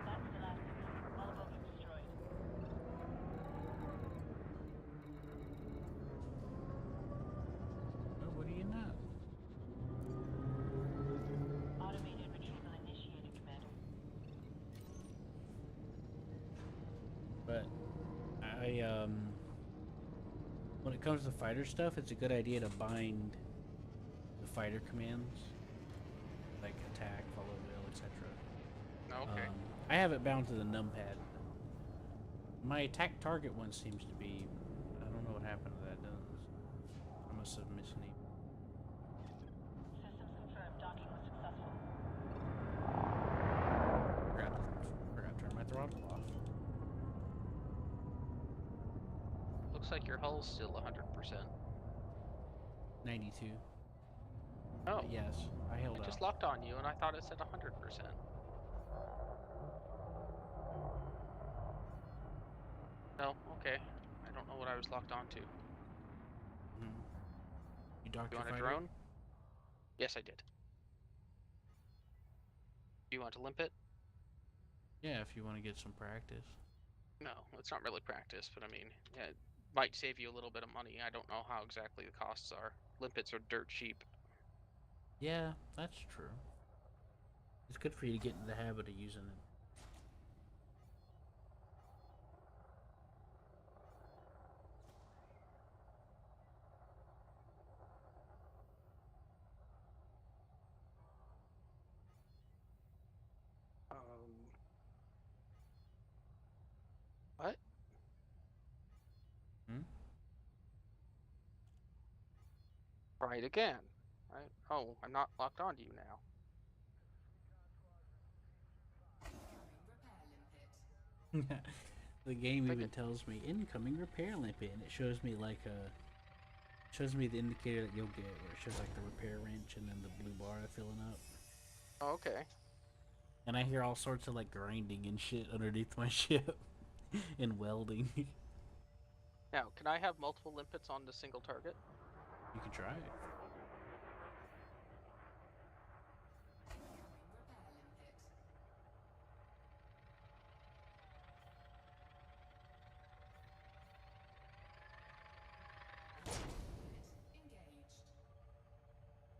That's the last of them. All above are destroyed. Oh, what do you know? Automated retrieval initiated, Commander. But when it comes to fighter stuff, it's a good idea to bind the fighter commands, like attack, follow will, etc. Okay. I have it bound to the numpad. My attack target one seems to be. I don't know what happened to that. I must have misnamed. Systems confirmed. Docking was successful. Forgot to turn my throttle off. Looks like your hull's still 100%. 92. Oh. But yes, I held I out. just locked on you and I thought it said 100%. No, okay. I don't know what I was locked onto. You docked You your want a fighter? drone? Yes, I did. Do you want to limp it? Yeah, if you want to get some practice. No, it's not really practice, but I mean, yeah, it might save you a little bit of money. I don't know how exactly the costs are. Limpets are dirt cheap. Yeah, that's true. It's good for you to get in the habit of using it. Try it again. Right? Oh, I'm not locked onto you now. The game Like even tells me incoming repair limpet, and it shows me like shows me the indicator that you'll get, where it shows like the repair wrench and then the blue bar filling up. Oh, okay. And I hear all sorts of like grinding and shit underneath my ship and welding. Now, can I have multiple limpets on the single target? You can try it.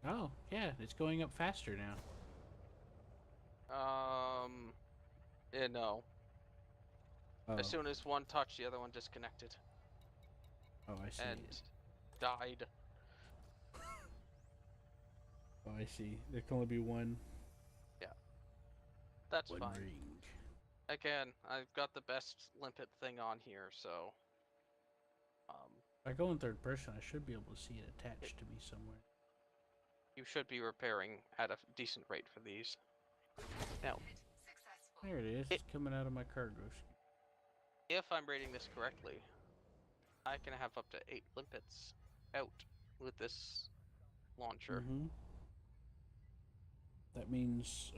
Oh, yeah, it's going up faster now. Yeah, no. Oh, As soon as one touched, the other one disconnected oh, I see and it. died. Oh, I see. There can only be one. Yeah. That's One fine. ring. Again, I've got the best limpet thing on here, so... If I go in third person, I should be able to see it attached to me somewhere. you should be repairing at a decent rate for these. Now, There it is. It's coming out of my cargo. if I'm reading this correctly, I can have up to 8 limpets out with this launcher. Mm-hmm. That means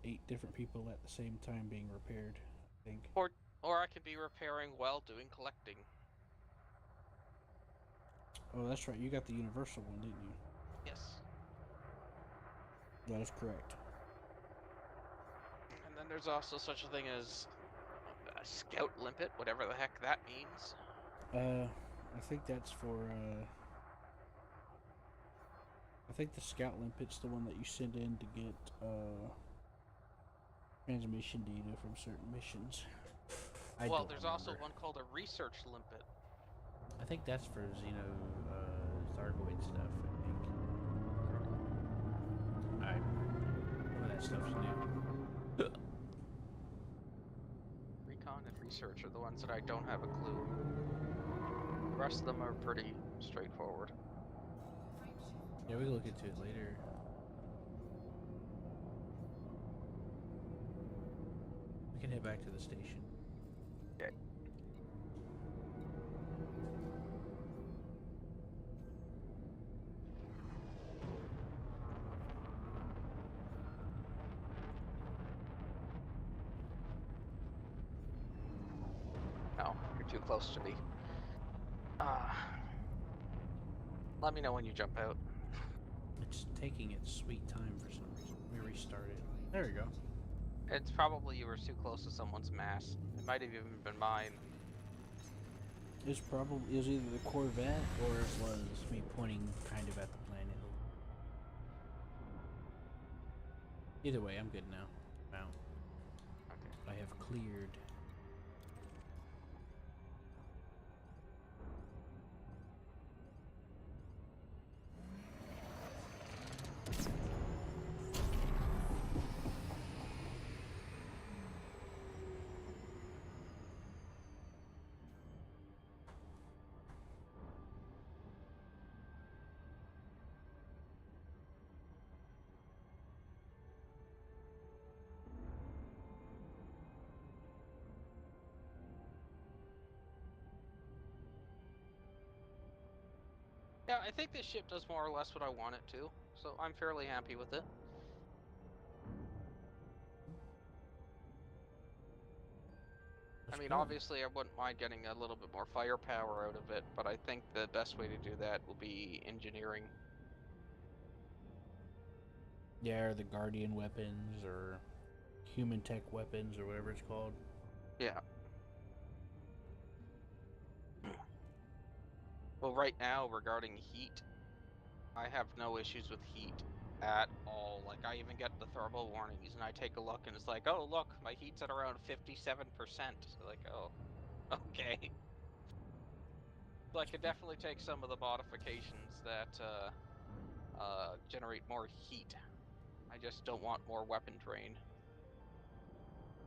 8 different people at the same time being repaired, I think. Or I could be repairing while doing collecting. Oh, that's right. You got the universal one, didn't you? Yes. That is correct. And then there's also such a thing as a scout limpet, whatever the heck that means. I think that's for I think the scout limpet's the one that you send in to get transmission data from certain missions. Well, there's also one called a research limpet. I think that's for Thargoid stuff, I think. Alright. Some of that stuff's new. Recon and research are the ones that I don't have a clue. The rest of them are pretty straightforward. Yeah, we can look into it later. We can head back to the station. Okay. No, you're too close to me. Let me know when you jump out. It's taking its sweet time for some reason. Let me restart it. There we go. It's probably you were too close to someone's mass. It might have even been mine. It was either the Corvette or it was me pointing kind of at the planet. Either way, I'm good now. Mount. Okay. I have cleared. Yeah, I think this ship does more or less what I want it to, so I'm fairly happy with it. I mean, obviously, I wouldn't mind getting a little bit more firepower out of it, but I think the best way to do that will be engineering. Yeah, or the Guardian weapons, or human tech weapons, or whatever it's called. Yeah. Well, right now, regarding heat, I have no issues with heat at all. Like, I even get the thermal warnings, and I take a look, and it's like, oh, look, my heat's at around 57%. So, like, oh, okay. So I could definitely take some of the modifications that generate more heat. I just don't want more weapon drain.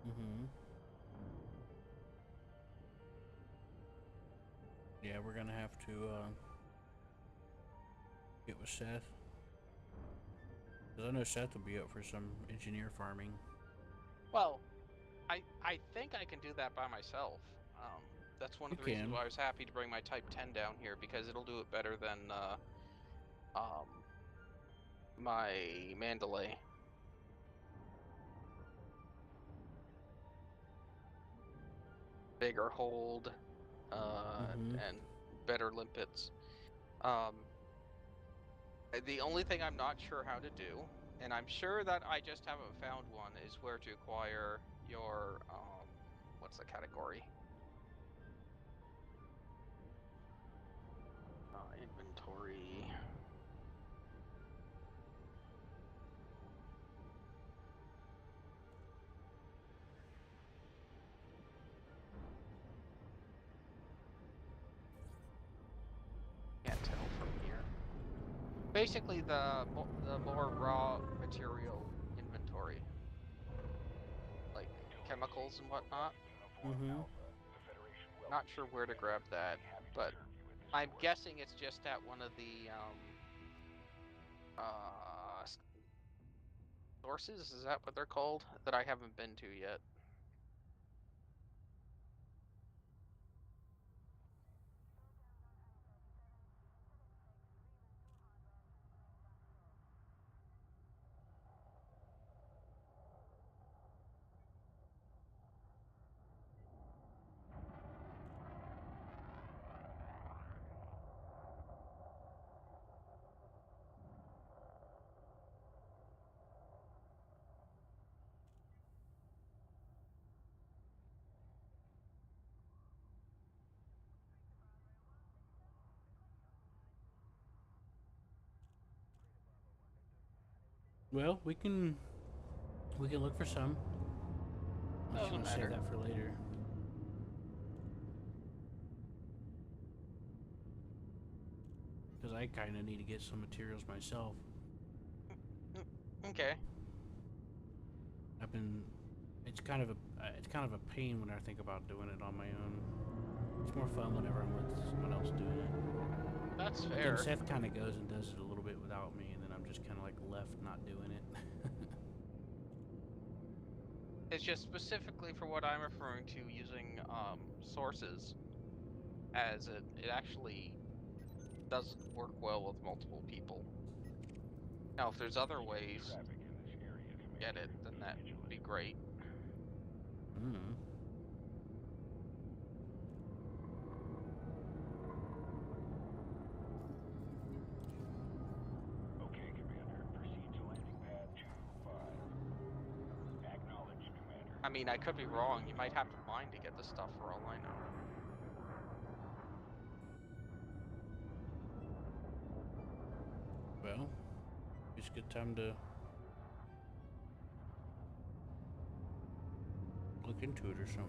Mm-hmm. Yeah, we're gonna have to get with Seth. Because I know Seth will be up for some engineer farming. Well, I think I can do that by myself. That's one of the reasons why I was happy to bring my Type 10 down here, because it'll do it better than my Mandalay. Bigger hold, and better limpets. The only thing I'm not sure how to do, and I'm sure that I just haven't found one, is where to acquire your, what's the category? Inventory. Can't tell from here. Basically, the more raw material inventory, like chemicals and whatnot. Not sure where to grab that, but I'm guessing it's just at one of the sources. Is that what they're called? That I haven't been to yet. Well, we can look for some. Unless you want to save that for later. Because I kind of need to get some materials myself. Okay. It's kind of a pain when I think about doing it on my own. It's more fun whenever I'm with someone else doing it. That's fair. Then Seth kind of goes and does it a little bit without me, and then I'm just kind of like left not doing it. It's just specifically for what I'm referring to, using sources, as it actually doesn't work well with multiple people. Now, if there's other ways to get it, then that would be great. Okay, Commander. Proceed to landing pad 25. Acknowledged, Commander. I mean, I could be wrong. You might have to mine to get the stuff for all I know. Well, it's a good time to look into it or something.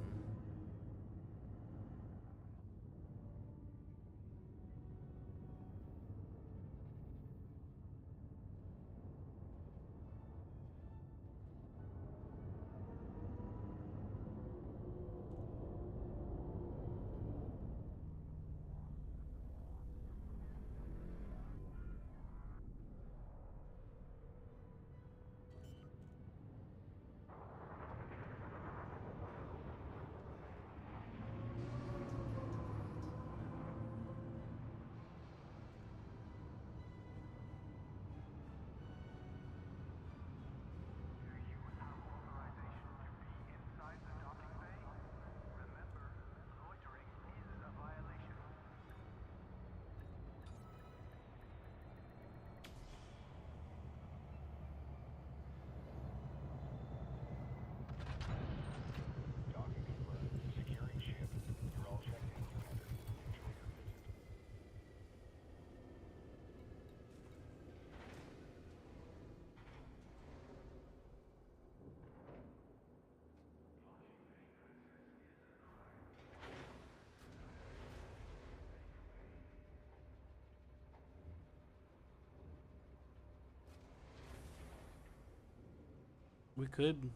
We could,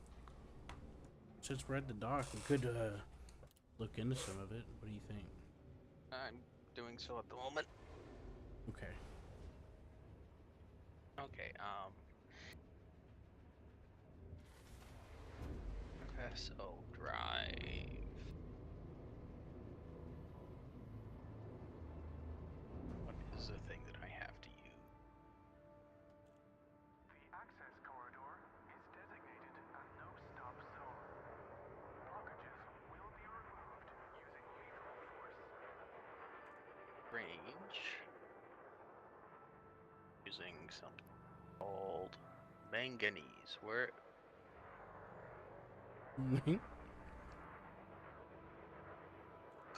since we're at the dock, we could look into some of it. What do you think? I'm doing so at the moment. Okay. Okay, SO drive. What is the thing that I have to use? The access corridor is designated a no-stop zone. Blockages will be removed using lethal force. Range. Using something called manganese. Where?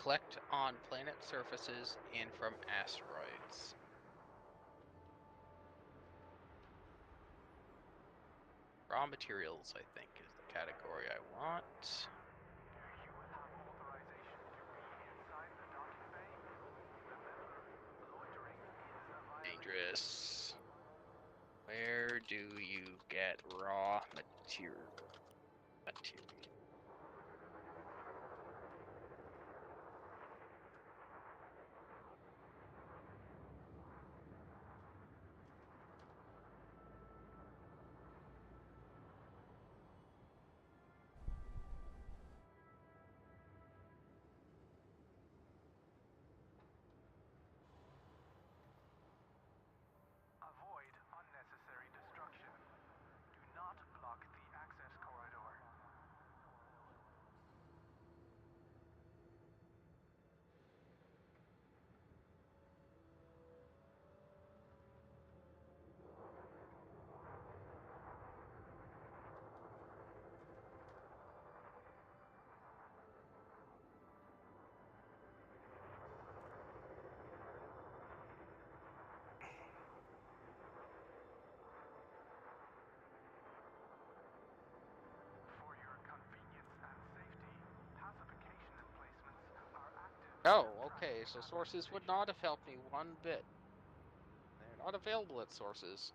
Collect on planet surfaces and from asteroids. Raw materials, I think, is the category I want. You have authorization to be inside the docking bay. Remember, loitering is a violation. Dangerous. Where do you get raw material? Avoid unnecessary destruction. Do not block the access corridor. For your convenience and safety, pacification emplacements are active. Oh, okay, so sources would not have helped me one bit. They're not available at sources.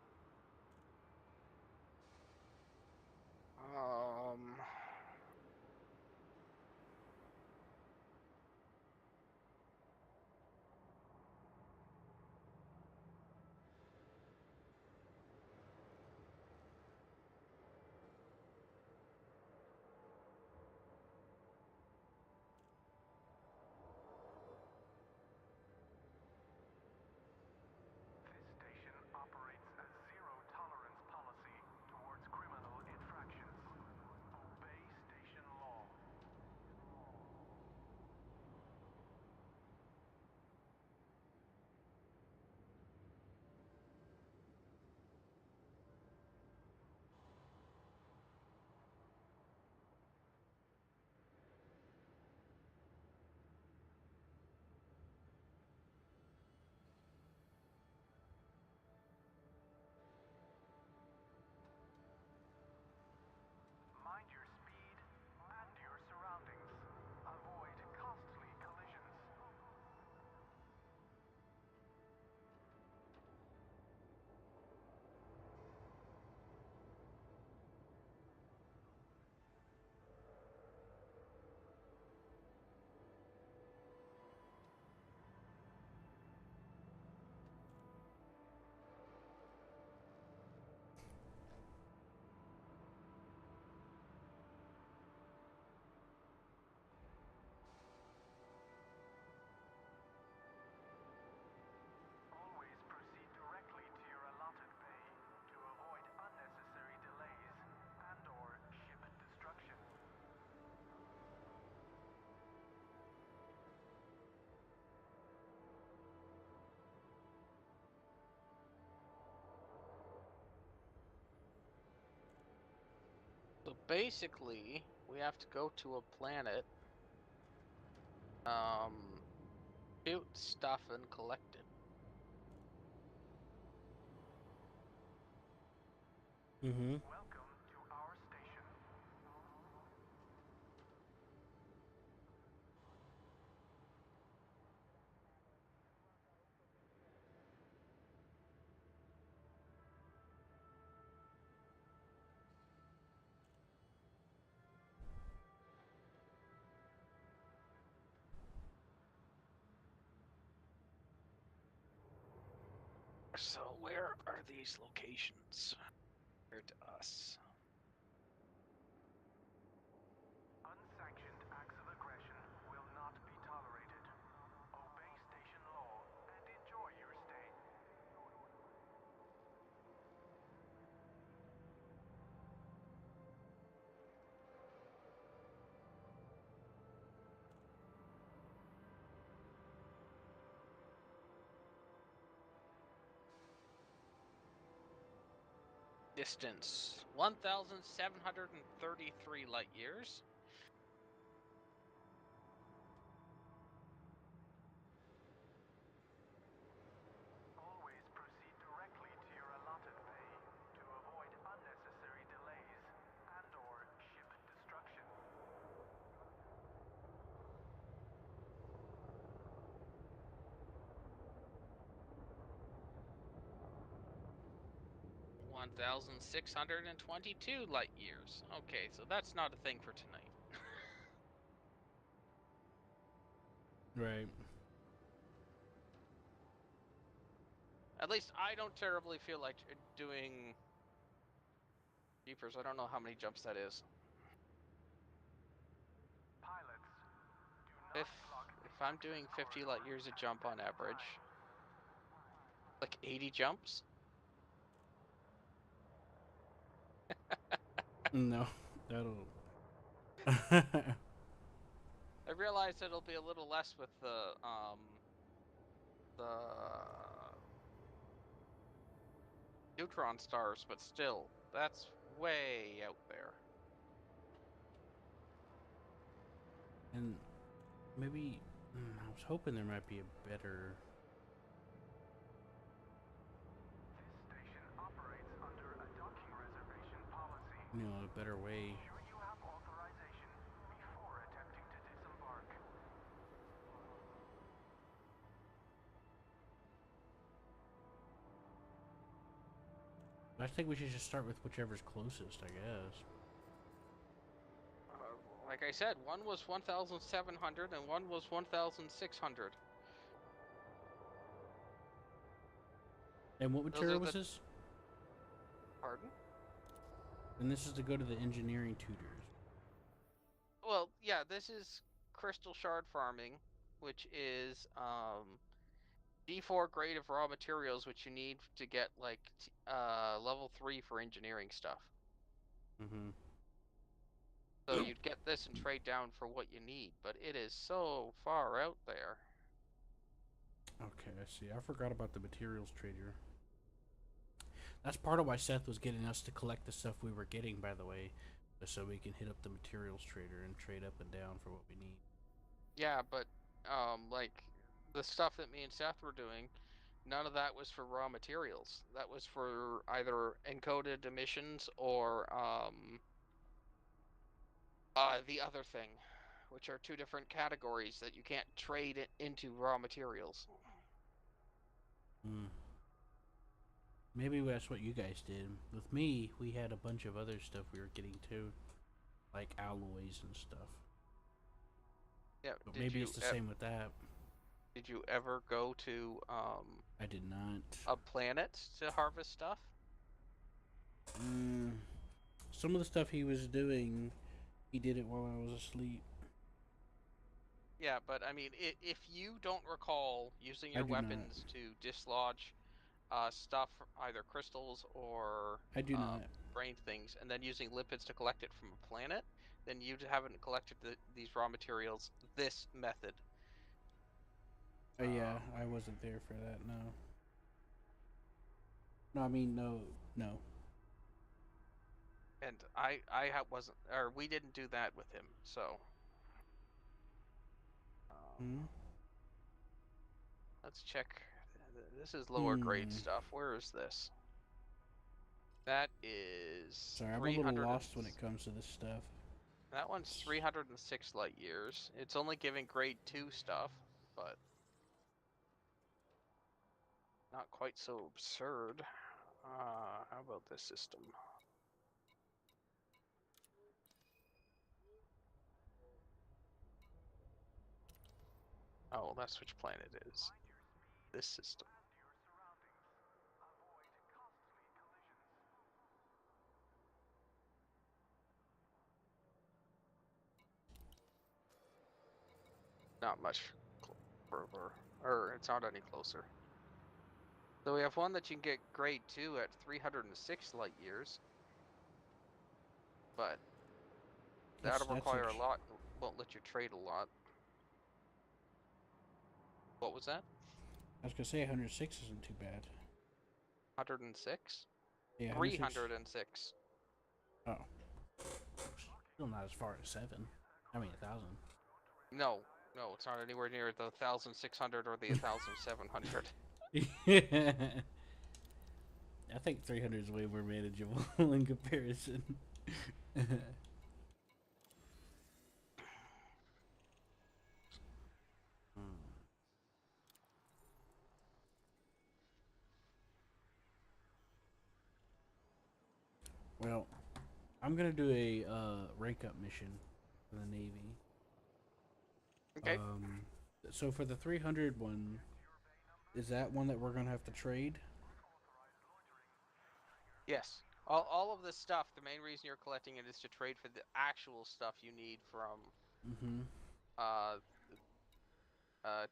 This station operates a zero-tolerance policy towards criminal infractions. Obey station law. Mind your speed and your surroundings. Avoid costly collisions. Always proceed directly to your allotted bay to avoid unnecessary delays and/or ship destruction. So basically, we have to go to a planet, shoot stuff and collect it. Mm-hmm. Welcome to our station. So where are these locations compared to us? Unsanctioned acts of aggression will not be tolerated. Obey station law and enjoy your stay. Distance 1,733 light years. Always proceed directly to your allotted bay to avoid unnecessary delays and/or ship destruction. One 1,622 light years. Okay, so that's not a thing for tonight. Right. At least I don't terribly feel like doing Jeepers. I don't know how many jumps that is. Pilots, do not block If I'm doing 50 light years a jump on average, like 80 jumps. No, that'll. I realize it'll be a little less with the neutron stars, but still, that's way out there. And maybe I was hoping there might be a better. This station operates under a docking reservation policy. You know, a better way. Ensure you have authorization before attempting to disembark. I think we should just start with whichever's closest, I guess. Like I said, one was 1,700 and one was 1,600. And what material was this? Pardon? And this is to go to the engineering tutors. Well, yeah, this is crystal shard farming, which is D4 grade of raw materials, which you need to get like level 3 for engineering stuff. Mm-hmm. So you'd get this and trade down for what you need, but it is so far out there. Okay, I see. I forgot about the materials trader. That's part of why Seth was getting us to collect the stuff we were getting, by the way, just so we can hit up the materials trader and trade up and down for what we need. Yeah, but like the stuff that me and Seth were doing, none of that was for raw materials. That was for either encoded emissions or the other thing, which are two different categories that you can't trade it into raw materials. Hmm. Maybe that's what you guys did. With me, we had a bunch of other stuff we were getting too, like alloys and stuff. Yeah, But maybe it's the same with that. Did you ever go to I did not. a planet to harvest stuff? Some of the stuff he was doing, he did it while I was asleep. Yeah, but I mean, if you don't recall using your weapons to dislodge stuff, either crystals or I do not. brain things, and then using lipids to collect it from a planet, then you haven't collected these raw materials this method. Yeah, I wasn't there for that. No. No, I mean no. And wasn't, or we didn't do that with him. So let's check. This is lower grade stuff. Where is this? That is. Sorry, I'm a little lost when it comes to this stuff. That one's 306 light years. It's only giving grade 2 stuff, but not quite so absurd. How about this system? Oh, that's which planet it is. This system. not much further, or it's not any closer. So we have one that you can get grade 2 at 306 light years, but that'll require a lot. Won't let you trade a lot. What was that? I was gonna say 106 isn't too bad. 106? Yeah, 306. Oh. Still not as far as 7. I mean, 1,000. No, it's not anywhere near the 1,600 or the 1,700. I think 300 is way more manageable in comparison. Well, I'm gonna do a rank up mission for the Navy. Okay. So for the 300 one, is that one that we're gonna have to trade? Yes. All of this stuff, the main reason you're collecting it is to trade for the actual stuff you need from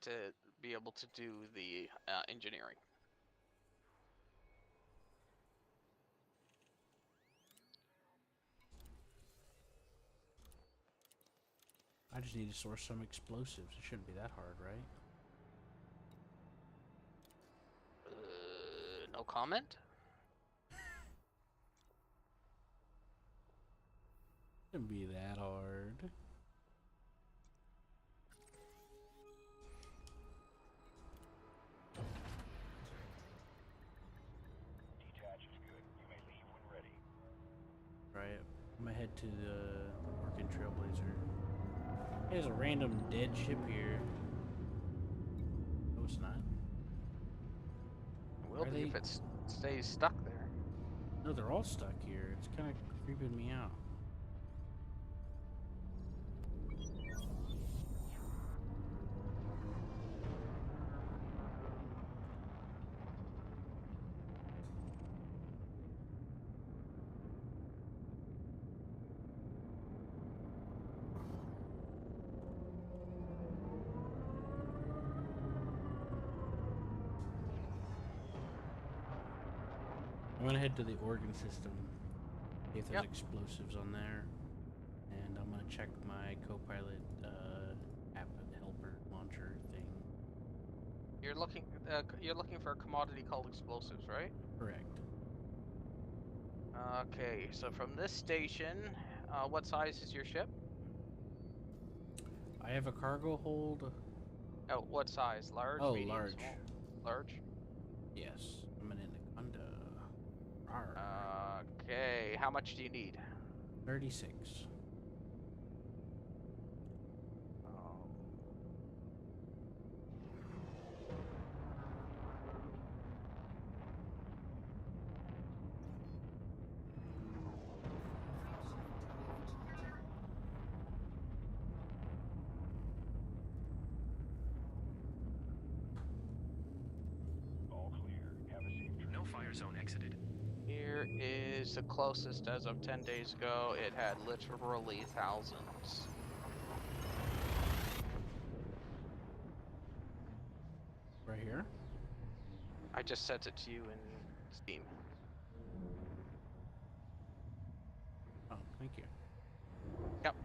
to be able to do the engineering. I just need to source some explosives. It shouldn't be that hard, right? No comment? Shouldn't be that hard. Detach is good. You may leave when ready. Right. I'm gonna head to the working Trailblazer. There's a random dead ship here. No, it's not. It will be if it stays stuck there. No, they're all stuck here. It's kind of creeping me out. I'm gonna head to the organ system, see if there's explosives on there, and I'm gonna check my co-pilot app helper launcher thing. You're looking for a commodity called explosives, right? Correct. Okay, so from this station, what size is your ship? I have a cargo hold. Oh, what size? Large, Oh, medium, large. small? Large? Yes, I'm an anaconda. Rawr. Okay, how much do you need? 36. All clear. Have a safe trip. No fire zone exited. Here is the closest as of 10 days ago. It had literally thousands. Right here? I just sent it to you in Steam. Oh, thank you. Yep.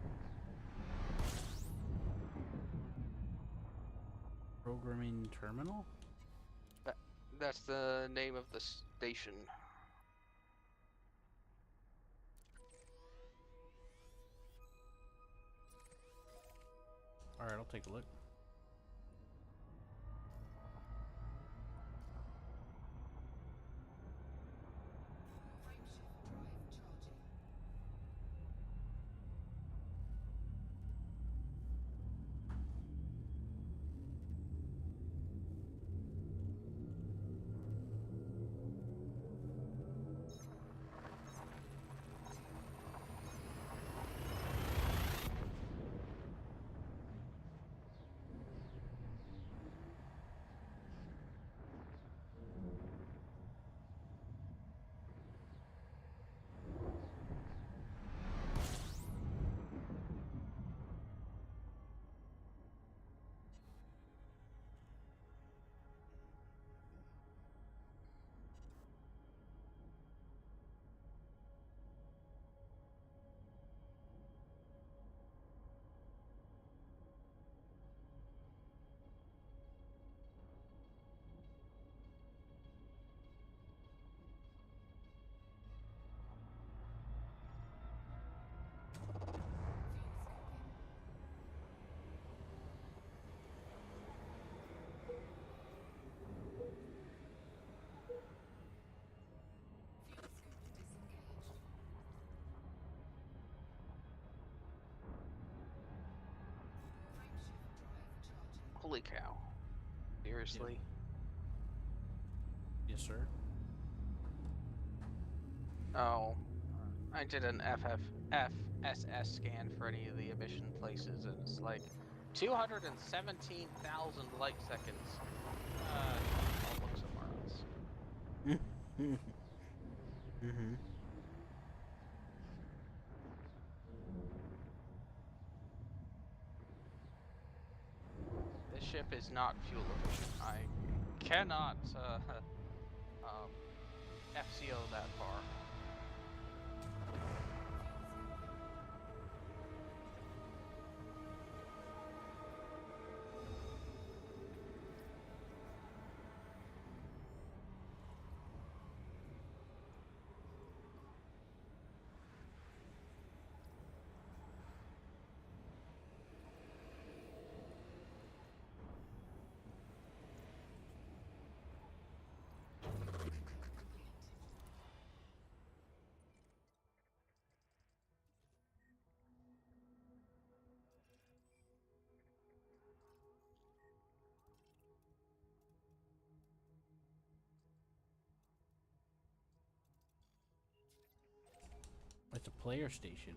Programming terminal? That's the name of the station. Alright, I'll take a look. Holy cow. Seriously? Yes, sir. Oh, I did an FSS scan for any of the emission places, and it's like 217,000 light seconds. I'll look somewhere else. Mm-hmm. This ship is not fuel efficient. I cannot FCO that far. It's a player station.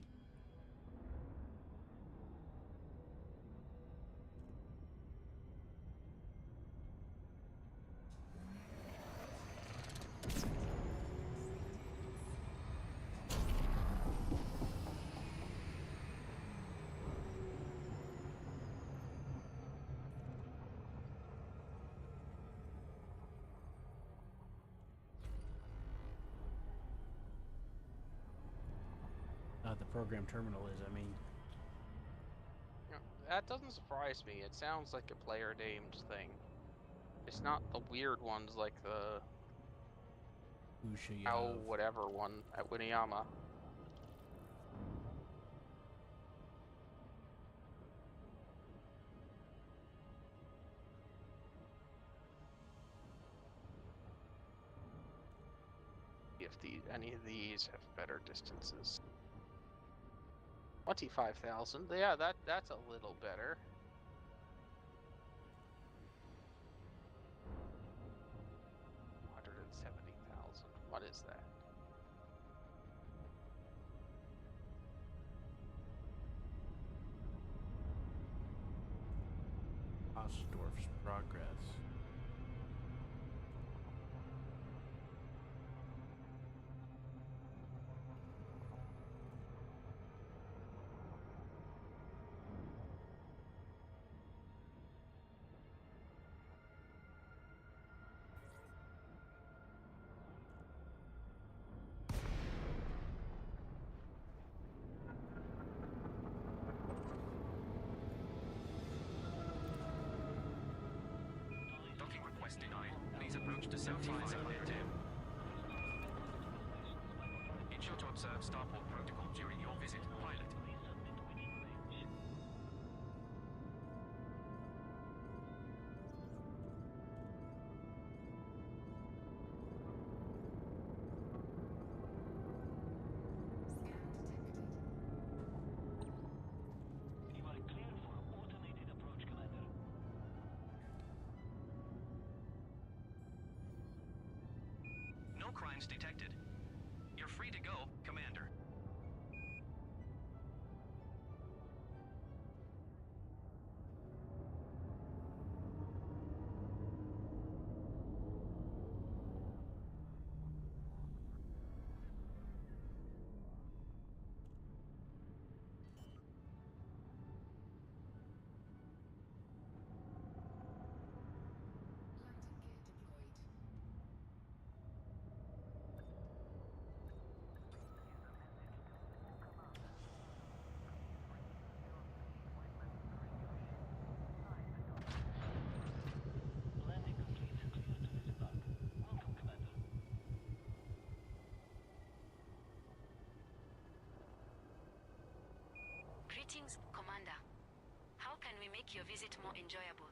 The program terminal is, I mean. Yeah, that doesn't surprise me. It sounds like a player named thing. It's not the weird ones like the whatever one at Winiyama. If any of these have better distances. 25,000. Yeah, that's a little better. $170,000. What is that? Osdorf's Progress. Docking request denied. Please approach to 75,010. Ensure to observe starport protocol during your visit. Pilot. You are cleared for automated approach, Commander. No crimes detected. You're free to go, Commander. Landing gear deployed. Landing complete. Clear to disembark. Welcome, Commander. Greetings, Commander. How can we make your visit more enjoyable?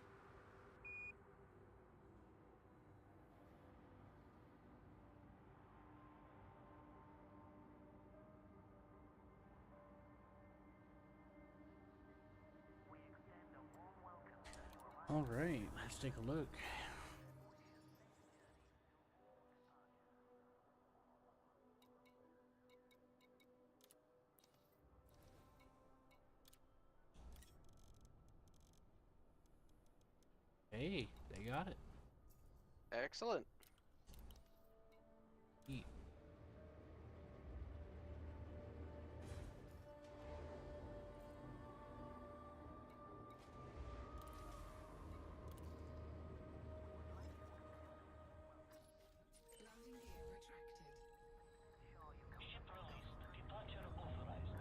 We extend a warm welcome as you arrive All right, let's take a look. Hey, they got it. Excellent. Eat. Ship released. Departure authorized.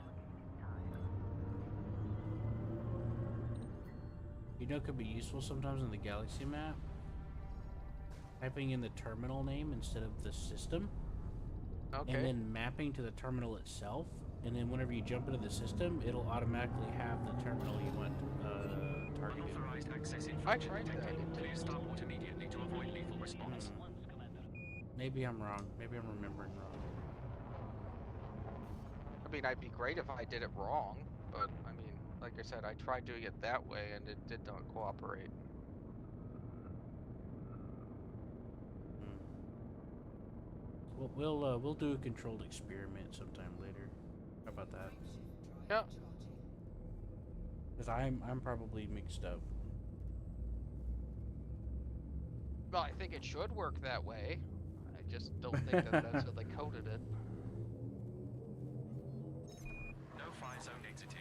You know, it could be useful sometimes in the galaxy map. Typing in the terminal name instead of the system, Okay. and then mapping to the terminal itself. And then whenever you jump into the system, it'll automatically have the terminal you want targeted. Unauthorized access I information tried that. detected. It Clear didn't. starport immediately to avoid lethal response. Maybe I'm wrong. Maybe I'm remembering wrong. I mean, I'd be great if I did it wrong, but I mean, like I said, I tried doing it that way and it did not cooperate. We'll do a controlled experiment sometime later. How about that? Yeah. Because I'm probably mixed up. Well, I think it should work that way. I just don't think that that's how they coded it. No fire zone exited.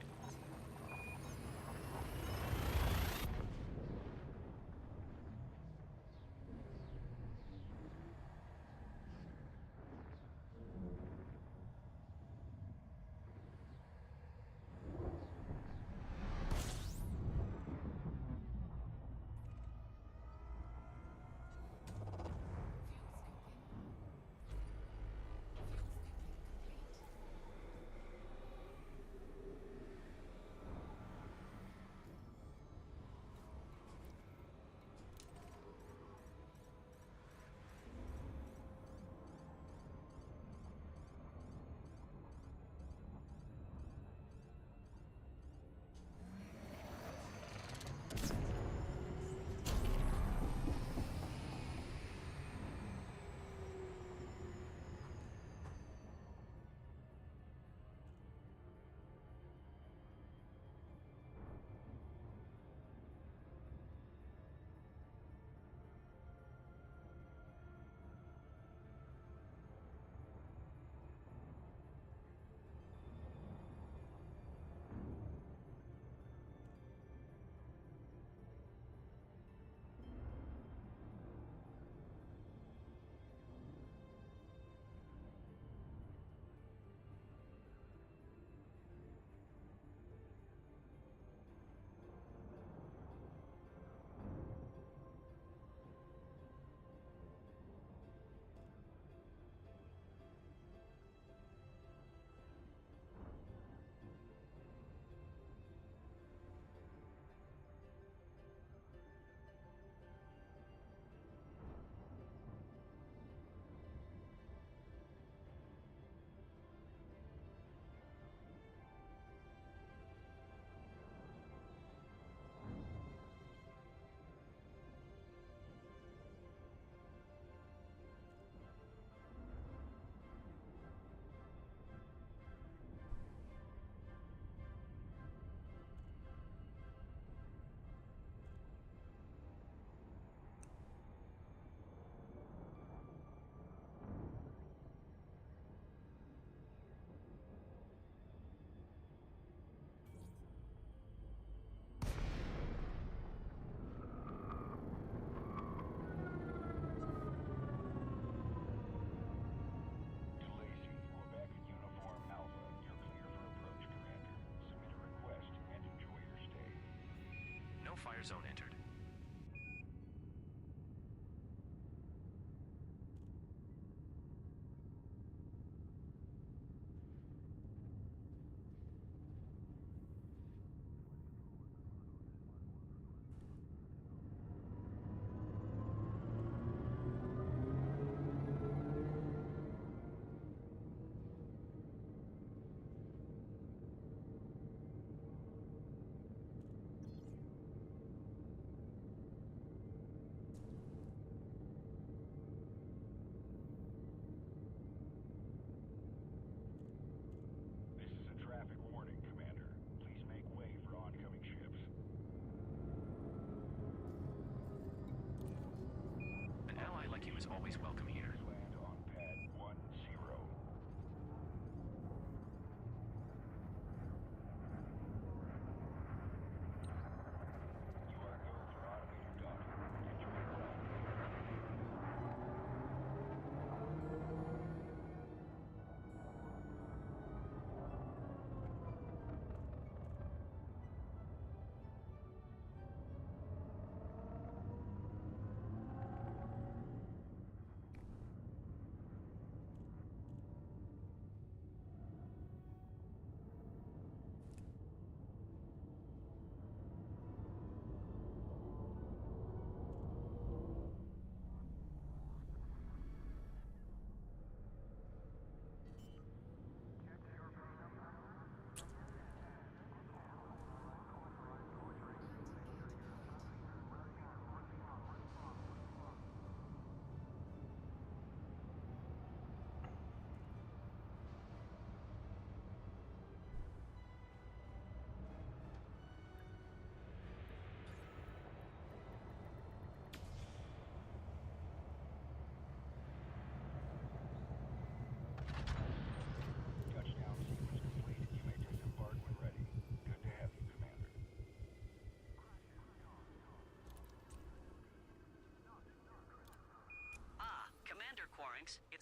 No fire zone entered.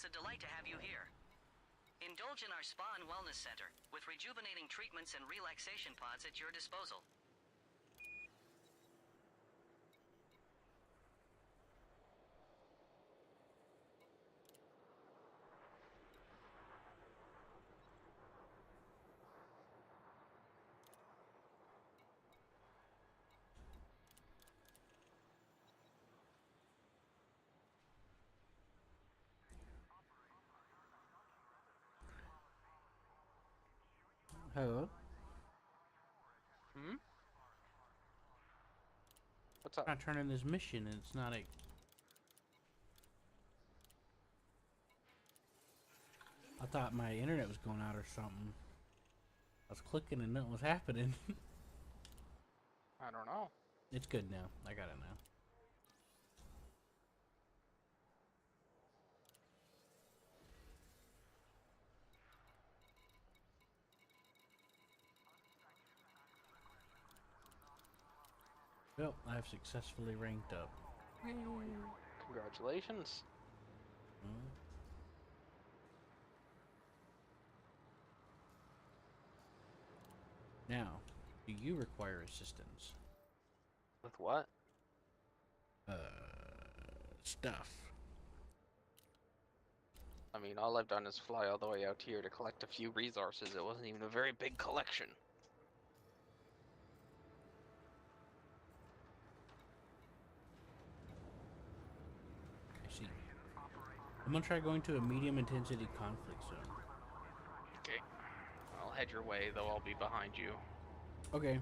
It's a delight to have you here. Indulge in our spa and wellness center, with rejuvenating treatments and relaxation pods at your disposal. Hello? Hmm? What's I'm up? not turning this mission and it's not a... I thought my internet was going out or something. I was clicking and nothing was happening. I don't know. It's good now. I got it now. Well, I've successfully ranked up. Congratulations. Hmm. Now, do you require assistance? With what? Stuff. I mean, all I've done is fly all the way out here to collect a few resources. It wasn't even a very big collection. I see. I'm gonna try going to a medium intensity conflict zone. Okay. I'll head your way, though I'll be behind you. Okay.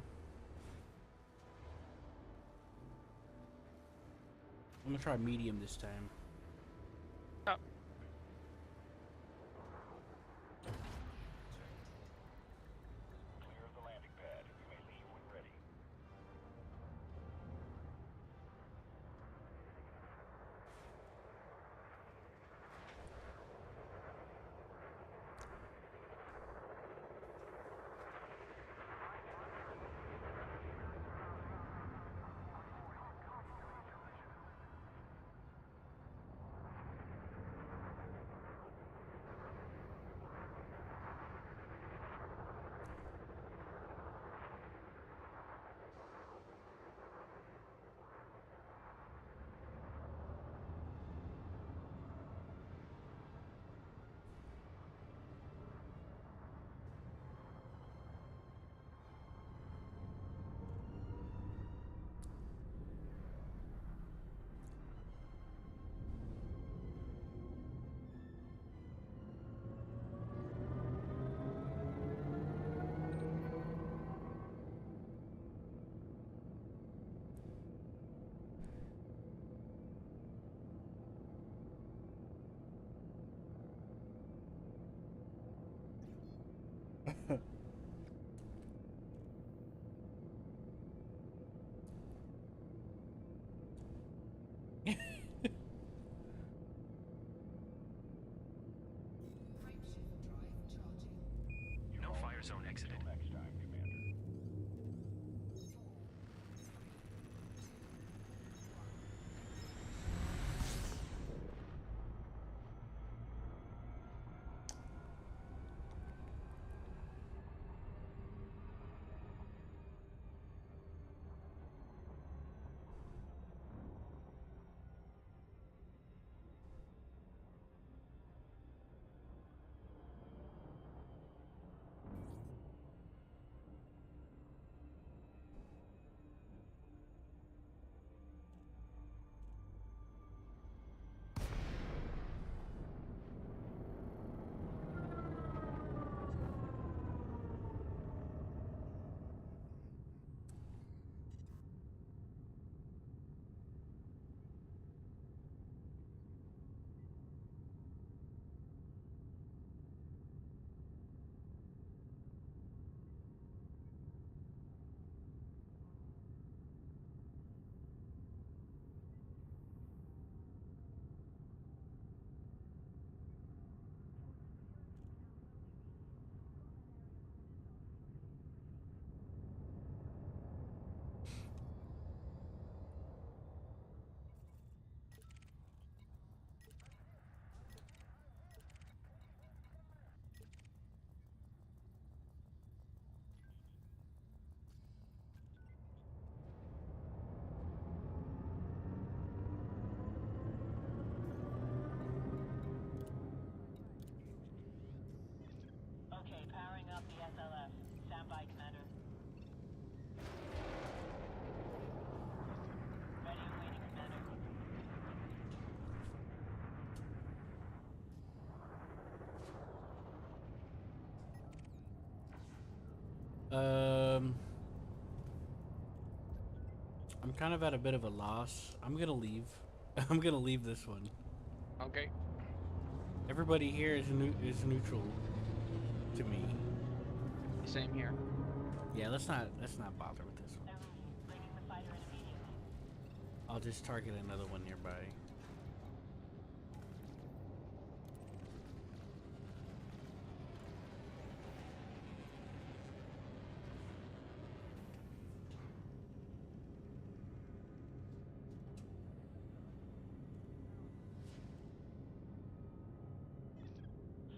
I'm gonna try medium this time. Oh. Clear the landing pad. You may leave when ready. No fire zone exited. Until next time, Commander. Um, I'm kind of at a bit of a loss. I'm gonna leave. I'm gonna leave this one. Okay. Everybody here is neutral to me. Same here. Yeah, let's not bother with this one. Bringing the fighter in immediately. I'll just target another one nearby.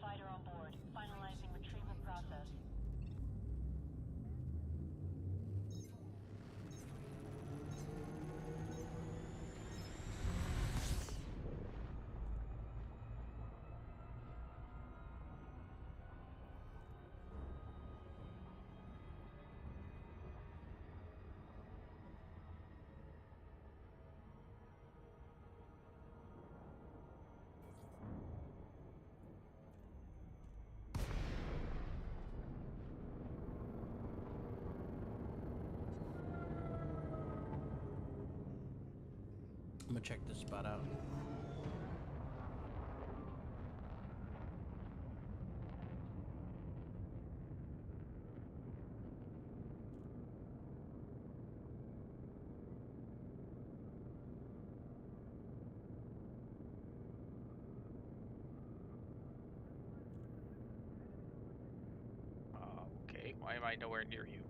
Fighter on board. Finalizing retrieval process. I'm gonna check this spot out. Okay. Why am I nowhere near you?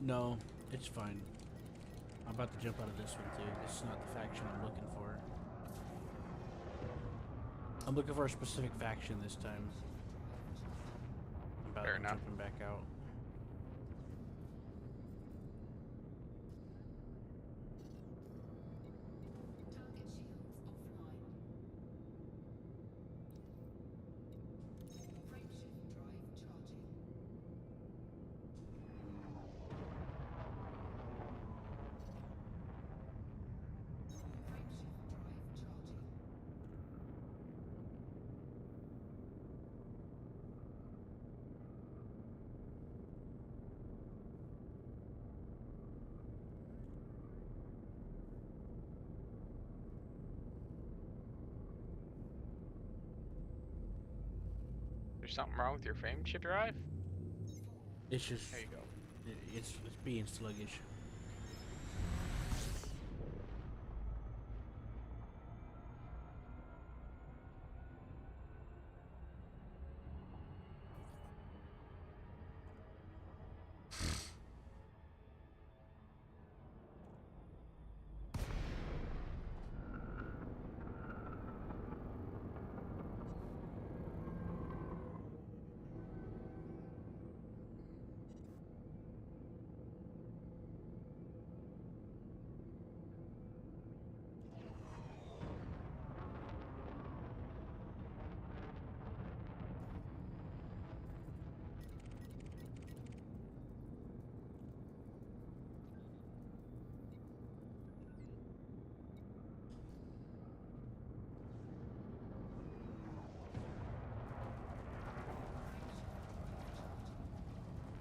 No, it's fine. I'm about to jump out of this one too. This is not the faction I'm looking for. I'm looking for a specific faction this time. I'm about Fair to enough. jumping back out. There's something wrong with your frame chip drive? It's just There you go. it's being sluggish.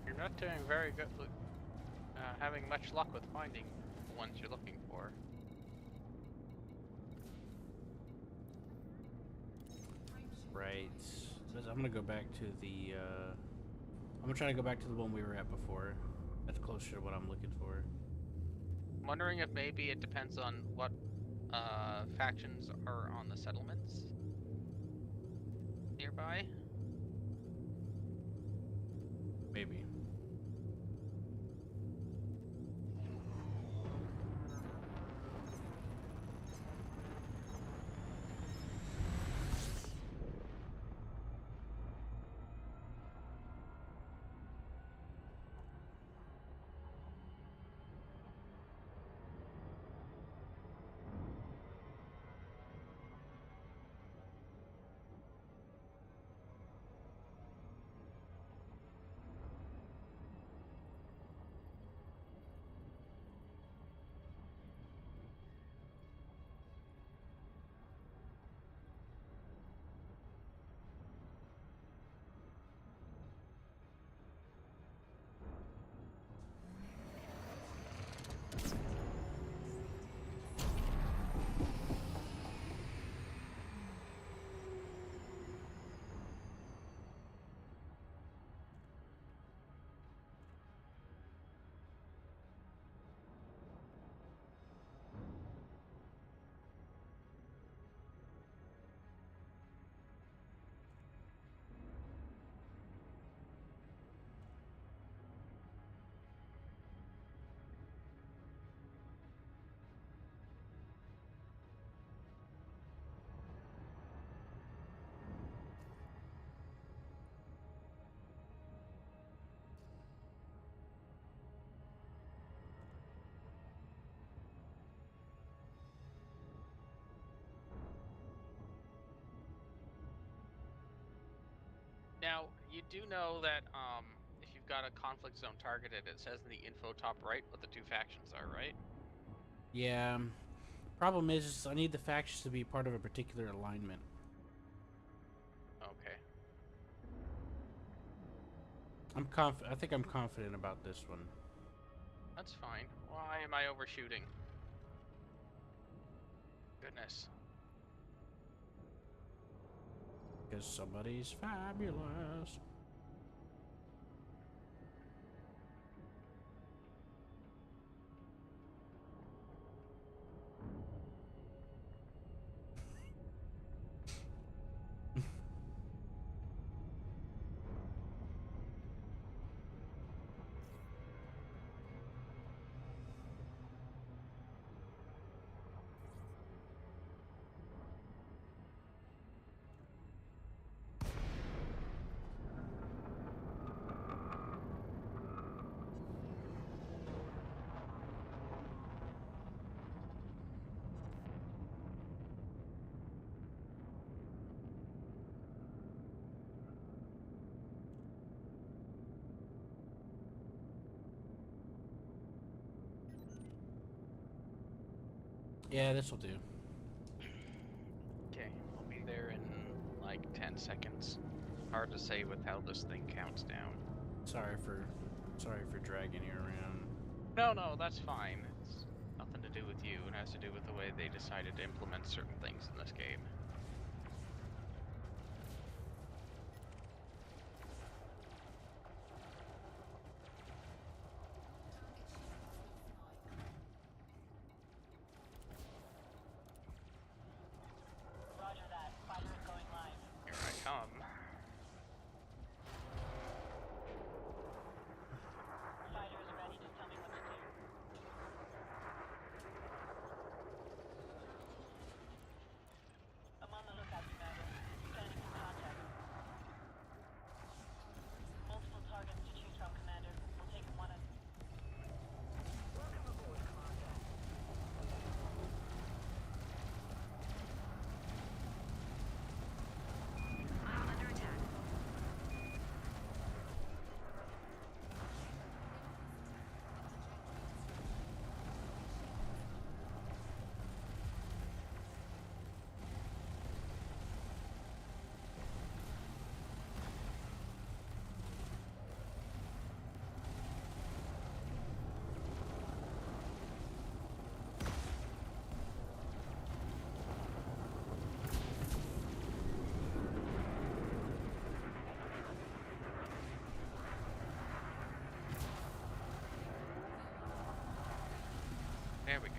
You're not doing very good. Having much luck with finding the ones you're looking for. Right. I'm gonna go back to the. I'm gonna try to go back to the one we were at before. That's closer to what I'm looking for. I'm wondering if maybe it depends on what factions are on the settlements nearby. Maybe. Now, you do know that if you've got a conflict zone targeted, it says in the info top right what the two factions are, right? Yeah. Problem is, I need the factions to be part of a particular alignment. Okay. I think I'm confident about this one. That's fine. Why am I overshooting? Goodness. Because somebody's fabulous. Yeah, this will do. Okay, I'll be there in like 10 seconds. Hard to say with how this thing counts down. Sorry for dragging you around. No, that's fine. It's nothing to do with you. It has to do with the way they decided to implement certain things in this game. Roger that. Fighter is going live. Here I come. Fighter is ready. Just tell me what to do. I'm on the lookout, Commander. Scanning for contact. Multiple targets to choose from, Commander. We'll take one at... Welcome aboard, Commander. I'm under attack. There we go.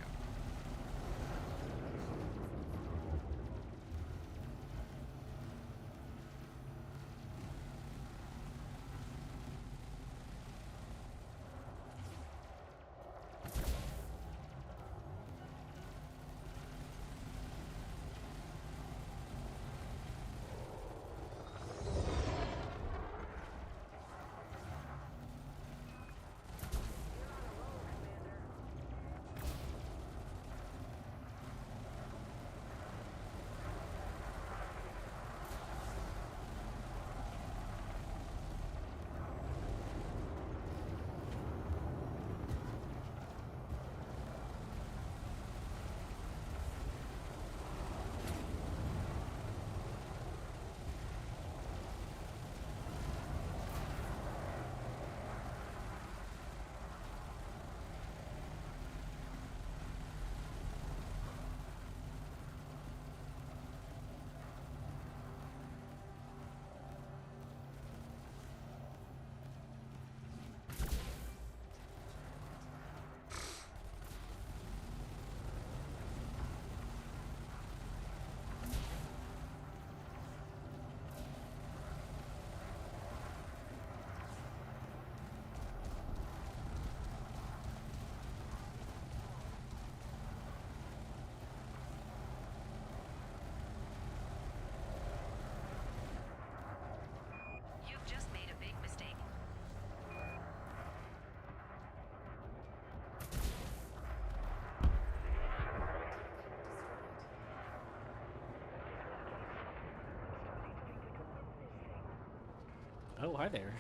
Oh, hi there.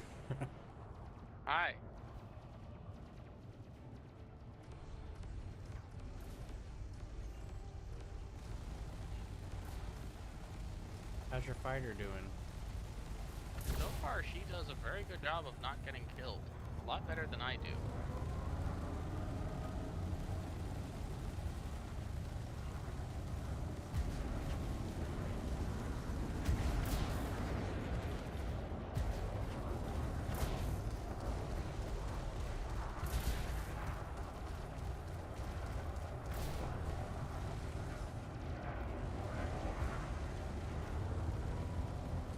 Hi. How's your fighter doing? So far, she does a very good job of not getting killed. A lot better than I do.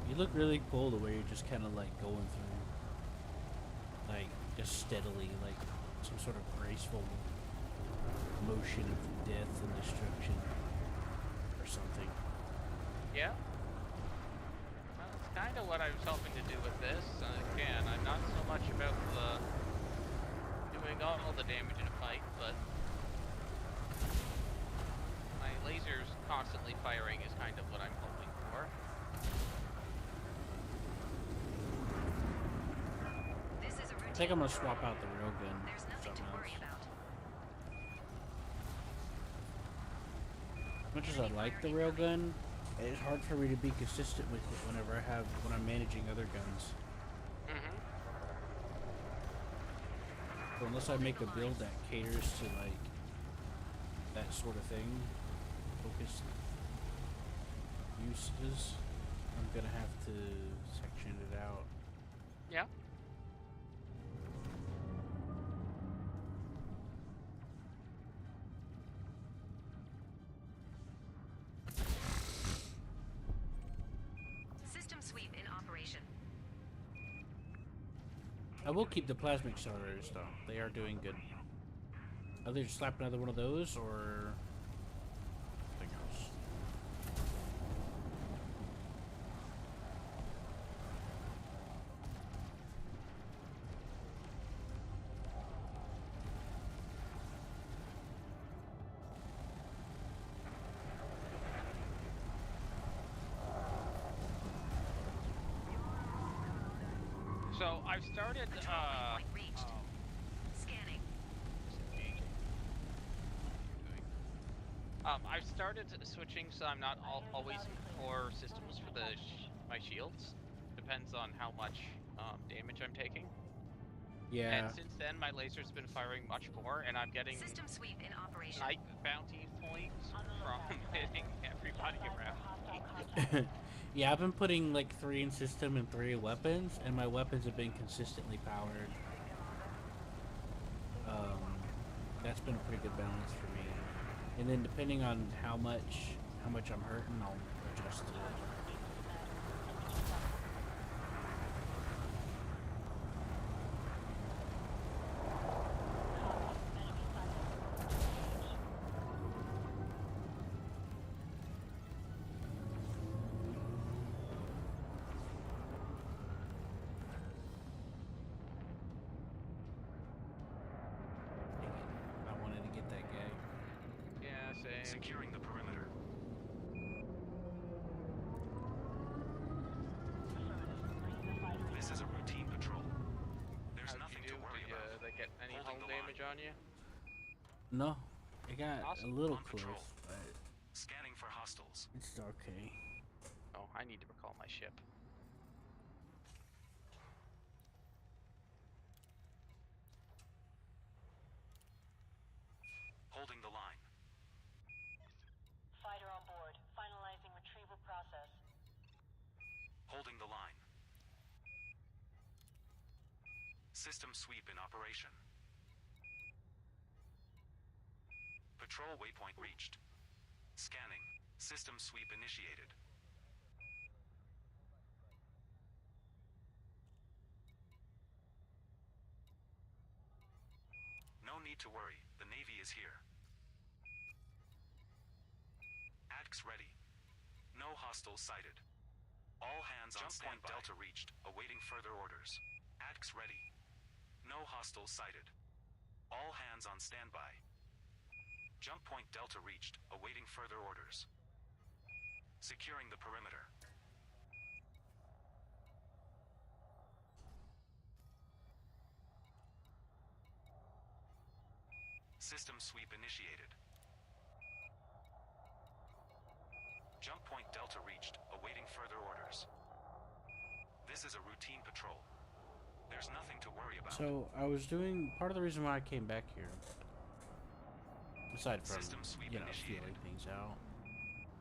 You look really cool the way you're just kind of like going through, like just steadily, like some sort of graceful motion of death and destruction or something. Yeah. Well, that's kind of what I was hoping to do with this. Again, I'm not so much about the doing all the damage in a fight, but my lasers constantly firing is kind of what I'm hoping for. This is a I think I'm gonna swap out the railgun There's for nothing to something worry else. about. As much as I like the railgun, it's hard for me to be consistent with it when I'm managing other guns. Mm-hmm. So unless I make a build that caters to like that sort of thing, focused uses, I'm gonna have to section it out. Yeah. System sweep in operation. I will keep the plasmic accelerators though. They are doing good. Either just slap another one of those or something else. So I've started. Point reached. Scanning. I've started switching, so I'm not always core systems for my shields. Depends on how much damage I'm taking. Yeah. And since then, my laser's been firing much more, and I'm getting System sweep in operation. night bounty points from hitting everybody around me. Yeah, I've been putting like 3 in system and 3 in weapons, and my weapons have been consistently powered. That's been a pretty good balance for me. And then depending on how much I'm hurting, I'll adjust to it. I wanted to get that guy. Yeah, same. Securing the perimeter. This is a routine patrol. There's How'd nothing you do? to worry Did about. they get any Holding hull the line. damage on you? No, it got Awesome. a little On close, patrol. but Scanning for hostiles. it's okay. Oh, I need to recall my ship. Holding the line. Fighter on board. Finalizing retrieval process. Holding the line. System sweep in operation. Patrol waypoint reached. Scanning. System sweep initiated. No need to worry. The Navy is here. ADX ready. No hostiles sighted. All hands on standby. Jump point Delta reached. Awaiting further orders. ADX ready. No hostiles sighted. All hands on standby. Jump point Delta reached. Awaiting further orders. Securing the perimeter. System sweep initiated. Jump point Delta reached, awaiting further orders. This is a routine patrol. There's nothing to worry about. So I was doing part of the reason why I came back here, aside from feeling things out.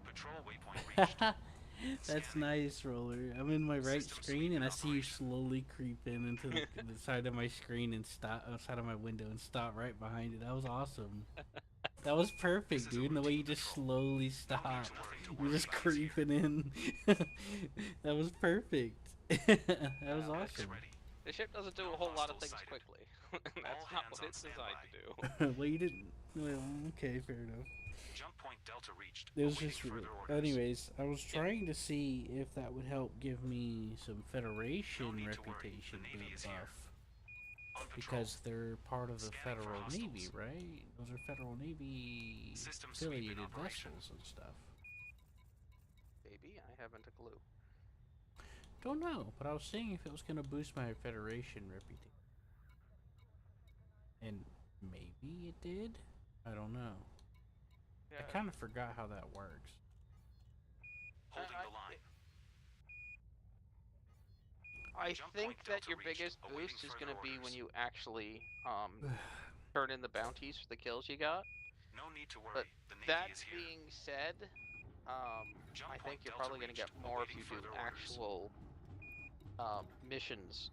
Patrol waypoint reached. That's nice, Roller. I'm in my right screen and I see you slowly creep in into the side of my screen and stop outside of my window and stop right behind it. That was awesome. That was perfect, dude. And the way you just slowly stop, you're just creeping in. That was perfect. That was awesome. The ship doesn't do a whole lot of things quickly. That's not what it's designed to do. Well, you didn't. Well, okay, fair enough. Jump point Delta reached. It was just. Anyways, I was trying to see if that would help give me some Federation reputation buff. Because they're part of the Federal Navy, right? Those are Federal Navy affiliated vessels and stuff. Maybe, I haven't a clue. Don't know, but I was seeing if it was going to boost my Federation reputation. And maybe it did? I don't know. Yeah. I kind of forgot how that works. Holding the line. I think that your biggest boost is going to be when you actually turn in the bounties for the kills you got. No need to worry. But The Navy that is here. being said, I think you're probably going to get more if you do actual missions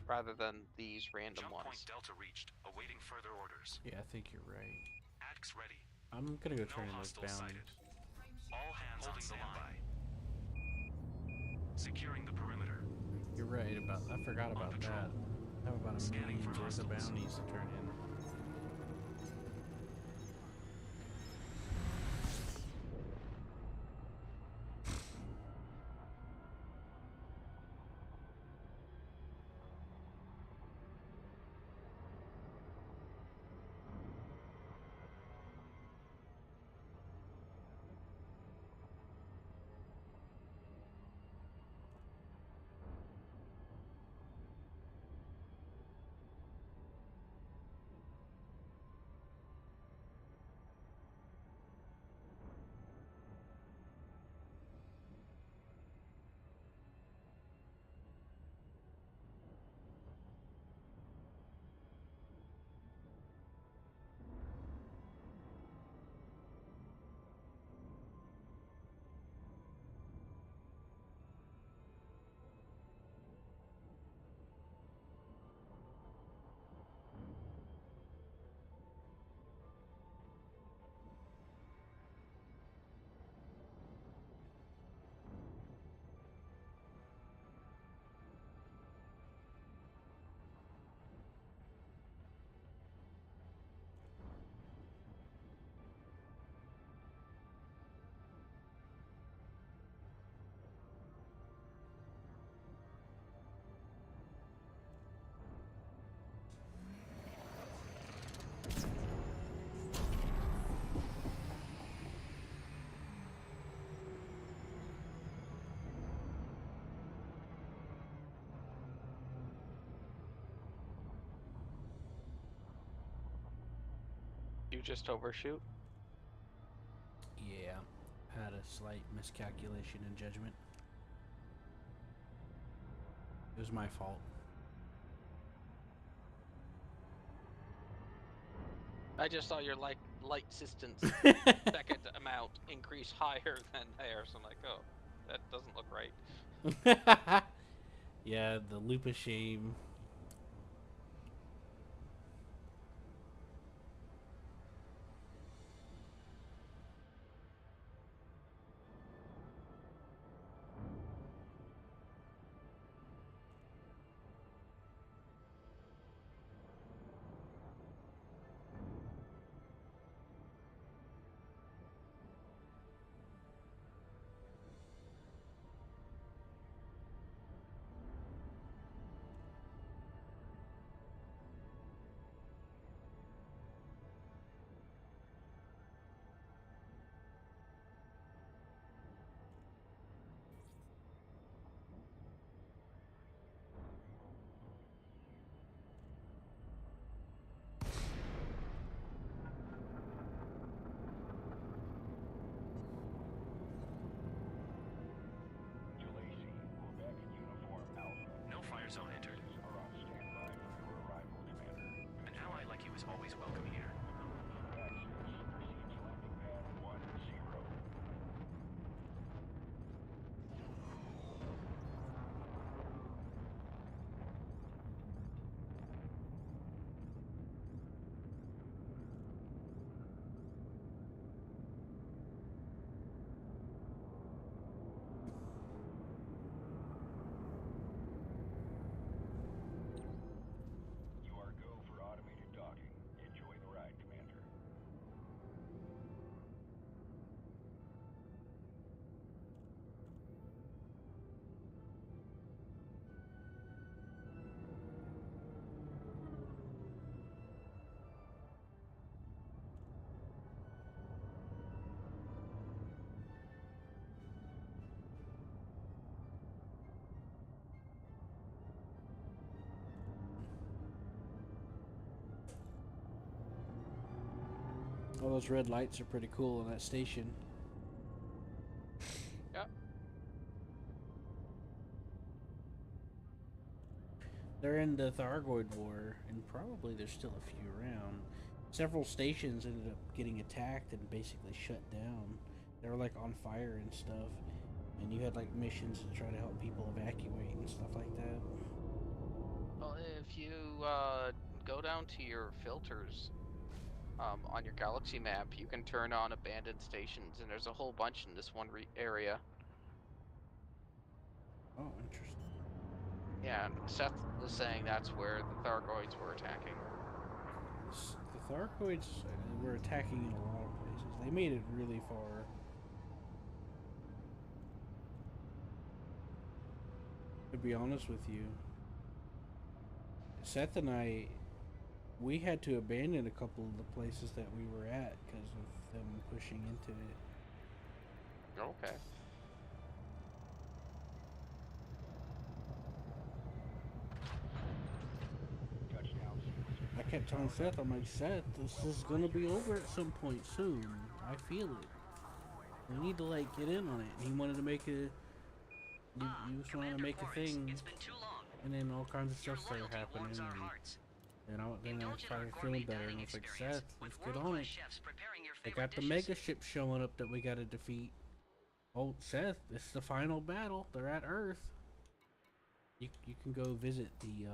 rather than these random Jump ones. point Delta reached, awaiting further orders. Yeah, I think you're right. Axe ready. I'm gonna go turn in those hostiles bounties. sighted. All hands on standby. Securing the perimeter. You're right about. I forgot about that. I have about a million worth of bounties to turn in. You just overshoot? Yeah, had a slight miscalculation in judgment. It was my fault. I just saw your light distance second amount increase higher than theirs. I'm like, oh, that doesn't look right. Yeah, the loop of shame. All those red lights are pretty cool in that station. Yeah. They're in the Thargoid War, and probably there's still a few around. Several stations ended up getting attacked and basically shut down. They were like on fire and stuff, and you had like missions to try to help people evacuate and stuff like that. Well, if you go down to your filters on your galaxy map, you can turn on abandoned stations, and there's a whole bunch in this one area. Oh, interesting. Yeah, and Seth was saying that's where the Thargoids were attacking. The Thargoids were attacking in a lot of places. They made it really far. To be honest with you, Seth and I, we had to abandon a couple of the places that we were at because of them pushing into it. Okay. I kept telling Seth, I'm like, Seth, this is gonna be over at some point soon. I feel it. We need to like get in on it. And he wanted to make a, he was trying to make a thing, and then all kinds of stuff started happening, and then I started feeling better, and I was like, Seth, let's get on it. They got the mega ship showing up that we gotta defeat. Oh, Seth, this is the final battle. They're at Earth. You can go visit the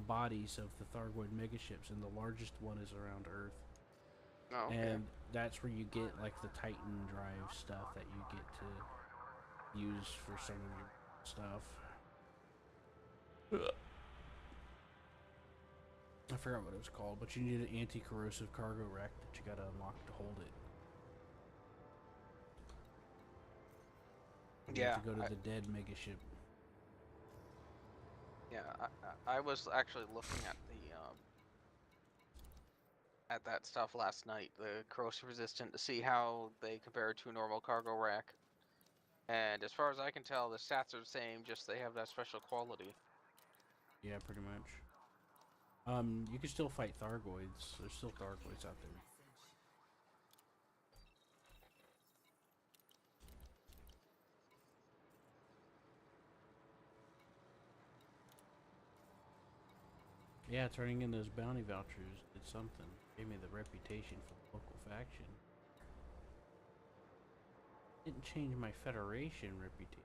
bodies of the Thargoid megaships, and the largest one is around Earth. Oh, okay. And that's where you get like the Titan drive stuff that you get to use for some of your stuff. I forgot what it was called, but you need an anti-corrosive cargo rack that you gotta unlock to hold it. You have to go to the dead megaship. Yeah, I was actually looking at the at that stuff last night, the corrosive resistant, to see how they compare to a normal cargo rack. And as far as I can tell, the stats are the same, just they have that special quality. Yeah, pretty much. You can still fight Thargoids. There's still Thargoids out there. Yeah, turning in those bounty vouchers did something. Gave me the reputation for the local faction. Didn't change my Federation reputation.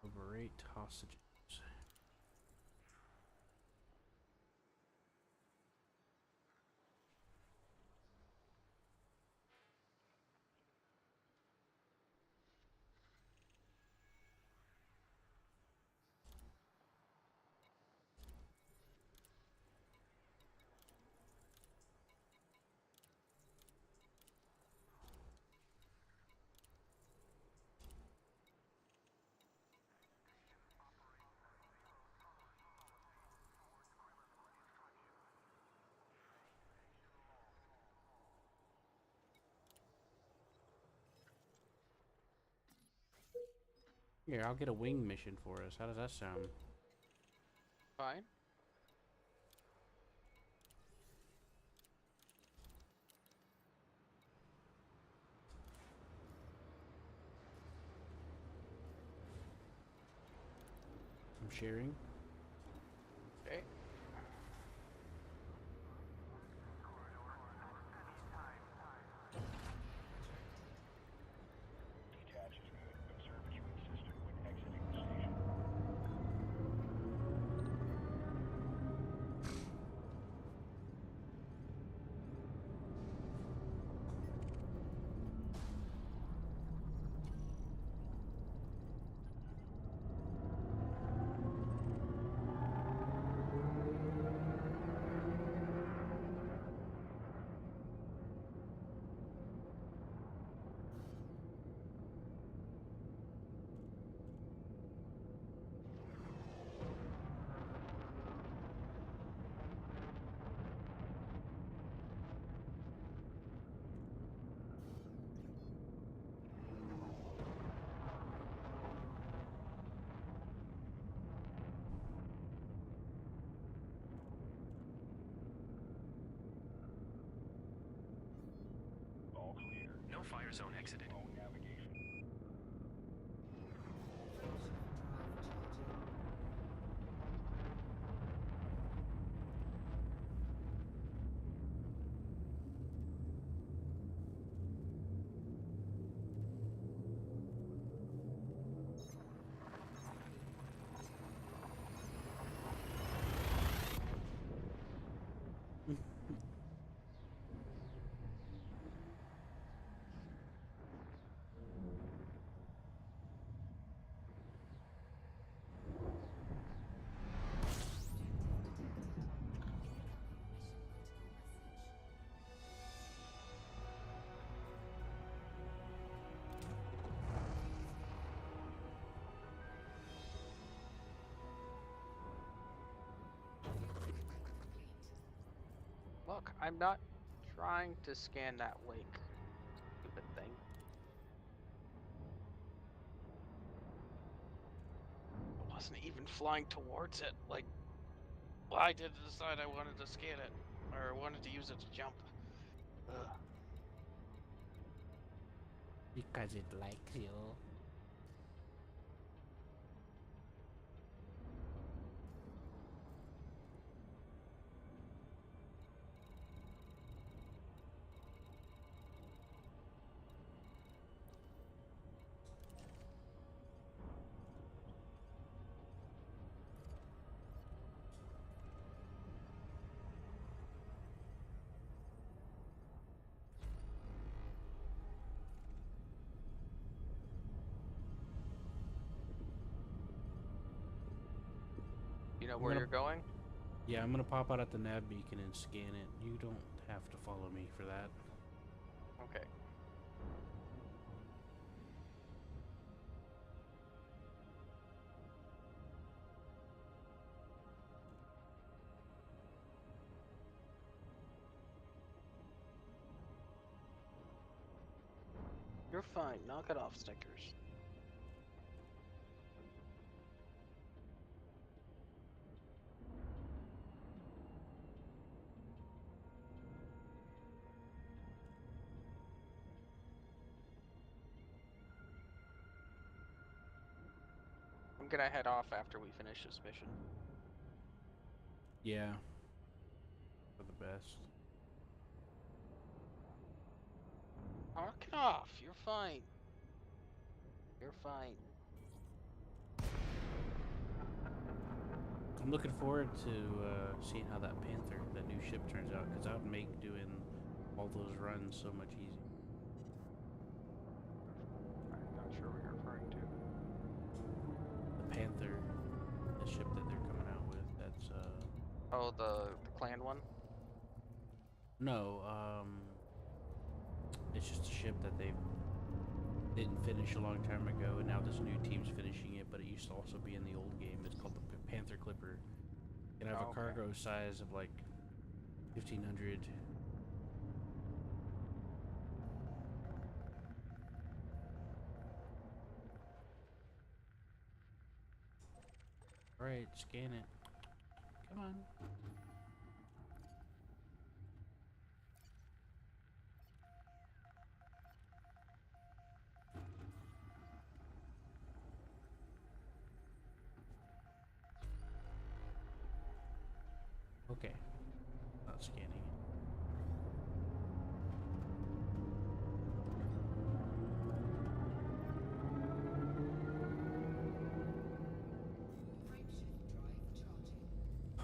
Liberate hostages. Here, I'll get a wing mission for us. How does that sound? Fine. I'm sharing. Okay. Weather zone exited. Look, I'm not trying to scan that wake. Stupid thing. I wasn't even flying towards it. Like, why did I decide I wanted to scan it? Or wanted to use it to jump? Ugh. Because it likes you. You know where you're going? Yeah, I'm gonna pop out at the nav beacon and scan it. You don't have to follow me for that. Okay. You're fine. Knock it off, Snickers. I'm gonna head off after we finish this mission. Yeah. For the best. Knock it off. You're fine. You're fine. I'm looking forward to seeing how that Panther, that new ship, turns out, because that would make doing all those runs so much easier. I'm not sure what you're referring to. The Panther, the ship that they're coming out with, that's Oh, the clan one? no, it's just a ship that they didn't finish a long time ago, and now this new team's finishing it, but it used to also be in the old game. It's called the Panther Clipper. It have a cargo size of like 1,500. Alright, scan it. Come on. Okay. Not scanning it.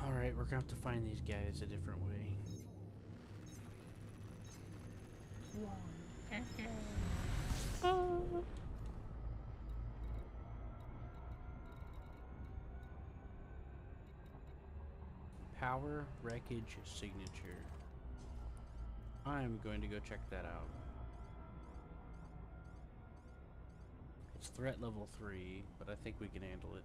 Alright, we're gonna have to find these guys a different way. Power wreckage signature. I'm going to go check that out. It's threat level 3, but I think we can handle it.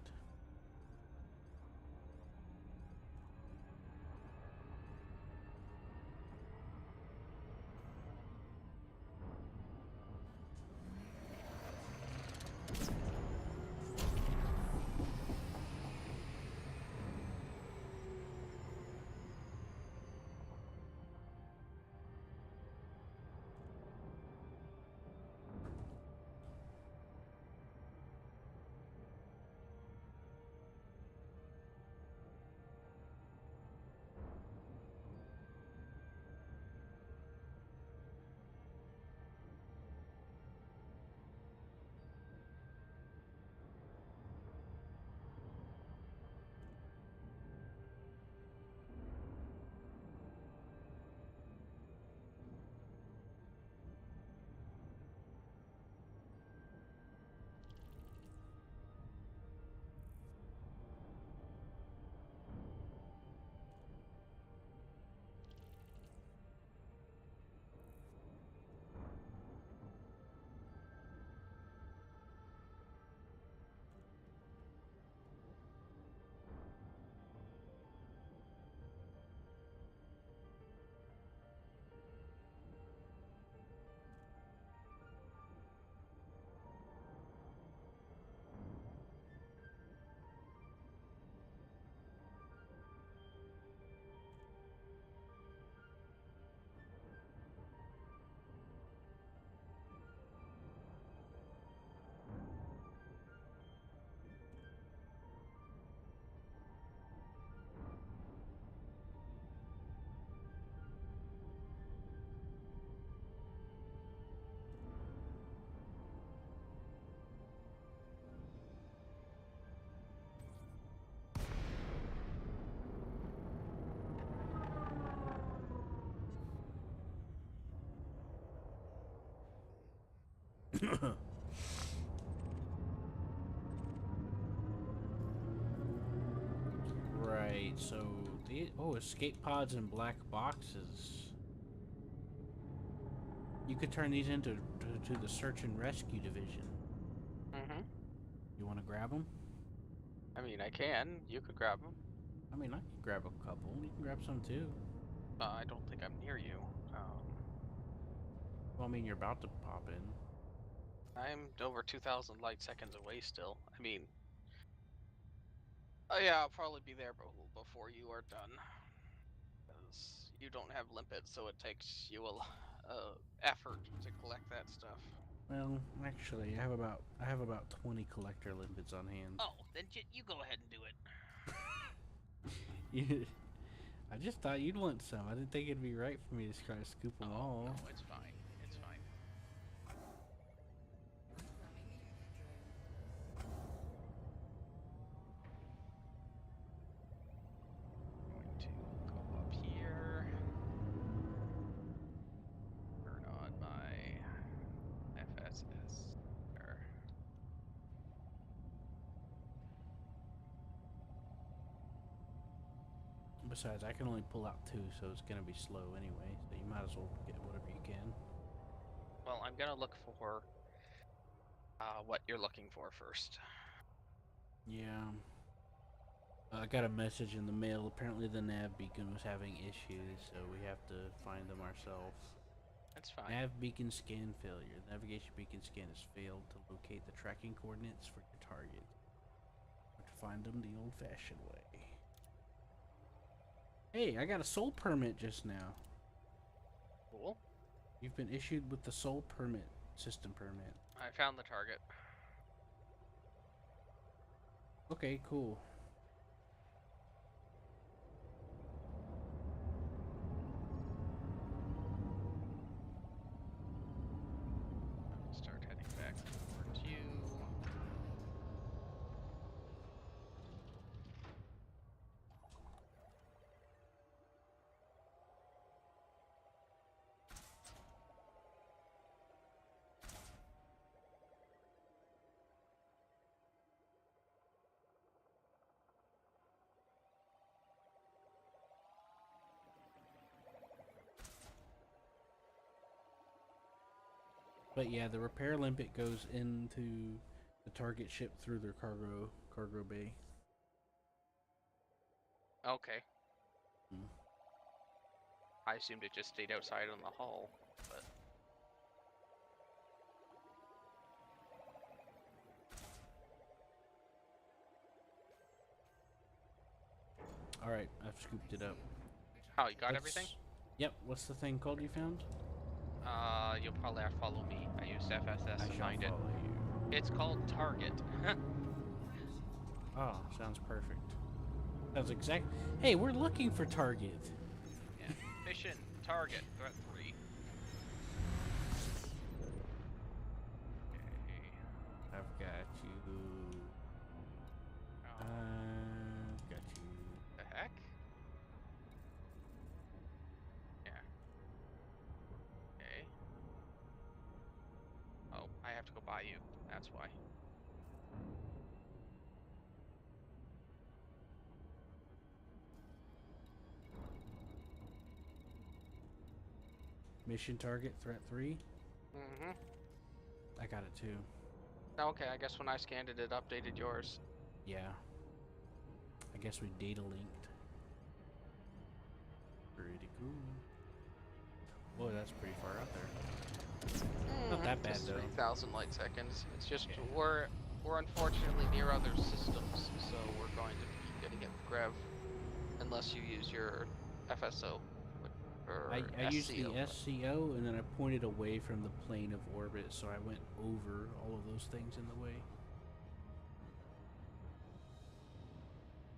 Right, so escape pods and black boxes. You could turn these into to the search and rescue division. Mm-hmm. You want to grab them? I mean, I can. You could grab them. I mean, I could grab a couple. You can grab some too. I don't think I'm near you. Well, I mean, you're about to pop in. I'm over 2,000 light seconds away still. I mean, oh yeah, I'll probably be there before you are done. Because you don't have limpet, so it takes you a effort to collect that stuff. Well, actually, I have about 20 collector limpets on hand. Oh, then you go ahead and do it. I just thought you'd want some. I didn't think it'd be right for me to try to scoop them all. No, it's fine. It's fine. Going to go up here. Turn on my FSS. There. Besides, I can only pull out 2, so it's gonna be slow anyway. So you might as well get whatever you can. Well, I'm gonna look for what you're looking for first. Yeah. I got a message in the mail. Apparently the nav beacon was having issues, so we have to find them ourselves. That's fine. Nav beacon scan failure. The navigation beacon scan has failed to locate the tracking coordinates for your target. Or to find them the old-fashioned way. Hey, I got a soul permit just now. Cool. You've been issued with the soul permit, system permit. I found the target. Okay, cool. Start heading back towards you. But yeah, the repair limpet goes into the target ship through their cargo bay. Okay. Hmm. I assumed it just stayed outside on the hull, but Alright, I've scooped it up. oh, you got everything? Yep, what's the thing called you found? You'll probably have to follow me. I used FSS I to shall find it. follow you. It's called Target. Oh, sounds perfect. Sounds exact. Hey, we're looking for Target. Yeah. Mission Target Threat 3. Okay. I've got you. Oh. Got you. The heck? Yeah. Okay. Oh, I have to go buy you. That's why. Mission target threat 3. Mm-hmm. I got it too. Okay, I guess when I scanned it, it updated yours. Yeah. I guess we data linked. Pretty cool. Boy, that's pretty far out there. Not that bad Just though. 3,000 light seconds. It's just Okay. we're unfortunately near other systems, so we're going to be getting it Grev unless you use your FSO. Or I used the SCO. SCO and then I pointed away from the plane of orbit, so I went over all of those things in the way.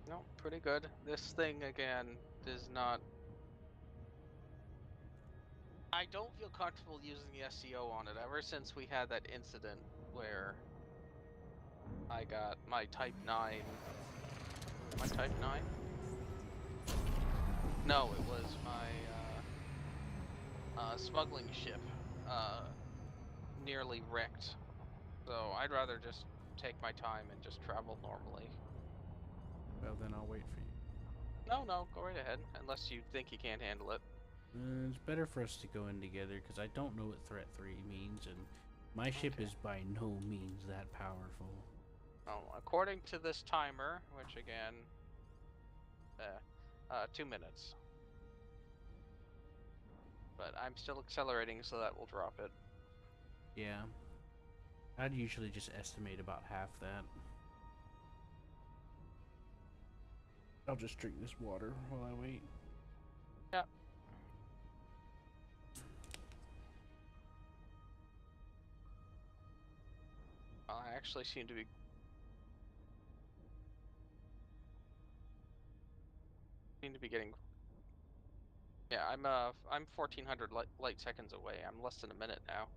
No, pretty good. This thing again does not. I don't feel comfortable using the SCO on it ever since we had that incident where I got my Type 9. My Type 9? No, it was my smuggling ship nearly wrecked. So I'd rather just take my time and just travel normally. Well, then I'll wait for you. No, go right ahead. Unless you think you can't handle it. It's better for us to go in together because I don't know what Threat 3 means, and my ship Okay. is by no means that powerful. Oh, according to this timer, which again, 2 minutes. But I'm still accelerating, so that will drop it. Yeah. I'd usually just estimate about half that. I'll just drink this water while I wait. Yep. I actually seem to be getting. Yeah, I'm 1400 light seconds away. I'm less than a minute now.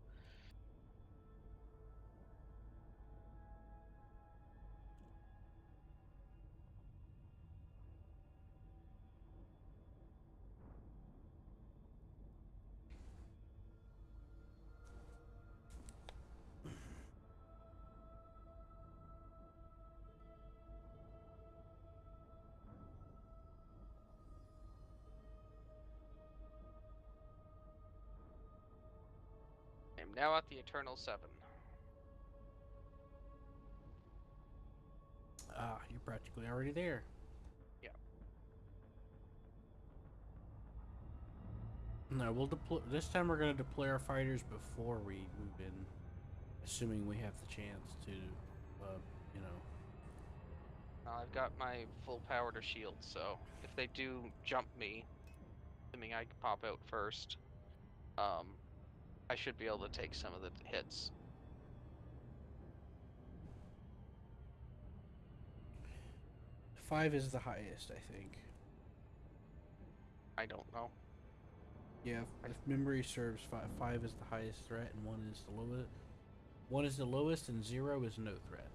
I'm now at the Eternal 7. Ah, you're practically already there. Yeah. No, we'll deploy. This time we're gonna deploy our fighters before we move in, assuming we have the chance to, you know. I've got my full power to shield, so if they do jump me, assuming I can pop out first, I should be able to take some of the hits. Five is the highest, I think. I don't know. Yeah, if memory serves, five is the highest threat, and one is the lowest. One is the lowest, and 0 is no threat.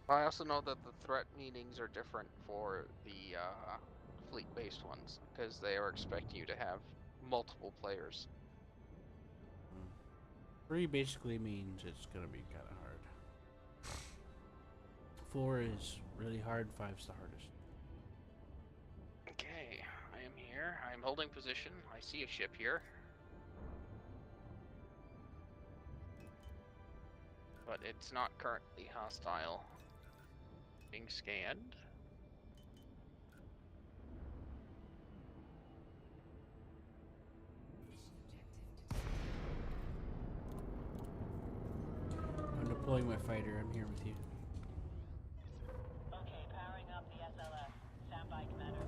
I also know that the threat meanings are different for the fleet-based ones, because they are expecting you to have multiple players. 3 basically means it's gonna be kind of hard. 4 is really hard. 5's the hardest. Okay, I am here. I am holding position. I see a ship here. But it's not currently hostile. Being scanned. I'm deploying my fighter. I'm here with you. Okay, powering up the SLS. Stand by, Commander.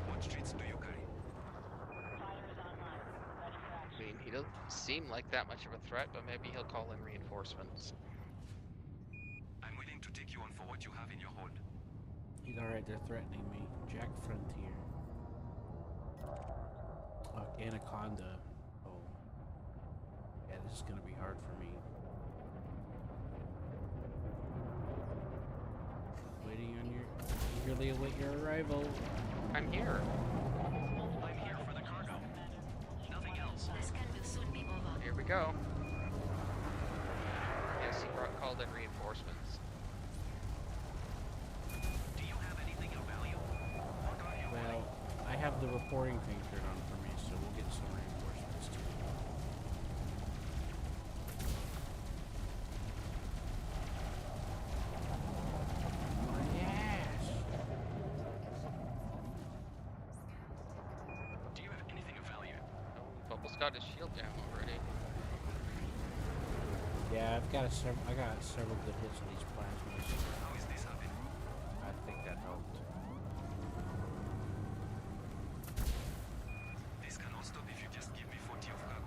What streets do you carry? Fighter is online. Ready for I action. mean, he doesn't seem like that much of a threat, but maybe he'll call in reinforcements. I'm willing to take you on for what you have in your hold. He's alright. They're threatening me. Jack Frontier. Anaconda. Oh. Yeah, this is gonna be hard for me. Waiting on your... eagerly await your arrival. I'm here. I'm here for the cargo. Nothing else. The scan will soon be over. Here we go. Yes, he called in reinforcements. Do you have anything of value? Well, I have the reporting thing turned on for me, so we'll get some reinforcements too. Yes! Do you have anything of value? Oh, Bubble's got his shield down already. Yeah, I got several good hits on these plasmas. How is this happening? I think that helped. This cannot stop if you just give me 40 of cargo.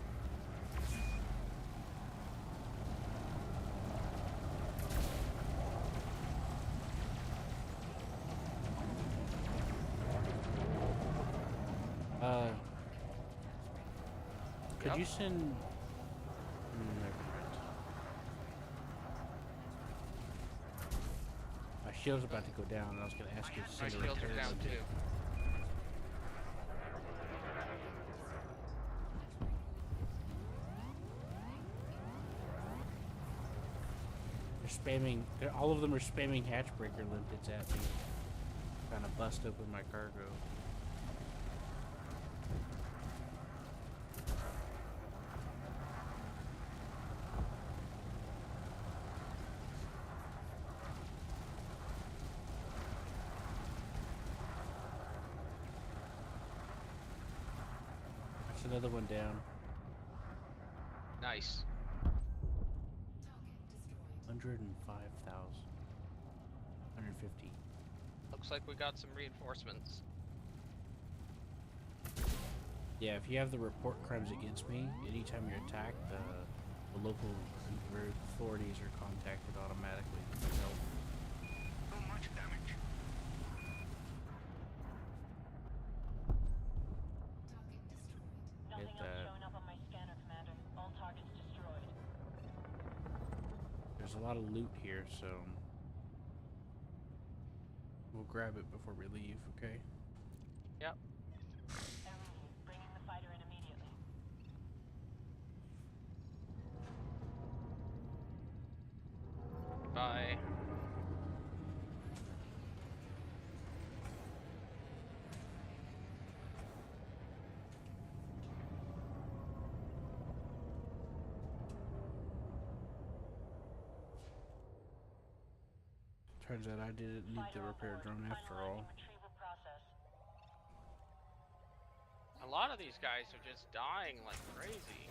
Could Yep. you send... never mind. My shield's about to go down, and I was going to ask you to My send a shields are return down one. too. spamming. All of them are spamming hatchbreaker limpets at me. Trying to bust open my cargo. That's another one down. Nice. 105,000. 150. Looks like we got some reinforcements. Yeah, if you have the report crimes against me, anytime you're attacked, the local authorities are contacted automatically. So much damage. Nothing Hit else that. showing up on my scanner, Commander. All targets destroyed. There's a lot of loot here, so we'll grab it before we leave, okay? Yep. Bringing the fighter in immediately. Bye. Turns out I didn't need the repair drone after all. Retrieval process. A lot of these guys are just dying like crazy.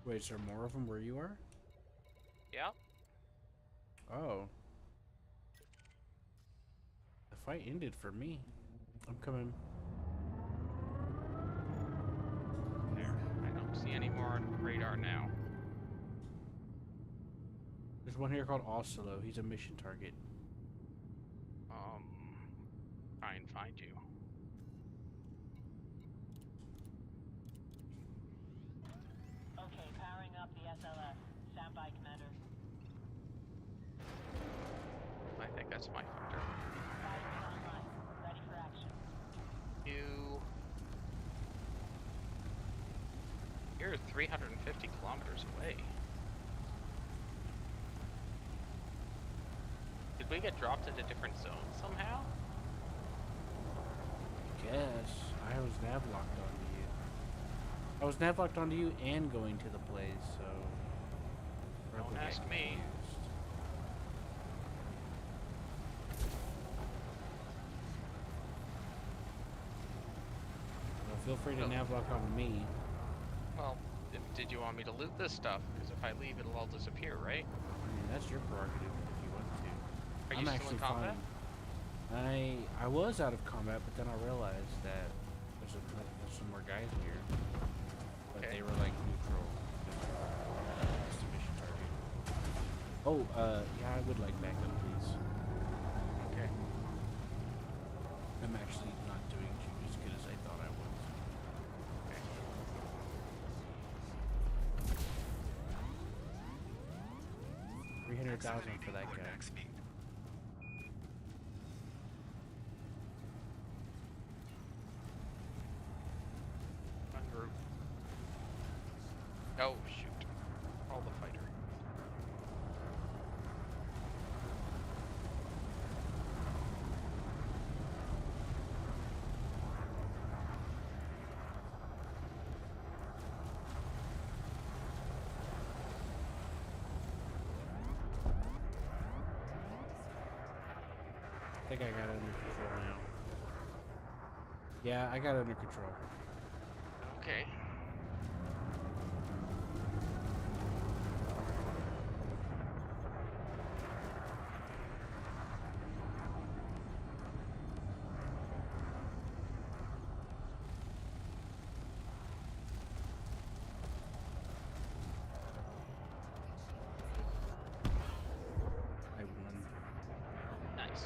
Wait, is there more of them where you are? Yep. Oh. The fight ended for me. I'm coming. There. I don't see any more on radar now. There's one here called Oslo. He's a mission target. Try and find you. Okay, powering up the SLS. Stand by, Commander. I think that's my fighter. Fighter online. Ready for action. You're 350 kilometers away. Did we get dropped into different zones somehow? Guess. I was navlocked onto you. I was navlocked onto you and going to the place, so... Don't probably ask get me. confused. Well, feel free to navlock on me. Well, did you want me to loot this stuff? Because if I leave, it'll all disappear, right? I mean, that's your prerogative if you want to. Are you I'm still actually in combat? fine. I was out of combat, but then I realized that there's some more guys here. But Okay. they were like neutral. Just a mission target. Oh, yeah, I would like backup, please. Okay. I'm actually not doing as good as I thought I was. Okay. 300,000 for that guy. Attack speed. Ungroup. Oh, shoot. Call the fighter. I think I got it under control now. Yeah, I got it under control. Okay. I won. Nice.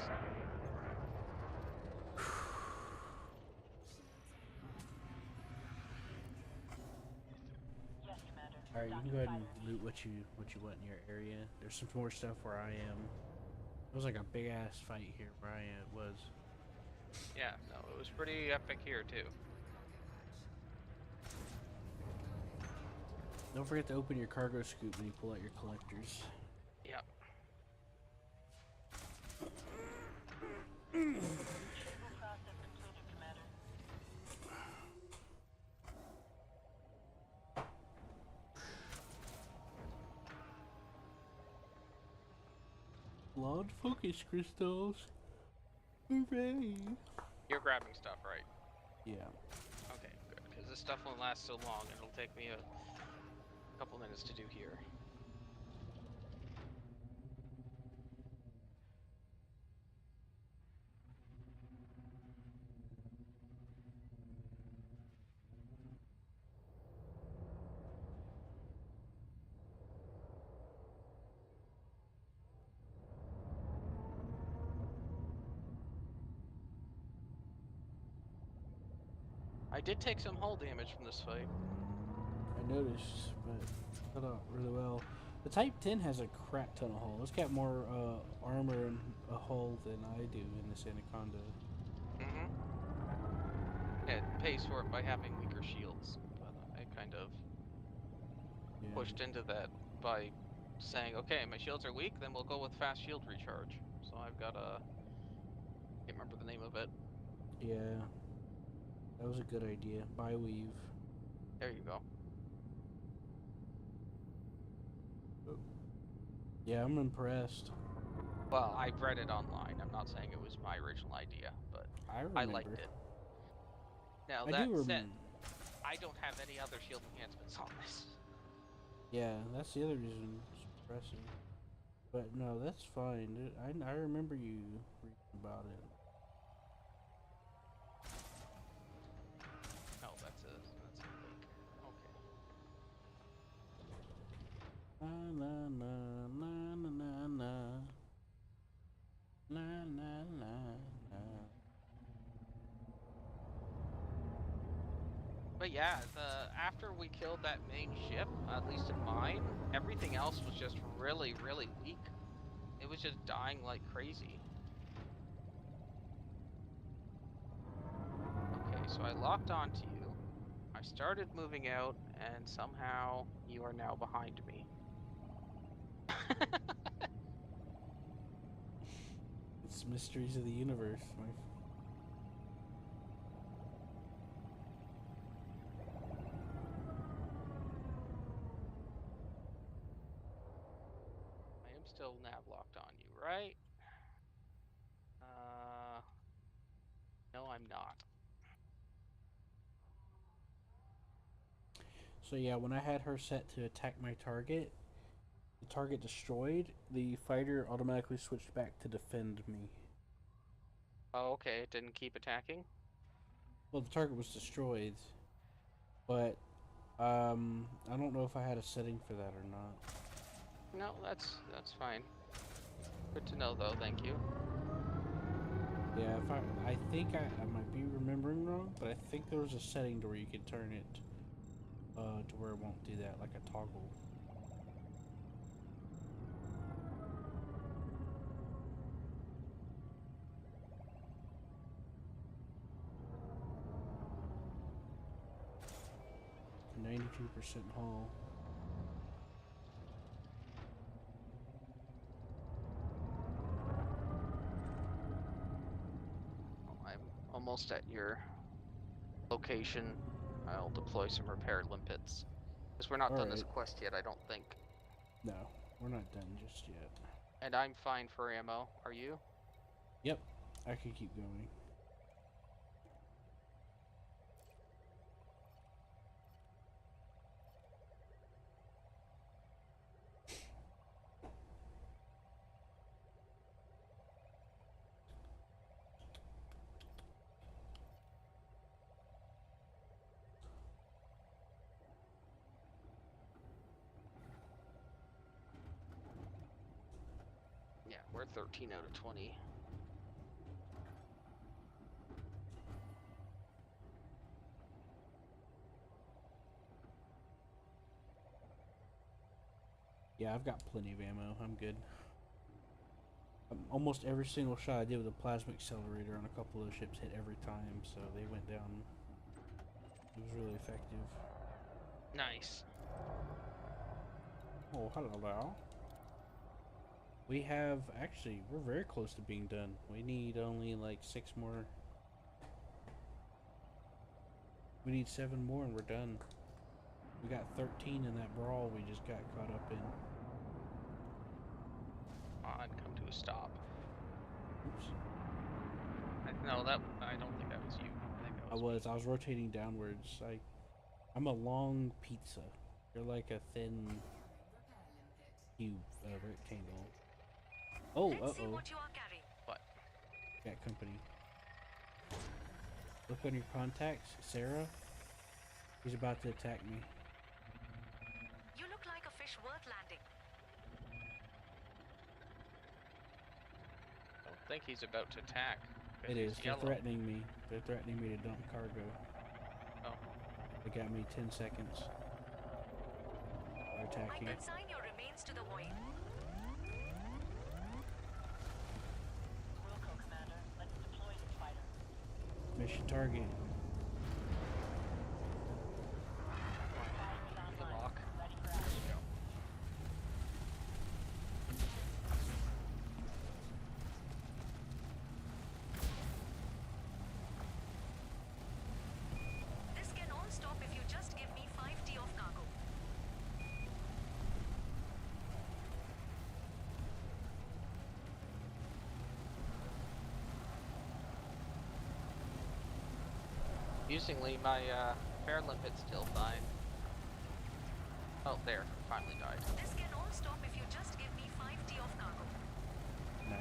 Yes, Commander. Alright, you can go ahead and loot what you want in your area. There's some more stuff where I am. It was like a big ass fight here where I was. Yeah, no, it was pretty epic here, too. Don't forget to open your cargo scoop when you pull out your collectors. Yep. Retrieval process completed, Commander. Blood focus crystals. Hooray! You're grabbing stuff, right? Yeah. Okay, good. Because this stuff won't last so long. It'll take me a couple minutes to do here. I did take some hull damage from this fight. I noticed, but cut out really well. The Type 10 has a crap ton of hull. It's got more armor and a hull than I do in this Anaconda. Mm-hmm. It pays for it by having weaker shields, but I kind of pushed into that by saying, okay, my shields are weak, then we'll go with fast shield recharge. So I've got a... can't remember the name of it. Yeah. That was a good idea. Bi-weave. There you go. Yeah, I'm impressed. Well, I've read it online. I'm not saying it was my original idea, but I liked it. Now, that said, I don't have any other shield enhancements on this. Yeah, that's the other reason it's impressive. But no, that's fine. I remember you reading about it. Oh, that's a link. Okay. Na na na na na na na na na na. But yeah, after we killed that main ship, at least in mine, everything else was just really, really weak. It was just dying like crazy. Okay, so I locked onto you. I started moving out, and somehow you are now behind me. It's mysteries of the universe. I am still nav locked on you, right? No, I'm not. So yeah, when I had her set to attack my target, the target destroyed, the fighter automatically switched back to defend me. Oh, okay, it didn't keep attacking? Well, the target was destroyed, but I don't know if I had a setting for that or not. No, that's fine. Good to know, though. Thank you. Yeah, if I think I might be remembering wrong, but I think there was a setting to where you could turn it to where it won't do that, like a toggle. %92 hull. I'm almost at your location. I'll deploy some repair limpets. Because we're not done this quest yet, I don't think. No, we're not done just yet. And I'm fine for ammo. Are you? Yep, I could keep going. Yeah, we're 13 out of 20. Yeah, I've got plenty of ammo. I'm good. Almost every single shot I did with a plasma accelerator on a couple of ships hit every time, so they went down. It was really effective. Nice. Oh, hello. We have actually, we're very close to being done. We need only like 6 more. We need 7 more and we're done. We got 13 in that brawl we just got caught up in. On, come to a stop. Oops. No, I don't think that was you. I think that was. I was rotating downwards. I'm a long pizza. You're like a thin cube, rectangle. Oh, Let's see what you are carrying. What? Got company. Look on your contacts, Sarah. He's about to attack me. You look like a fish worth landing. I don't think he's about to attack. It is. They're Yellow. threatening me. They're threatening me to dump cargo. Oh. They got me 10 seconds. They're attacking. I consign your remains to the void. Wilco, Commander. Let's deploy this fighter. Mission target. Fighter is online. lock. Ready for action. This can all stop if you just give me 5T of cargo. Amusingly, my fair limpet's still fine. Oh, there. Finally died. This can all stop if you just give me 5T of cargo. Nice.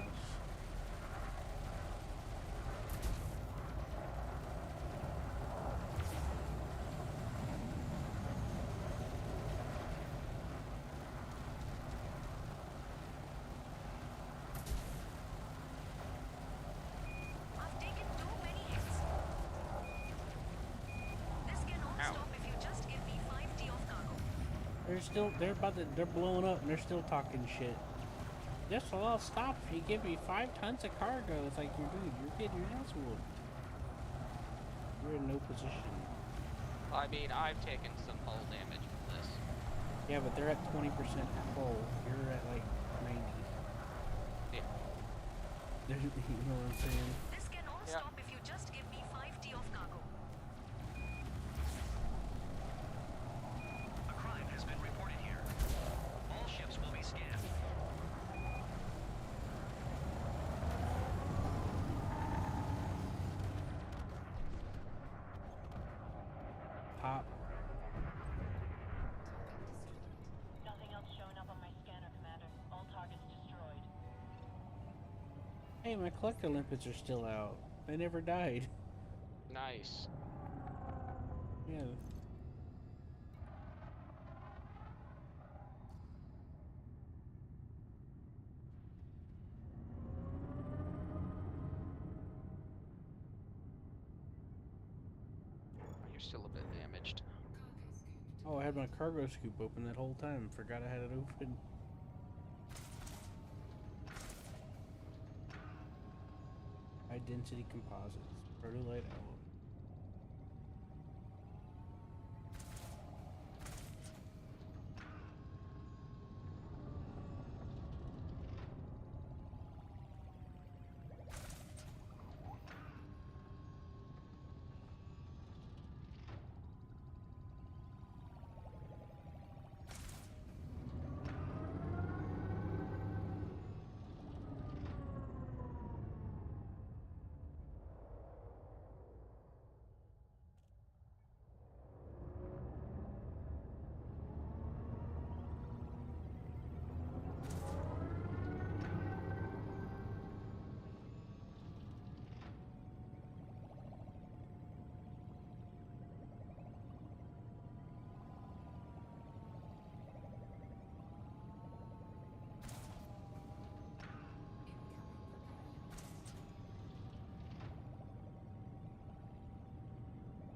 I've taken too many hits. This can all stop if you just give me 5T of cargo. They're blowing up and they're still talking shit. This will all stop if you give me 5 tons of cargo. It's like, you're getting your ass whooped. You're in no position. I mean, I've taken some hull damage from this. Yeah, but they're at 20% full. You're at like 90. Yeah. You know what I'm saying? This can all Yeah. stop if you just give me 5T of cargo. A crime has been reported here. All ships will be scanned. Pop. Nothing else showing up on my scanner, Commander. All targets destroyed. Hey, my collector limpets are still out. They never died. Nice. Yeah. You're still a bit damaged. Oh, I had my cargo scoop open that whole time. Forgot I had it open. High density composites. Protolite alloy.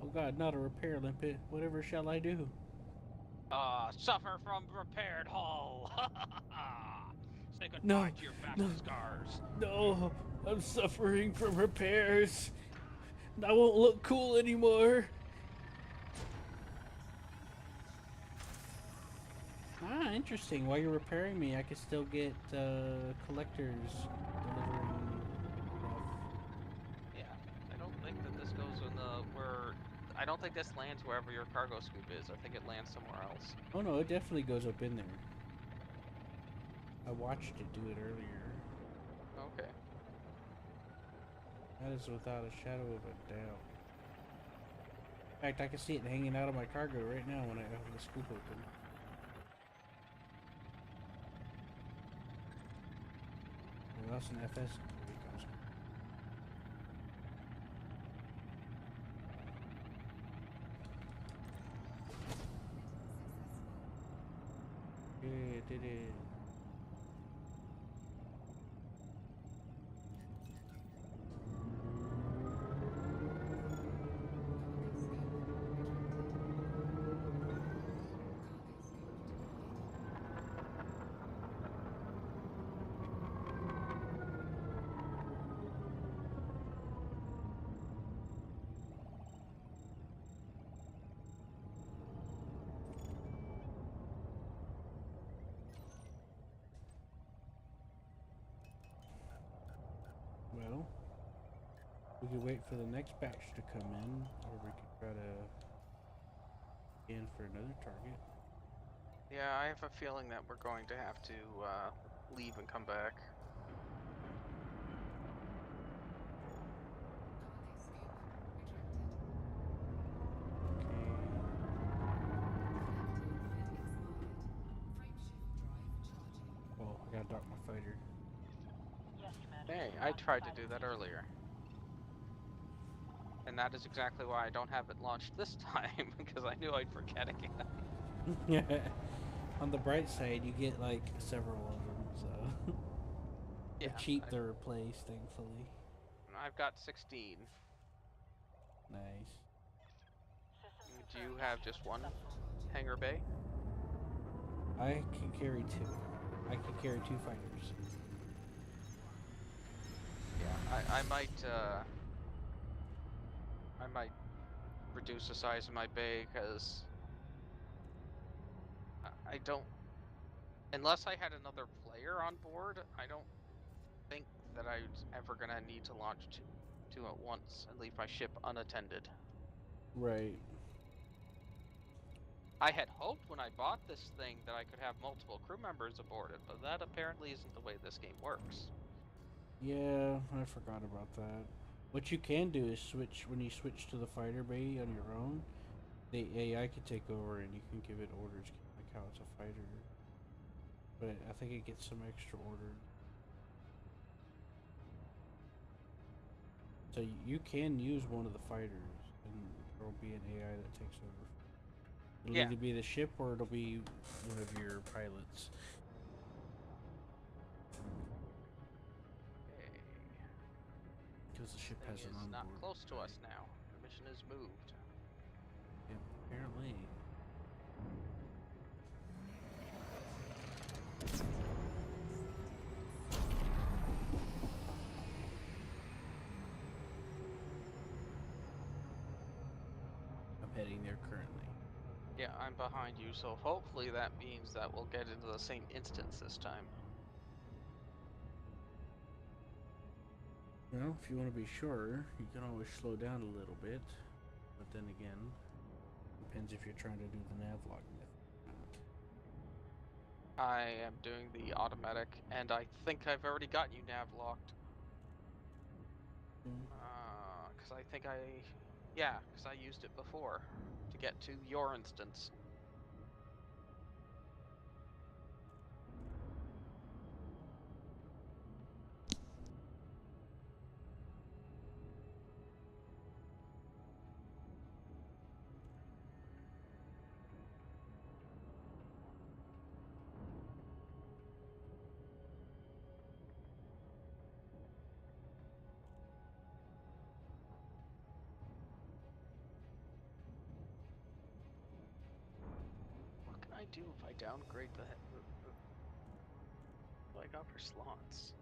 Oh god, not a repair limpet. Whatever shall I do? Suffer from repaired hull. Say goodbye No, to your battle scars. No, I'm suffering from repairs. I won't look cool anymore. interesting. While you're repairing me, I could still get collectors delivering stuff. Yeah, I don't think that this goes in the I don't think this lands wherever your cargo scoop is. I think it lands somewhere else. Oh no, it definitely goes up in there. I watched it do it earlier. Okay. That is without a shadow of a doubt. In fact, I can see it hanging out of my cargo right now when I have the scoop open. Well, that's an FS. Yeah, did it. Well, we could wait for the next batch to come in, or we could try to scan for another target. Yeah, I have a feeling that we're going to have to leave and come back. Oh, I gotta dock my fighter. Hey, I tried to do that earlier. And that is exactly why I don't have it launched this time, because I knew I'd forget again. On the bright side, you get like several of them, so they're cheap to replace, thankfully. I've got 16. Nice. Do you have just one hangar bay? I can carry 2. I can carry 2 fighters. Yeah, I might reduce the size of my bay, because I don't, unless I had another player on board, I don't think that I was ever gonna need to launch two at once and leave my ship unattended. Right. I had hoped when I bought this thing that I could have multiple crew members aboard it, but that apparently isn't the way this game works. Yeah, I forgot about that. What you can do is switch, when you switch to the fighter bay on your own, the AI can take over and you can give it orders like how it's a fighter. But I think it gets some extra orders. So you can use one of the fighters and there will be an AI that takes over. It'll either be the ship or it'll be one of your pilots. Because the ship has an onboard. Not close to us now. The mission is moved. Yeah, apparently. I'm heading there currently. Yeah, I'm behind you, so hopefully that means that we'll get into the same instance this time. Well, if you want to be sure, you can always slow down a little bit. But then again, depends if you're trying to do the navlog method. I am doing the automatic, and I think I've already got you nav locked. Because I think because I used it before to get to your instance. What can I do if I downgrade the what do I got for slots?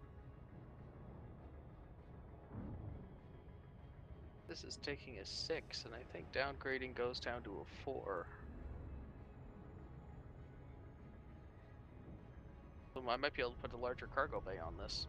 This is taking a 6, and I think downgrading goes down to a 4. I might be able to put a larger cargo bay on this.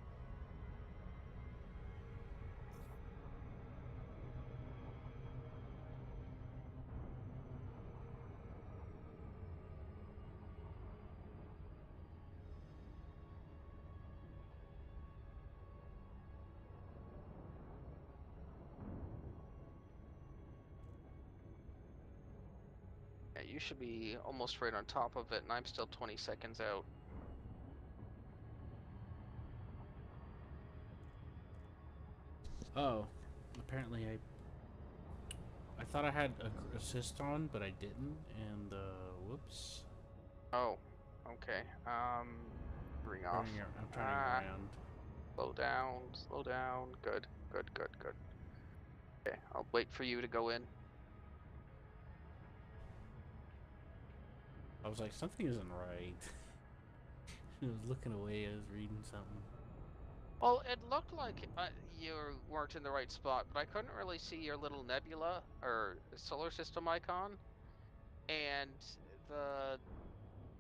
Yeah, you should be almost right on top of it, and I'm still 20 seconds out. Oh, apparently I thought I had assist on, but I didn't, and whoops. Oh, okay. Bring off. I'm turning around. Slow down, slow down. Good, good, good, good. Okay, I'll wait for you to go in. I was like, something isn't right. I was looking away. I was reading something. Well, it looked like you weren't in the right spot, but I couldn't really see your little nebula or solar system icon, and the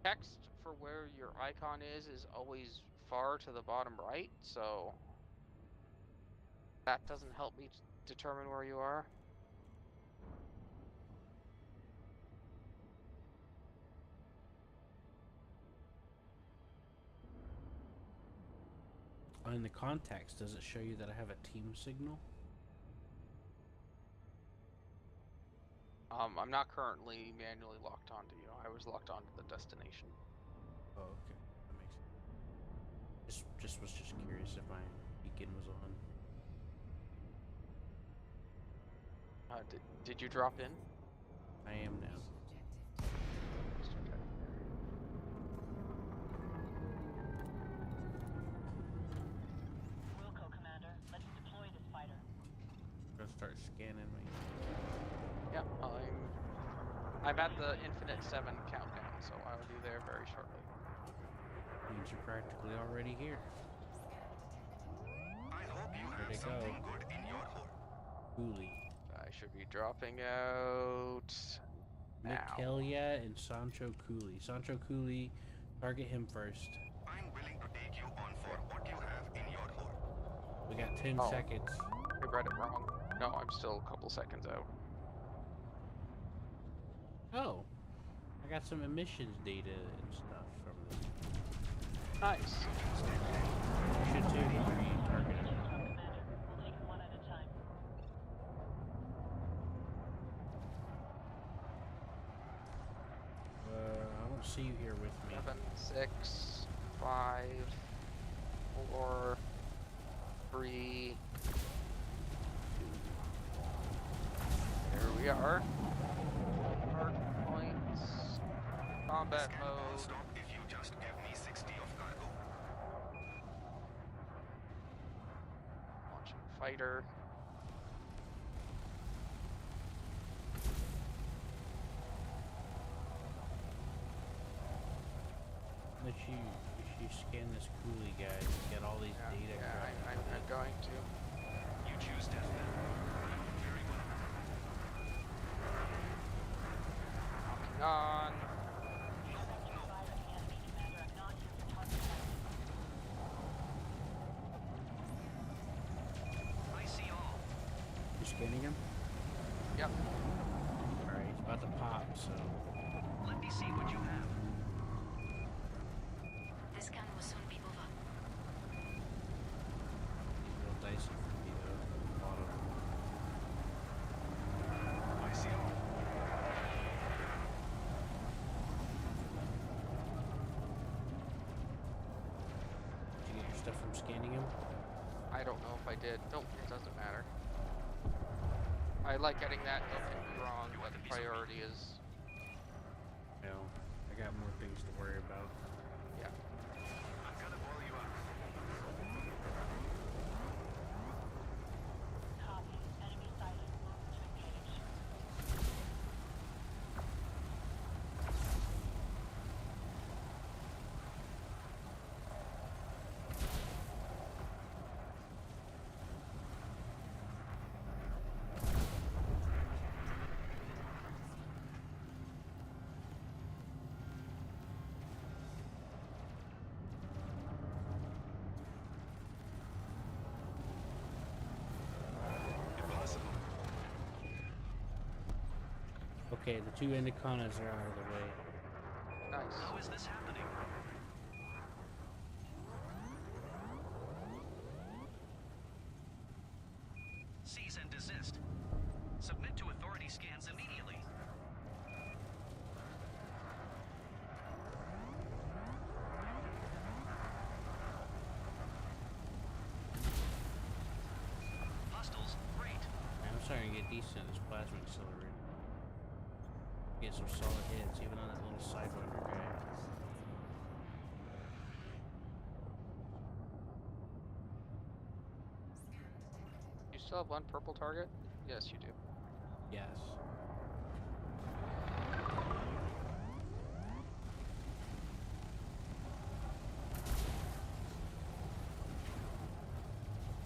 text for where your icon is always far to the bottom right, so that doesn't help me determine where you are. In the context, does it show you that I have a team signal? I'm not currently manually locked onto you. I was locked onto the destination. Oh, okay. That makes sense. Was just curious if my beacon was on. Did you drop in? I am now. Wilco, Commander. Let's deploy this fighter. I'm gonna start scanning my. Yep, I'm at the Infinite 7 countdown, so I will be there very shortly. Means you're practically already here. I hope you Where'd have it go? something good in your hole. Cooley. I should be dropping out Nick now. Helia and Sancho Cooley. Sancho Cooley, target him first. I'm willing to take you on for what you have in your hole. We got 10 Oh. seconds. I read it wrong. No, I'm still a couple seconds out. Oh, I got some emissions data and stuff from this. Nice. You should too, Henry. Target him. Commander, we'll take it one at a time. I don't see you here with me. 7, 6, 5, 4, 3, 2. There we are. Hard points. Combat Scan will mode. stop if you just give me 60 of cargo. Launching fighter. Let you scan this Cooley guy. Get all these data. Yeah, I'm going to. You choose death then. Very well. Locking on. I see all. You scanning him? Yep. Alright, he's about to pop, so. Let me see what you have. The scan will soon be over. He's real dicey for me, though. Bottom. I see all. Did you get your stuff from scanning him? I don't know if I did. Nope, it doesn't matter. I like getting that, don't get me wrong, but the priority is... No. I got more things to worry about. Yeah. I'm gonna blow you up. Copy. Enemy sighted. Move to engage. Okay, the two Indicanas are out of the way. Nice. How is this happening? Cease and desist. Submit to authority scans immediately. Hostiles, great. Man, I'm starting to get decent at this plasma accelerator. Get some solid hits, even on that little sidewinder guy. You still have one purple target? Yes, you do. Yes.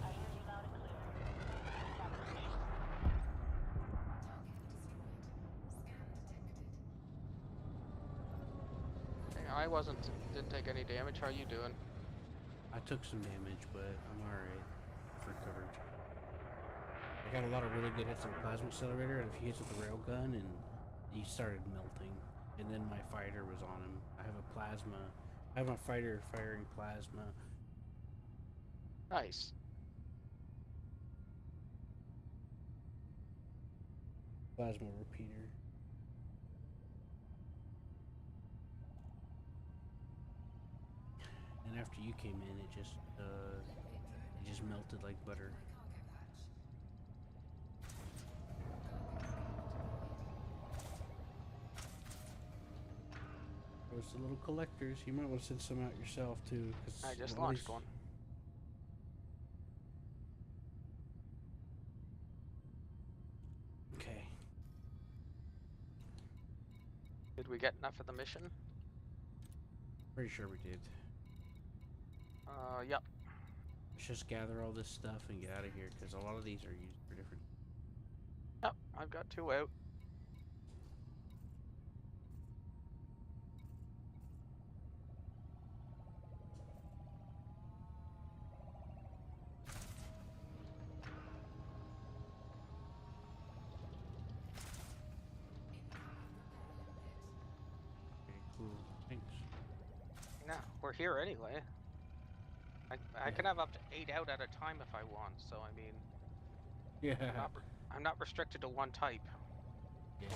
I hear you loud and clear. Evacuation. Hey, didn't take any damage. How are you doing? I took some damage, but I'm alright. I've recovered. I got a lot of really good hits on the plasma accelerator, and a few hits with the railgun, and he started melting. And then my fighter was on him. I have my fighter firing plasma. Nice. Plasma repeater. And after you came in, it just melted like butter. There's the little collectors. You might want to send some out yourself too. Cause I just well, launched one. Okay. Did we get enough of the mission? Pretty sure we did. Yep. Let's just gather all this stuff and get out of here, because a lot of these are used for different. Yep, I've got 2 out. Okay, cool. Thanks. No, we're here anyway. I can have up to 8 out at a time if I want, so I mean, Yeah. I'm not restricted to one type. Yeah.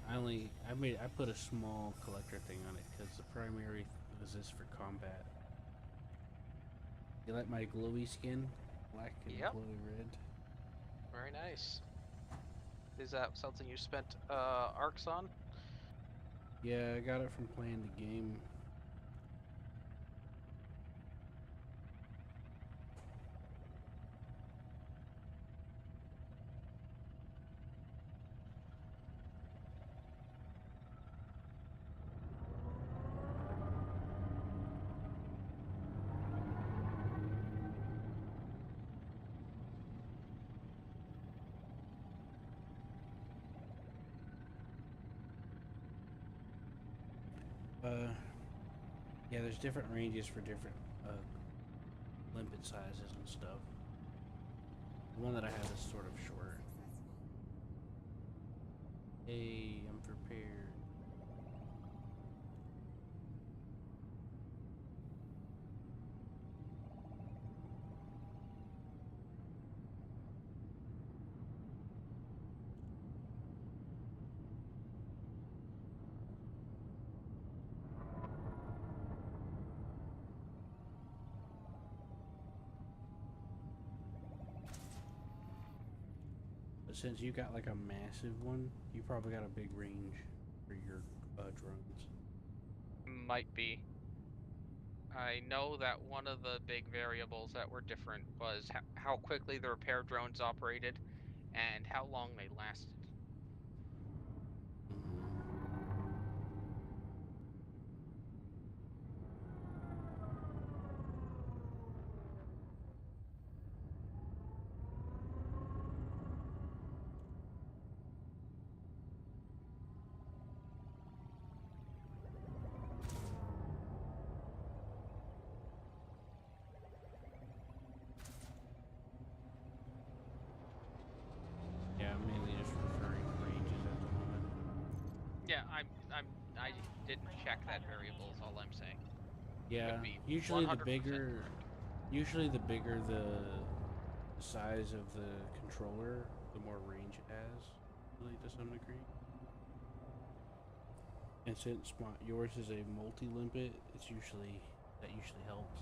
I put a small collector thing on it because the primary was this for combat. You like my glowy skin? Black and Yep. glowy red. Very nice. Is that something you spent arcs on? Yeah, I got it from playing the game. Yeah, there's different ranges for different limpet sizes and stuff. The one that I have is sort of short. Hey, I'm prepared. But since you got like a massive one, you probably got a big range for your drones. Might be. I know that one of the big variables that were different was how quickly the repair drones operated and how long they lasted. Yeah, mainly just for Yeah, I didn't check that variable. Is all I'm saying. Yeah, Could be usually the 100% bigger, different. usually the bigger the size of the controller, the more range it has, really, to some degree. And since yours is a multi-limpet, that usually helps.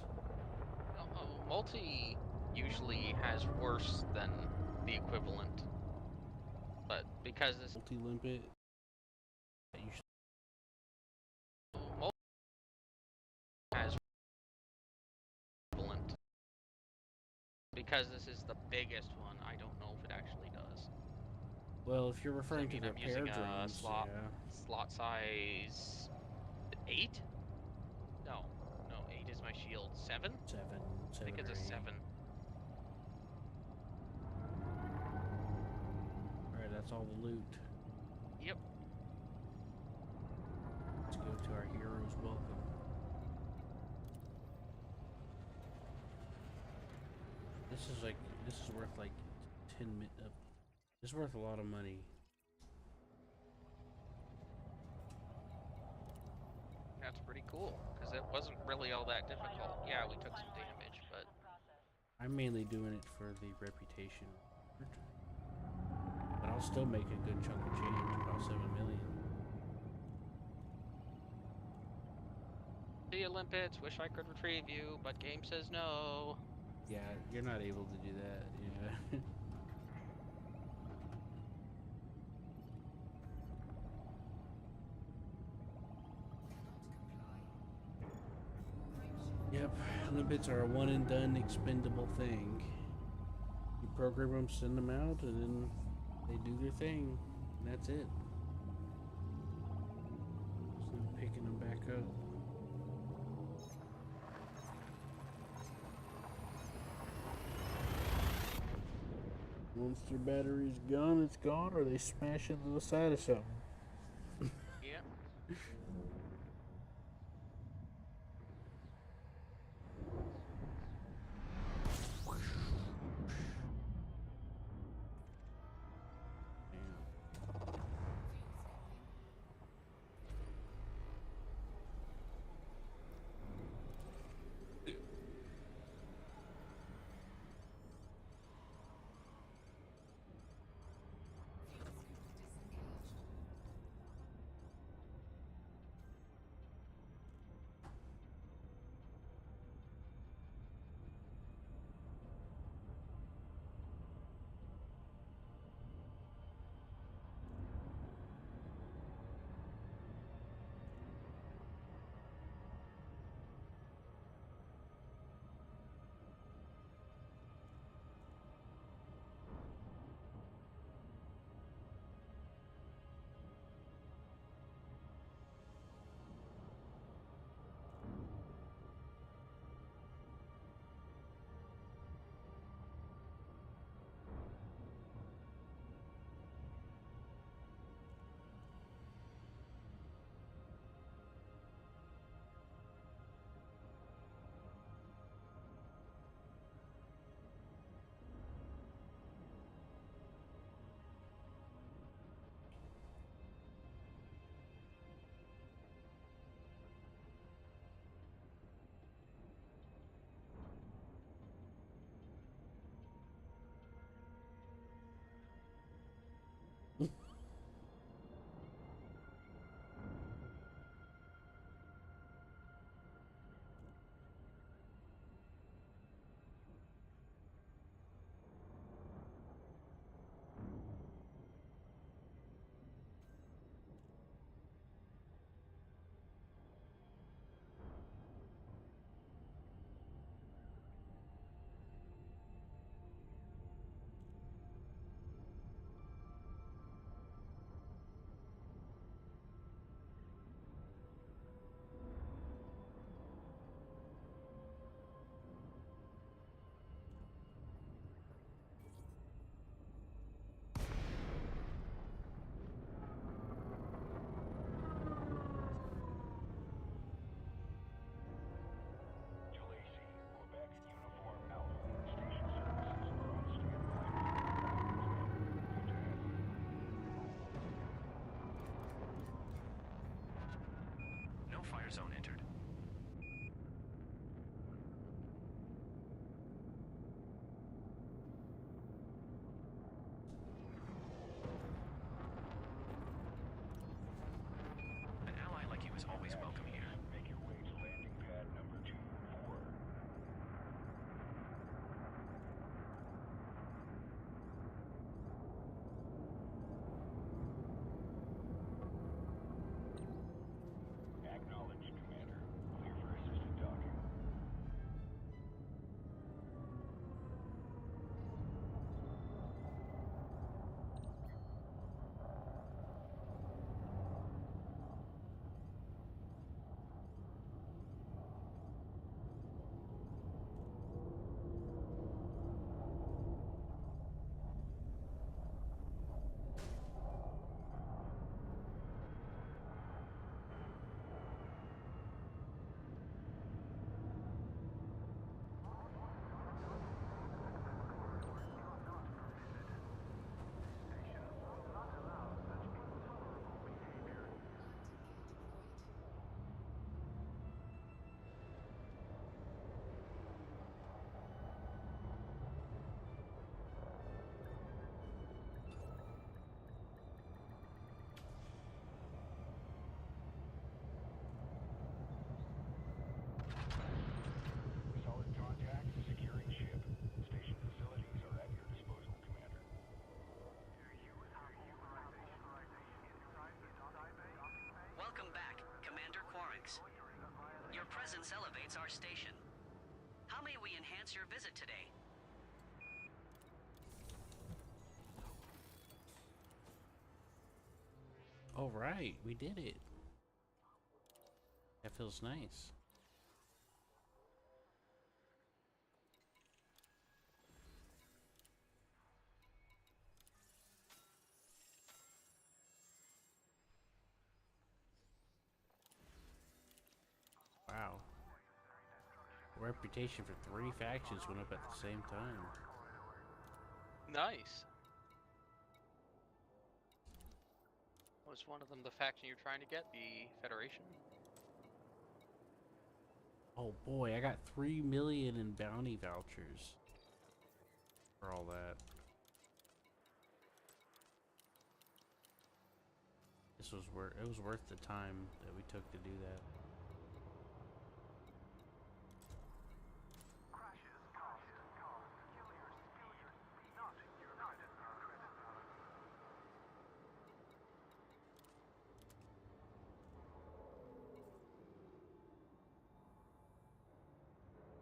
Multi usually has worse than the equivalent, but because this Multi-limpet, that usually multi has equivalent, because this is the biggest one, I don't know if it actually does. Well, if you're referring I mean, to I'm repair using a drones, slot size 8. No, 8 is my shield. 7. I think it's a 7. Alright, that's all the loot. Yep. Let's go to our hero's welcome. This is worth like 10 minutes. This is worth a lot of money. That's pretty cool, because it wasn't really all that difficult. Yeah, we took some damage, but I'm mainly doing it for the reputation. But I'll still make a good chunk of change, about 7 million. see you, Limpets. Wish I could retrieve you, but game says no. Yeah, you're not able to do that, yeah. Yep, limpets are a one and done expendable thing. You program them, send them out, and then they do their thing. And that's it. So I'm picking them back up. Once their battery's gone, it's gone, or they smash into the side of something. Yep. All right, we did it. That feels nice. Wow. Reputation for 3 factions went up at the same time. Nice. Was one of them the faction you're trying to get, the Federation? Oh boy, I got 3 million in bounty vouchers for all that. This was worth it was worth the time that we took to do that.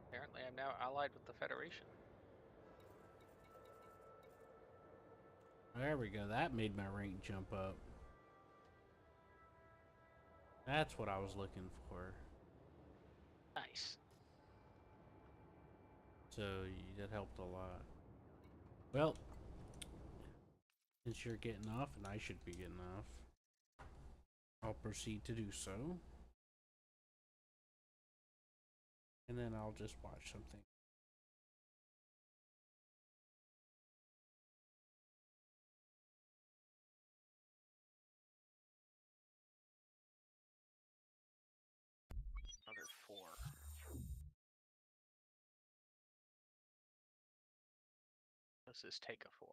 Apparently, I'm now allied with the Federation. There we go. That made my rank jump up. That's what I was looking for. Nice. So that helped a lot. Well, since you're getting off and I should be getting off, I'll proceed to do so. And then I'll just watch something. Another 4. Let's just take a 4.